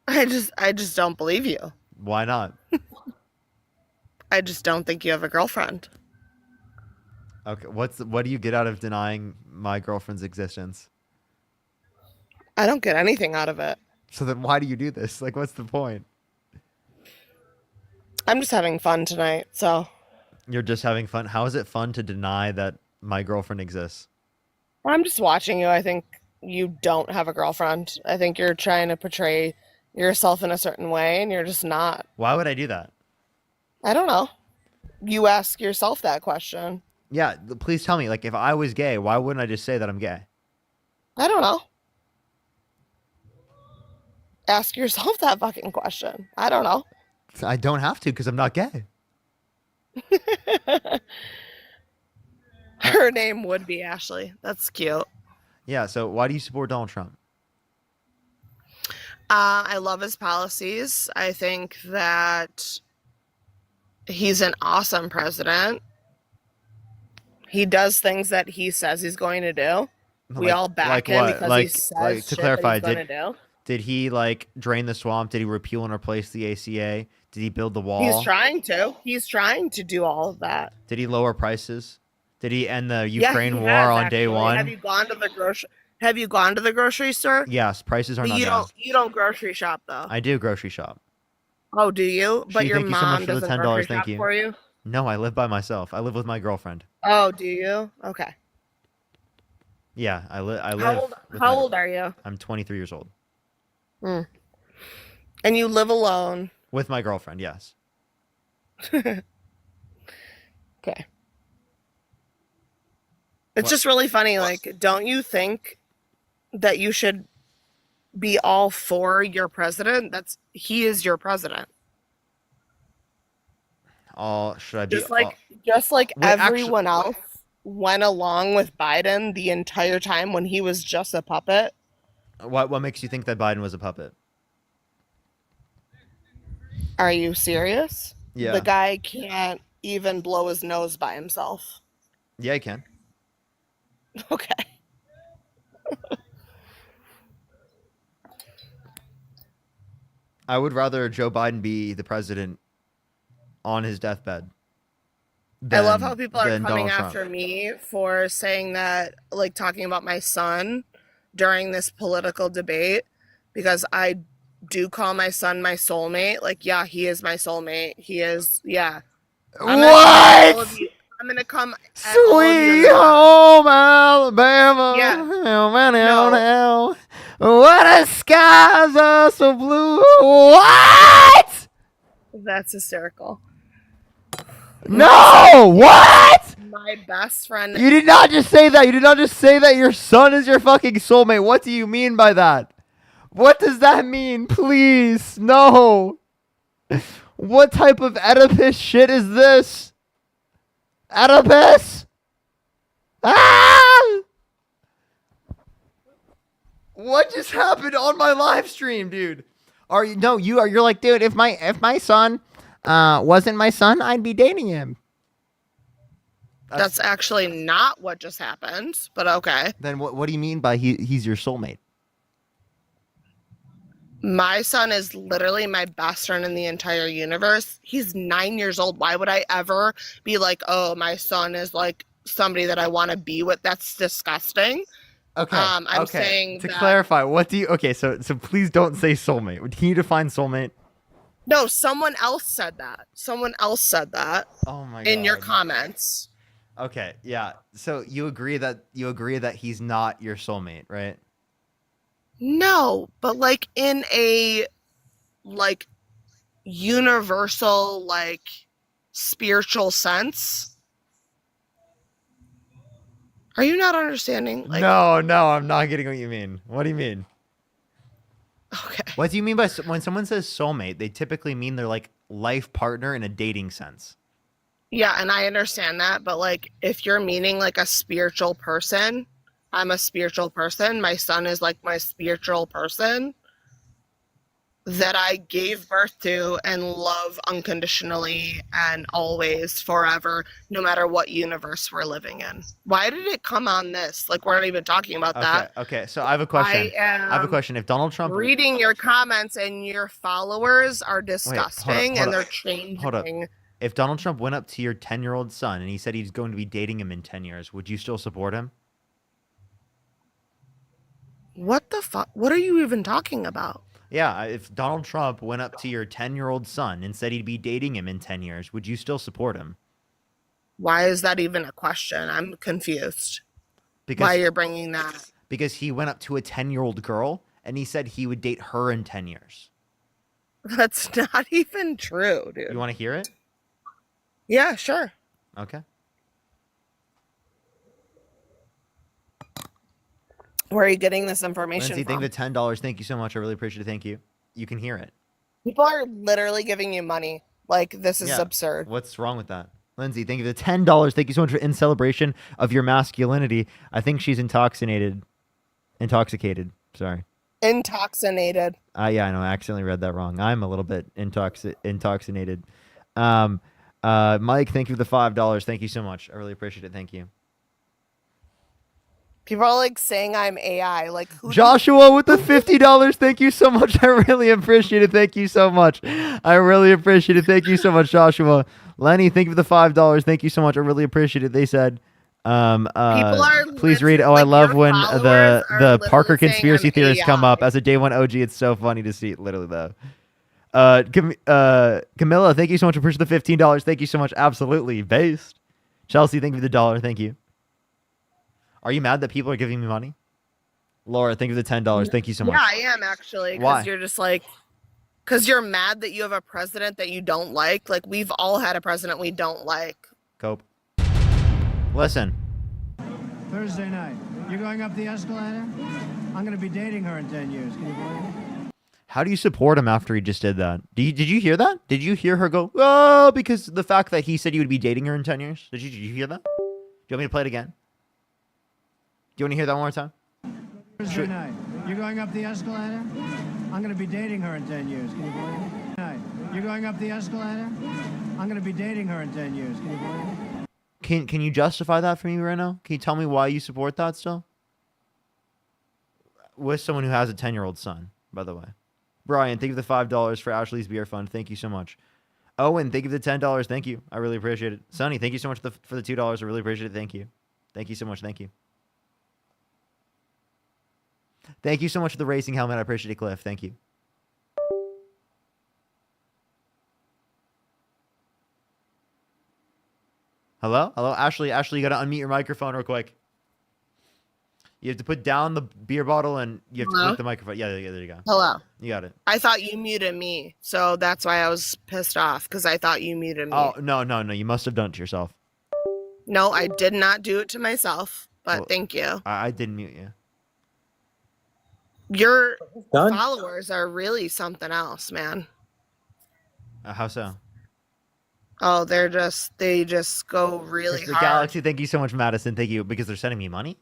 I just don't believe you. Why not? I just don't think you have a girlfriend. Okay. What do you get out of denying my girlfriend's existence? I don't get anything out of it. So then why do you do this? Like, what's the point? I'm just having fun tonight, so. You're just having fun. How is it fun to deny that my girlfriend exists? I'm just watching you. I think you don't have a girlfriend. I think you're trying to portray yourself in a certain way, and you're just not. Why would I do that? I don't know. You ask yourself that question. Yeah, please tell me. Like, if I was gay, why wouldn't I just say that I'm gay? I don't know. Ask yourself that fucking question. I don't know. I don't have to because I'm not gay. Her name would be Ashley. That's cute. Yeah, so why do you support Donald Trump? I love his policies. I think that he's an awesome president. He does things that he says he's going to do. We all back him because he says to shit clarify, that he's going to do. Did he like drain the swamp? Did he repeal and replace the ACA? Did he build the wall? He's trying to. He's trying to do all of that. Did he lower prices? Did he end the Ukraine war has, on day one? Have you gone to the grocery store? Yes, prices are not you down. You don't grocery shop though. I do grocery shop. Oh, do you? But your Thank you so mom much for the doesn't $10. grocery Thank shop you. for you? No, I live by myself. I live with my girlfriend. Oh, do you? Okay. Yeah, I live. How old are you? I'm 23 years old. And you live alone. With my girlfriend, yes. Okay. It's just really funny. Like, don't you think that you should be all for your president? He is your president. Should I be Just like Wait, everyone else went along with Biden the entire time when he was just a puppet? What makes you think that Biden was a puppet? Are you serious? Yeah. The guy can't even blow his nose by himself. Yeah, I can. Okay. I would rather Joe Biden be the president on his deathbed. I love how people are than coming Donald after Trump. me for saying that, like talking about my son during this political debate, because I do call my son my soulmate. Like, yeah, he is my soulmate. He is, yeah. What? I'm gonna come. Sweet home Alabama. Yeah. No. What a skies are so blue. What? That's hysterical. No! What? My best friend. You did not just say that. You did not just say that your son is your fucking soulmate. What do you mean by that? What does that mean? Please. No. What type of Oedipus shit is this? Oedipus? Ah! What just happened on my live stream, dude? Are you no? You're like, dude. If my son wasn't my son, I'd be dating him. That's actually not what just happened, but okay. Then what do you mean by he's your soulmate? My son is literally my best friend in the entire universe. He's 9 years old. Why would I ever be like, oh, my son is like somebody that I want to be with? That's disgusting. Okay. I'm saying to that, clarify, what do you? Okay, so please don't say soulmate. Can you define soulmate? no, someone else said that. Someone else said that Oh my god. in your comments. Okay, yeah. So you agree that he's not your soulmate, right? No, but like in a like universal like spiritual sense. Are you not understanding? Like, No, I'm not getting what you mean. What do you mean? Okay. What do you mean by when someone says soulmate? They typically mean they're like life partner in a dating sense. yeah, and I understand that, but like if you're meaning like a spiritual person, I'm a spiritual person. My son is like my spiritual person that I gave birth to and love unconditionally and always forever, no matter what universe we're living in. Why did it come on this? Like, we're not even talking about that. Okay. So I have a question. I have a question. If Donald Trump Reading your comments and your followers are disgusting hold and up. they're changing. Hold up. If Donald Trump went up to your 10-year-old son and he said he's going to be dating him in 10 years, would you still support him? What the fuck? What are you even talking about? Yeah, if Donald Trump went up to your 10-year-old son and said he'd be dating him in 10 years, would you still support him? Why is that even a question? I'm confused. Because, why you're bringing that? Because he went up to a 10-year-old girl and he said he would date her in 10 years. That's not even true, dude. You want to hear it? Yeah, sure. Okay. Where are you getting this information Lindsay, from? thank you for $10. Thank you so much. I really appreciate it. Thank you. You can hear it. People are literally giving you money. Like, this is absurd. What's wrong with that? Lindsay, thank you for the $10. Thank you so much for in celebration of your masculinity. I think she's intoxicated. Sorry. Intoxicated. Yeah, I know. I accidentally read that wrong. I'm a little bit intoxicated. Mike, thank you for the $5. Thank you so much. I really appreciate it. Thank you. People are like saying I'm AI. Like, who? Joshua with the $50. Thank you so much. I really appreciate it. Thank you so much. I really appreciate it. Thank you so much, Joshua. Lenny, thank you for the $5. Thank you so much. I really appreciate it. They said, please read. Oh, I love when the Parker conspiracy theorists come up. As a day one OG, it's so funny to see. Literally though. Camilla, thank you so much for pushing the $15. Thank you so much. Absolutely based. Chelsea, thank you for the $1. Thank you. Are you mad that people are giving me money? Laura, thank you for the $10. Thank you so much. Yeah, I am actually. Why? Because you're just like, because you're mad that you have a president that you don't like. Like, we've all had a president we don't like. Cope. Listen. Thursday night. You're going up the escalator? I'm going to be dating her in 10 years. Can you believe it? How do you support him after he just did that? Did you hear that? Did you hear her go, oh, because the fact that he said you would be dating her in 10 years? Did you hear that? Do you want me to play it again? Do you want to hear that one more time? Thursday night. You're going up the escalator? I'm going to be dating her in 10 years. Can you believe it? Night. You're going up the escalator? I'm going to be dating her in 10 years. Can you believe it? Can you justify that for me right now? Can you tell me why you support that still? With someone who has a 10-year-old son, by the way. Brian, thank you for the $5 for Ashley's beer fund. Thank you so much. Owen, thank you for the $10. Thank you. I really appreciate it. Sonny, thank you so much for the $2. I really appreciate it. Thank you. Thank you so much. Thank you. Thank you so much for the racing helmet. I appreciate it, Cliff. Thank you. Hello? Hello? Ashley, you got to unmute your microphone real quick. You have to put down the beer bottle and you have to click the microphone. Yeah, there you go. Hello. You got it. I thought you muted me. So that's why I was pissed off, because I thought you muted me. Oh, no. You must have done it to yourself. No, I did not do it to myself, but Well, thank you. I didn't mute you. Your Done? followers are really something else, man. How so? Oh, they just go really The hard. Galaxy, thank you so much, Madison. Thank you, because they're sending me money.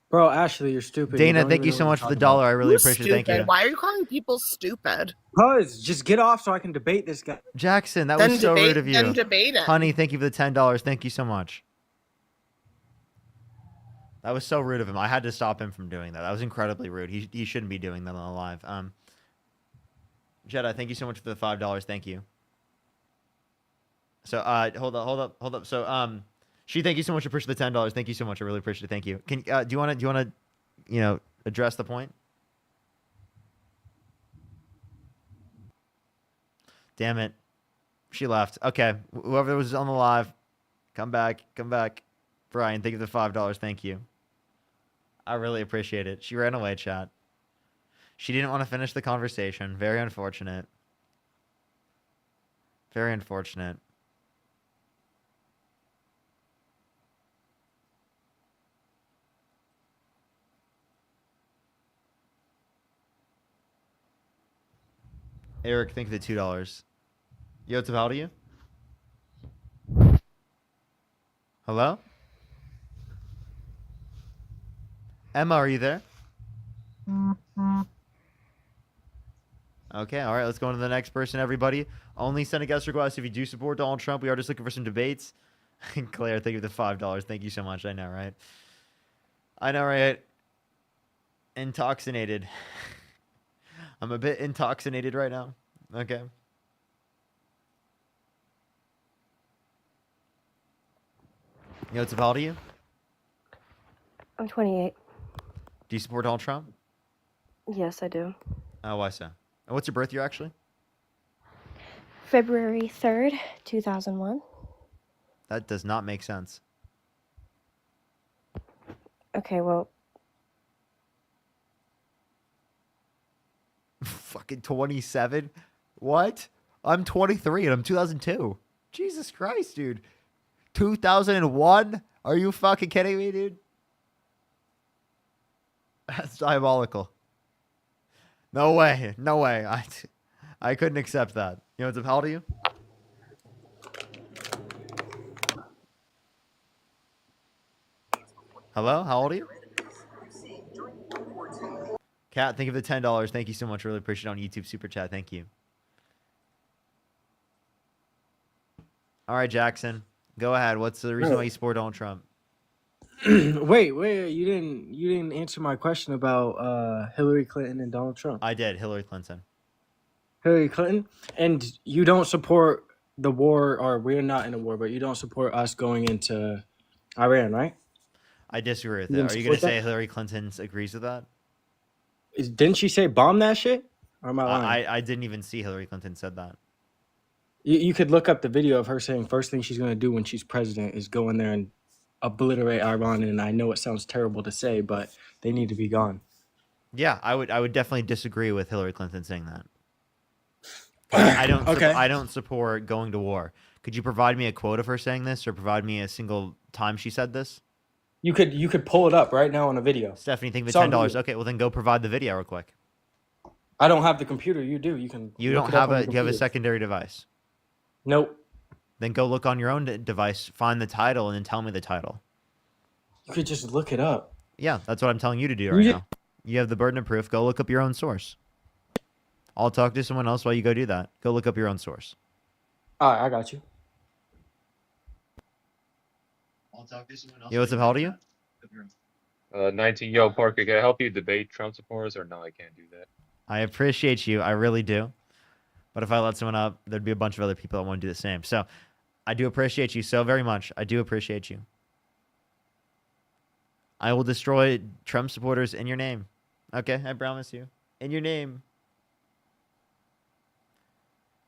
Bro, Ashley, you're stupid. Dana, don't thank even you know so what you're much for the talking dollar. about. I really Who's appreciate it. Thank stupid? you. Why are you calling people stupid? Cuz, just get off so I can debate this guy. Jackson, that Then was so rude of debate. Then you. debate him. Honey, thank you for the $10. Thank you so much. That was so rude of him. I had to stop him from doing that. That was incredibly rude. He shouldn't be doing that on the live. Jedi, thank you so much for the $5. Thank you. So hold up. So she, thank you so much for pushing the $10. Thank you so much. I really appreciate it. Thank you. Can do you wanna address the point? Damn it. She left. Okay. Whoever was on the live, come back. Brian, thank you for the $5. Thank you. I really appreciate it. She ran away, chat. She didn't want to finish the conversation. Very unfortunate. Very unfortunate. Eric, thank you for the $2. Yo, what's up? How old are you? Hello? Emma, are you there? Okay, all right, let's go on to the next person, everybody. Only send a guest request if you do support Donald Trump. We are just looking for some debates. Claire, thank you for the $5. Thank you so much. I know, right? Intoxicated. I'm a bit intoxicated right now. Okay. Yo, what's up? How old are you? I'm 28. Do you support Donald Trump? Yes, I do. Oh, why so? And what's your birth year, actually? February 3rd, 2001. That does not make sense. Okay, well, Fucking 27? What? I'm 23 and I'm 2002. Jesus Christ, dude. 2001? Are you fucking kidding me, dude? That's diabolical. No way. No way. I couldn't accept that. You know what's up? How old are you? Hello? How old are you? Kat, thank you for the $10. Thank you so much. Really appreciate it on YouTube Super Chat. Thank you. All right, Jackson. Go ahead. What's the reason why you support Donald Trump? wait, you didn't answer my question about Hillary Clinton and Donald Trump. I did. Hillary Clinton. Hillary Clinton, and you don't support the war, or we're not in a war, but you don't support us going into Iran, right? I disagree with You that. didn't Are you going to support say that? Hillary Clinton agrees with that? Didn't she say bomb that shit? Or am I lying? I didn't even see Hillary Clinton said that. You could look up the video of her saying first thing she's going to do when she's president is go in there and obliterate Iran. And I know it sounds terrible to say, but they need to be gone. Yeah, I would definitely disagree with Hillary Clinton saying that. I don't. Okay. I don't support going to war. Could you provide me a quote of her saying this, or provide me a single time she said this? You could pull it up right now on a video. Stephanie, think of It's on $10. video. Okay, well then go provide the video real quick. I don't have the computer. You do. You can. You look don't it up have on a. the Do you have a computer. secondary device? Nope. Then go look on your own device, find the title, and then tell me the title. You could just look it up. Yeah, that's what I'm telling you to do right now. You have the burden of proof. Go look up your own source. I'll talk to someone else while you go do that. Go look up your own source. All right, I got you. Yo, what's up? How old are you? 19. Yo, Parker, can I help you debate Trump supporters or no? I can't do that. I appreciate you. I really do. But if I let someone up, there'd be a bunch of other people that want to do the same. So I do appreciate you so very much. I do appreciate you. I will destroy Trump supporters in your name. Okay, I promise you. In your name.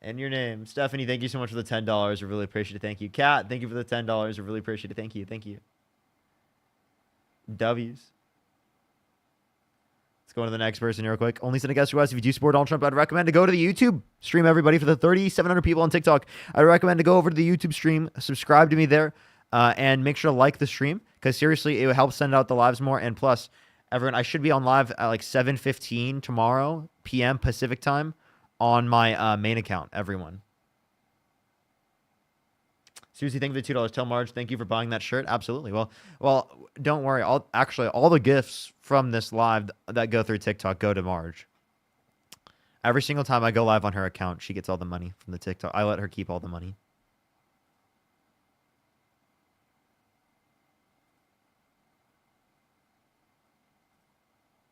In your name. Stephanie, thank you so much for the $10. I really appreciate it. Thank you. Kat, thank you for the $10. I really appreciate it. Thank you. Thank you. W's. Let's go on to the next person real quick. Only send a guest request if you do support Donald Trump. I'd recommend to go to the YouTube stream, everybody. For the 3,700 people on TikTok, I'd recommend to go over to the YouTube stream, subscribe to me there, and make sure to like the stream, because seriously, it would help send out the lives more. And plus, everyone, I should be on live at like 7:15 tomorrow p.m. Pacific time on my main account, everyone. Susie, thank you for the $2. Tell Marge, thank you for buying that shirt. Absolutely. Well, don't worry. All the gifts from this live that go through TikTok go to Marge. Every single time I go live on her account, she gets all the money from the TikTok. I let her keep all the money.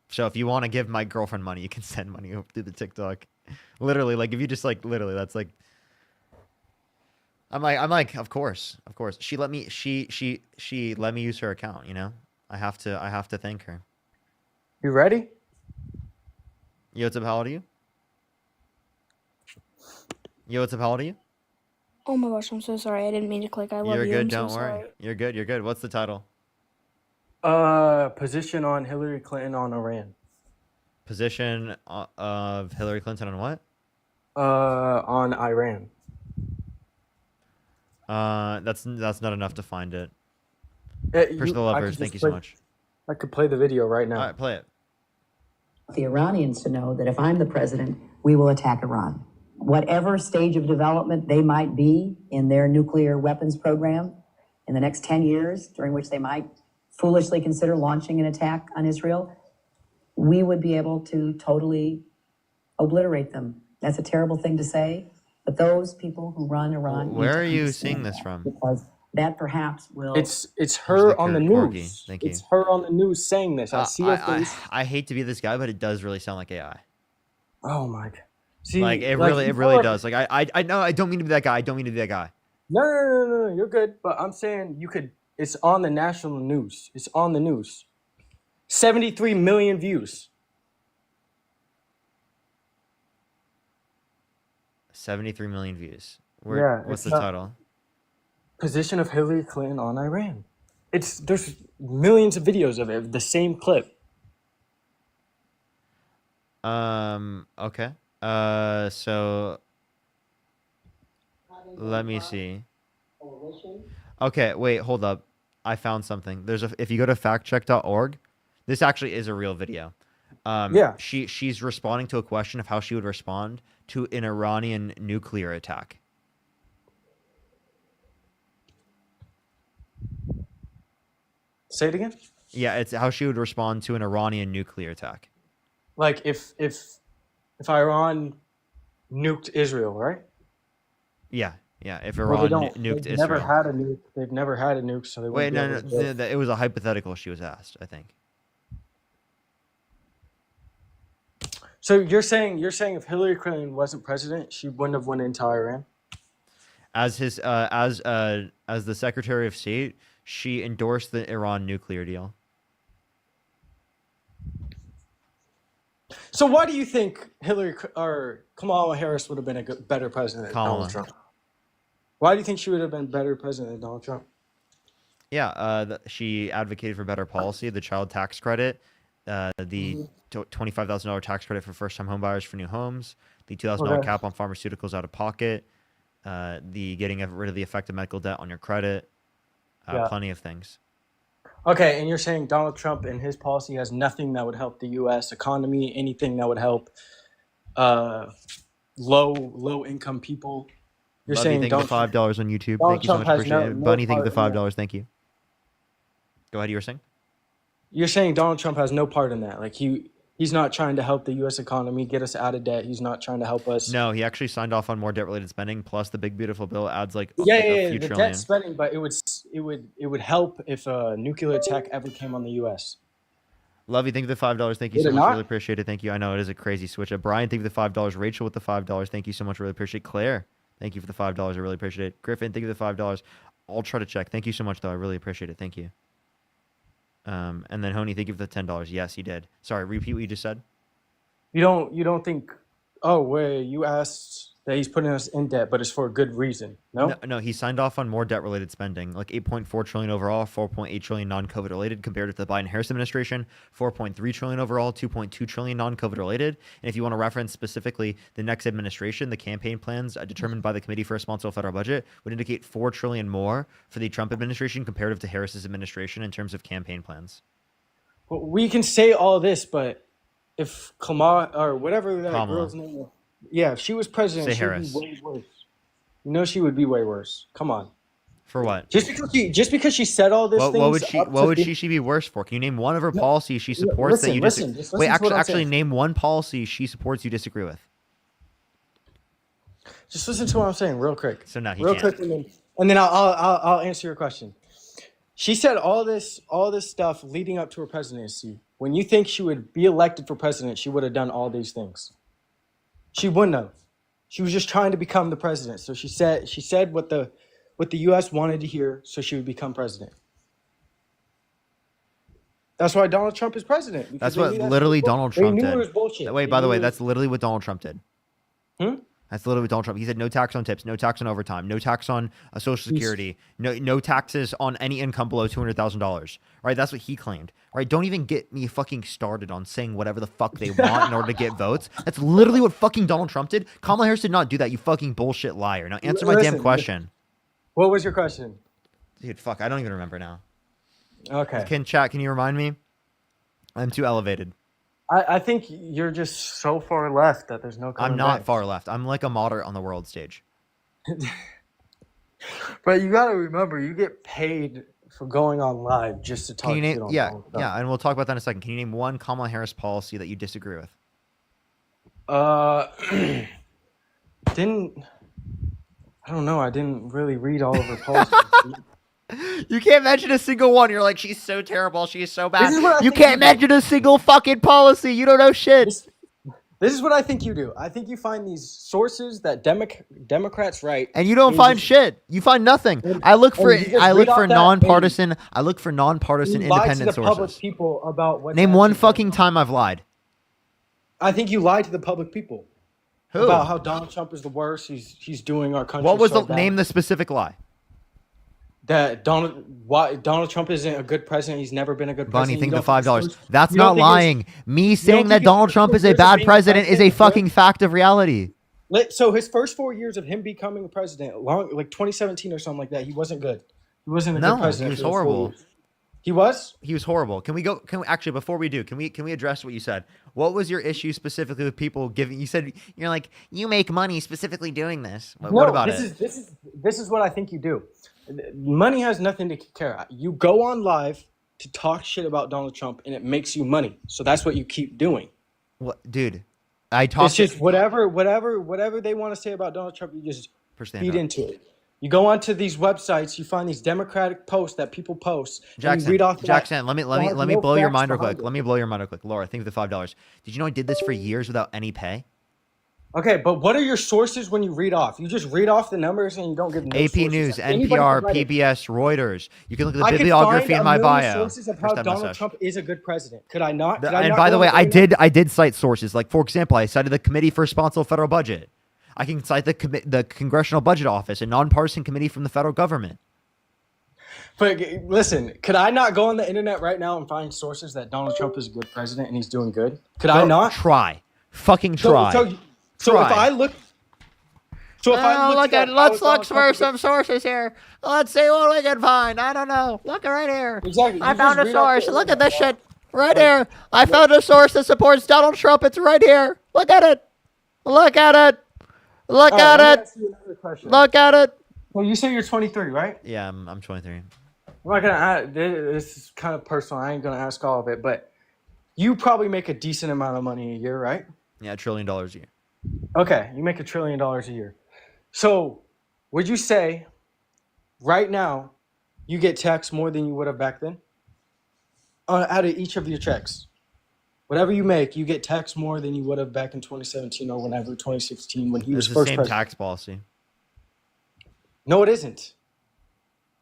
So if you want to give my girlfriend money, you can send money over through the TikTok. Literally, like if you just like literally, that's like. I'm like, of course. She let me use her account. You know, I have to thank her. You ready? Yo, what's up? How old are you? Yo, what's up? How old are you? Oh my gosh, I'm so sorry. I didn't mean to click. I love You're you. good. I'm Don't so worry. sorry. You're good. You're good. What's the title? Position on Hillary Clinton on Iran. Position of Hillary Clinton on what? On Iran. That's not enough to find it. You- Personal I lovers, could thank just you so play- much. I could play the video right now. All right, play it. The Iranians to know that if I'm the president, we will attack Iran. Whatever stage of development they might be in their nuclear weapons program in the next 10 years, during which they might foolishly consider launching an attack on Israel, we would be able to totally obliterate them. That's a terrible thing to say, but those people who run Iran need Where to are you understand seeing this that, from? because that perhaps will. It's Here's her the on the corgi. news. Thank you. It's her on the news saying this. I see her face. I hate to be this guy, but it does really sound like AI. Oh my god. See, Like it like, really you it really feel does. Like I know I don't mean to be that guy. I don't mean to be that guy. No, you're good. But I'm saying you could. It's on the national news. It's on the news. 73 million views. 73 million views. Yeah, What's it's the not- title? Position of Hillary Clinton on Iran. There's millions of videos of it, the same clip. Okay. So let me see. Okay, wait, hold up. I found something. If you go to factcheck.org, this actually is a real video. Yeah. She's responding to a question of how she would respond to an Iranian nuclear attack. Say it again. Yeah, it's how she would respond to an Iranian nuclear attack. Like if Iran nuked Israel, right? Yeah. If Well, they Iran don't. nuked They've Israel. never had a nuke. They've never had a nuke, so they Wait, wouldn't no, be no, able to do it. it was a hypothetical she was asked, I think. So you're saying if Hillary Clinton wasn't president, she wouldn't have went into Iran? As the Secretary of State, she endorsed the Iran nuclear deal. So why do you think Hillary or Kamala Harris would have been a better president than Kamala. Donald Trump? Why do you think she would have been better president than Donald Trump? Yeah, she advocated for better policy, the child tax credit, the $25,000 tax credit for first-time homebuyers for new homes, the $2,000 Okay. cap on pharmaceuticals out of pocket, the getting rid of the effective medical debt on your credit, Yeah. plenty of things. Okay, and you're saying Donald Trump and his policy has nothing that would help the U.S. economy, anything that would help low income people. You're Love saying you. Thank you for $5 on YouTube. Donald Thank you so Trump much. has Appreciate no it. Bunny, thank you for part in $5. Thank you. Go ahead. You were saying? You're saying Donald Trump has no part in that. Like he's not trying to help the U.S. economy get us out of debt. He's not trying to help us. No, he actually signed off on more debt-related spending. Plus, the big beautiful bill adds like Yeah, a few the trillion. debt spending, but it would help if a nuclear attack ever came on the U.S. Love you. Thank you for the $5. Thank you Would so it much. not? Really appreciate it. Thank you. I know it is a crazy switch up. Brian, thank you for the $5. Rachel with the $5. Thank you so much. Really appreciate it. Claire, thank you for the $5. I really appreciate it. Griffin, thank you for the $5. I'll try to check. Thank you so much, though. I really appreciate it. Thank you. And then Honey, thank you for the $10. Yes, he did. Sorry, repeat what you just said. You don't think? Oh, wait, you asked that he's putting us in debt, but it's for a good reason. No. No, he signed off on more debt-related spending, like $8.4 trillion overall, $4.8 trillion non-COVID related, compared to the Biden-Harris administration, $4.3 trillion overall, $2.2 trillion non-COVID related. And if you want to reference specifically the next administration, the campaign plans determined by the Committee for Responsible Federal Budget would indicate $4 trillion more for the Trump administration comparative to Harris's administration in terms of campaign plans. Well, we can say all this, but if Kamala or whatever that Kamala. girl's name was, yeah, if she was president, Say she would Harris. be way worse. You know, she would be way worse. Come on. For what? Just because she said all this things. What would she be worse for? Can you name one of her policies she supports that you disagree? Just Wait, listen to what I'm actually, saying. name one policy she supports you disagree with. Just listen to what I'm saying, real quick. So no, he real can't. quick, and then I'll answer your question. She said all this stuff leading up to her presidency. When you think she would be elected for president, she would have done all these things. She wouldn't have. She was just trying to become the president. So she said what the U.S. wanted to hear, so she would become president. That's why Donald Trump is president. That's what literally Donald Trump did. They knew it was bullshit. Wait, by the way, that's literally what Donald Trump did. Hmm? That's literally what Donald Trump. He said no tax on tips, no tax on overtime, no tax on Social Security, no taxes on any income below $200,000. Right? That's what he claimed. Right? Don't even get me fucking started on saying whatever the fuck they want in order to get votes. That's literally what fucking Donald Trump did. Kamala Harris did not do that. You fucking bullshit liar. Now answer my damn question. What was your question? Dude, fuck, I don't even remember now. Okay. Can you remind me? I'm too elevated. I think you're just so far left that there's no coming I'm not back. far left. I'm like a moderate on the world stage. But you gotta remember, you get paid for going on live just to talk Can you name? shit on Yeah, Donald Trump. yeah, and we'll talk about that in a second. Can you name one Kamala Harris policy that you disagree with? I don't know. I didn't really read all of her policies. You can't mention a single one. You're like, she's so terrible. She's so bad. This is what I You think can't you do. mention a single fucking policy. You don't know shit. This is what I think you do. I think you find these sources that Democrats write, And you don't find shit. You find nothing. I look for nonpartisan. I look for nonpartisan You lie to independent the public sources. people about what. Name one fucking time I've lied. I think you lied to the public people. Who? About how Donald Trump is the worst. He's doing our country. What was so the bad. name? The specific lie. That Donald Trump isn't a good president. He's never been a good Bunny, president. think You the don't $5. his first- That's you don't not think his- lying. Me you saying don't that think his Donald first Trump is 4 a years of bad being president is a president fucking good? fact of reality. So his first 4 years of him becoming a president, like 2017 or something like that, he wasn't good. He wasn't a good No, president. he was for those 4 horrible. years. He was? He was horrible. Can we actually, before we do, can we address what you said? What was your issue specifically with people giving? You said you're like, you make money specifically doing this. What about it? This is what I think you do. Money has nothing to care of. You go on live to talk shit about Donald Trump, and it makes you money. So that's what you keep doing. What, dude? I talk. It's just whatever they want to say about Donald Trump, you just feed into it. You go onto these websites, you find these Democratic posts that people post. And you read off Jackson, let me blow your mind real quick. Let me blow your mind real quick. Laura, think of the $5. Did you know I did this for years without any pay? Okay, but what are your sources when you read off? You just read off the numbers and you don't give no AP sources. News, Anybody NPR, can write it. PBS, Reuters. You can look at the I could bibliography find in my a million bio. sources of how First time Donald message. Trump is a good president. Could I not? And by the way, I did cite sources. Like, for example, I cited the Committee for Responsible Federal Budget. I can cite the Congressional Budget Office, a nonpartisan committee from the federal government. But listen, could I not go on the internet right now and find sources that Donald Trump is a good president and he's doing good? Could I not? Try. Fucking try. So if I look... So if I look at... Let's look for some sources here. Let's see what we can find. I don't know. Look right here. Exactly. I found a source. Look at this shit. Right here. I found a source that supports Donald Trump. It's right here. Look at it. Look at it. Look at it. Look at it. Well, you say you're 23, right? Yeah, I'm 23. I'm not gonna ask, this is kind of personal. I ain't gonna ask all of it, but you probably make a decent amount of money a year, right? Yeah, $1 trillion a year. Okay, you make $1 trillion a year. So, would you say right now you get taxed more than you would have back then? Out of each of your checks, whatever you make, you get taxed more than you would have back in 2017 or whenever 2016 when he was It's the first same president. tax policy. No, it isn't.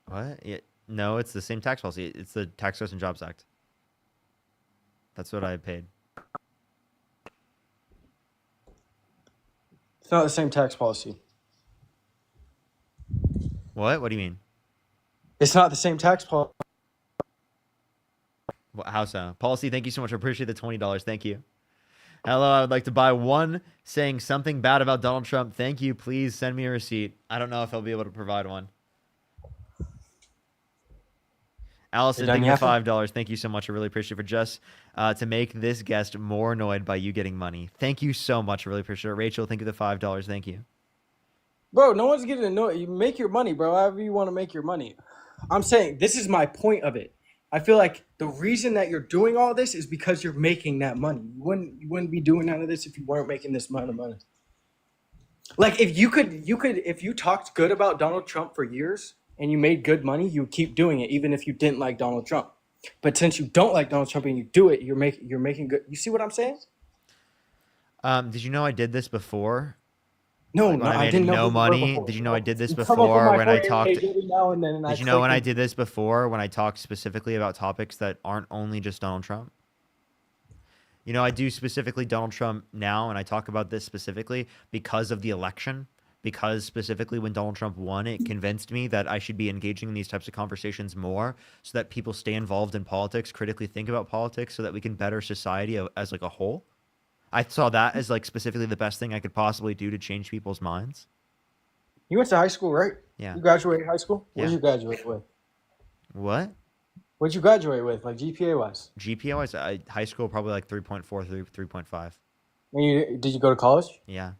What? No, it's the same tax policy. It's the Tax Cuts and Jobs Act. That's what I paid. It's not the same tax policy. What? What do you mean? It's not the same tax policy. How so? Policy, thank you so much. I appreciate the $20. Thank you. Hello, I would like to buy one saying something bad about Donald Trump. Thank you. Please send me a receipt. I don't know if I'll be able to provide one. Allison, thank you for $5. Thank you so much. I really appreciate it for just to make this guest more annoyed by you getting money. Thank you so much. I really appreciate it. Rachel, thank you for the $5. Thank you. Bro, no one's getting annoyed. You make your money, bro. However you want to make your money. I'm saying this is my point of it. I feel like the reason that you're doing all this is because you're making that money. You wouldn't be doing none of this if you weren't making this amount of money. Like if if you talked good about Donald Trump for years and you made good money, you would keep doing it even if you didn't like Donald Trump. But since you don't like Donald Trump and you do it, you're making good. You see what I'm saying? Did you know I did this before? No, Like no, when I I made didn't know no who you were money? before. Did you know I did this You come up on before my when I For You talked? page every now and then, and Did you know when I click did this before when I talked specifically about topics that aren't only just Donald Trump? You know, I do specifically Donald Trump now, and I talk about this specifically because of the election. Because specifically when Donald Trump won, it convinced me that I should be engaging in these types of conversations more so that people stay involved in politics, critically think about politics so that we can better society as like a whole. I saw that as like specifically the best thing I could possibly do to change people's minds. You went to high school, right? Yeah. You graduated high school? What did Yeah. you graduate with? What? What did you graduate with, like GPA wise? GPA wise, high school probably like 3.4 through 3.5. And did you go to college? Yeah.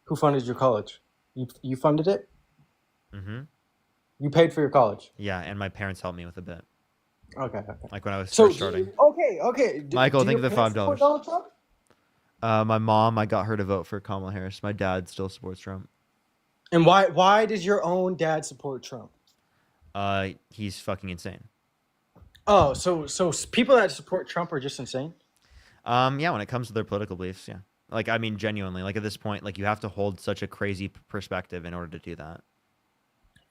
Who funded your college? You funded it? Mm-hmm. You paid for your college? Yeah, and my parents helped me with a bit. Okay. Like when I was So first starting. okay. Michael, do thank you your for the parents support Donald Trump? My mom, I got her to vote for Kamala Harris. My dad still supports Trump. And why does your own dad support Trump? He's fucking insane. Oh, so people that support Trump are just insane? Yeah, when it comes to their political beliefs, yeah. Like, I mean, genuinely, like at this point, like you have to hold such a crazy perspective in order to do that.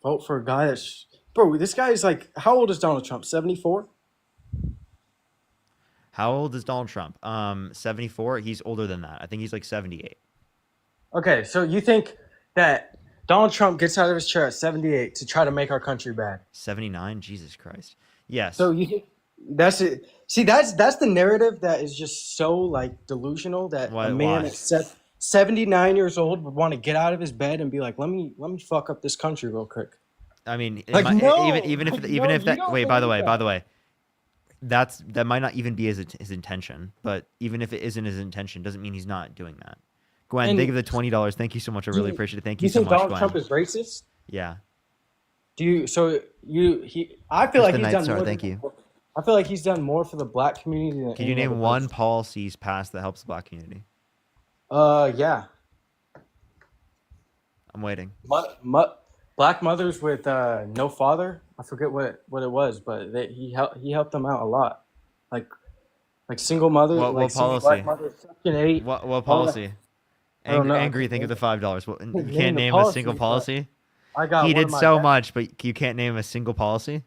Vote for a guy that's... Bro, this guy is like... How old is Donald Trump? 74? How old is Donald Trump? 74. He's older than that. I think he's like 78. Okay, so you think that Donald Trump gets out of his chair at 78 to try to make our country bad? 79? Jesus Christ. Yes. So you think that's it? See, that's the narrative that is just so like delusional that a man at 79 years old would want to get out of his bed and be like, let me fuck up this country real quick. I mean, Like, even if that. Wait, by the way, that might not even be his intention. But even if it isn't his intention, doesn't mean he's not doing that. Gwen, And thank you for the $20. Thank you so much. I really appreciate it. Thank you so think much, Donald Gwen. Trump is racist? Yeah. Do you? So I Just feel like the he's Night done Star, more. thank you. I feel like he's done more for the black community than Can you any name other one person. policy he's passed that helps the black community? Yeah. I'm waiting. Black mothers with no father. I forget what it was, but he helped them out a lot. Like single mothers. What single policy? Black mothers, Section 8. What policy? I don't know. Angry, think of the $5. Well, you Name can't the name a single policy, policy? I got He one did of my so dad- much, but you can't name a single policy?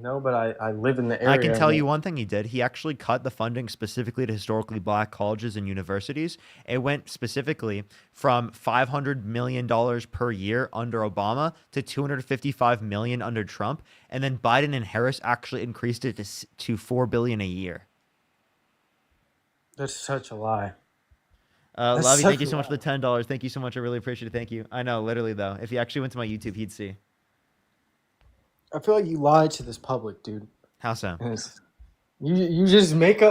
No, but I live in the area. I can tell you one thing he did. He actually cut the funding specifically to historically black colleges and universities. It went specifically from $500 million per year under Obama to $255 million under Trump. And then Biden and Harris actually increased it to $4 billion a year. That's such a lie. Lovey, thank you so much for the $10. Thank you so much. I really appreciate it. Thank you. I know, literally, though. If he actually went to my YouTube, he'd see. I feel like you lied to this public, dude. How so? You just make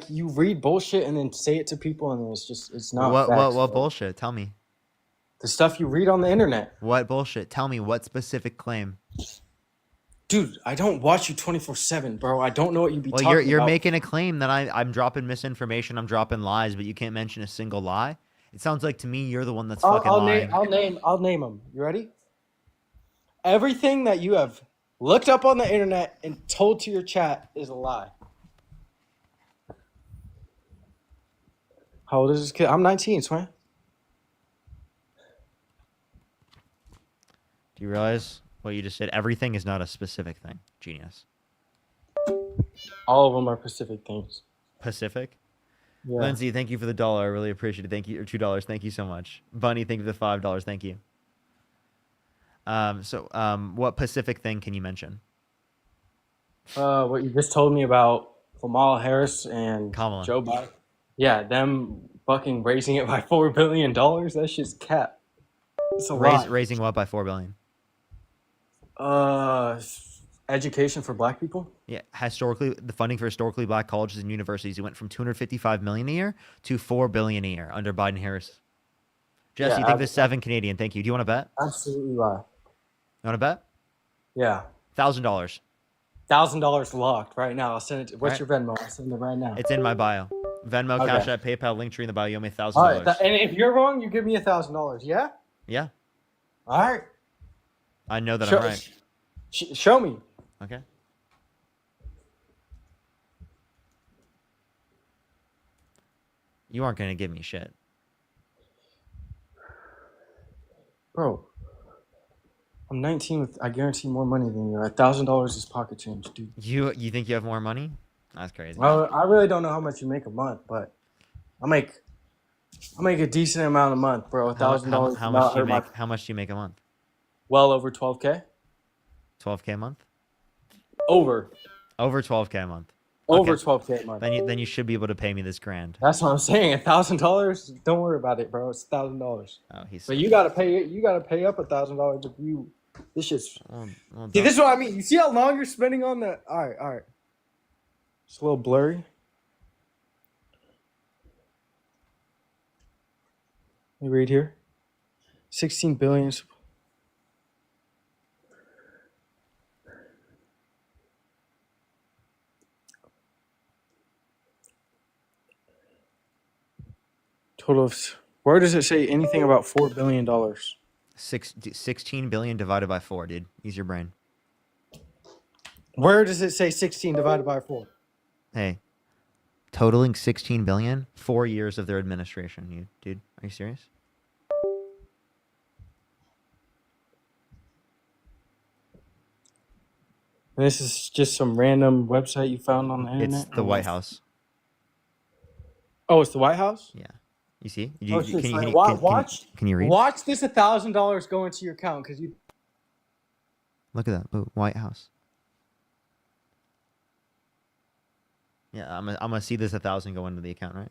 you read bullshit and then say it to people, and it's not What facts, bro. bullshit? Tell me. The stuff you read on the internet. What bullshit? Tell me what specific claim. Dude, I don't watch you 24/7, bro. I don't know what you be talking Well, you're about. making a claim that I'm dropping misinformation, I'm dropping lies, but you can't mention a single lie. It sounds like to me you're the one that's fucking lying. I'll name them. You ready? Everything that you have looked up on the internet and told to your chat is a lie. How old is this kid? I'm 19, Sway. Do you realize what you just said? Everything is not a specific thing. Genius. All of them are Pacific things. Pacific? Yeah. Lindsay, thank you for the $1. I really appreciate it. Thank you. Or $2. Thank you so much. Bunny, thank you for the $5. Thank you. What Pacific thing can you mention? What you just told me about Kamala Harris and Kamala. Joe Biden. Yeah, them fucking raising it by $4 billion. That shit's cap. It's a lot. Raising what by $4 billion? Education for black people. Yeah, historically, the funding for historically black colleges and universities, it went from $255 million a year to $4 billion a year under Biden Harris. Jesse, Yeah, you think there's 7 Canadian? Thank you. Do you want to bet? absolutely lie. You want to bet? Yeah. $1,000. $1,000 locked right now. I'll send it. What's Right. your Venmo? I'll send it right now. It's in my bio. Venmo, Okay. Cash App, PayPal, Linktree in the bio. You owe me $1,000. All right. And if you're wrong, you give me $1,000. Yeah. Yeah. All right. I know that I'm right. Show me. Okay. You aren't gonna give me shit, Bro, I'm 19 with, I guarantee, more money than you. $1,000 is pocket change, dude. You think you have more money? That's crazy. Well, I really don't know how much you make a month, but I make a decent amount a month, bro. $1,000. How much do you make? How much do you make a month? Well over 12K. 12K a month. Over 12K a month. Over Okay. 12K a month. Then you should be able to pay me this grand. That's what I'm saying. $1,000. Don't worry about it, bro. It's $1,000. Oh, he's. But you gotta pay it. You gotta pay up $1,000 if you. This shit's. Well, See, this is what I mean. You see how long you're spending on that? All right. It's a little blurry. Let me read here. 16 billion. Total of. Where does it say anything about $4 billion? 16 billion divided by 4, dude. Use your brain. Where does it say 16 divided by 4? Hey, totaling 16 billion, 4 years of their administration. Dude, are you serious? And this is just some random website you found on the internet? It's the White House. Oh, it's the White House? Yeah. You see? Can you read? Watch this $1,000 go into your account because you. Look at that. Ooh, White House. Yeah, I'm gonna see this 1,000 go into the account, right?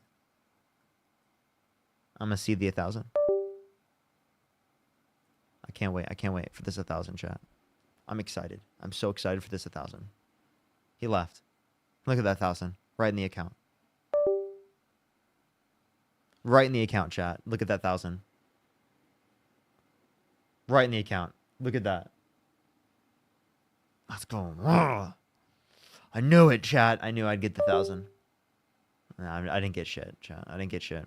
I'm gonna see the 1,000. I can't wait. I can't wait for this 1,000 chat. I'm excited. I'm so excited for this 1,000. He left. Look at that 1,000 right in the account. Right in the account, chat. Look at that 1,000. Right in the account. Look at that. Let's go. I knew it, chat. I knew I'd get the 1,000. No, I didn't get shit, chat. I didn't get shit.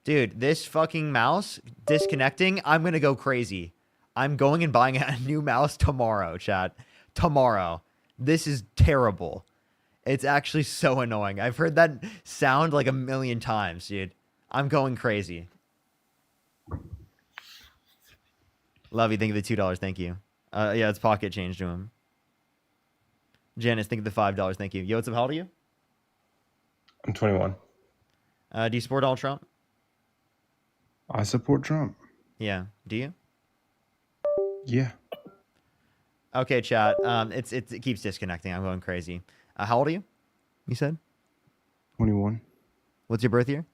Dude, this fucking mouse disconnecting, I'm gonna go crazy. I'm going and buying a new mouse tomorrow, chat. Tomorrow. This is terrible. It's actually so annoying. I've heard that sound like 1,000,000 times, dude. I'm going crazy. Love you. Thank you for the $2. Thank you. Yeah, it's pocket change to him. Janice, thank you for the $5. Thank you. Yo, what's up? How old are you? I'm 21. Do you support Donald Trump? I support Trump. Yeah. Do you? Yeah. Okay, chat. It keeps disconnecting. I'm going crazy. How old are you? You said? 21. What's your birth year?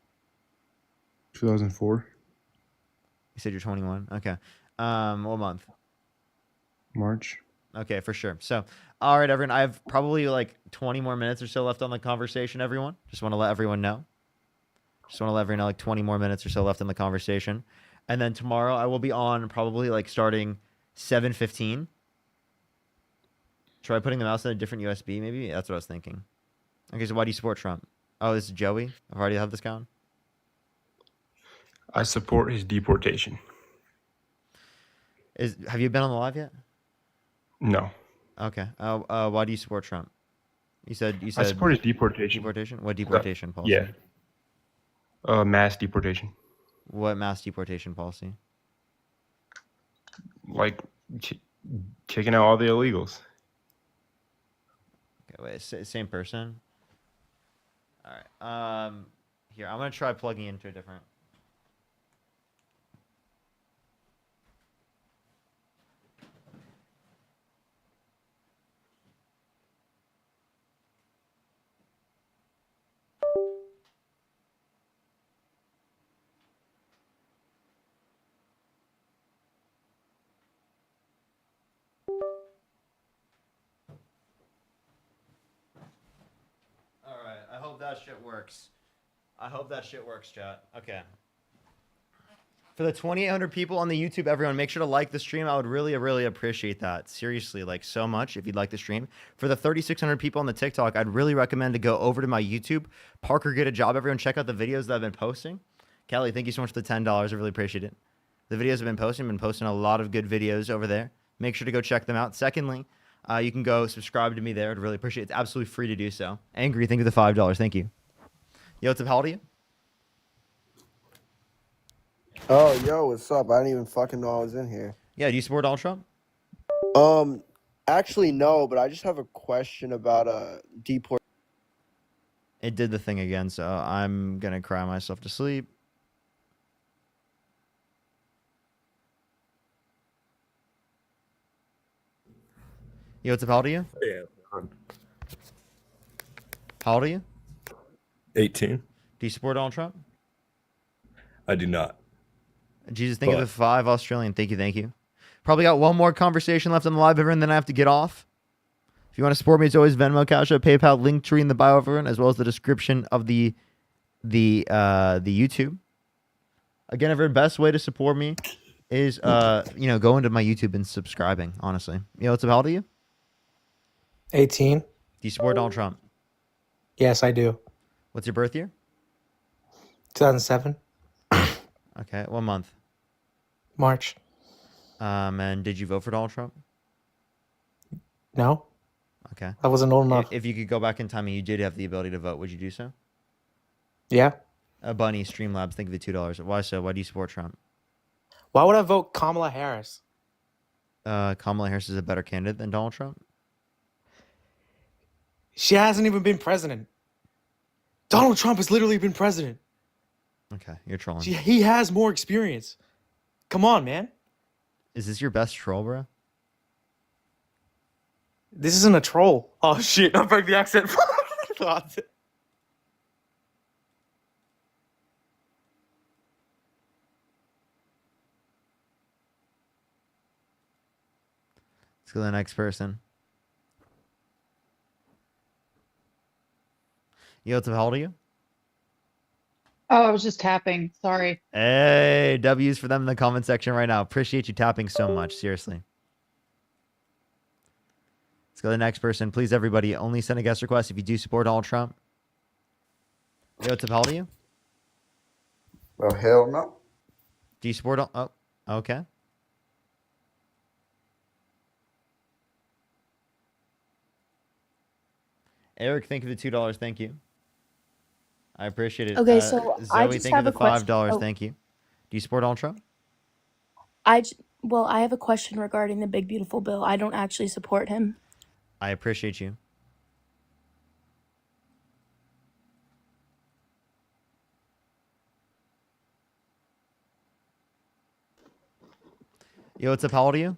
2004. You said you're 21. Okay. What month? March. Okay, for sure. So, all right, everyone. I have probably like 20 more minutes or so left on the conversation, everyone. Just want to let everyone know. Like 20 more minutes or so left in the conversation. And then tomorrow I will be on probably like starting 7:15. Try putting the mouse in a different USB, maybe? That's what I was thinking. Okay, so why do you support Trump? Oh, this is Joey? I've already had this going. I support his deportation. Have you been on the live yet? No. Okay. Why do you support Trump? You said I support his deportation. Deportation? What deportation policy? Yeah. Mass deportation. What mass deportation policy? Like kicking out all the illegals. Okay, wait, same person? All right. Here, I'm going to try plugging into a different... Alright, I hope that shit works. Chat. Okay. For the 2,800 people on the YouTube, everyone, make sure to like the stream. I would really, really appreciate that. Seriously, like so much if you'd like the stream. For the 3,600 people on the TikTok, I'd really recommend to go over to my YouTube. Parker, get a job. Everyone, check out the videos that I've been posting. Kelly, thank you so much for the $10. I really appreciate it. The videos I've been posting a lot of good videos over there. Make sure to go check them out. Secondly, you can go subscribe to me there. I'd really appreciate it. It's absolutely free to do so. Angry, thank you for the $5. Thank you. Yo, what's up? How old are you? Oh, yo, what's up? I didn't even fucking know I was in here. Yeah, do you support Donald Trump? Actually, no, but I just have a question about deport. It did the thing again, so I'm gonna cry myself to sleep. Yo, what's up? How old are you? Yeah. How old are you? 18. Do you support Donald Trump? I do not. Jesus, think of the 5 Australian. Thank you, thank you. Probably got one more conversation left on the live, everyone, then I have to get off. If you want to support me, it's always Venmo, Cash App, PayPal, Linktree in the bio, everyone, as well as the description of the YouTube. Again, everyone, best way to support me is going to my YouTube and subscribing. Honestly, what's up? How old are you? 18. Do you support Donald Trump? Yes, I do. What's your birth year? 2007. Okay, what month? March. And did you vote for Donald Trump? No. Okay. I wasn't old enough. If you could go back in time and you did have the ability to vote, would you do so? Yeah. Bunny, Streamlabs, think of the $2. Why so? Why do you support Trump? Why would I vote Kamala Harris? Kamala Harris is a better candidate than Donald Trump? She hasn't even been president. Donald Trump has literally been president. Okay, you're trolling. He has more experience. Come on, man. Is this your best troll, bro? This isn't a troll. Oh, shit. I broke the accent. Let's go to the next person. Yo, what's up? How old are you? Oh, I was just tapping. Sorry. Hey, W's for them in the comment section right now. Appreciate you tapping so much. Seriously. Let's go to the next person. Please, everybody, only send a guest request if you do support Donald Trump. Yo, what's up? How old are you? Well, hell no. Do you support... Oh, okay. Eric, thank you for the $2. Thank you. I appreciate it. Okay, so I Zoe, just thank have you a for the question. $5. Oh. Thank you. Do you support Donald Trump? I have a question regarding the big beautiful bill. I don't actually support him. I appreciate you. Yo, what's up? How old are you?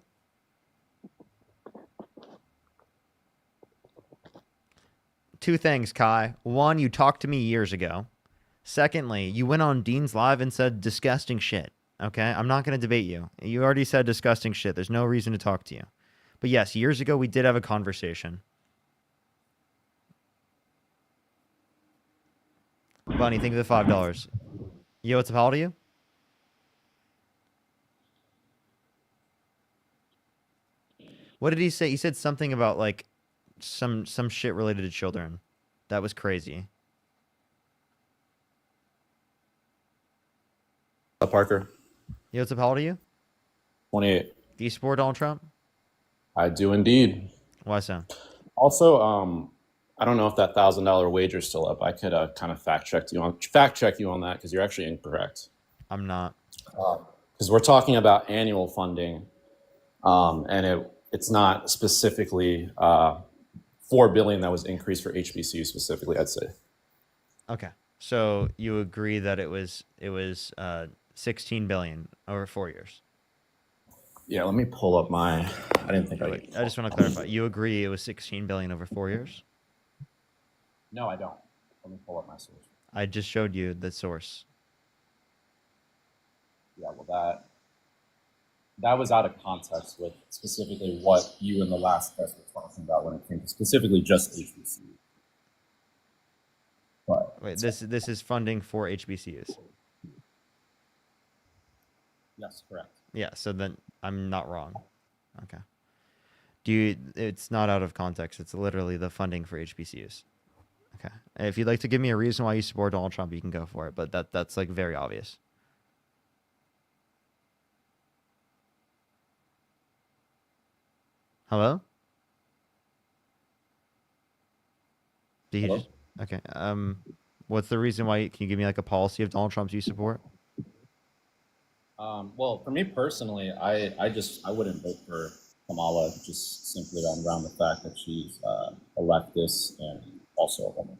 Two things, Kai. One, you talked to me years ago. Secondly, you went on Dean's Live and said disgusting shit. Okay? I'm not going to debate you. You already said disgusting shit. There's no reason to talk to you. But yes, years ago, we did have a conversation. Bunny, think of the $5. Yo, what's up? How old are you? What did he say? He said something about, like, some shit related to children. That was crazy. Parker. Yo, what's up? How old are you? 28. Do you support Donald Trump? I do indeed. Why so? Also, I don't know if that $1,000 wager is still up. I could kind of fact check you on that because you're actually incorrect. I'm not. Because we're talking about annual funding, and it's not specifically $4 billion that was increased for HBCU specifically. I'd say. Okay, so you agree that it was $16 billion over 4 years. Yeah, let me pull up my. I didn't think I. I just want to clarify. You agree it was $16 billion over 4 years? No, I don't. Let me pull up my source. I just showed you the source. Yeah, well, that was out of context with specifically what you and the last guest were talking about when it came to specifically just HBCU. But wait, this is funding for HBCUs. Yes, correct. Yeah, so then I'm not wrong. Okay. It's not out of context. It's literally the funding for HBCUs. Okay. If you'd like to give me a reason why you support Donald Trump, you can go for it, but that's like very obvious. Hello? Did he Hello? just, okay. What's the reason why? Can you give me like a policy of Donald Trump's you support? Well, for me personally, I wouldn't vote for Kamala just simply around the fact that she's a leftist and also a woman.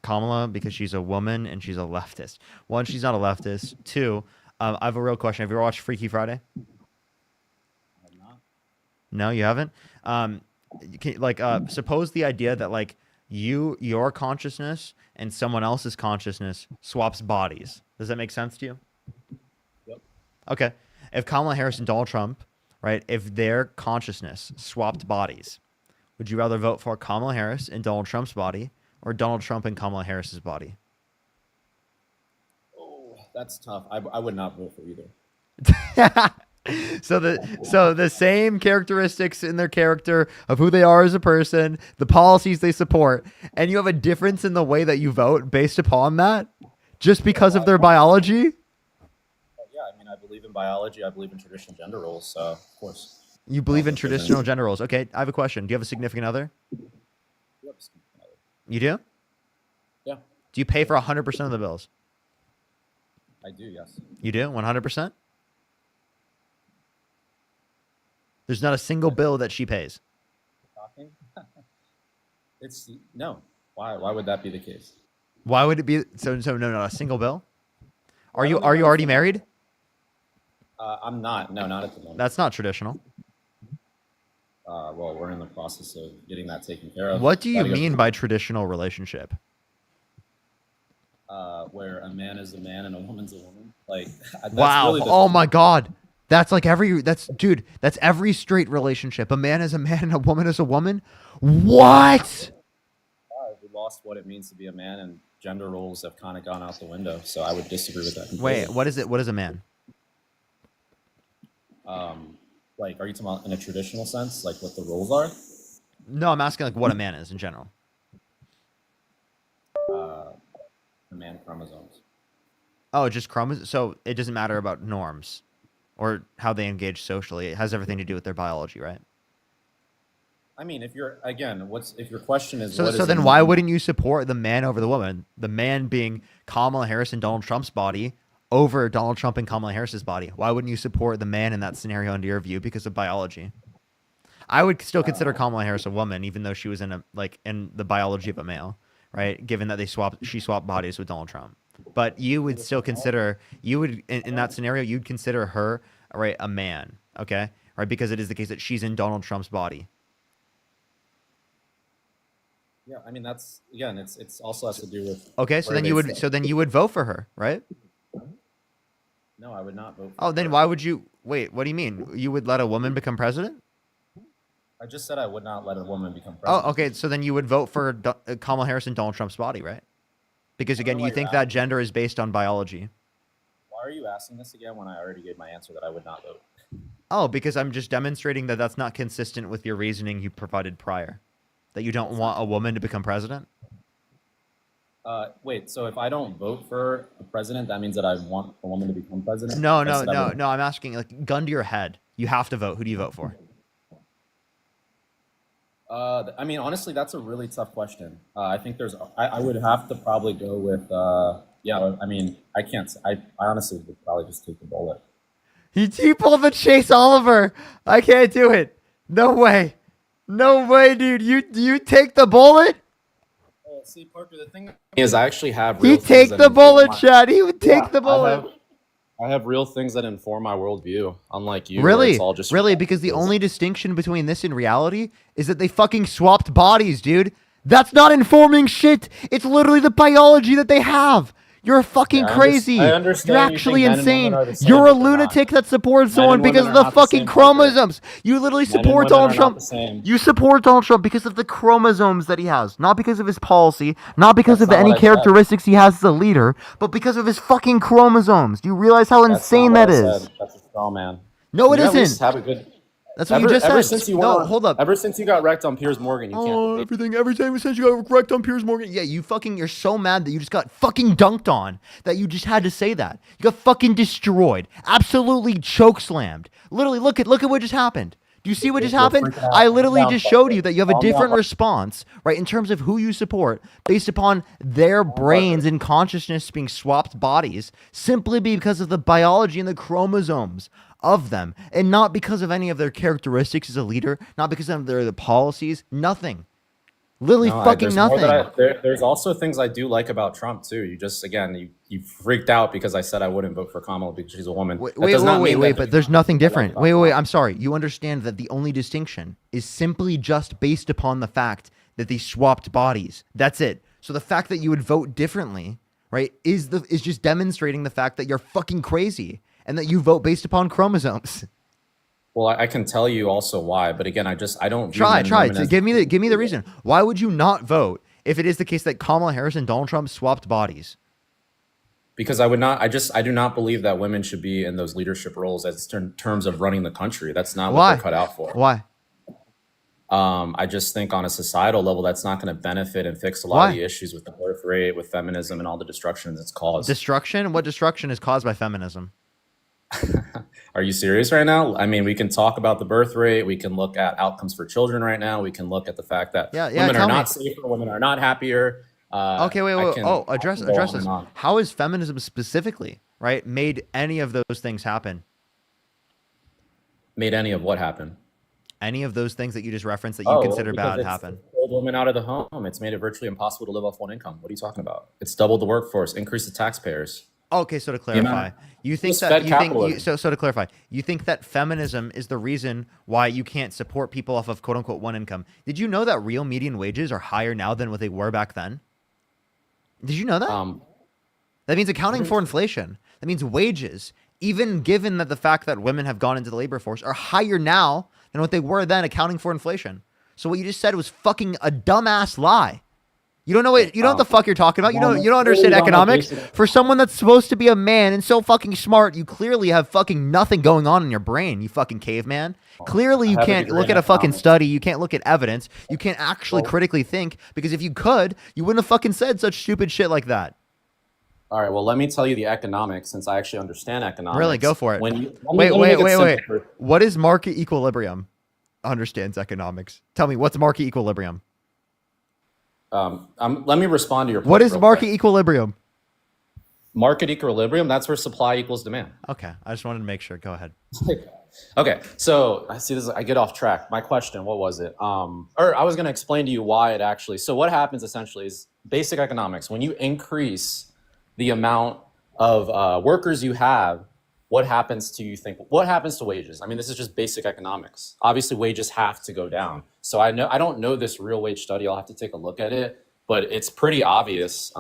Kamala, because she's a woman and she's a leftist. One, she's not a leftist. Two, I have a real question. Have you ever watched Freaky Friday? I have not. No, you haven't. Suppose the idea that like your consciousness and someone else's consciousness swaps bodies. Does that make sense to you? Yep. Okay. If Kamala Harris and Donald Trump, right, if their consciousness swapped bodies, would you rather vote for Kamala Harris and Donald Trump's body or Donald Trump and Kamala Harris's body? Oh, that's tough. I would not vote for either. So the same characteristics in their character of who they are as a person, the policies they support, and you have a difference in the way that you vote based upon that, just because of their biology. Yeah, I mean, I believe in biology. I believe in traditional gender roles. So, of course. You believe in traditional gender roles. Okay, I have a question. Do you have a significant other? You do? Yeah. Do you pay for 100% of the bills? I do, yes. You do? 100%? There's not a single bill that she pays. Talking? It's no. Why would that be the case? Why would it be so no, not a single bill? Are you already married? I'm not. No, not at the moment. That's not traditional. Well, we're in the process of getting that taken care of. What do you mean by traditional relationship? Where a man is a man and a woman's a woman. Like, that's Wow. really Oh my God. That's like that's every straight relationship. A man is a man and a woman is a woman. What? We lost what it means to be a man, and gender roles have kind of gone out the window. So I would disagree with that completely. Wait, what is it? What is a man? Like, are you talking about in a traditional sense, like what the roles are? No, I'm asking like what a man is in general. The man chromosomes. Oh, just chromosomes. So it doesn't matter about norms or how they engage socially. It has everything to do with their biology, right? I mean, if your question is so then why wouldn't you support the man over the woman? The man being Kamala Harris and Donald Trump's body over Donald Trump and Kamala Harris's body. Why wouldn't you support the man in that scenario under your view because of biology? I would still consider Kamala Harris a woman, even though she was in the biology of a male, right? Given that she swapped bodies with Donald Trump. But you would still consider, in that scenario, you'd consider her, right, a man, okay? Right, because it is the case that she's in Donald Trump's body. Yeah, I mean, that's, again, it's also has to do with. Okay, so then you would vote for her, right? No, I would not vote for Oh, then why would you, wait, what do you mean? You would let a woman become president? I just said I would not let a woman become president. Oh, okay, so then you would vote for Kamala Harris and Donald Trump's body, right? Because again, you think that gender is based on biology. Why are you asking this again when I already gave my answer that I would not vote? Oh, because I'm just demonstrating that that's not consistent with your reasoning you provided prior. That you don't want a woman to become president? Wait, so if I don't vote for a president, that means that I want a woman to become president? No, I'm asking, like, gun to your head. You have to vote. Who do you vote for? I mean, honestly, that's a really tough question. I think I would have to probably go with, I mean, I honestly would probably just take the bullet. He pulled the Chase Oliver. I can't do it. No way. No way, dude. You take the bullet? Well, see, Parker, the thing is I actually have real He'd take the bullet, Chad. He would take the bullet. I have real things that inform my worldview, unlike you. Really? It's all just because the only distinction between this and reality is that they fucking swapped bodies, dude. That's not informing shit. It's literally the biology that they have. You're fucking I crazy. You're understand you actually think men and women insane. are the same, You're a but they're not. lunatic that supports Men someone and because women of are the not the fucking same, Parker. chromosomes. You literally Men and support women Donald are not Trump. the same. You support Donald Trump because of the chromosomes that he has, not because of his policy, not because That's of not any what I said. characteristics he has as a leader, but because of his fucking chromosomes. Do you realize how That's not insane what that I is? said. That's a straw man. No, it Can you at least isn't. have a good. That's what you just Ever said. since you No, went on, hold up. ever since you got wrecked on Piers Morgan, you can't. Oh, every time since you got wrecked on Piers Morgan. Yeah, you're so mad that you just got fucking dunked on that you just had to say that. You got fucking destroyed. Absolutely chokeslammed. Literally, look at what just happened. Do you see what just You're happened? freaking out. I literally Calm down, just showed Parker. you that you have a Calm down, different Parker. response, right, in terms of who you support based upon their brains and consciousness being swapped bodies simply because of the biology and the chromosomes of them, and not because of any of their characteristics as a leader, not because of the policies, nothing. Literally No, fucking there's more nothing. that there's also things I do like about Trump too. You just you freaked out because I said I wouldn't vote for Kamala because she's a woman. Wait, That does not mean that but there's nothing different. Wait, I'm sorry. You understand that the only distinction is simply just based upon the fact that they swapped bodies. That's it. So the fact that you would vote differently, right, is just demonstrating the fact that you're fucking crazy and that you vote based upon chromosomes. Well, I can tell you also why, but again, I don't view Try. men and women as- Give me the reason. Why would you not vote if it is the case that Kamala Harris and Donald Trump swapped bodies? Because I would not. I do not believe that women should be in those leadership roles as in terms of running the country. That's not what Why? they're cut out for. Why? I just think on a societal level, that's not going to benefit and fix a lot Why? of the issues with the birth rate, with feminism, and all the destruction it's caused. Destruction? What destruction is caused by feminism? Are you serious right now? I mean, we can talk about the birth rate. We can look at outcomes for children right now. We can look at the fact that women are not safer, women are not happier. Okay, wait. Address go on this. and on. How has feminism specifically, right, made any of those things happen? Made any of what happen? Any of those things that you just referenced that you consider because bad it's happen? pulled women out of the home. It's made it virtually impossible to live off one income. What are you talking about? It's doubled the workforce, increased the taxpayers. Okay, so to clarify, you think Just that fed you think capitalism. so to clarify, you think that feminism is the reason why you can't support people off of quote unquote one income. Did you know that real median wages are higher now than what they were back then? Did you know that? That means accounting for inflation. That means wages, even given that the fact that women have gone into the labor force, are higher now than what they were then, accounting for inflation. So what you just said was fucking a dumbass lie. You don't know what the fuck you're talking about. You don't understand economics. For someone that's supposed to be a man and so fucking smart, you clearly have fucking nothing going on in your brain, you fucking caveman. Clearly you can't look at a fucking study, you can't look at evidence, you can't actually critically think, because if you could, you wouldn't have fucking said such stupid shit like that. All right, well, let me tell you the economics, since I actually understand economics. Really, go for it. Wait. What is market equilibrium? Understands economics. Tell me, what's market equilibrium? Let me respond to your point. What is real market quick. equilibrium? Market equilibrium, that's where supply equals demand. Okay, I just wanted to make sure. Go ahead. Okay, so I see this. I get off track. My question, what was it? Or I was going to explain to you why it actually. So what happens essentially is basic economics. When you increase the amount of workers you have, what happens to wages? I mean, this is just basic economics. Obviously, wages have to go down. So I don't know this real wage study. I'll have to take a look at it. But it's pretty obvious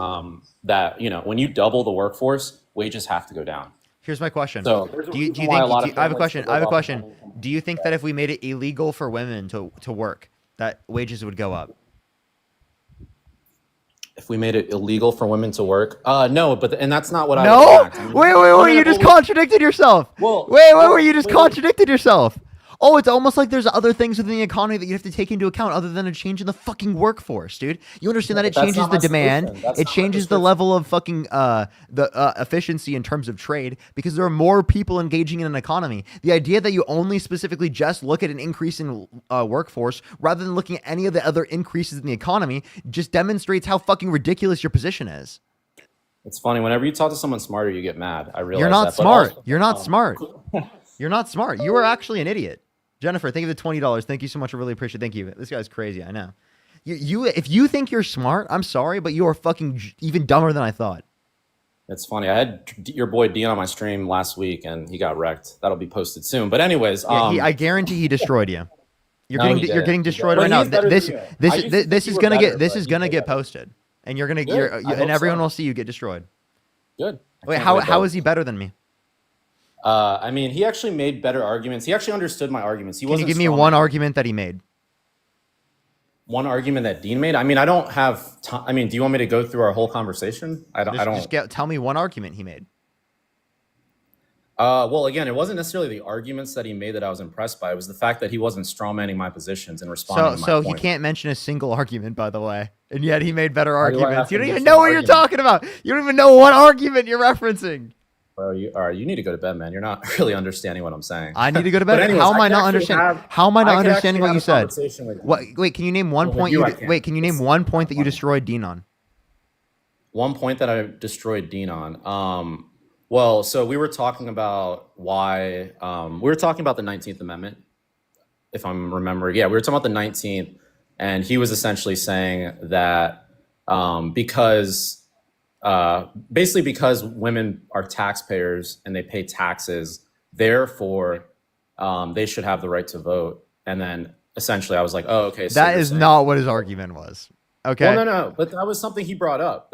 that when you double the workforce, wages have to go down. Here's my question. So I have a question. Do you think that if we made it illegal for women to work, that wages would go up? If we made it illegal for women to work, no, and that's not what I No? would enact. I mean, Wait, you just contradicted yourself. Well, wait, you just contradicted yourself. Oh, it's almost like there's other things within the economy that you have to take into account other than a change in the fucking workforce, dude. You understand that it changes the demand, it changes the level of fucking efficiency in terms of trade, because there are more people engaging in an economy. The idea that you only specifically just look at an increase in workforce rather than looking at any of the other increases in the economy just demonstrates how fucking ridiculous your position is. It's funny. Whenever you talk to someone smarter, you get mad. I realize You're not that, but smart. also- You're not smart. You're not smart. You are actually an idiot. Jennifer, thank you for the $20. Thank you so much. I really appreciate it. Thank you. This guy's crazy. I know. If you think you're smart, I'm sorry, but you are fucking even dumber than I thought. It's funny. I had your boy Dean on my stream last week, and he got wrecked. That'll be posted soon. But anyways, Yeah, I guarantee he destroyed you. You're No, he getting didn't. destroyed But right now. he's better This than you. I used to think is you were gonna better, get but he's posted, and you're gonna Good. I hope and everyone so. will see you get destroyed. Good. I Wait, can't how really how vote. is he better than me? I mean, he actually made better arguments. He actually understood my arguments. He Can you wasn't give me strong one man. argument that he made? One argument that Dean made. I mean, I don't have time. I mean, do you want me to go through our whole conversation? I don't. Tell me one argument he made. Well, again, it wasn't necessarily the arguments that he made that I was impressed by. It was the fact that he wasn't strawmanning my positions and responding to my So he point. can't mention a single argument, by the way, and yet he made better Why do I have arguments. to You don't even mention know what you're arguments? talking about. You don't even know what argument you're referencing. Bro, all right, you need to go to bed, man. You're not really understanding what I'm saying. I need to go to But bed. anyways, How am I can not actually understanding? have- How am I not could understanding actually what you have a said? conversation with you. What? Wait, can you name one Well, with point? you, You I de- can't. wait, can you name one point that you destroyed Dean on? One point that I destroyed Dean on. Well, so we were talking about why we were talking about the 19th Amendment, if I'm remembering. Yeah, we were talking about the 19th, and he was essentially saying that basically because women are taxpayers and they pay taxes, therefore they should have the right to vote. And then essentially I was like, oh, okay. So That you're is saying- not what his argument was. Okay. Well, no, but that was something he brought up.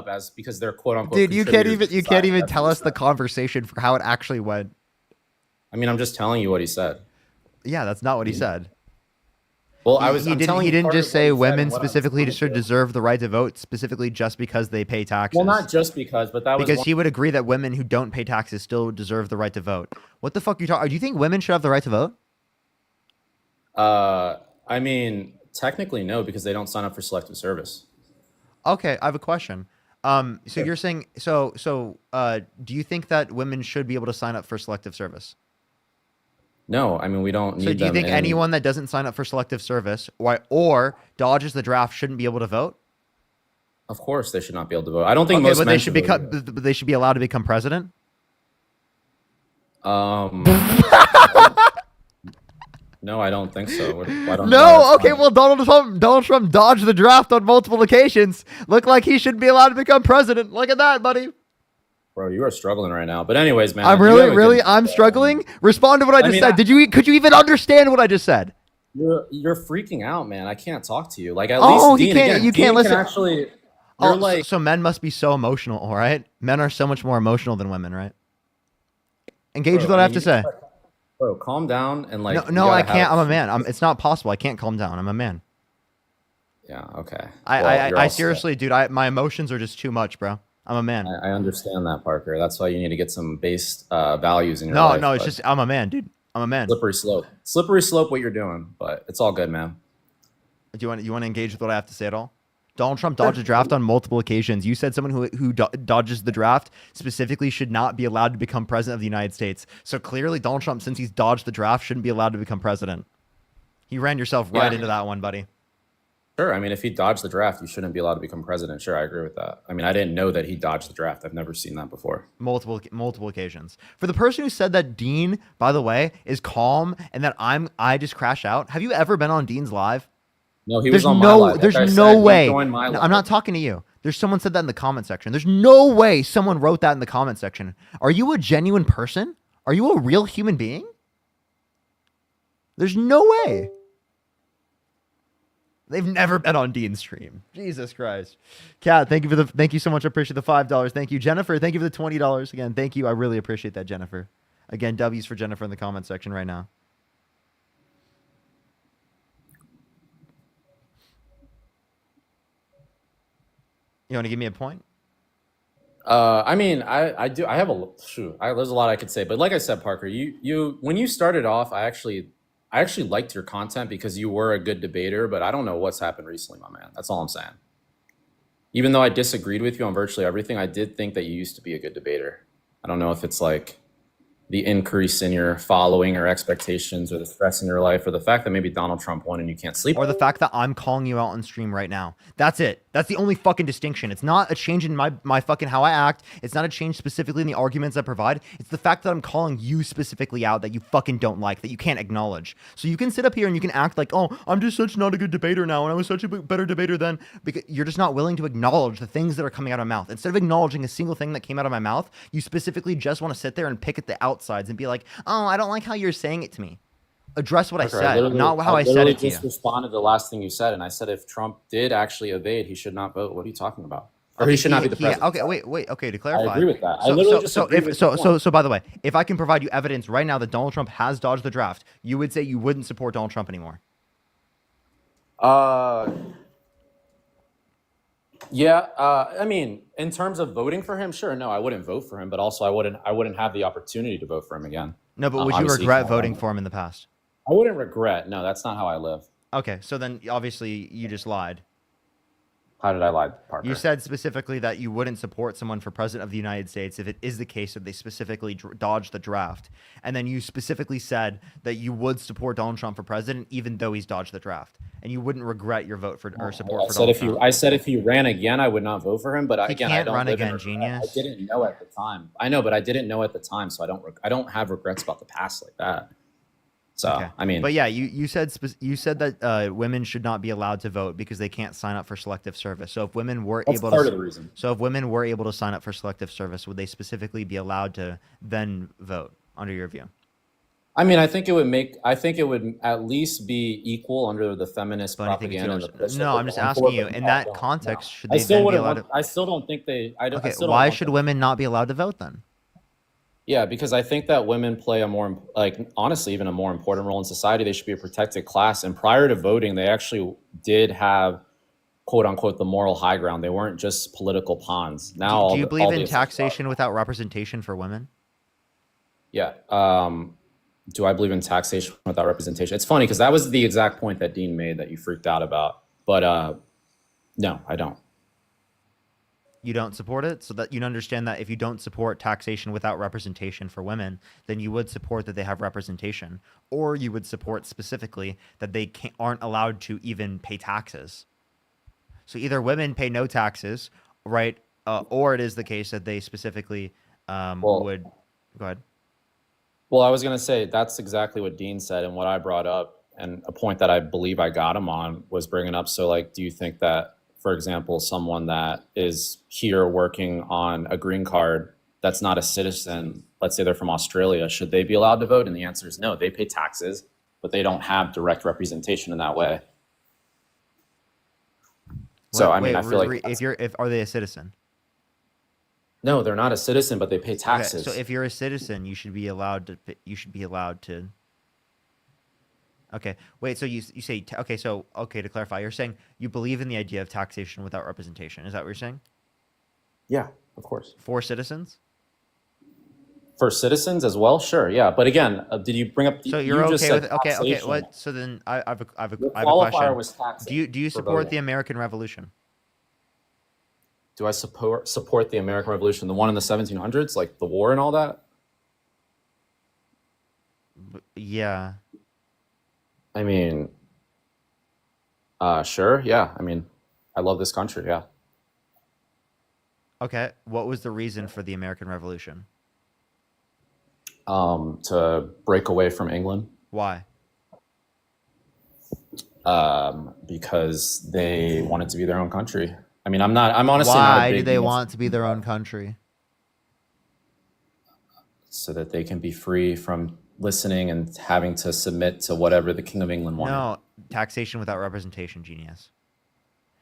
As because they're quote unquote. Dude, you can't even That's tell what us he the said. conversation for how it actually went. I mean, I'm just telling you what he said. Yeah, that's not what he said. Well, He I'm didn't. telling He you didn't part just of what say he said women and what I'm specifically trying to should do. deserve the right to vote specifically just because they pay taxes. Well, not just because, but that was because one- he would agree that women who don't pay taxes still deserve the right to vote. What the fuck are you talking? Do you think women should have the right to vote? I mean, technically no, because they don't sign up for selective service. Okay, I have a question. So you're saying do you think that women should be able to sign up for selective service? No, I mean we don't need So do you them think in- anyone that doesn't sign up for selective service or dodges the draft shouldn't be able to vote? Of course, they should not be able to vote. I don't think Okay, most but men they should become. But they should be allowed to become president. No, I don't think so. I don't No, okay, well, Donald Trump dodged the draft on multiple occasions. Look like he should be allowed to become president. Look at that, buddy. Bro, you are struggling right now. But anyways, man, I'm you have a good- I'm struggling. Respond to what I just mean, said. Could you even understand what I just said? You're freaking out, man. I can't talk to you. Like at Oh, least he Dean, can't. again, You Dean can't can listen. actually. Oh, You're like, so men must be so emotional, all right? Men are so much more emotional than women, right? Engage with what I have to say. Bro, calm down and like. No, you I gotta can't. have- I'm a man. It's not possible. I can't calm down. I'm a man. Yeah. Okay. Well, I you're also- seriously, dude. My emotions are just too much, bro. I'm a man. I understand that, Parker. That's why you need to get some base values in your No, life. no, it's but just I'm a man, dude. I'm a man. slippery slope. Slippery slope. What you're doing, but it's all good, man. Do you want to engage with what I have to say at all? Donald Trump dodged the draft on multiple occasions. You said someone who dodges the draft specifically should not be allowed to become president of the United States. So clearly, Donald Trump, since he's dodged the draft, shouldn't be allowed to become president. You ran yourself right into that one, buddy. Sure. I mean, if he dodged the draft, you shouldn't be allowed to become president. Sure, I agree with that. I mean, I didn't know that he dodged the draft. I've never seen that before. Multiple occasions. For the person who said that Dean, by the way, is calm and that I just crash out. Have you ever been on Dean's live? No, he was on my live. Like There's I no said, he way. joined my No, live. I'm not talking to you. There's someone said that in the comment section. There's no way someone wrote that in the comment section. Are you a genuine person? Are you a real human being? There's no way. They've never been on Dean's stream. Jesus Christ. Kat, thank you so much. I appreciate the $5. Thank you. Jennifer, thank you for the $20. Again, thank you. I really appreciate that, Jennifer. Again, W's for Jennifer in the comment section right now. You want to give me a point? I mean, I do. I have there's a lot I could say, but like I said, Parker, you when you started off, I actually liked your content because you were a good debater, but I don't know what's happened recently, my man. That's all I'm saying. Even though I disagreed with you on virtually everything, I did think that you used to be a good debater. I don't know if it's like the increase in your following or expectations or the stress in your life or the fact that maybe Donald Trump won and you can't sleep. Or the fact that I'm calling you out on stream right now. That's it. That's the only fucking distinction. It's not a change in my fucking how I act. It's not a change specifically in the arguments I provide. It's the fact that I'm calling you specifically out that you fucking don't like, that you can't acknowledge. So you can sit up here and you can act like, oh, I'm just such not a good debater now and I was such a better debater then, because you're just not willing to acknowledge the things that are coming out of my mouth. Instead of acknowledging a single thing that came out of my mouth, you specifically just want to sit there and pick at the outsides and be like, oh, I don't like how you're saying it to me. Address what I said, not how I said it to you. I just responded to the last thing you said, and I said if Trump did actually evade, he should not vote. What are you talking about? or he should not be the president. Okay, wait. Okay, to clarify. I agree with that. I literally just agree with your point. So by the way, if I can provide you evidence right now that Donald Trump has dodged the draft, you would say you wouldn't support Donald Trump anymore. Yeah. I mean, in terms of voting for him, sure. No, I wouldn't vote for him, but also I wouldn't have the opportunity to vote for him again. No, but would you Obviously, regret voting for him in the past? I wouldn't regret. No, that's not how I live. Okay, so then obviously you just lied. How did I lie, Parker? You said specifically that you wouldn't support someone for president of the United States if it is the case that they specifically dodged the draft. And then you specifically said that you would support Donald Trump for president even though he's dodged the draft. And you wouldn't regret your vote for or support for Donald Trump. I said if he ran again, I would not vote for him. But He again, can't I don't run live in again, genius. I didn't know at the time. I know, but I didn't know at the time, so I don't have regrets about the past like that. So Okay. I mean, But yeah, you said that women should not be allowed to vote because they can't sign up for selective service. So if women were that's able part to of the reason. So if women were able to sign up for selective service, would they specifically be allowed to then vote under your view? I mean, I think it would at least be equal under the feminist But I think it's propaganda. And yours. the push No, that I'm just they're going asking for, you but in no, that no. context, should I they still then be wouldn't allowed want, to? I still don't think they. I Okay, still don't why want should them. women not be allowed to vote then? Yeah, because I think that women play a more, like, honestly, even a more important role in society. They should be a protected class. And prior to voting, they actually did have, quote unquote, the moral high ground. They weren't just political pawns. Now, Do you believe in taxation without representation for women? Yeah. Do I believe in taxation without representation? It's funny because that was the exact point that Dean made that you freaked out about. But no, I don't. You don't support it, so that you understand that if you don't support taxation without representation for women, then you would support that they have representation, or you would support specifically that they aren't allowed to even pay taxes. So either women pay no taxes, right, or it is the case that they specifically would. Go ahead. Well, I was going to say that's exactly what Dean said, and what I brought up, and a point that I believe I got him on was bringing up. So, like, do you think that, for example, someone that is here working on a green card that's not a citizen, let's say they're from Australia, should they be allowed to vote? And the answer is no. They pay taxes, but they don't have direct representation in that way. So, I mean, I feel like Are they a citizen? No, they're not a citizen, but they pay taxes. Okay, so if you're a citizen, you should be allowed to. Okay, wait. So you say okay. So okay, to clarify, you're saying you believe in the idea of taxation without representation. Is that what you're saying? Yeah, of course. For citizens? For citizens as well, sure, yeah. But again, did you bring up? So you're okay with okay. What? So then I have a question. Was do you support the American Revolution? Do I support the American Revolution, the one in the 1700s, like the war and all that? Yeah. I mean, sure, yeah. I mean, I love this country, yeah. Okay, what was the reason for the American Revolution? To break away from England. Why? Because they wanted to be their own country. I mean, I'm honestly not Why a big do they want to be their own country? So that they can be free from listening and having to submit to whatever the King of England wanted. No, taxation without representation, genius.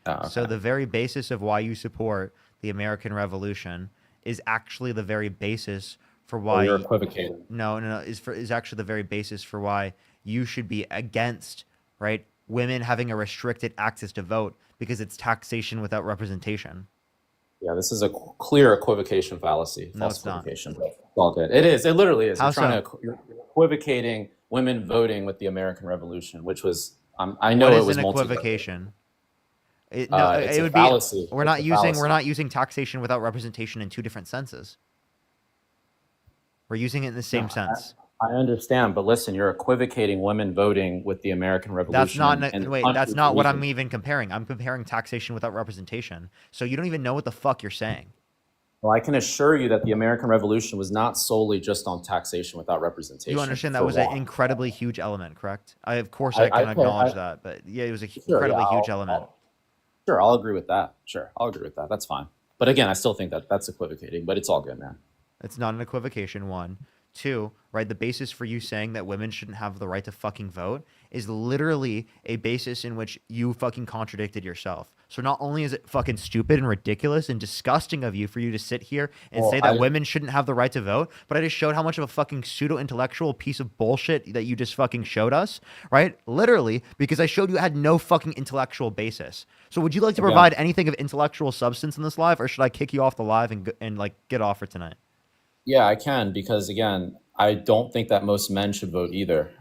Oh, okay. So the very basis of why you support the American Revolution is actually the very basis for why you're equivocating. No, is actually the very basis for why you should be against, right, women having a restricted access to vote because it's taxation without representation. Yeah, this is a clear equivocation fallacy. No, False it's not. equivocation. It's all good. It is. It literally is. How You're equivocating women voting with the American Revolution, which was I know it was an multi- equivocation. It it's a would fallacy. We're not using taxation without representation in two different senses. We're using it in the same sense. I understand, but listen, you're equivocating women voting with the American Revolution. That's not what I'm even comparing. I'm comparing taxation without representation. So you don't even know what the fuck you're saying. Well, I can assure you that the American Revolution was not solely just on taxation without representation. You understand that was an incredibly huge element, correct? Of course I can acknowledge that, but yeah, it was an incredibly huge element. Sure, I'll agree with that. Sure, I'll agree with that. That's fine. But again, I still think that that's equivocating, but it's all good, man. It's not an equivocation, one. Two, right, the basis for you saying that women shouldn't have the right to fucking vote is literally a basis in which you fucking contradicted yourself. So not only is it fucking stupid and ridiculous and disgusting of you for you to sit here and Well, say that women shouldn't have the right to vote, but I just showed how much of a fucking pseudo-intellectual piece of bullshit that you just fucking showed us, right? Literally, because I showed you it had no fucking intellectual basis. So would you like to Again. provide anything of intellectual substance in this live, or should I kick you off the live and like get off for tonight? Yeah, I can, because again, I don't think that most men should vote either.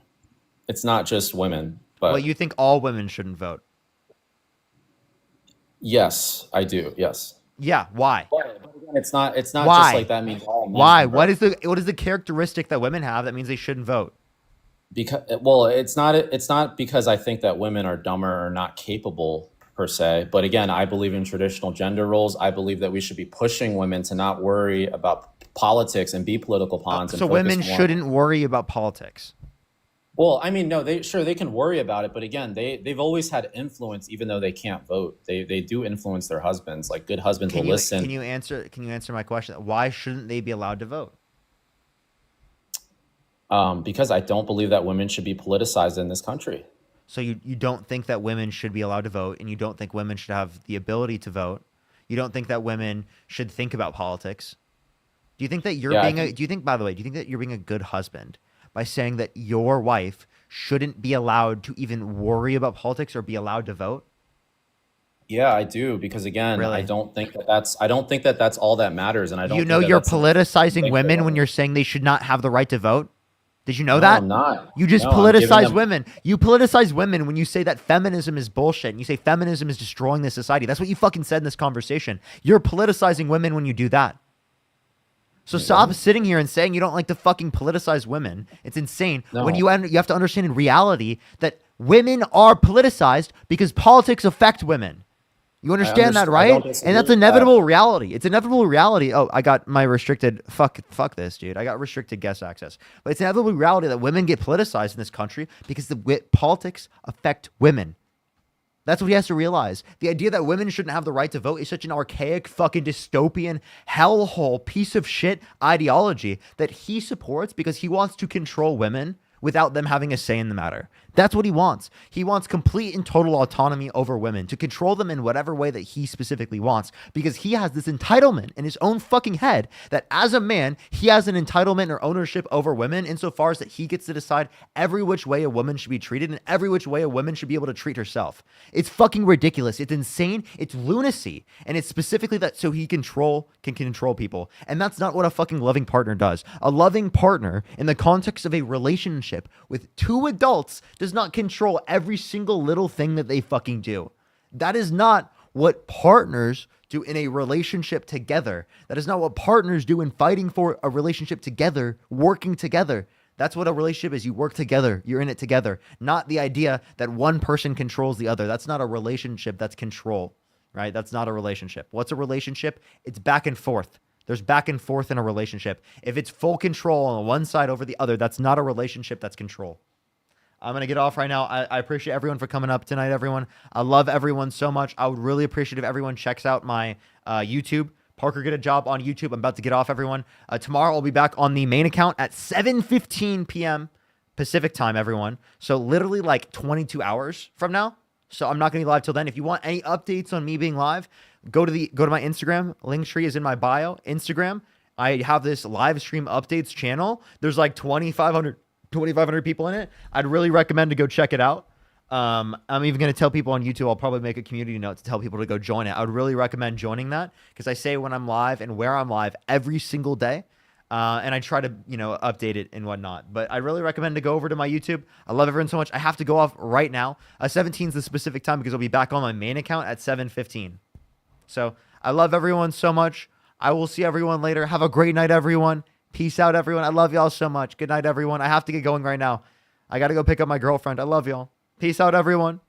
It's not just women, but Well, you think all women shouldn't vote? yes, I do. Yes. Yeah, why? But again, it's not just Why? like that means all men Why? can What vote. is the characteristic that women have that means they shouldn't vote? Because well, it's not because I think that women are dumber or not capable per se, but again, I believe in traditional gender roles. I believe that we should be pushing women to not worry about politics and be political pawns. And So focus women more. shouldn't worry about politics. Well, I mean, no, they can worry about it, but again, they've always had influence, even though they can't vote. They do influence their husbands. Like good husbands will listen. Can you answer my question? Why shouldn't they be allowed to vote? Because I don't believe that women should be politicized in this country. So you don't think that women should be allowed to vote, and you don't think women should have the ability to vote. You don't think that women should think about politics. Do you think that you're being do you think, by the way, do you think that you're being a good husband by saying that your wife shouldn't be allowed to even worry about politics or be allowed to vote? Yeah, I do, because again, Really? I don't think that that's all that matters, and I don't. You know think that you're that's politicizing women when you're saying they should not have the right to vote? Did you know that? I'm not. You just No, I'm giving politicize them- women. You politicize women when you say that feminism is bullshit and you say feminism is destroying this society. That's what you fucking said in this conversation. You're politicizing women when you do that. So stop sitting here and saying you don't like to fucking politicize women. It's insane. No. When you have to understand in reality that women are politicized because politics affect women. You understand that, I right? don't disagree And that's with that. inevitable reality. It's inevitable reality. Oh, I got my restricted fuck this, dude. I got restricted guest access. But it's inevitable reality that women get politicized in this country because politics affect women. That's what he has to realize. The idea that women shouldn't have the right to vote is such an archaic, fucking dystopian, hellhole piece of shit ideology that he supports because he wants to control women without them having a say in the matter. That's what he wants. He wants complete and total autonomy over women, to control them in whatever way that he specifically wants, because he has this entitlement in his own fucking head that as a man, he has an entitlement or ownership over women insofar as that he gets to decide every which way a woman should be treated and every which way a woman should be able to treat herself. It's fucking ridiculous. It's insane. It's lunacy. And it's specifically that so he can control people. And that's not what a fucking loving partner does. A loving partner in the context of a relationship with two adults does not control every single little thing that they fucking do. That is not what partners do in a relationship together. That is not what partners do in fighting for a relationship together, working together. That's what a relationship is. You work together. You're in it together. Not the idea that one person controls the other. That's not a relationship. That's control, right? That's not a relationship. What's a relationship? It's back and forth. There's back and forth in a relationship. If it's full control on one side over the other, that's not a relationship. That's control. I'm going to get off right now. I appreciate everyone for coming up tonight, everyone. I love everyone so much. I would really appreciate if everyone checks out my YouTube. Parker Get a Job on YouTube. I'm about to get off, everyone. Tomorrow I'll be back on the main account at 7:15 p.m. Pacific time, everyone. So literally like 22 hours from now. So I'm not going to be live till then. If you want any updates on me being live, go to my Instagram. Linktree is in my bio. Instagram. I have this live stream updates channel. There's like 2,500 people in it. I'd really recommend to go check it out. I'm even going to tell people on YouTube, I'll probably make a community note to tell people to go join it. I would really recommend joining that because I say when I'm live and where I'm live every single day. And I try to, update it and whatnot. But I really recommend to go over to my YouTube. I love everyone so much. I have to go off right now. 17 is the specific time because I'll be back on my main account at 7:15. So I love everyone so much. I will see everyone later. Have a great night, everyone. Peace out, everyone. I love y'all so much. Good night, everyone. I have to get going right now. I got to go pick up my girlfriend. I love y'all. Peace out, everyone.